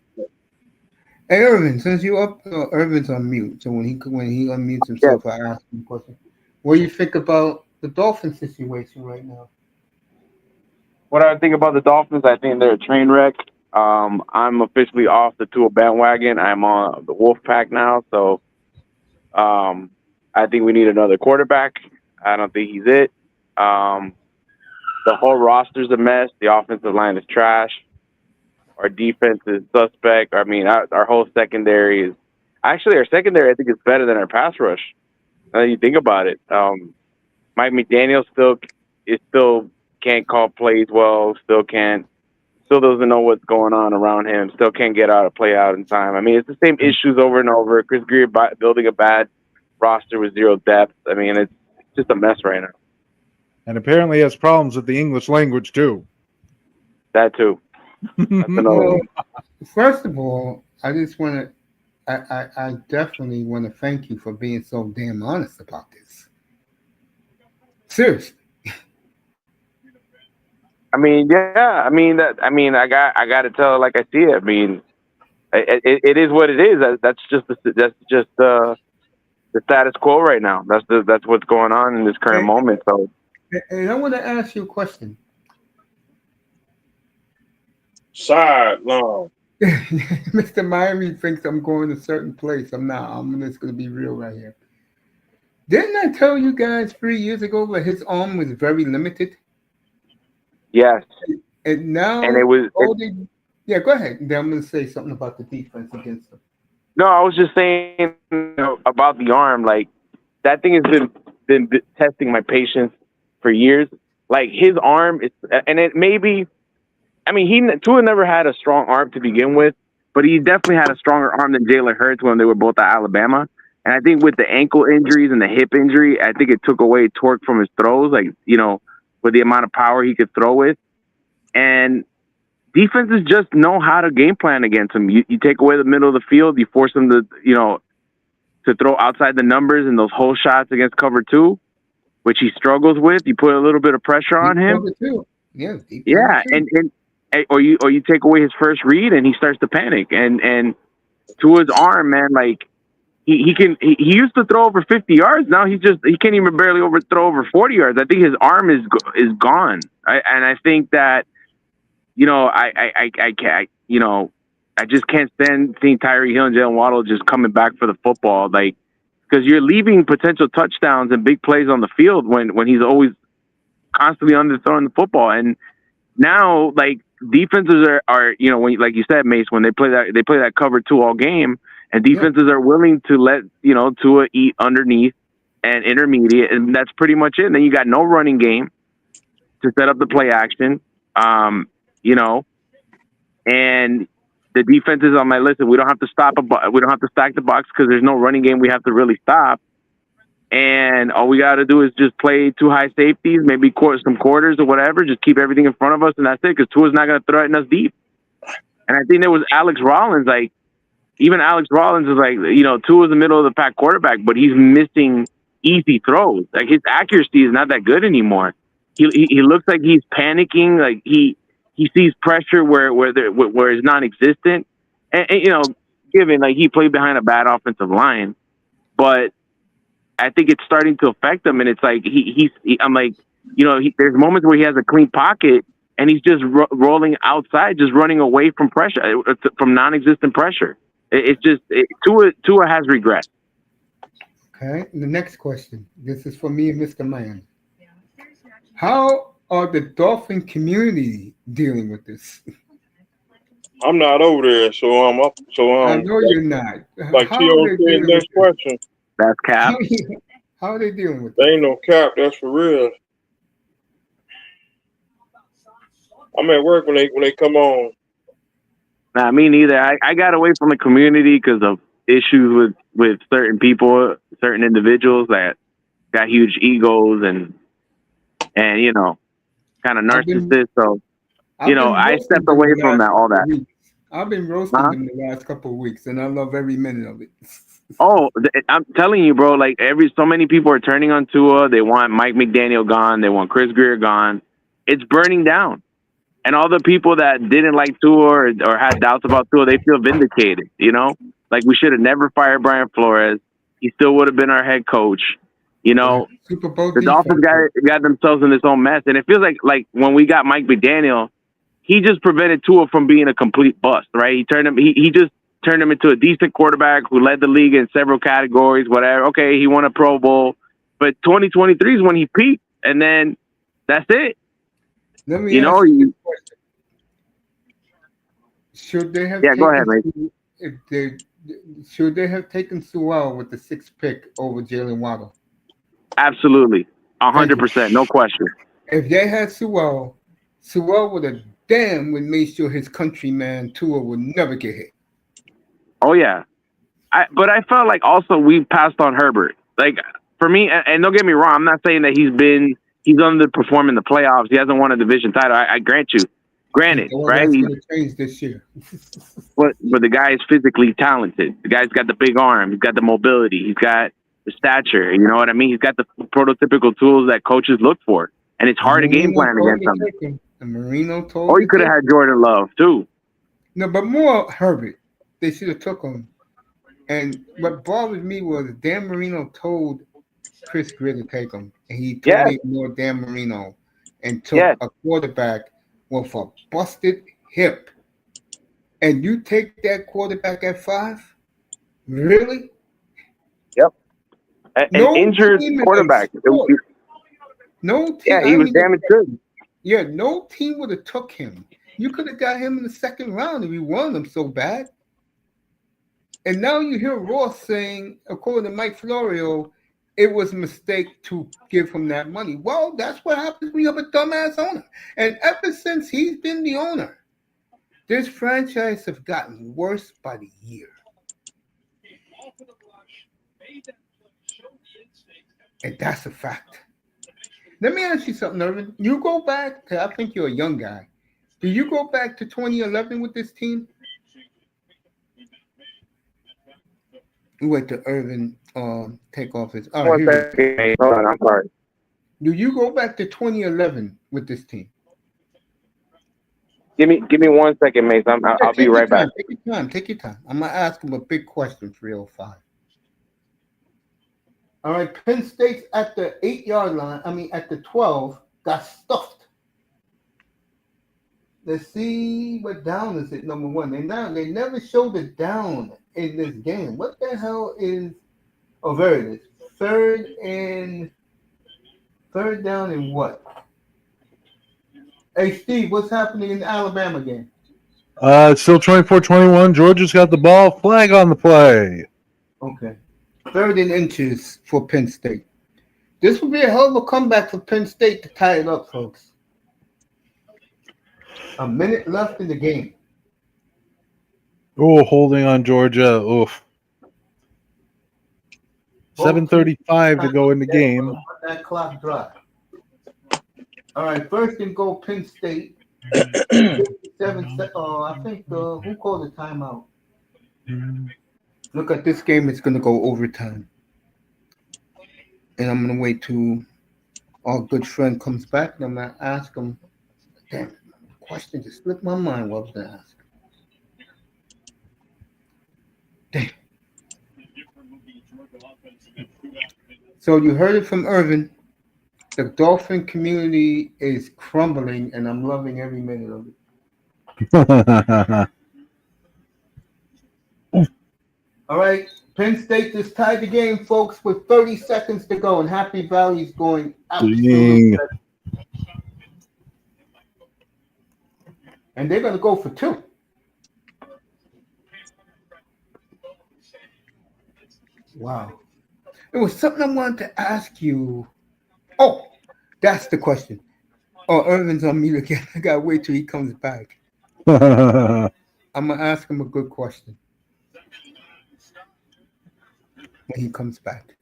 Hey, Irvin, since you up, Irvin's on mute, so when he unmutes Yeah. himself, I ask him a question. What do you think about the Dolphin situation right now? What I think about the Dolphins, I think they're a train wreck. I'm officially off the Tua bandwagon. I'm on the Wolf Pack now, so I think we need another quarterback. I don't think he's it. Um, the whole roster's a mess. The offensive line is trash. Our defense is suspect. I mean, our whole secondary is actually our secondary. I think is better than our pass rush. Now that you think about it, Mike McDaniel still can't call plays well. Still doesn't know what's going on around him. Still can't get out a play out in time. I mean, it's the same issues over and over. Chris Greer building a bad roster with zero depth. I mean, it's just a mess right now. And apparently has problems with the English language too. That too. That's another Well, one. first of all, I just want to. I definitely want to thank you for being so damn honest about this. Seriously. I mean, yeah. I mean that. I mean, I got to tell it like I see it. I mean, it is what it is. That's just the status quo right now. That's what's going on in this current Hey, moment. So and I want to ask you a question. Sideline. Mr. Miami thinks I'm going a certain place. I'm not. I'm just going to be real right here. Didn't I tell you guys 3 years ago that his arm was very limited? yes, And and now, yeah, go ahead. Then I'm going to say something about the defense against them. no, I was just saying about the arm. Like that thing has been testing my patience for years. Like his arm is, and it maybe. I mean, Tua never had a strong arm to begin with, but he definitely had a stronger arm than Jalen Hurts when they were both at Alabama. And I think with the ankle injuries and the hip injury, I think it took away torque from his throws, like, with the amount of power he could throw with. And defenses just know how to game plan against him. You take away the middle of the field, you force him to, to throw outside the numbers and those hole shots against cover 2, which he struggles with. You put a little bit of pressure on him. Cover 2. Yeah, deep Yeah, cover 2. or you take away his first read and he starts to panic. And to his arm, man, like he used to throw over 50 yards. Now he can't even barely throw over 40 yards. I think his arm is gone. And I think that, I just can't stand seeing Tyree Hill and Jalen Waddle just coming back for the football, like, because you're leaving potential touchdowns and big plays on the field when he's always constantly underthrowing the football. And now, like, defenses are when, like you said, Mace, when they play that cover 2 all game, and defenses are willing to let Tua eat underneath and intermediate, and that's pretty much it. And then you got no running game to set up the play action, and the defenses on my list. We don't have to stack the box because there's no running game we have to really stop. And all we got to do is just play 2 high safeties, maybe some quarters or whatever. Just keep everything in front of us, and that's it. Because Tua's not going to threaten us deep. And I think there was Alex Rollins. Like, even Alex Rollins is like, Tua's the middle of the pack quarterback, but he's missing easy throws. Like, his accuracy is not that good anymore. He looks like he's panicking. Like he sees pressure where it's non-existent. And given like he played behind a bad offensive line, but I think it's starting to affect him, and it's like I'm like, there's moments where he has a clean pocket, and he's just rolling outside, just running away from pressure, from non-existent pressure. Tua has regressed. Okay, the next question. This is for me and Mr. Man. How are the Dolphin community dealing with this? I'm not over there, so I know you're not. Like How T.O. are they said, dealing next with question. That's cap. How are they dealing with There this? ain't no cap. That's for real. I'm at work when they come on. Nah, me neither. I got away from the community because of issues with certain people, certain individuals that got huge egos and kind of narcissists. So I stepped away from all that. I've been roasting them the last couple of weeks, and I love every minute of it. Oh, I'm telling you, bro. Like so many people are turning on Tua. They want Mike McDaniel gone. They want Chris Greer gone. It's burning down. And all the people that didn't like Tua or had doubts about Tua, they feel vindicated. Like we should have never fired Brian Flores. He still would have been our head coach. Super Bowl the Dolphins got themselves in this own mess, and it feels like when we got Mike McDaniel, he just prevented Tua from being a complete bust. Right? He just turned him into a decent quarterback who led the league in several categories. Whatever. Okay, he won a Pro Bowl, but 2023 is when he peaked, and then that's it. Let me ask you a question. Should they have go ahead, mate. Should they have taken Sewell with the 6th pick over Jalen Waddle? Absolutely. 100%. No question. If they had Sewell would have would make sure his countryman Tua would never get hit. Oh, yeah. But I felt like also we passed on Herbert. Like, for me, and don't get me wrong, I'm not saying that he's underperforming in the playoffs. He hasn't won a division title. I grant you. Granted, right? He's going to change this year. but the guy is physically talented. The guy's got the big arm. He's got the mobility. He's got the stature. You know what I mean? He's got the prototypical tools that coaches look for. And it's hard to game plan against him. And Marino told Or you could have had Jordan Love, too. No, but more Herbert. They should have took him. And what bothered me was Dan Marino told Chris Greer to take him. And he totally ignored Dan Marino and took a quarterback with a busted hip. And you take that quarterback at 5? Really? Yep. An injured quarterback. No team. Yeah, he was damaged good. Yeah, no team would have took him. You could have got him in the 2nd round if you wanted him so bad. And now you hear Ross saying, according to Mike Florio, it was a mistake to give him that money. Well, that's what happens when you have a dumbass owner. And ever since he's been the owner, this franchise has gotten worse by the year. And that's a fact. Let me ask you something, Irvin. You go back to, I think you're a young guy. Do you go back to 2011 with this team? We wait to Irvin take off his. All right, One here it is. second, mate. Hold on, I'm sorry. Do you go back to 2011 with this team? Give me 1 second, mate. Yeah, I'll be take your right back. time. Take your time. Take your time. I'm gonna ask him a big question for 305. All right, Penn State's at the 8 yard line. I mean, at the 12, got stuffed. Let's see what down is it. Number one, they never showed it down in this game. What the hell is? Oh, there it is. Third down and what? Hey, Steve, what's happening in the Alabama game? Still 24-21. Georgia's got the ball. Flag on the play. Okay. 3rd and inches for Penn State. This would be a hell of a comeback for Penn State to tie it up, folks. A minute left in the game. Oh, holding on Georgia. Oof. 7:35 to go in the game. Let that clock drop. All right, 1st and goal, Penn State. 7. I think who called the timeout? Look at this game. It's going to go overtime. And I'm going to wait till our good friend comes back. And I'm going to ask him. Damn, question just slipped my mind what I was going to ask. Damn. So you heard it from Irvin. The Dolphin community is crumbling, and I'm loving every minute of it. All right, Penn State just tied the game, folks, with 30 seconds to go, and Happy Valley's going absolutely. And they're going to go for 2. Wow. It was something I wanted to ask you. Oh, that's the question. Oh, Irvin's on mute again. I got to wait till he comes back. I'm going to ask him a good question when he comes back.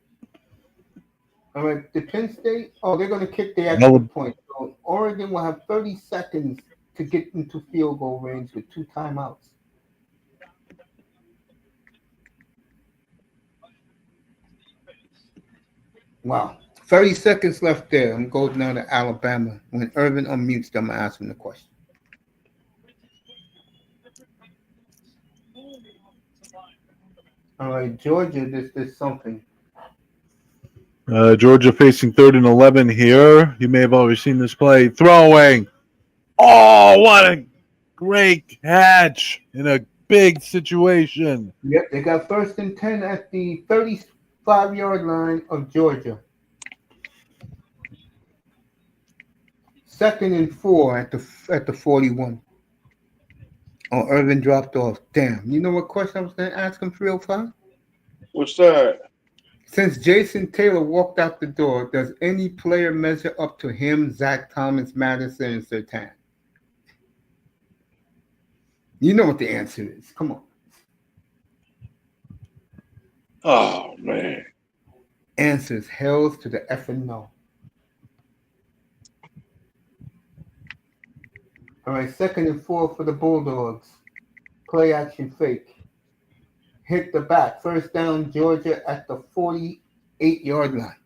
All right, the Penn State, they're going to kick the extra point. So Oregon will have 30 seconds to get into field goal range with 2 timeouts. Wow. 30 seconds left there. I'm going now to Alabama. When Irvin unmutes, I'm going to ask him the question. All right, Georgia, this is something. Georgia facing 3rd and 11 here. You may have already seen this play. Throwing. Oh, what a great catch in a big situation. Yep, they got 1st and 10 at the 35-yard line of Georgia. 2nd and 4 at the 41. Oh, Irvin dropped off. Damn. You know what question I was going to ask him, 305? What's that? Since Jason Taylor walked out the door, does any player measure up to him, Zach Thomas, Madison, and Surtain? You know what the answer is. Come on. Oh, man. Answers hells to the effing no. All right, 2nd and 4 for the Bulldogs. Play action fake. Hit the back. 1st down, Georgia at the 48-yard line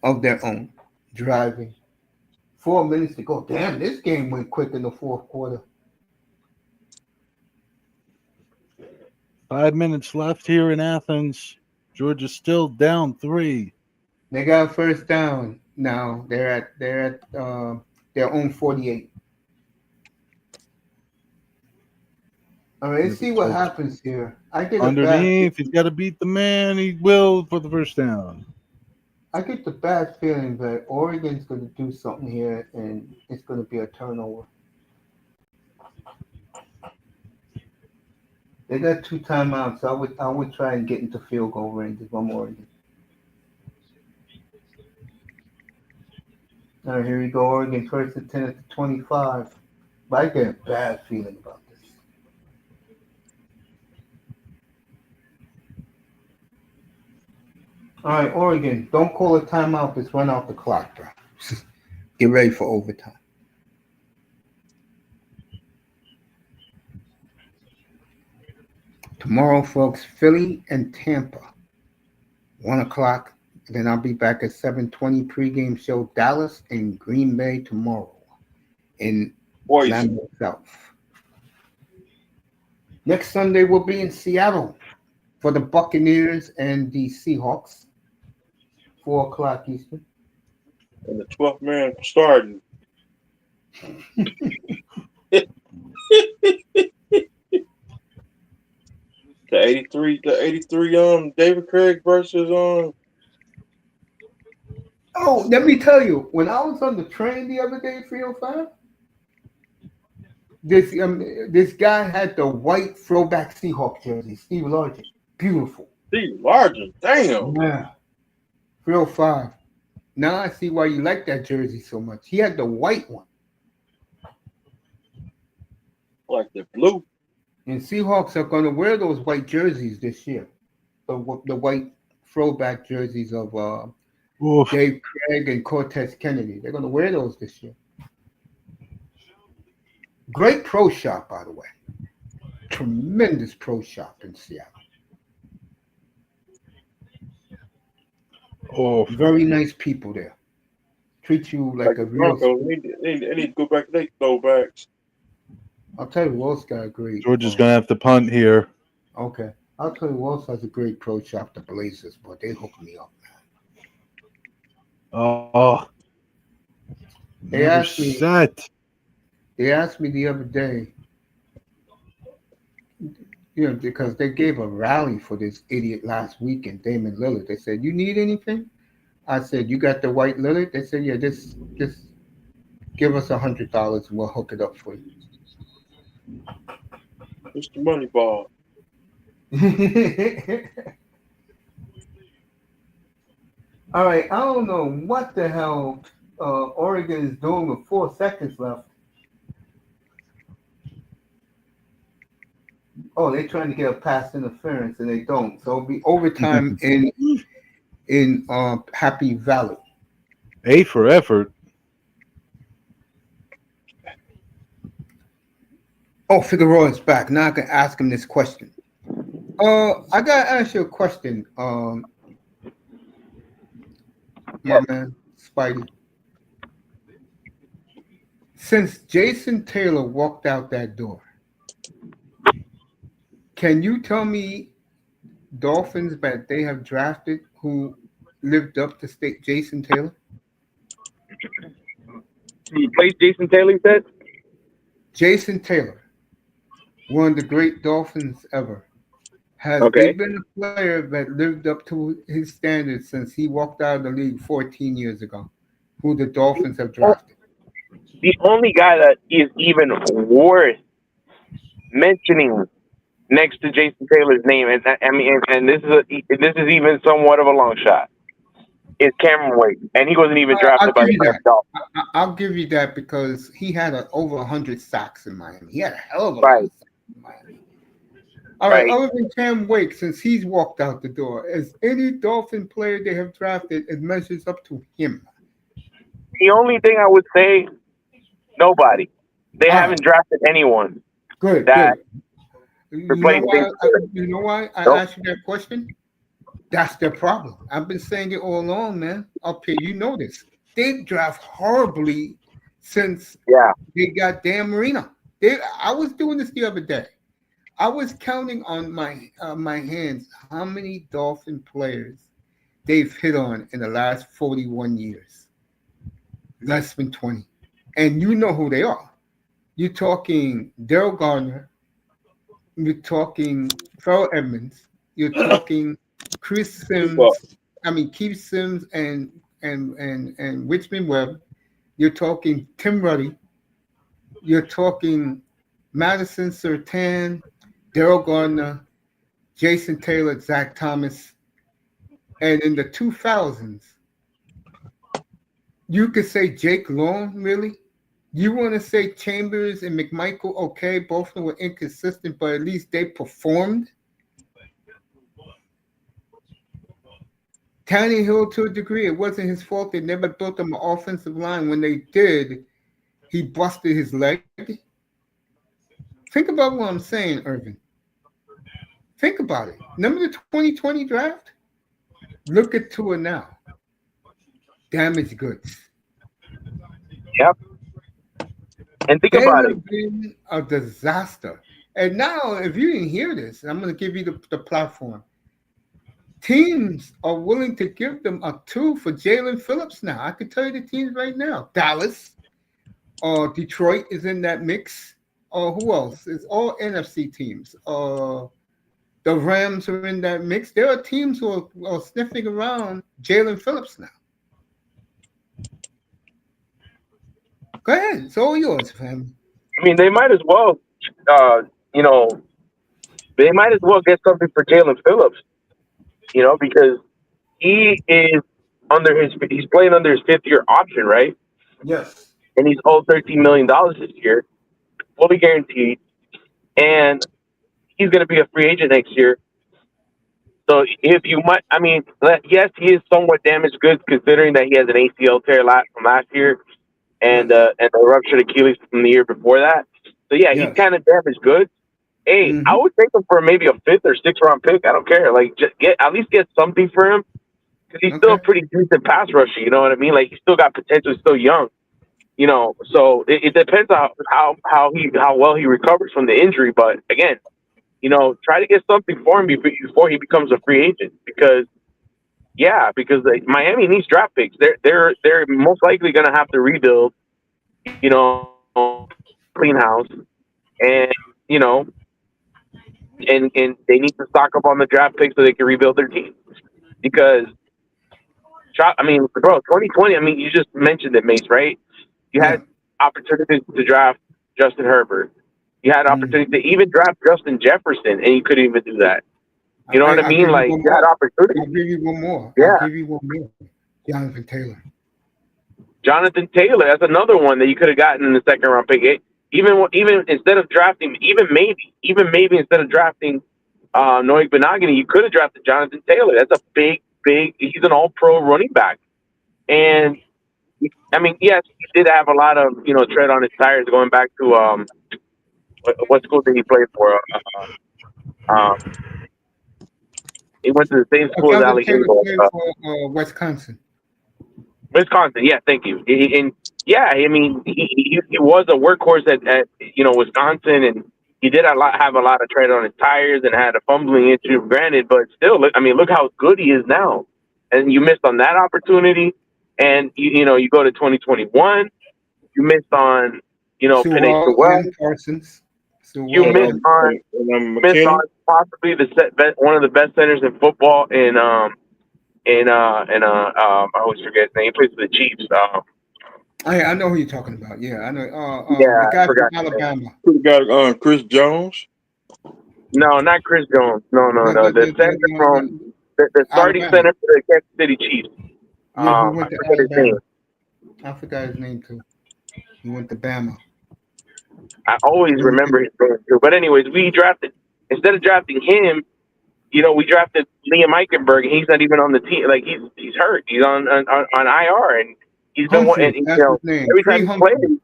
of their own. Driving. 4 minutes to go. Damn, this game went quick in the 4th quarter. 5 minutes left here in Athens. Georgia's still down 3. They got 1st down now. They're at their own 48. All right, let's see what happens here. I get underneath. He's got to beat the man. He will for the 1st down. I get the bad feeling that Oregon's going to do something here, and it's going to be a turnover. They got 2 timeouts. I would try and get into field goal range if I'm Oregon. All right, here we go. Oregon 1st and 10 at the 25. But I get a bad feeling about this. All right, Oregon, don't call a timeout. Let's run out the clock, bro. Get ready for overtime. Tomorrow, folks, Philly and Tampa, 1 o'clock. Then I'll be back at 7:20 pregame show. Dallas and Green Bay tomorrow in Boise. Lambeau South. Next Sunday we'll be in Seattle for the Buccaneers and the Seahawks. 4 o'clock Eastern. And the 12th man starting. The 83 David Craig versus Oh, let me tell you, when I was on the train the other day, 305, this guy had the white throwback Seahawk jersey, Steve Largent. Beautiful. Steve Largent. Damn. Yeah. 305. Now I see why you like that jersey so much. He had the white one. Like the blue. And Seahawks are going to wear those white jerseys this year. The white throwback jerseys of Oof. Dave Craig and Cortez Kennedy. They're going to wear those this year. Great pro shop, by the way. Tremendous pro shop in Seattle. Oh, Very nice people there. Treat you like Like a the real. Broncos. They need to go back to their throwbacks. I'll tell you, Wolf's got a great. George is gonna have to punt here. Okay. I'll tell you, Wolf has a great pro shop, the Blazers, but they hooked me up, man. Oh, They never asked me. set. They asked me the other day, because they gave a rally for this idiot last weekend, Damon Lillard. They said, "You need anything?" I said, "You got the white Lillard?" They said, "Yeah, just give us $100 and we'll hook it up for you." It's the money ball. All right, I don't know what the hell Oregon is doing with 4 seconds left. Oh, they're trying to get a pass interference and they don't. So it'll be overtime in Happy Valley. A for effort. Oh, Figueroa is back. Now I can ask him this question. I gotta ask you a question, my man, Spidey. Since Jason Taylor walked out that door, can you tell me Dolphins that they have drafted who lived up to state Jason Taylor? He plays Jason Taylor, you said? Jason Taylor, one of the great Dolphins ever. Has there Okay. been a player that lived up to his standards since he walked out of the league 14 years ago, who the Dolphins have drafted? The only guy that is even worth mentioning next to Jason Taylor's name, and I mean, and this is even somewhat of a long shot, is Cameron Wake, and he wasn't even I'll drafted by give the you that. Dolphins. I'll give you that because he had over 100 sacks in Miami. He had a hell of a lot Right, of sacks in Miami. All right, right. other than Cam Wake, since he's walked out the door, as any Dolphin player they have drafted, it measures up to him. The only thing I would say, nobody. They All right, haven't drafted anyone good, that good. You know replaced why? Jason Taylor. You know why I Nope. asked you that question? That's their problem. I've been saying it all along, man. Okay, you know this. They draft horribly since Yeah. they got Dan Marino. I was doing this the other day. I was counting on my hands how many Dolphin players they've hit on in the last 41 years. Less than 20. And you know who they are. You're talking Daryl Gardner. You're talking Phil Edmonds. You're talking Chris Tupac. Sims. I mean Keith Sims and Richmond Webb. You're talking Tim Ruddy. You're talking Madison Sertan, Daryl Gardner, Jason Taylor, Zach Thomas. And in the 2000s, you could say Jake Long, really? You want to say Chambers and McMichael, okay, both of them were inconsistent, but at least they performed. Tannehill, to a degree, it wasn't his fault. They never built him an offensive line. When they did, he busted his leg. Think about what I'm saying, Irvin. Think about it. Remember the 2020 draft? Look at Tua now. Damaged goods. Yep. And think They about would it. have been a disaster. And now, if you didn't hear this, I'm going to give you the platform. Teams are willing to give them a 2 for Jalen Phillips now. I can tell you the teams right now. Dallas, Detroit is in that mix. Who else? It's all NFC teams. The Rams are in that mix. There are teams who are sniffing around Jalen Phillips now. Go ahead. It's all yours, fam. I mean, they might as well, uh, you know, they might as well get something for Jalen Phillips, because he is he's playing under his 5th-year option, right? Yes. And he's owed $13 million this year, fully guaranteed, and he's going to be a free agent next year. So if you might, I mean, yes, he is somewhat damaged goods considering that he has an ACL tear from last year and Yes. and a ruptured Achilles from the year before that. So yeah, he's Yes. kind of damaged goods. Hey, I Mm-hmm. would take him for maybe a 5th or 6th round pick. I don't care. Like, just at least get something for him because he's still a Okay. pretty decent pass rusher. You know what I mean? Like, he's still got potential. He's still young. So it depends on how well he recovers from the injury. But again, try to get something for him before he becomes a free agent because Miami needs draft picks. They're most likely going to have to rebuild, clean house, and you know, and they need to stock up on the draft picks so they can rebuild their team. Because, I mean, bro, 2020. I mean, you just mentioned it, Mace, right? You Yeah. had opportunities to draft Justin Herbert. You had Mm. opportunity to even draft Justin Jefferson, and you couldn't even do that. You know what I I'll mean? give you Like, one you had more. opportunity. I'll give you one more. I'll Yeah. give you one more. Jonathan Taylor. Jonathan Taylor, that's another one that you could have gotten in the 2nd round pick. Even instead of drafting, even maybe instead of drafting Noah Benogany, you could have drafted Jonathan Taylor. That's a big. He's an All-Pro running back, and I mean, yes, he did have a lot of tread on his tires going back to what school did he play for? Um, he went to the same school as Jonathan Ali Taylor Abel. played for Wisconsin. Wisconsin, yeah, thank you. And yeah, I mean, he was a workhorse at Wisconsin, and he did have a lot of tread on his tires and had a fumbling issue. Granted, but still, look how good he is now. And you missed on that opportunity, and you go to 2021, you missed on Penny Sewell Sewell, and Parsons. you Sewell missed and on possibly one of the best centers in football I always forget his name. He plays for the Chiefs. I know who you're talking about. Yeah, I know. Yeah, The I guy from forgot his name. Alabama. Could have got Chris Jones. No, not Chris Jones. No. The center from the starting Alabama. center for the Kansas City Chiefs. Yeah, he I went to forget his name. Alabama. I forgot his name too. He went to Bama. I always remember his name too. But anyways, instead of drafting him, we drafted Liam Eichenberg, and he's not even on the team. Like he's hurt. He's on IR, and he's been Humphrey. That's his name. every Free time he Humphrey. plays,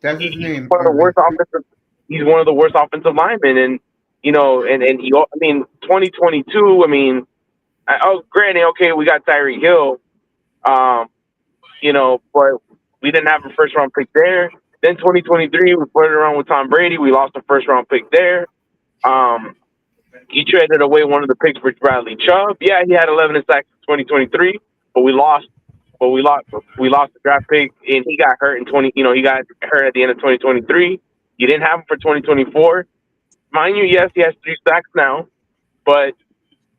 That's his he's name. one of the worst Irvin. offensive. He's one of the worst offensive linemen, and and he. I mean, 2022. I mean, granted, okay, we got Tyreek Hill, but we didn't have a 1st-round pick there. Then 2023, we put it around with Tom Brady. We lost a 1st-round pick there. He traded away one of the picks for Bradley Chubb. Yeah, he had 11 sacks in 2023, but we lost. We lost the draft pick, and he got hurt in 20. He got hurt at the end of 2023. You didn't have him for 2024. Mind you, yes, he has 3 sacks now, but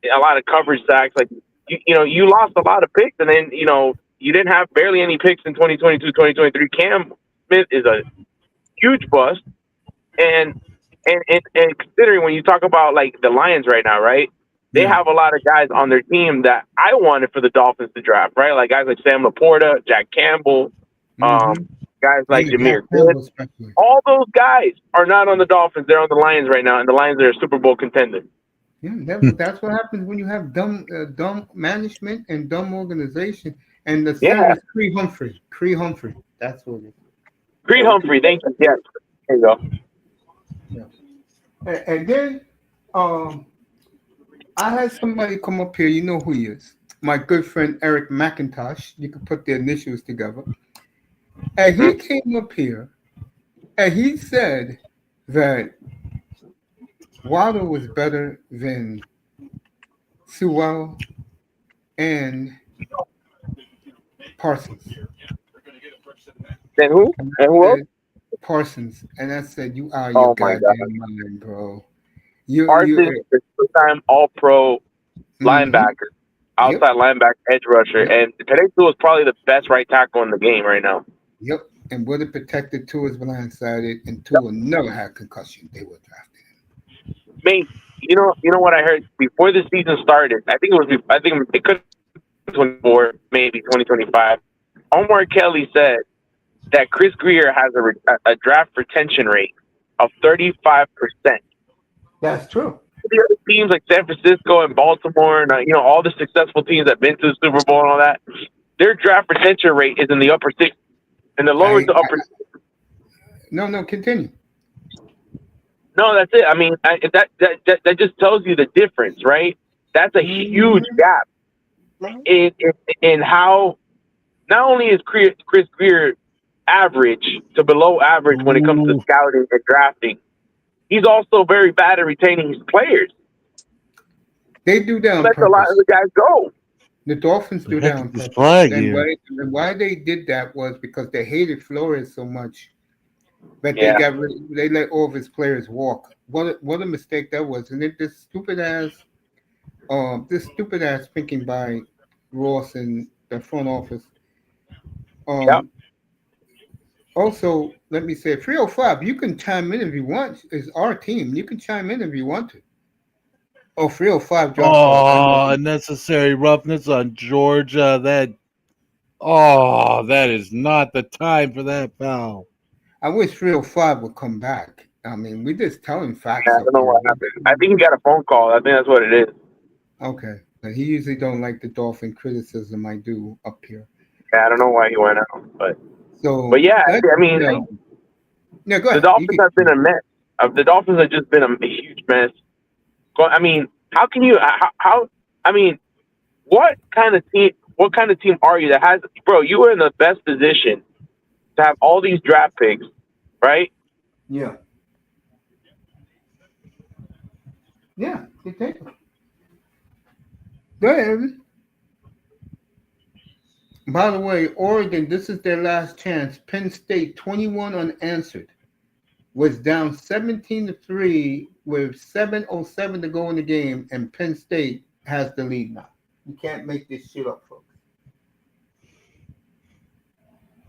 a lot of coverage sacks. Like you lost a lot of picks, and then you didn't have barely any picks in 2022, 2023. Cam Smith is a huge bust, and considering when you talk about like the Lions right now, right? They Yeah. have a lot of guys on their team that I wanted for the Dolphins to draft, right? Like guys like Sam Laporta, Jack Campbell, Mm-hmm. guys like And Jameer Jack Gibbs. Campbell especially. All those guys are not on the Dolphins. They're on the Lions right now, and the Lions are a Super Bowl contender. That's what happens when you have dumb management and dumb organization. And the Yeah, center is Cree Humphrey. Cree Humphrey. That's what it is. Creed Humphrey. Thank you. Yes, there you go. Yeah. And then um, I had somebody come up here. You know who he is? My good friend Eric McIntosh. You can put the initials together. And he Mhm. came up here and he said that Waddle was better than Sewell and Parsons. Then who? And And I who else? said, Parsons. And I said, you out of your Oh my God. goddamn mind, bro. You, Parsons is two-time All-Pro mm-hmm. linebacker, Yep, outside linebacker, edge rusher, yep, and today Sewell is probably the best right tackle in the game right now. yep. And would have protected Tua's blindsided, and Yep. Tua never had concussion. They were drafted. Mate, you know what I heard before the season started. I think it could have been 24, maybe 2025. Omar Kelly said that Chris Greer has a draft retention rate of 35%. That's true. The other teams like San Francisco and Baltimore and all the successful teams that been to the Super Bowl and all that, their draft retention rate is in the upper six, in the lower to upper. No, continue. No, that's it. I mean, that just tells you the difference, right? That's a huge Mm-hmm. gap in how not only is Chris Greer average to below average when it comes to Ooh. scouting and drafting, he's also very bad at retaining his players. They do that He on lets a lot of purpose. the guys go. The Dolphins do that Heck on is this purpose. flag And here? why they did that was because they hated Flores so much that Yeah, they let all of his players walk. What a mistake that was. And it this stupid ass thinking by Ross and the front office. yeah. Um, Also, let me say 305, you can chime in if you want. It's our team. You can chime in if you want to. Oh, 305 dropped off. I know. Oh, unnecessary roughness on Georgia. That is not the time for that foul. I wish 305 would come back. I mean, we just telling Yeah, facts I up don't know here. what happened. I think he got a phone call. I think that's what it is. Okay. But he usually don't like the Dolphin criticism I do up here. Yeah, I don't know why he went out, but So yeah, let's I mean, yeah, go the ahead. You Dolphins can have been a mess. The Dolphins have just been a huge mess. I mean, how can you? How? I mean, what kind of team? What kind of team are you that has, bro? You are in the best position to have all these draft picks, right? yeah. Yeah, you take them. Go ahead, Evan. By the way, Oregon, this is their last chance. Penn State 21 unanswered. Was down 17-3 with 7:07 to go in the game, and Penn State has the lead now. You can't make this shit up, folks.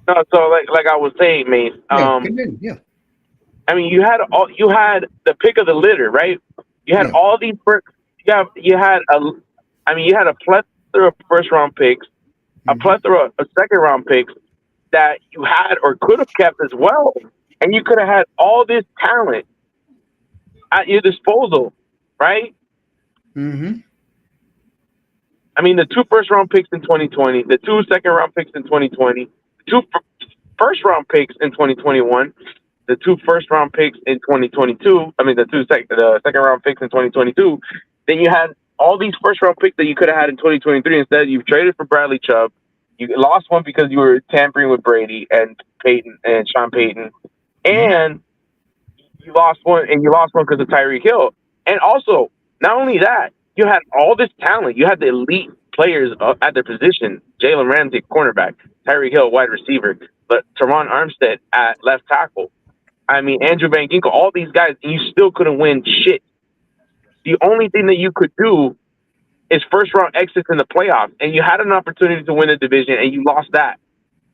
No, so like I was saying, man. Yeah, continue. Yeah, I mean, you had the pick of the litter, right? You had yeah. all these you had you had a plethora of first round picks, a Mm-hmm. plethora of second round picks that you had or could have kept as well, and you could have had all this talent at your disposal, right? Mm-hmm. I mean, the two first round picks in 2020, the two second round picks in 2020, the two first round picks in 2021, the two first round picks in 2022. I mean, the second round picks in 2022. Then you had all these first round picks that you could have had in 2023. Instead, you've traded for Bradley Chubb. You lost one because you were tampering with Brady and Peyton and Sean Payton, Mm-hmm. and you lost one because of Tyreek Hill. And also, not only that, you had all this talent. You had the elite players at their position. Jalen Ramsey, cornerback. Tyreek Hill, wide receiver. But Teron Armstead at left tackle. I mean, Andrew Van Ginkel, all these guys, and you still couldn't win shit. The only thing that you could do is first round exits in the playoffs, and you had an opportunity to win the division, and you lost that.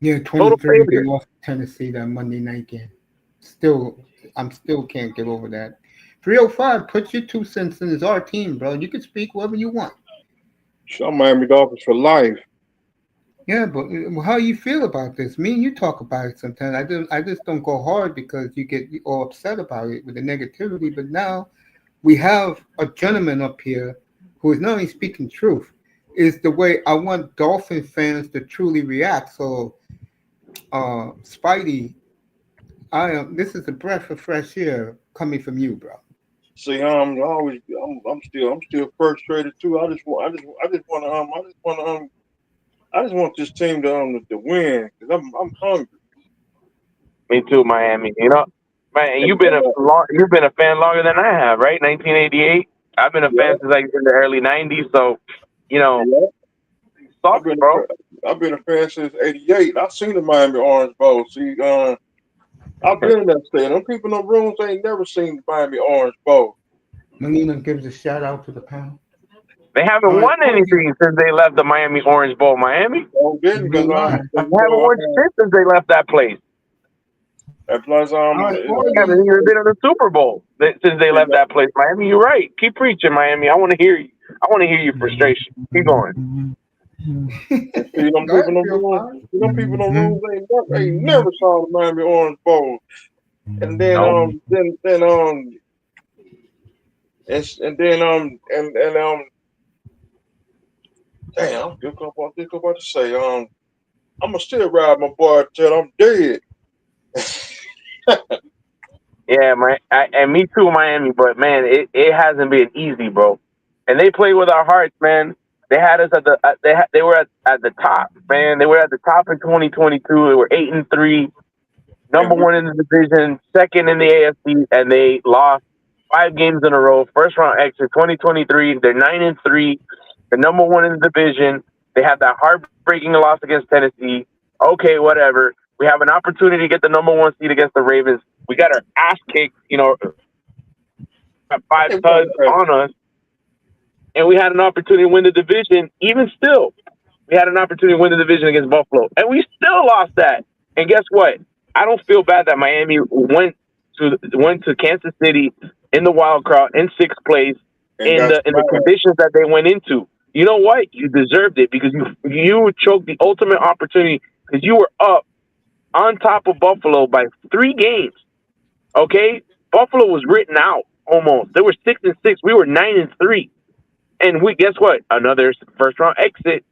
Yeah, Total 23. They failure. lost to Tennessee that Monday night game. I'm still can't get over that. 305, put your 2 cents in. It's our team, bro. You can speak whatever you want. Some Miami Dolphins for life. Yeah, but how you feel about this? Me and you talk about it sometimes. I just don't go hard because you get all upset about it with the negativity. But now we have a gentleman up here who is not only speaking truth, is the way I want Dolphin fans to truly react. So, Spidey, I am. This is a breath of fresh air coming from you, bro. See, I'm still frustrated too. I just want this team to win because I'm hungry. Me too, Miami. Man, And they got, you've been a fan longer than I have, right? 1988. I've been a yeah, fan since like in the early 90s. So, you know, yeah. I've salty, been a bro. I've been a fan since '88. I've seen the Miami Orange Bowl. See, I've been in that state. Them people in the rooms ain't never seen the Miami Orange Bowl. Melina gives a shout out to the panel. They All haven't right, won Kobe, anything since they left the Miami Orange Bowl. Miami So didn't you're because lying. they haven't won shit since they left that place. and plus All right, They haven't Kobe. even been in the Super Bowl since they left that place. Miami, you're right. Keep preaching, Miami. I want to hear you. I want to hear your frustration. Keep going. and see them Go people ahead, in the Bill rooms. Cosby. See them people in the rooms ain't never saw the Miami Orange Bowl. And then No. damn, I'm just about to say I'ma still ride my boy till I'm dead. Yeah, and me too, Miami. But man, it hasn't been easy, bro. And they play with our hearts, man. They had us at they were at the top, man. They were at the top in 2022. They were 8-3, number And we one in the division, second in the AFC, and they lost 5 games in a row. First round exit 2023. They're 9-3. They're number one in the division. They had that heartbreaking loss against Tennessee. Okay, whatever. We have an opportunity to get the number one seed against the Ravens. We got our ass kicked, I 5 think we tugs on us, and we had an opportunity to win the division. Even still, we had an opportunity to win the division against Buffalo, and we still lost that. And guess what? I don't feel bad that Miami went to Kansas City in the wild card in 6th place and in got the smashed. conditions that they went into. You know what? You deserved it because you choked the ultimate opportunity because you were up on top of Buffalo by 3 games. Okay, Buffalo was written out almost. They were 6-6. We were 9-3, and we guess what? Another first round exit,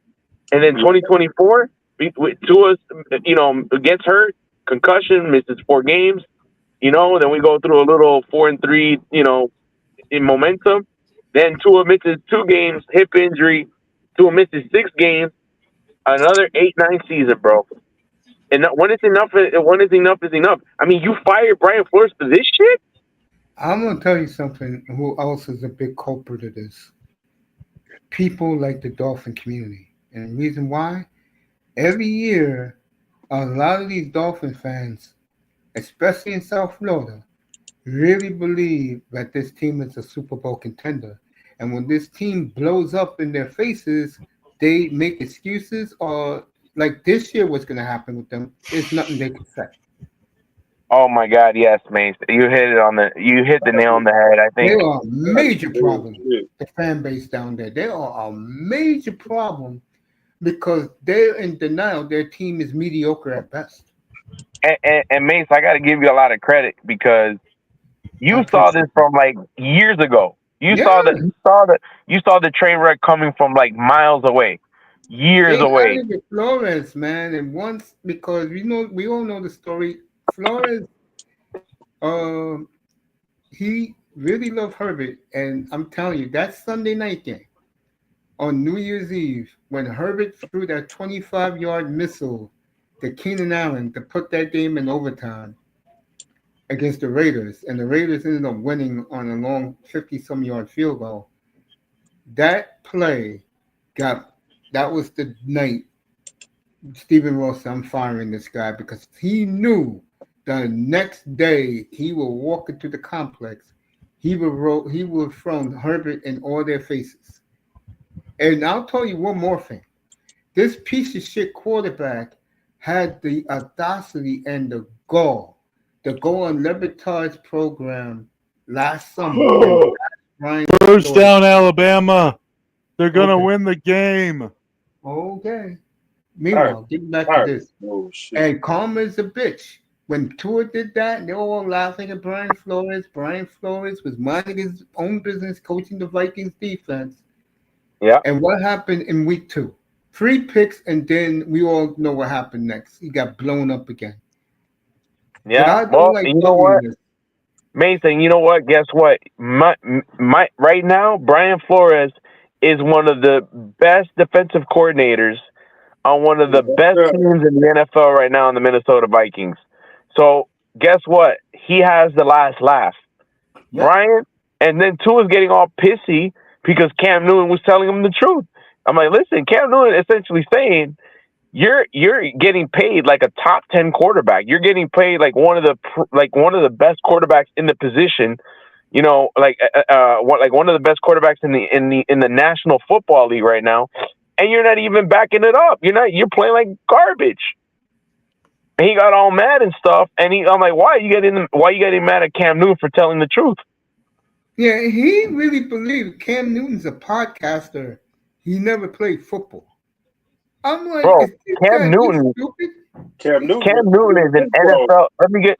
and then 2024, Tua, gets hurt, concussion, misses 4 games. Then we go through a little 4-3, in momentum. Then Tua misses 2 games, hip injury. Tua misses 6 games. Another 8-9 season, bro. And when it's enough, is enough. I mean, you fired Brian Flores for this shit? I'm gonna tell you something. Who else is a big culprit of this? People like the Dolphin community, and the reason why? Every year, a lot of these Dolphin fans, especially in South Florida, really believe that this team is a Super Bowl contender. And when this team blows up in their faces, they make excuses or like this year what's going to happen with them. There's nothing they can say. Oh my God, yes, Mace. You hit the nail on the head. I They think. are a major problem. Yeah. The fan base down there, they are a major problem because they're in denial. Their team is mediocre at best. And Mace, I got to give you a lot of credit because I you saw this appreciate it. from like years ago. You Yeah, saw the train wreck coming from like miles away, years they had away. it with Flores, man, and once because we all know the story. Flores, um, he really loved Herbert, and I'm telling you, that Sunday night game on New Year's Eve when Herbert threw that 25-yard missile to Keenan Allen to put that game in overtime against the Raiders, and the Raiders ended up winning on a long 50-some yard field goal. That play got that was the night Stephen Ross said, I'm firing this guy because he knew the next day he will walk into the complex. He will throw Herbert in all their faces. And I'll tell you one more thing. This piece of shit quarterback had the audacity and the gall to go on Lebertard's program last summer and Ryan First down, Alabama. They're gonna Okay. win the game. Okay. All right. Meanwhile, getting back All to right. this. Oh shit. And calm as a bitch when Tua did that, they were all laughing at Brian Flores. Brian Flores was minding his own business, coaching the Vikings defense. Yeah. And what happened in week 2? 3 picks, and then we all know what happened next. He got blown up again. Yeah. God don't Well, like you know what, ugliness. Mason? You know what? Guess what? My right now, Brian Flores is one of the best defensive coordinators on one of the best Yeah. teams in the NFL right now in the Minnesota Vikings. So guess what? He has the last laugh. Yeah. Brian, and then Tua's getting all pissy because Cam Newton was telling him the truth. I'm like, listen, Cam Newton essentially saying you're getting paid like a top 10 quarterback. You're getting paid like one of the best quarterbacks in the position. You know, like one of the best quarterbacks in the National Football League right now, and you're not even backing it up. You're playing like garbage. And he got all mad and stuff, and I'm like, why are you getting mad at Cam Newton for telling the truth? Yeah, he really believed Cam Newton's a podcaster. He never played football. I'm like, Bro, is this Cam guy this Newton stupid? Cam Newton. Cam Newton is an NFL.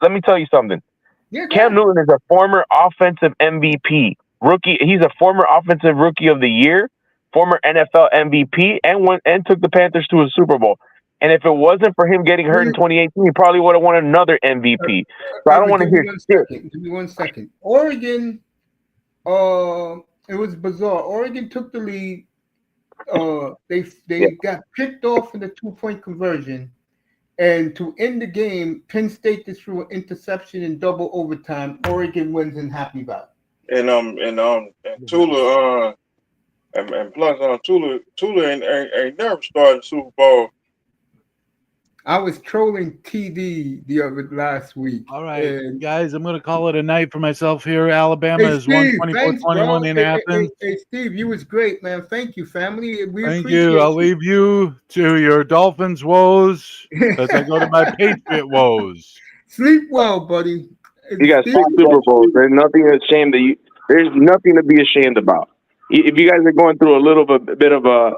Let me tell you something. Yeah, Cam Newton is a former offensive MVP rookie. He's a former offensive rookie of the year, former NFL MVP, and took the Panthers to a Super Bowl. And if it wasn't for him getting hurt in 2018, he probably would have won another MVP. So I don't want to hear shit. Give me 1 second. Oregon, it was bizarre. Oregon took the lead. They got picked off in the 2-point conversion. And to end the game, Penn State just threw an interception in double overtime. Oregon wins in Happy Valley. And Tula and plus Tula ain't never started Super Bowl. I was trolling TD the other last week. All right, and guys, I'm going to call it a night for myself here. Alabama is Steve, 124-21 in Athens. Hey, Steve, you was great, man. Thank you, family. We Thank appreciate you. I'll leave you to your Dolphins woes as I go to my Patriot woes. Sleep well, buddy. You got 6 Super Bowls. There's nothing There's nothing to be ashamed about. If you guys are going through a little bit of a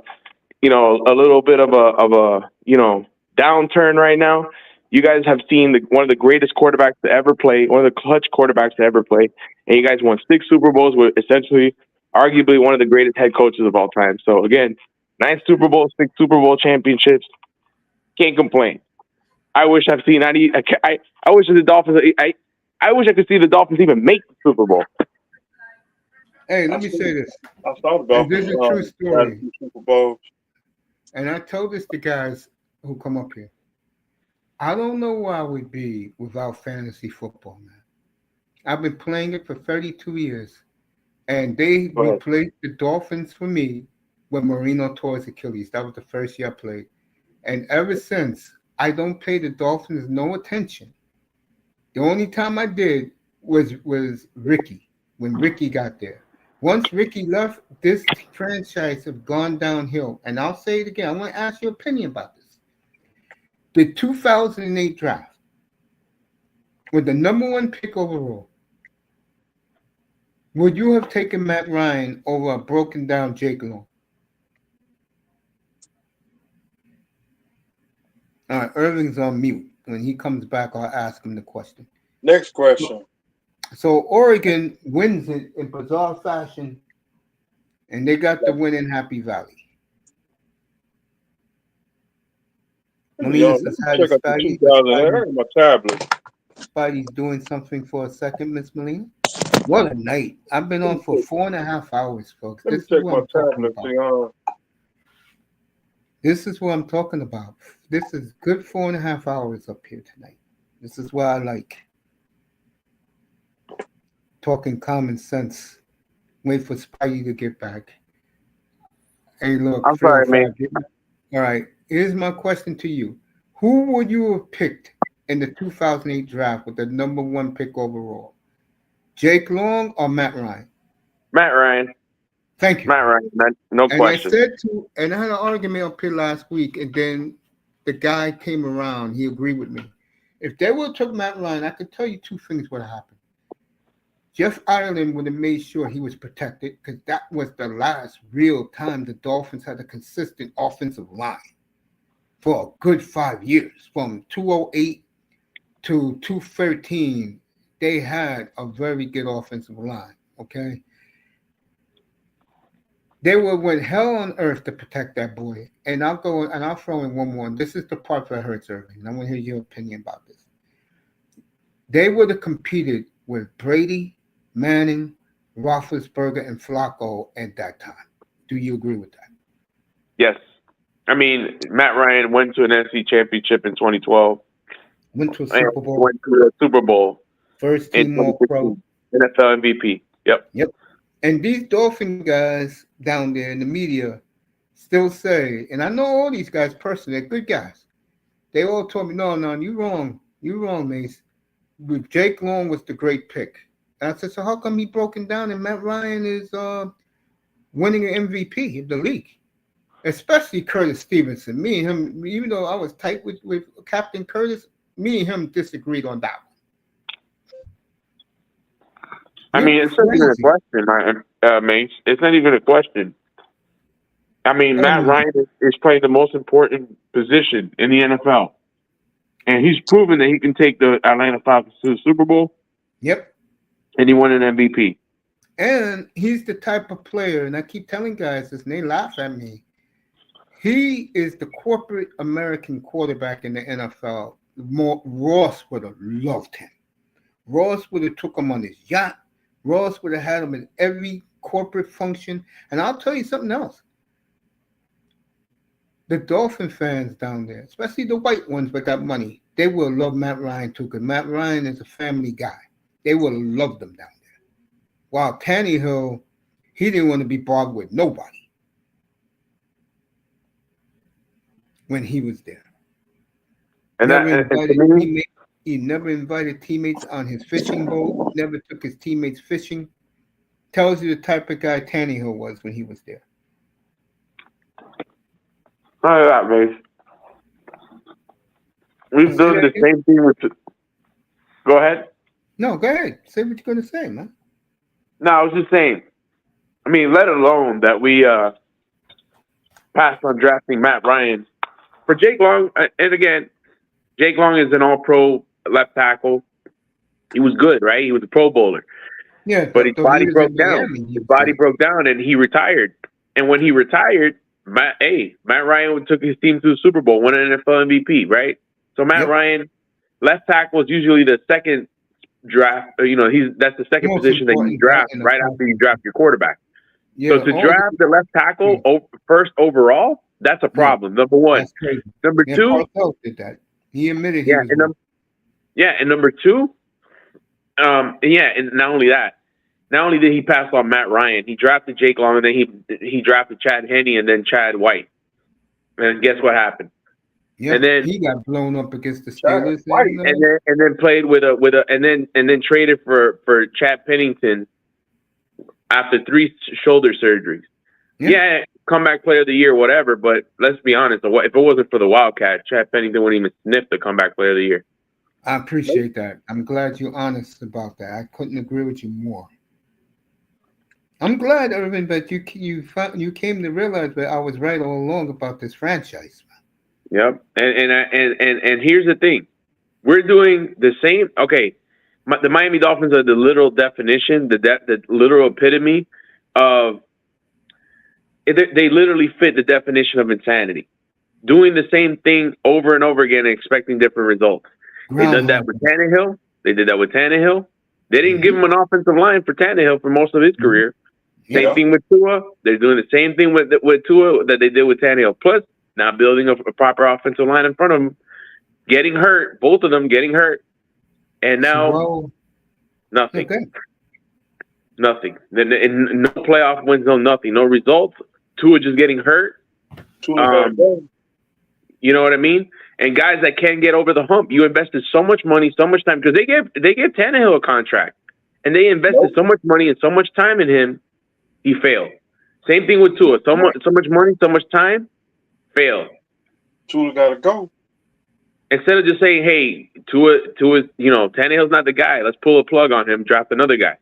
downturn right now, you guys have seen one of the greatest quarterbacks to ever play, one of the clutch quarterbacks to ever play, and you guys won 6 Super Bowls with essentially, arguably one of the greatest head coaches of all time. So again, 9 Super Bowls, 6 Super Bowl championships. Can't complain. I wish I've seen. I wish the Dolphins. I wish I could see the Dolphins even make the Super Bowl. Hey, let me say this. I thought about this is a true story. Super Bowls. And I told this to guys who come up here. I don't know where I would be without fantasy football, man. I've been playing it for 32 years. And they replaced the Dolphins for me when Marino tore his Achilles. That was the first year I played. And ever since, I don't pay the Dolphins no attention. The only time I did was Ricky, when Ricky got there. Once Ricky left, this franchise have gone downhill. And I'll say it again. I want to ask your opinion about this. The 2008 draft, with the number 1 pick overall, would you have taken Matt Ryan over a broken down Jake Long? All right, Irving's on mute. When he comes back, I'll ask him the question. Next question. So Oregon wins it in bizarre fashion, and they got the win in Happy Valley. Check out the 2000. My tablet. Spidey's doing something for a second, Miss Melina. What a night! I've been on for 4.5 hours, folks. Let me check my tablet. This is what I'm talking about. This is good 4.5 hours up here tonight. This is what I like. Talking common sense. Wait for Spidey to get back. Hey, look. I'm sorry, man. All right. Here's my question to you. Who would you have picked in the 2008 draft with the number 1 pick overall? Jake Long or Matt Ryan? Matt Ryan. Thank you. Matt Ryan. No question. I had an argument up here last week, and then the guy came around. He agreed with me. If they would have took Matt Ryan, I could tell you 2 things would have happened. Jeff Ireland would have made sure he was protected because that was the last real time the Dolphins had a consistent offensive line for a good 5 years, from 2008 to 213, they had a very good offensive line. Okay, they went hell on earth to protect that boy. And I'll throw in one more. And this is the part that hurts Irving. And I want to hear your opinion about this. They would have competed with Brady, Manning, Roethlisberger, and Flacco at that time. Do you agree with that? Yes. I mean, Matt Ryan went to an NFC championship in 2012. Went to a And Super Bowl. went to the Super Bowl First in team All Pro. 2016. NFL MVP. Yep. Yep. And these Dolphin guys down there in the media still say, and I know all these guys personally, they're good guys. They all told me, no, you're wrong. You're wrong, Mace. Jake Long was the great pick. And I said, so how come he broken down and Matt Ryan is winning an MVP in the league? Especially Curtis Stevenson. Me and him, even though I was tight with Captain Curtis, me and him disagreed on that one. I mean, it's not even a question, Mace. It's not even a question. I mean, Matt Ryan is playing the most important position in the NFL. And he's proven that he can take the Atlanta Falcons to the Super Bowl. Yep. And he won an MVP. And he's the type of player, and I keep telling guys this, and they laugh at me. He is the corporate American quarterback in the NFL. Ross would have loved him. Ross would have took him on his yacht. Ross would have had him in every corporate function. And I'll tell you something else. The Dolphin fans down there, especially the white ones that got money, they will love Matt Ryan too, because Matt Ryan is a family guy. They will love them down there. While Tannehill, he didn't want to be bothered with nobody when he was there. And he never invited teammates on his fishing boat, never took his teammates fishing. Tells you the type of guy Tannehill was when he was there. None of that, Mace. We've done the same thing with. Go ahead. No, go ahead. Say what you're going to say, man. No, I was just saying. I mean, let alone that we passed on drafting Matt Ryan for Jake Long. And again, Jake Long is an All-Pro left tackle. He was good, right? He was a Pro Bowler. Yeah, but his body broke down. His body broke down, and he retired. And when he retired, Matt Ryan took his team to the Super Bowl, won an NFL MVP, right? So Matt Ryan, left tackle is usually the second draft. That's the second position that you draft right after you draft your quarterback. Yeah, so to draft the left tackle first overall, that's a problem. Number one. That's crazy. Number two. Carl did that. He admitted he was and number two. And not only that. Not only did he pass on Matt Ryan, he drafted Jake Long, and then he drafted Chad Henne and then Chad White. And guess what happened? Yeah, and then he got blown up against the Steelers, and then played and then traded for Chad Pennington after 3 shoulder surgeries. Yeah, comeback player of the year, whatever. But let's be honest, if it wasn't for the Wildcat, Chad Pennington wouldn't even sniff the comeback player of the year. I appreciate that. I'm glad you're honest about that. I couldn't agree with you more. I'm glad, Irvin, that you came to realize that I was right all along about this franchise. Yep, and here's the thing, we're doing the same. Okay, the Miami Dolphins are the literal definition, the literal epitome of. They literally fit the definition of insanity, doing the same thing over and over again and expecting different results. They did that with Tannehill. They didn't give him an offensive line for Tannehill for most of his career. Same thing with Tua. They're doing the same thing with Tua that they did with Tannehill. Plus, not building a proper offensive line in front of them, getting hurt, both of them getting hurt, and now nothing. Okay. Nothing. Then no playoff wins, no nothing, no results. Tua just getting hurt. You know what I mean? And guys that can't get over the hump, you invested so much money, so much time, because they gave Tannehill a contract, and they invested so much money and so much time in him. He failed. Same thing with Tua. So much money, so much time, failed. Tua got to go. Instead of just saying, hey, Tua, Tannehill's not the guy. Let's pull a plug on him, draft another guy.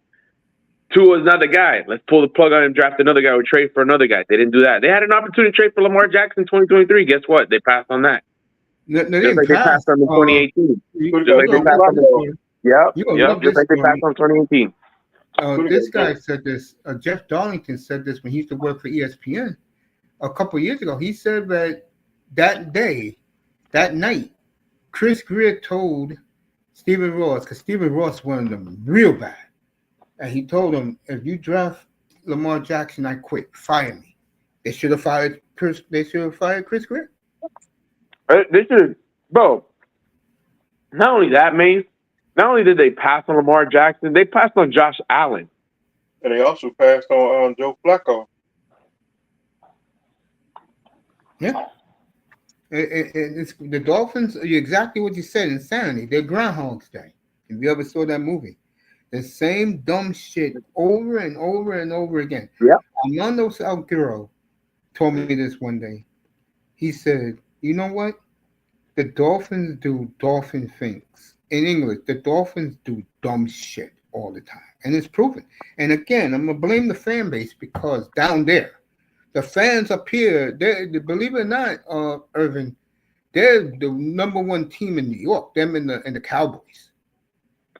Tua's not the guy. Let's pull the plug on him, draft another guy, or trade for another guy. They didn't do that. They had an opportunity to trade for Lamar Jackson in 2023. Guess what? They passed on that. No, they Just didn't like they pass. passed on in 2018. You, Who they Just you got? like they Joe gonna passed love on this in Flacco. one. Yep, You gonna yep. love Just this like they passed one. on 2018. Who they This got? guy said this. Jeff Darlington said this when he used to work for ESPN a couple of years ago. He said that that night, Chris Greer told Stephen Ross, because Stephen Ross wanted them real bad, and he told him, if you draft Lamar Jackson, I quit. Fire me. They should have fired Chris. They should have fired Chris Greer. This is, bro. Not only that, Mace. Not only did they pass on Lamar Jackson, they passed on Josh Allen. And they also passed on Joe Flacco. Yeah. It's the Dolphins. Are exactly what you said. Insanity. They're Groundhog's Day. If you ever saw that movie, the same dumb shit over and over and over again. Yep. Armando Salguero told me this one day. He said, "You know what? The Dolphins do dolphin things. In English, the Dolphins do dumb shit all the time, and it's proven. And again, I'm gonna blame the fan base because down there, the fans up here, they believe it or not, Irvin, they're the number one team in New York. Them and the Cowboys,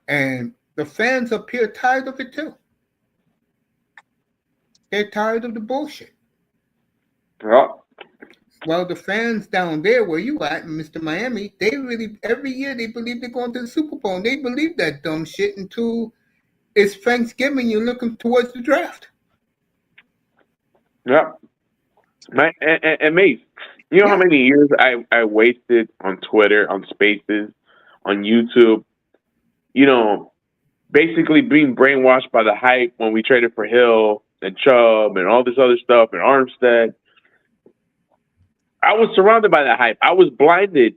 and the fans up here are tired of it too. They're tired of the bullshit. Yep. Well, the fans down there where you at, Mr. Miami, they really every year they believe they're going to the Super Bowl, and they believe that dumb shit until it's Thanksgiving. You're looking towards the draft. Yep. And Mace, you know how Yeah, many years I wasted on Twitter, on Spaces, on YouTube, you know, basically being brainwashed by the hype when we traded for Hill and Chubb and all this other stuff and Armstead. I was surrounded by that hype. I was blinded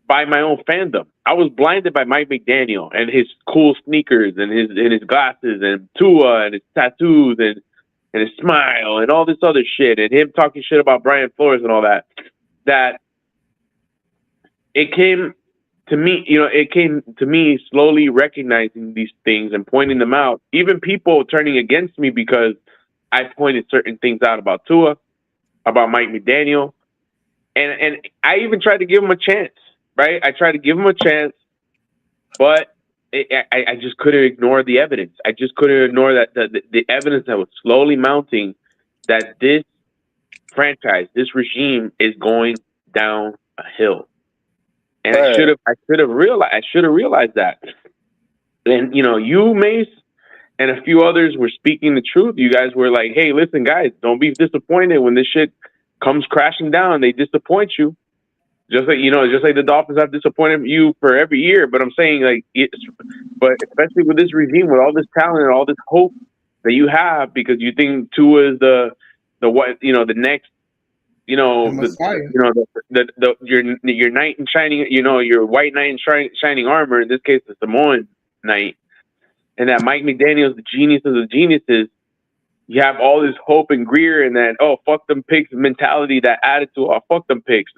by my own fandom. I was blinded by Mike McDaniel and his cool sneakers and his glasses and Tua and his tattoos and his smile and all this other shit and him talking shit about Brian Flores and all that. That it came to me, it came to me slowly recognizing these things and pointing them out. Even people turning against me because I pointed certain things out about Tua, about Mike McDaniel, and I even tried to give him a chance. Right? I tried to give him a chance, but I just couldn't ignore the evidence. I just couldn't ignore that the evidence that was slowly mounting that this franchise, this regime is going down a hill. And I should have realized that. And you, Mace, and a few others were speaking the truth. You guys were like, "Hey, listen, guys, don't be disappointed when this shit comes crashing down. They disappoint you." Just like the Dolphins have disappointed you for every year, but I'm saying but especially with this regime, with all this talent and all this hope that you have, because you think Tua is the what the next the Messiah. your knight in shining your white knight in shining armor, in this case the Samoan knight, and that Mike McDaniel's the genius of the geniuses. You have all this hope and Greer and that fuck them picks mentality, that attitude. Fuck them picks.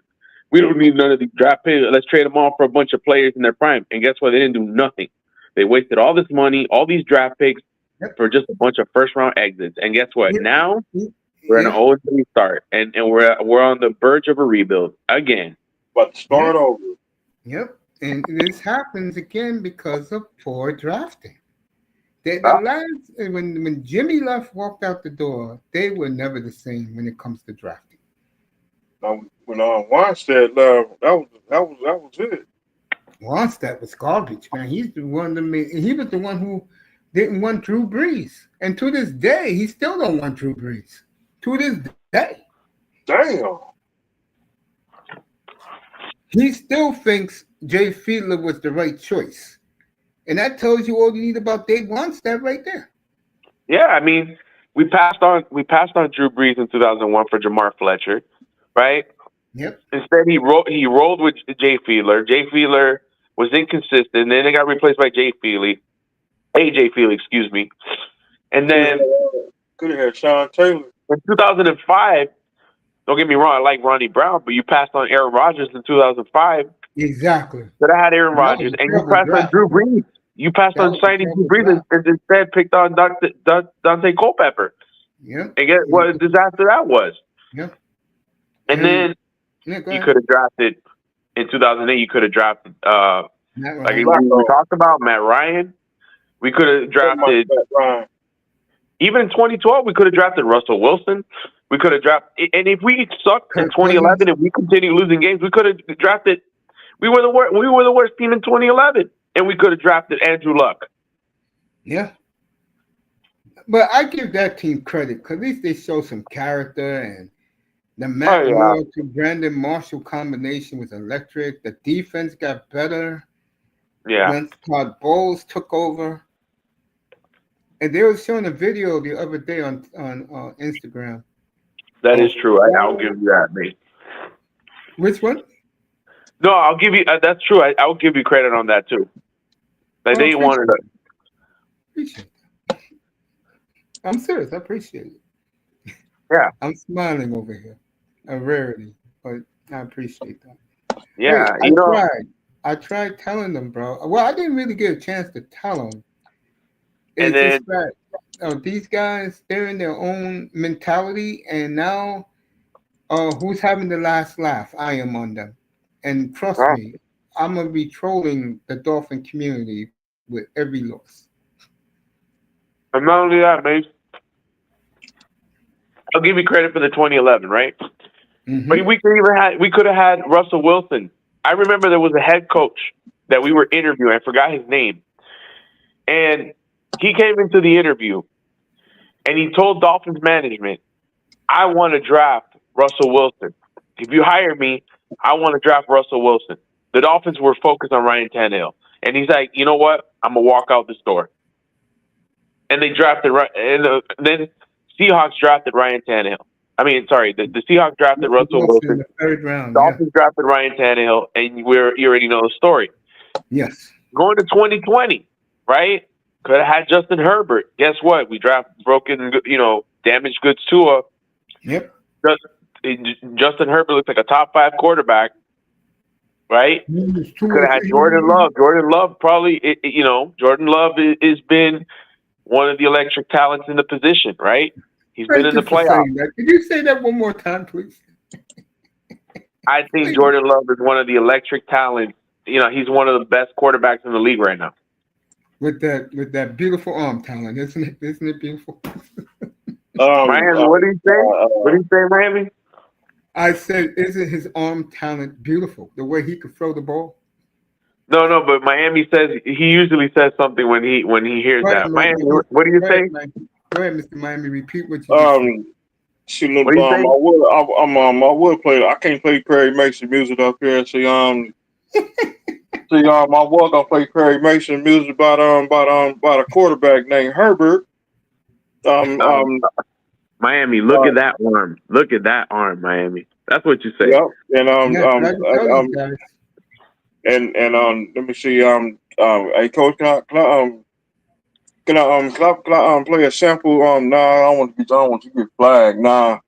We don't need none of these draft picks. Let's trade them all for a bunch of players in their prime. And guess what? They didn't do nothing. They wasted all this money, all these draft picks for just a bunch of first round exits. And guess what? Now we're in an 0-3 start, and we're on the verge of a rebuild again. But start over. Yep, and this happens again because of poor drafting. The last when Jimmy walked out the door, they were never the same when it comes to drafting. When Weinstein left, that was it. Weinstein was garbage, man. He's the one he was the one who didn't want Drew Brees, and to this day, he still don't want Drew Brees. To this day, Damn. he still thinks Jay Fiedler was the right choice, and that tells you all you need about Dave Weinstein right there. Yeah, I mean, we passed on Drew Brees in 2001 for Jamar Fletcher. Right. Yep. Instead, he rolled with Jay Fiedler. Jay Fiedler was inconsistent. Then they got replaced by AJ Feely, excuse me. And then could have had Sean Taylor in 2005. Don't get me wrong, I like Ronnie Brown, but you passed on Aaron Rodgers in 2005. Exactly. But I had Aaron Rodgers, and you passed on Drew Brees. You passed on signing Drew Brees and instead picked on Dante Culpepper. Yep. And guess what a disaster that was. Yep. And then you could have drafted In 2008, you could have drafted, Matt like Ryan. we talked about, Matt Ryan. We could have drafted, even in 2012, we could have drafted Russell Wilson. We could have drafted, and if we sucked in Kirk 2011 Cousins. and we continued losing games, we could have drafted. We were the worst. We were the worst team in 2011, and we could have drafted Andrew Luck. Yeah. But I give that team credit because at least they show some character, and the Matt Moore to Brandon Marshall combination was electric. The defense got better. Yeah. Once Todd Bowles took over. And they were showing a video the other day on Instagram. That is true. I'll give you that, mate. Which one? No, I'll give you. That's true. I'll give you credit on that too. Like they wanted to. Appreciate that. I'm serious. I appreciate it. Yeah. I'm smiling over here. A rarity, but I appreciate that. Yeah, hey, I tried telling them, bro. Well, I didn't really get a chance to tell them. It's just that these guys, they're in their own mentality, and now who's having the last laugh? I am on them. And trust me, I'm going to be trolling the Dolphin community with every loss. And not only that, mate, I'll give you credit for the 2011, right? Mm-hmm. But we could have had Russell Wilson. I remember there was a head coach that we were interviewing. I forgot his name. And he came into the interview and he told Dolphins management, I want to draft Russell Wilson. If you hire me, I want to draft Russell Wilson. The Dolphins were focused on Ryan Tannehill. And he's like, you know what? I'm going to walk out this door. And they drafted, and then Seahawks drafted Ryan Tannehill. I mean, sorry, the Seahawks drafted Russell Wilson. In the third round. Dolphins drafted Ryan Tannehill, and you already know the story. Yes. Going to 2020, right? Could have had Justin Herbert. Guess what? We drafted damaged goods Tua. Yep. Justin Herbert looks like a top 5 quarterback, right? Could have had Jordan Love. Jordan Love probably, Jordan Love has been one of the electric talents in the position, right? He's been in the playoffs. Could you say that one more time, please? I think Jordan Love is one of the electric talents. He's one of the best quarterbacks in the league right now. With that beautiful arm talent, isn't it beautiful? Miami, what did he say? What did he say, Miami? I said, isn't his arm talent beautiful? The way he could throw the ball. No, but Miami says he usually says something when he hears that. Miami, what do you say? Go ahead, Mr. Miami. Repeat what you said. I would play. I can't play Perry Mason music up here. See, my work. I play Perry Mason music about a quarterback named Herbert. Miami, look at that arm. Look at that arm, Miami. That's what you say. Yep. And let me see. Hey, coach, can I play a sample? Nah, I don't want to get flagged. Nah.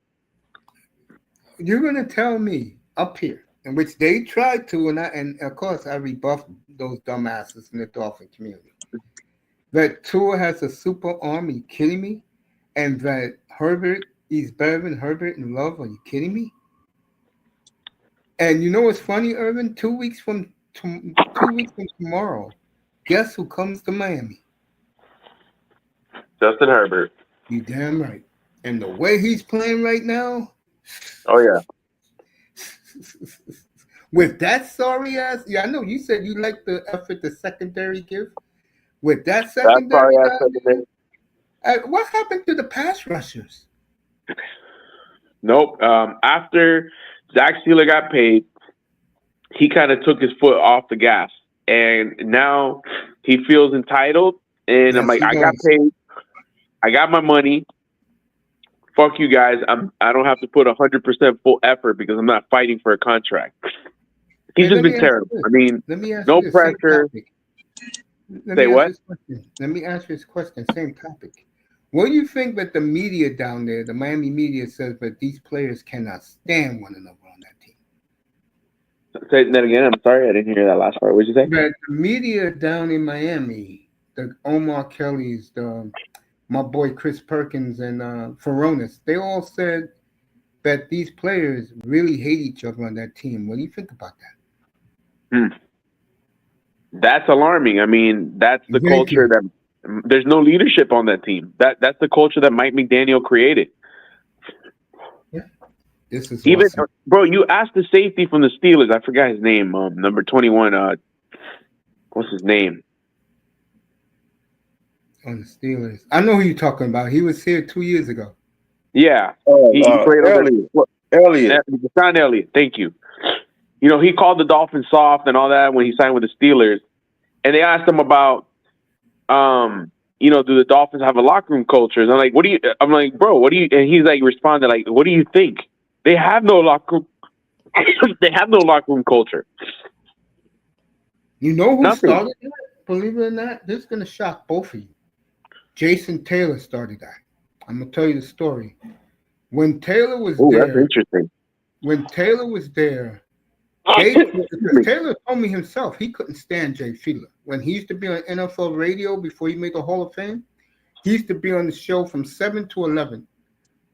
You're gonna tell me up here, in which they tried to, and of course I rebuffed those dumbasses in the Dolphin community. That Tua has a super arm. Are you kidding me? And that Herbert is better than Herbert in Love. Are you kidding me? And you know what's funny, Irvin? 2 weeks from tomorrow, guess who comes to Miami? Justin Herbert. You damn right. And the way he's playing right now. Oh yeah. With that sorry ass, I know you said you like the effort the secondary give. With that secondary, what happened to the pass rushers? Nope. After Zach Sealer got paid, he kind of took his foot off the gas, and now he feels entitled. And I'm like, I got paid, I got my money. Fuck you guys. I don't have to put 100% full effort because I'm not fighting for a contract. He's just been terrible. I mean, no pressure. Say what? Let me ask you this question. Same topic. What do you think that the media down there, the Miami media, says that these players cannot stand one another on that team? Say that again. I'm sorry, I didn't hear that last part. What did you say? That the media down in Miami, the Omar Kelly's, my boy Chris Perkins, and Furones, they all said that these players really hate each other on that team. What do you think about that? That's alarming. I mean, that's the Thank culture you. that there's no leadership on that team. That's the culture that Mike McDaniel created. Yeah. This is Even awesome. bro, you asked the safety from the Steelers. I forgot his name. Number 21. What's his name? On the Steelers. I know who you're talking about. He was here 2 years ago. Yeah, he played over Elliott. Deshaun Elliott. Thank you. You know, he called the Dolphins soft and all that when he signed with the Steelers, and they asked him about, do the Dolphins have a locker room culture? And I'm like, what do you? I'm like, bro, what do you? And he's like, responded like, what do you think? They have no locker room. They have no locker room culture. You know who Nothing. started that? Believe it or not, this is going to shock both of you. Jason Taylor started that. I'm going to tell you the story. When Taylor was Oh, that's there, interesting. Taylor told me himself he couldn't stand Jay Fiedler. When he used to be on N.F.L. radio before he made the Hall of Fame, he used to be on the show from 7 to 11.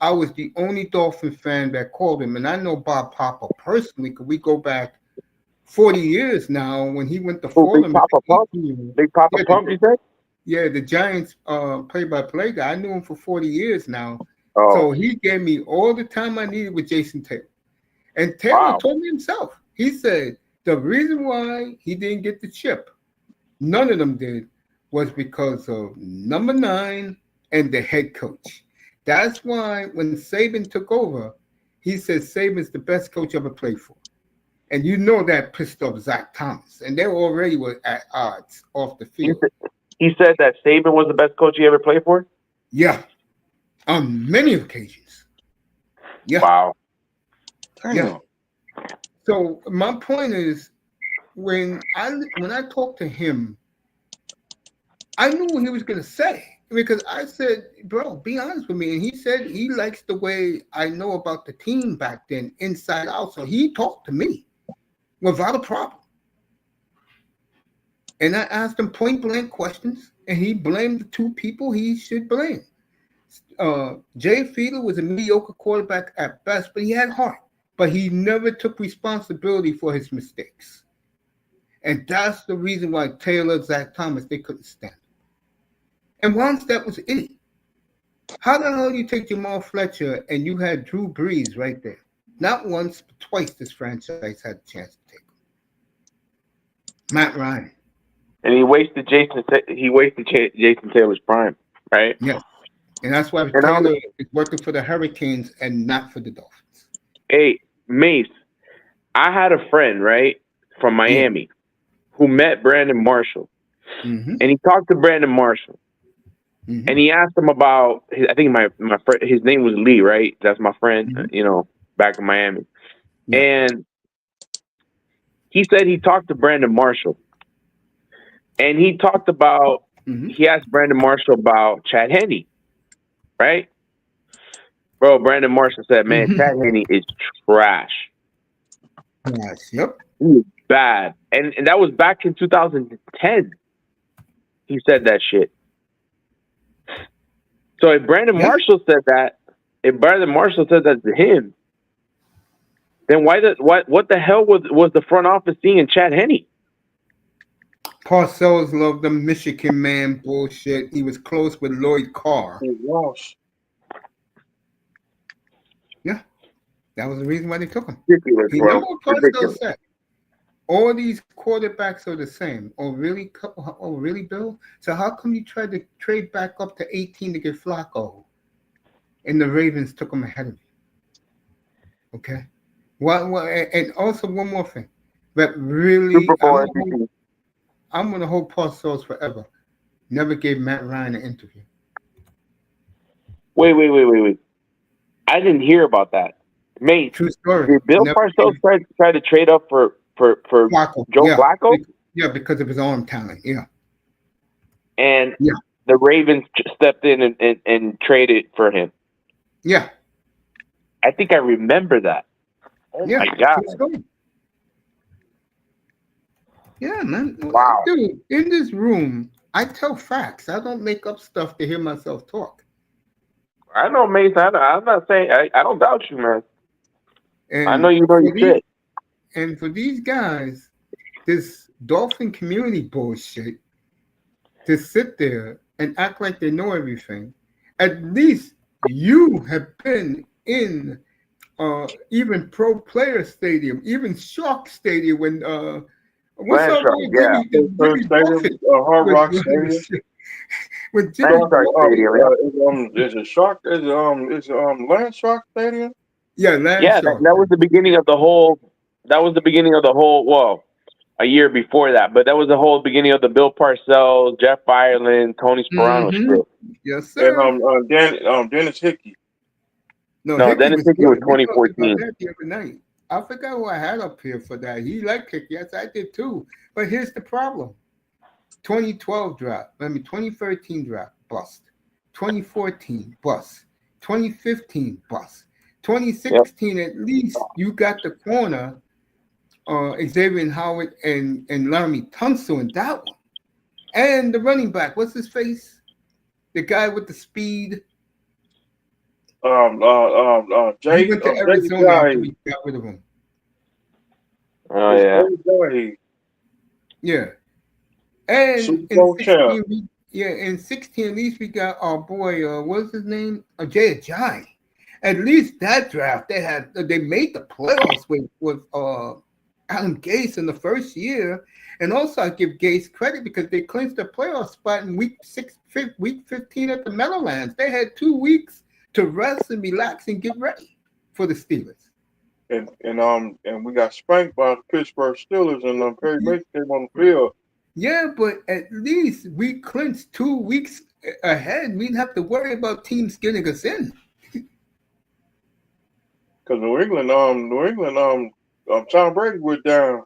I was the only Dolphin fan that called him, and I know Bob Papa personally because we go back 40 years now when he went to Fordham. Big Papa Pump? Big Papa Pump, you said? Yeah, the Giants play-by-play guy. I knew him for 40 years now. Oh. So he gave me all the time I needed with Jason Taylor. And Taylor told me himself. He said the reason why he didn't get the chip, none of them did, was because of number 9 and the head coach. That's why when Saban took over, he said Saban's the best coach ever played for. And you know that pissed off Zach Thomas. And they already were at odds off the field. He said that Saban was the best coach he ever played for? Yeah. On many occasions. Yeah. Wow. Yeah. So my point is, when I talked to him, I knew what he was going to say. Because I said, bro, be honest with me. And he said he likes the way I know about the team back then, inside out. So he talked to me without a problem. And I asked him point blank questions, and he blamed the 2 people he should blame. Jay Fiedler was a mediocre quarterback at best, but he had heart. But he never took responsibility for his mistakes. And that's the reason why Taylor, Zach Thomas, they couldn't stand him. And once that was it. How the hell do you take Jamal Fletcher and you had Drew Brees right there? Not once, but twice this franchise had a chance to take him. Matt Ryan. And he wasted Jason Taylor's prime, right? Yes. And that's why Taylor is working for the Hurricanes and not for the Dolphins. Hey, Mace, I had a friend, right, from Miami who met Brandon Marshall. Mm-hmm. And he talked to Brandon Marshall. Mm-hmm. And he asked him about, I think my friend, his name was Lee, right? That's my friend, back in Miami. Yeah. And he said he talked to Brandon Marshall. And he talked about, he asked Brandon Marshall about Chad Henne, right? Bro, Brandon Marshall said, man, Chad Henne is trash. Nice. Yep. He was bad. And that was back in 2010. He said that shit. So if Brandon Marshall said that, to him, then what the hell was the front office seeing Chad Henne? Parcells loved the Michigan man bullshit. He was close with Lloyd Carr. He was. Yeah. That was the reason why they took him. Ridiculous, you know what Parcells said? All these quarterbacks are the same. Oh, really? Oh, really, Bill? So how come you tried to trade back up to 18 to get Flacco? And the Ravens took him ahead of you. Okay? Well, and also one more thing. That really, I'm going to hold Parcells forever. Never gave Matt Ryan an interview. Wait. I didn't hear about that. Mate, true story. Did Bill Parcells try to trade up for Flacco. Joe Flacco? Yeah, because of his arm talent. Yeah. And the Ravens stepped in and traded for him. Yeah. I think I remember that. Oh my God. Yeah, man. Wow. Dude, in this room, I tell facts. I don't make up stuff to hear myself talk. I know, Mason. I'm not saying I don't doubt you, man. And I know you know your shit. And for these guys, this Dolphin community bullshit to sit there and act like they know everything. At least you have been in even Pro Player Stadium, even Shark Stadium when what's Land our Shark, boy yeah. Jimmy Stadium, Buffett Hard was Rock running Stadium. shit. When Jimmy Land Shark Buffett, Stadium, yeah. Is it Shark? Is Land Shark Stadium? yeah, Land Yeah, that, Shark. that was the beginning of the whole. That was the beginning of the whole. Well, a year before that, but that was the whole beginning of the Bill Parcells, Jeff Ireland, Tony Sperano Mm-hmm. shit. Yes, And sir. Dennis Hickey. No, No, Hickey Dennis was Hickey was good. We talked about 2014. that the other night. I forgot who I had up here for that. He liked Hickey. Yes, I did too. But here's the problem. 2012 draft. 2013 draft, bust. 2014, bust. 2015, bust. Yep. 2016, at least you got the corner, Xavier Howard and Laramie Tunsil in that one. And the running back, what's his face? The guy with the speed. He went to Arizona after we got rid of him. Oh yeah. Yeah. And Super in Bowl 16, champ. in 16, at least we got our boy, what's his name? Jay Ajayi. At least that draft, they made the playoffs with Adam Gase in the first year. And also I give Gase credit because they clinched the playoff spot in week 15 at the Meadowlands. They had 2 weeks to rest and relax and get ready for the Steelers. And we got spanked by the Pittsburgh Steelers, and Perry Mason came on the field. Yeah, but at least we clinched 2 weeks ahead. We didn't have to worry about teams getting us in. Because New England, Tom Brady went down.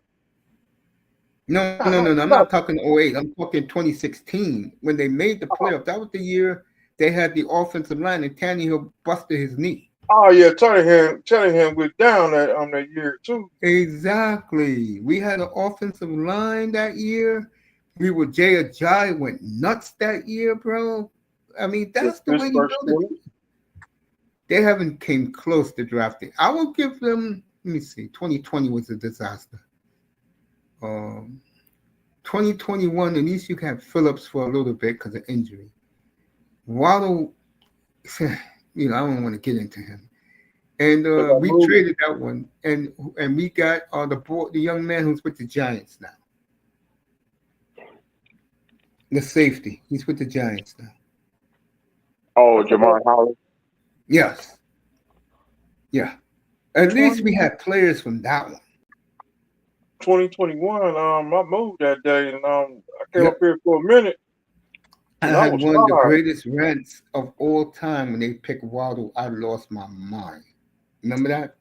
No. I'm not talking 08. I'm talking 2016 when they made the playoff. That was the year they had the offensive line and Tannehill busted his knee. Oh yeah, Tannehill went down that year too. Exactly. We had an offensive line that year. Jay Ajayi went nuts that year, bro. I mean, that's the way you build it. They haven't came close to drafting. I will give them, let me see, 2020 was a disaster. 2021, at least you can have Phillips for a little bit because of injury. Waddle, I don't want to get into him. And we traded that one, and we got the young man who's with the Giants now. The safety, he's with the Giants now. Oh, Jamar Hollis. Yes. Yeah. At least we had players from that one. 2021, I moved that day, and I came up here for a minute. I had one of the greatest rants of all time when they picked Waddle. I lost my mind. Remember that?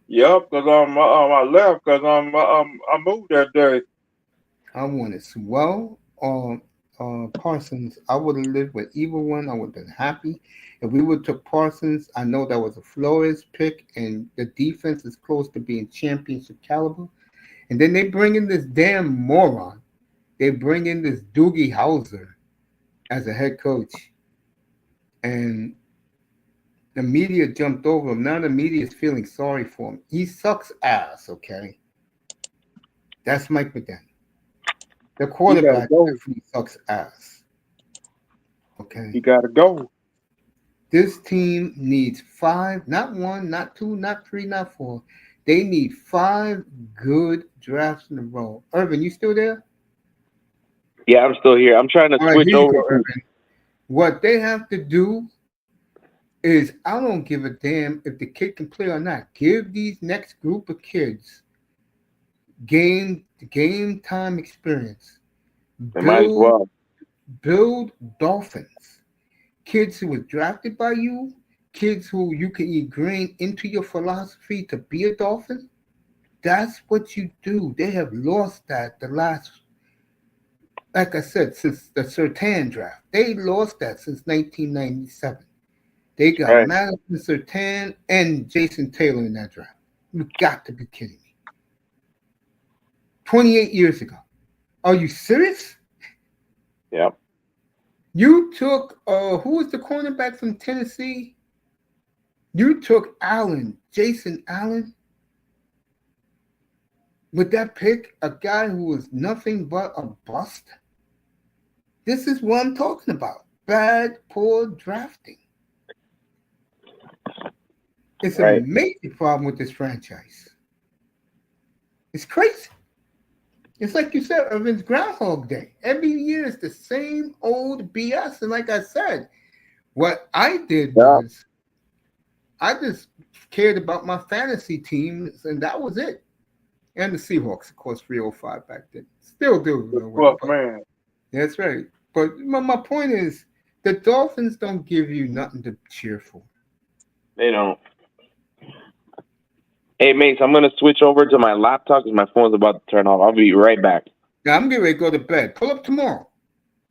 Yep, because I left because I moved that day. I wanted Swell or Parsons. I would have lived with either one. I would have been happy. If we would have took Parsons, I know that was a Flores pick, and the defense is close to being championship caliber. And then they bring in this damn moron. They bring in this Doogie Howser as a head coach. And the media jumped over him. Now the media is feeling sorry for him. He sucks ass, okay? That's Mike McDaniel. The quarterback definitely sucks ass. Okay. You gotta go. This team needs 5, not 1, not 2, not 3, not 4. They need 5 good drafts in a row. Irvin, you still there? Yeah, I'm still here. I'm trying to switch over. Irvin. What they have to do is, I don't give a damn if the kid can play or not. Give these next group of kids game time experience. Might as well. Build Dolphins. Kids who were drafted by you, kids who you can ingrain into your philosophy to be a Dolphin. That's what you do. They have lost that the last, like I said, since the Surtain draft. They lost that since 1997. They got Madison Surtain and Jason Taylor in that draft. You got to be kidding me. 28 years ago. Are you serious? Yep. You took, who was the cornerback from Tennessee? You took Allen, Jason Allen. with that pick, a guy who was nothing but a bust. This is what I'm talking about. Bad, poor drafting. It's a Right. major problem with this franchise. It's crazy. It's like you said, Irvin's Groundhog Day. Every year it's the same old BS. And like I said, what I did Yeah. was I just cared about my fantasy teams, and that was it. And the Seahawks, of course, 305 back then. Still do The real well, fuck, but man. that's right. But my point is, the Dolphins don't give you nothing to cheer for. They don't. Hey, mates, I'm gonna switch over to my laptop because my phone's about to turn off. I'll be right back. Now I'm getting ready to go to bed. Pull up tomorrow.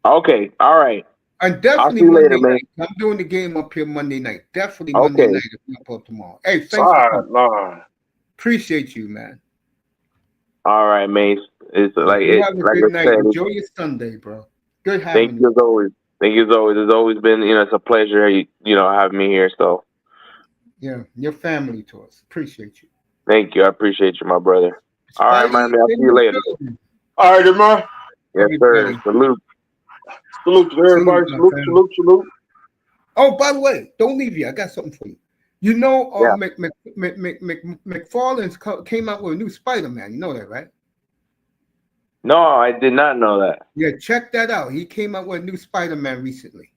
Okay. All right. And I'll definitely see you later, Monday man. night. I'm doing the game up here Monday night. Definitely Monday Okay. night if not pull up tomorrow. Hey, thanks for coming. Sideline. Appreciate you, man. All right, mates. It's like You it. have a Like good I night. said. Enjoy your Sunday, bro. Good Thank having you you. as always. Thank you as always. It's always been, it's a pleasure, having me here. So Yeah, your family to us. Appreciate you. thank you. I appreciate you, my brother. All right, Spidey man. I'll in see you the later. building. All right, then, man. Yes, sir. Everybody. Salute. Salute to Salute, everybody. my Salute, family. salute, salute. Oh, by the way, don't leave yet. I got something for you. You know, Yeah. McFarlane's came out with a new Spider-Man. You know that, right? No, I did not know that. Yeah, check that out. He came out with a new Spider-Man recently.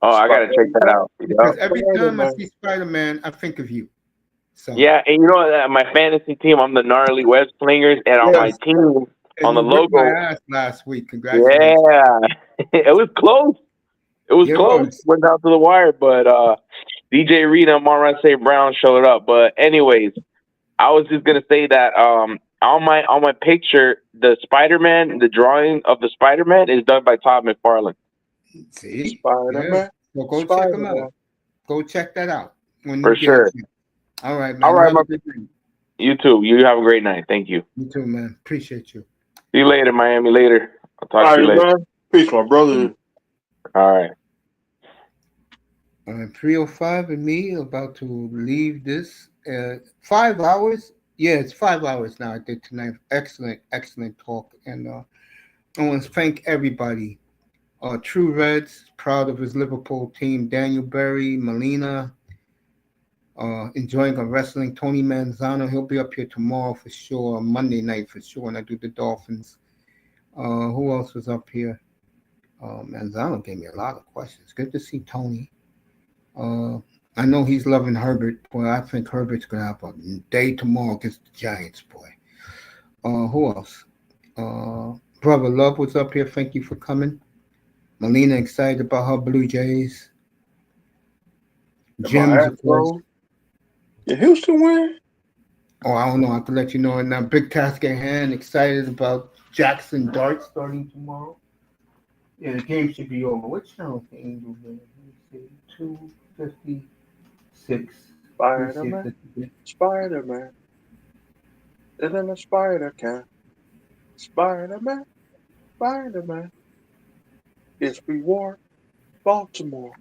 Oh, I gotta check that Spider-Man. out. Because Yep. every time I Spider-Man. see Spider-Man, I think of you. So Yeah, and you know that my fantasy team, I'm the gnarly web slingers, and on my yes, team, and on the you whipped my logo, ass last week. Congratulations. yeah, it was close. It was Yeah, it close. was. Went down to the wire, but DJ Reed and Monroe St. Brown showed up. But anyways, I was just gonna say that on my picture, the Spider-Man, the drawing of the Spider-Man is done by Todd McFarlane. See? Yeah. Spider-Man. So go check them Spider-Man. out. Go check that out when you For get a sure. chance. All right, All man. You right, have a good night. you too. You have a great night. Thank you. You too, man. Appreciate you. See you later, Miami. Later. I'll All talk to right, you later. man. Peace, my brother. All right. 3:05 and me about to leave this. 5 hours. Yeah, it's 5 hours now. I did tonight. Excellent, excellent talk. And I want to thank everybody. True Reds, proud of his Liverpool team. Daniel Berry, Molina, enjoying a wrestling. Tony Manzano, he'll be up here tomorrow for sure. Monday night for sure. And I do the Dolphins. Who else was up here? Manzano gave me a lot of questions. Good to see Tony. Uh, I know he's loving Herbert. Boy, I think Herbert's gonna have a day tomorrow against the Giants. Boy. Who else? Brother Love was up here. Thank you for coming. Melina excited about her Blue Jays. And my Jim's, of course. Astros. Did Houston win? Oh, I don't know. I can let you know. And now, big task at hand. Excited about Jackson Dart starting tomorrow. Yeah, the game should be over. Which channel the Angels in? Let me see. 256. Let me see if Spider-Man. this is it. Spider-Man. And then the spider can. Spider-Man. Spider-Man. It's reward. Baltimore.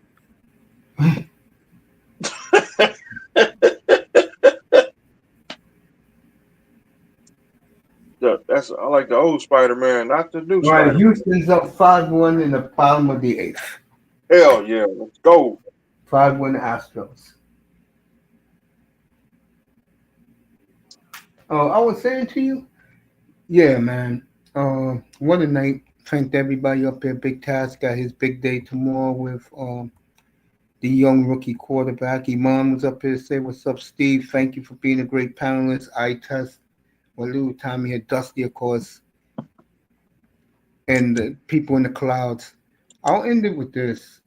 I like the old Spider-Man, not the new All right, Spider-Man. Houston's up 5-1 in the bottom of the eighth. Hell yeah, let's go. 5-1 Astros. Oh, I was saying to you, yeah, man. What a night. Thanked everybody up there. Big Task got his big day tomorrow with the young rookie quarterback. Iman was up here to say, "What's up, Steve? Thank you for being a great panelist." I test. Walu, Tommy had Dusty, of course, and the people in the clouds. I'll end it with this,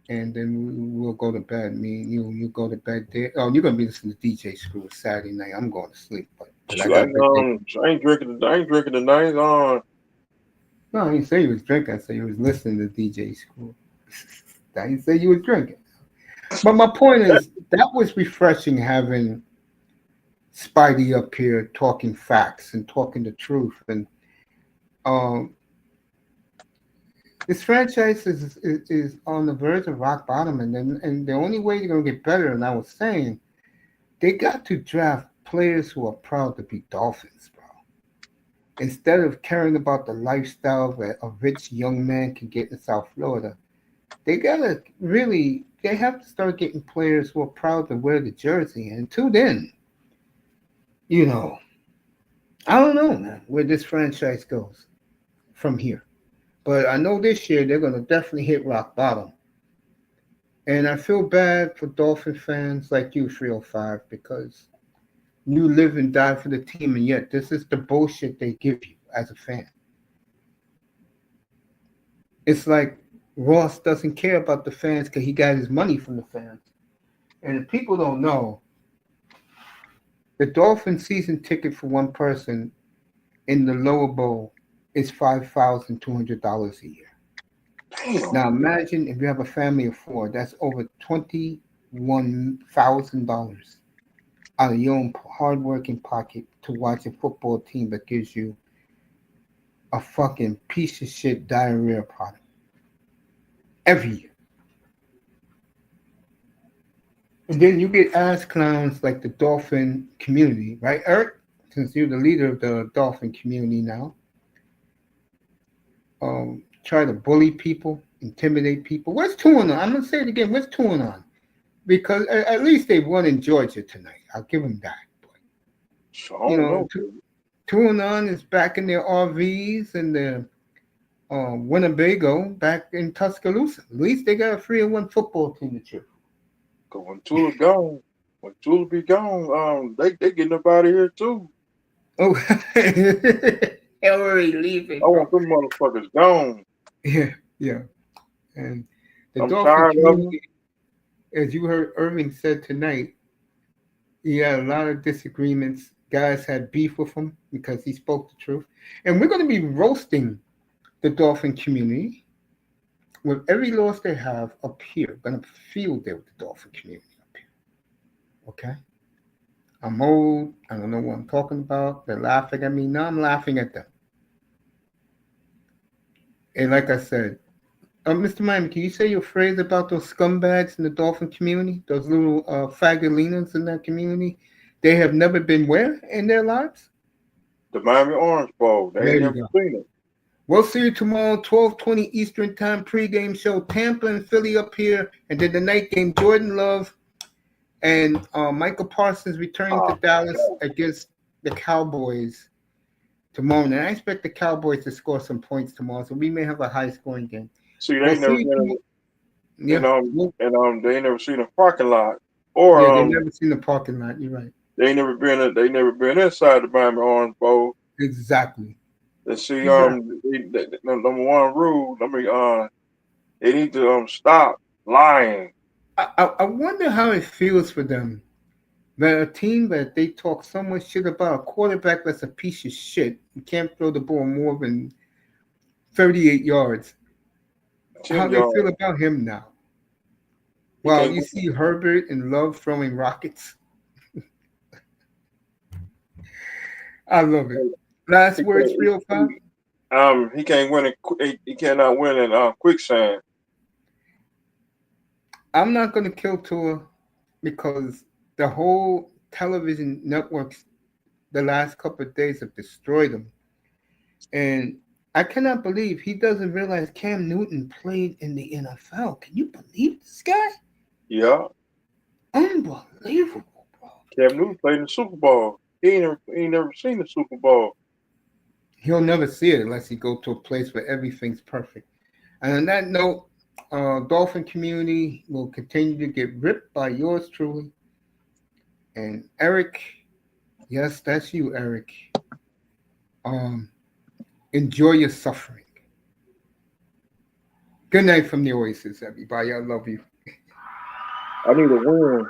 and then we'll go to bed. Me and you go to bed there. Oh, you're gonna be listening to DJ Screw Saturday night. I'm going to sleep, but I Shoot, got a big day. I ain't drinking. I ain't drinking tonight. No, I didn't say he was drinking. I said he was listening to DJ Screw. I didn't say you was drinking. But my point is, that was refreshing having Spidey up here talking facts and talking the truth. And um, this franchise is on the verge of rock bottom. And the only way you're going to get better, and I was saying, they got to draft players who are proud to be Dolphins, bro. instead of caring about the lifestyle that a rich young man can get in South Florida, they have to start getting players who are proud to wear the jersey. And until then, you know, I don't know, man, where this franchise goes from here. But I know this year they're going to definitely hit rock bottom. And I feel bad for Dolphin fans like you, 305, because you live and die for the team, and yet this is the bullshit they give you as a fan. It's like Ross doesn't care about the fans because he got his money from the fans. And if people don't know, the Dolphin season ticket for one person in the lower bowl is $5,200 a year. Damn. Now imagine if you have a family of four, that's over $21,000 out of your own hard-working pocket to watch a football team that gives you a fucking piece of shit diarrhea product every year. And then you get ass clowns like the Dolphin community, right, Eric? Since you're the leader of the Dolphin community now, try to bully people, intimidate people. What's two on? I'm gonna say it again. What's two on? Because at least they won in Georgia tonight. I'll give them that. But, So I don't know. two on is back in their RVs and their Winnebago back in Tuscaloosa. At least they got a 3-1 football team to cheer. Cause when Tula gone, when Tula be gone, they getting up out of here too. Oh, they're already leaving. I want them motherfuckers gone. Yeah. And the I'm Dolphin tired of them. community, as you heard Irving said tonight, he had a lot of disagreements. Guys had beef with him because he spoke the truth. And we're going to be roasting the Dolphin community with every loss they have up here. We're going to field there with the Dolphin community up here. Okay? I'm old. I don't know what I'm talking about. They're laughing at me. Now I'm laughing at them. And like I said, Mr. Miami, can you say your phrase about those scumbags in the Dolphin community? Those little fagolinas in that community? They have never been where in their lives? The Miami Orange Bowl. They There ain't you never go. seen it. We'll see you tomorrow, 12:20 Eastern Time pregame show. Tampa and Philly up here. And then the night game, Jordan Love and Michael Parsons returning to Dallas against the Cowboys tomorrow. And I expect the Cowboys to score some points tomorrow, so we may have a high-scoring game. See, they We'll ain't never see you been tomorrow. they ain't never seen a parking lot. Or Yeah, they've never seen the parking lot. You're right. they ain't never been inside the Miami Orange Bowl. Exactly. And see, Exactly. number one rule, they need to stop lying. I wonder how it feels for them that a team that they talk so much shit about, a quarterback that's a piece of shit, you can't throw the ball more than 38 yards. 10 How they yards. feel about him now. Well, you see Herbert and Love throwing rockets. I love it. Last words, 305? He can't win he cannot win in quicksand. I'm not going to kill Tua because the whole television networks the last couple of days have destroyed him. And I cannot believe he doesn't realize Cam Newton played in the N.F.L. Can you believe this guy? Yeah. Unbelievable, bro. Cam Newton played in the Super Bowl. He ain't never seen the Super Bowl. He'll never see it unless he go to a place where everything's perfect. And on that note, Dolphin community will continue to get ripped by yours truly. And Eric, yes, that's you, Eric. Enjoy your suffering. Good night from the Oasis, everybody. I love you. I need a win.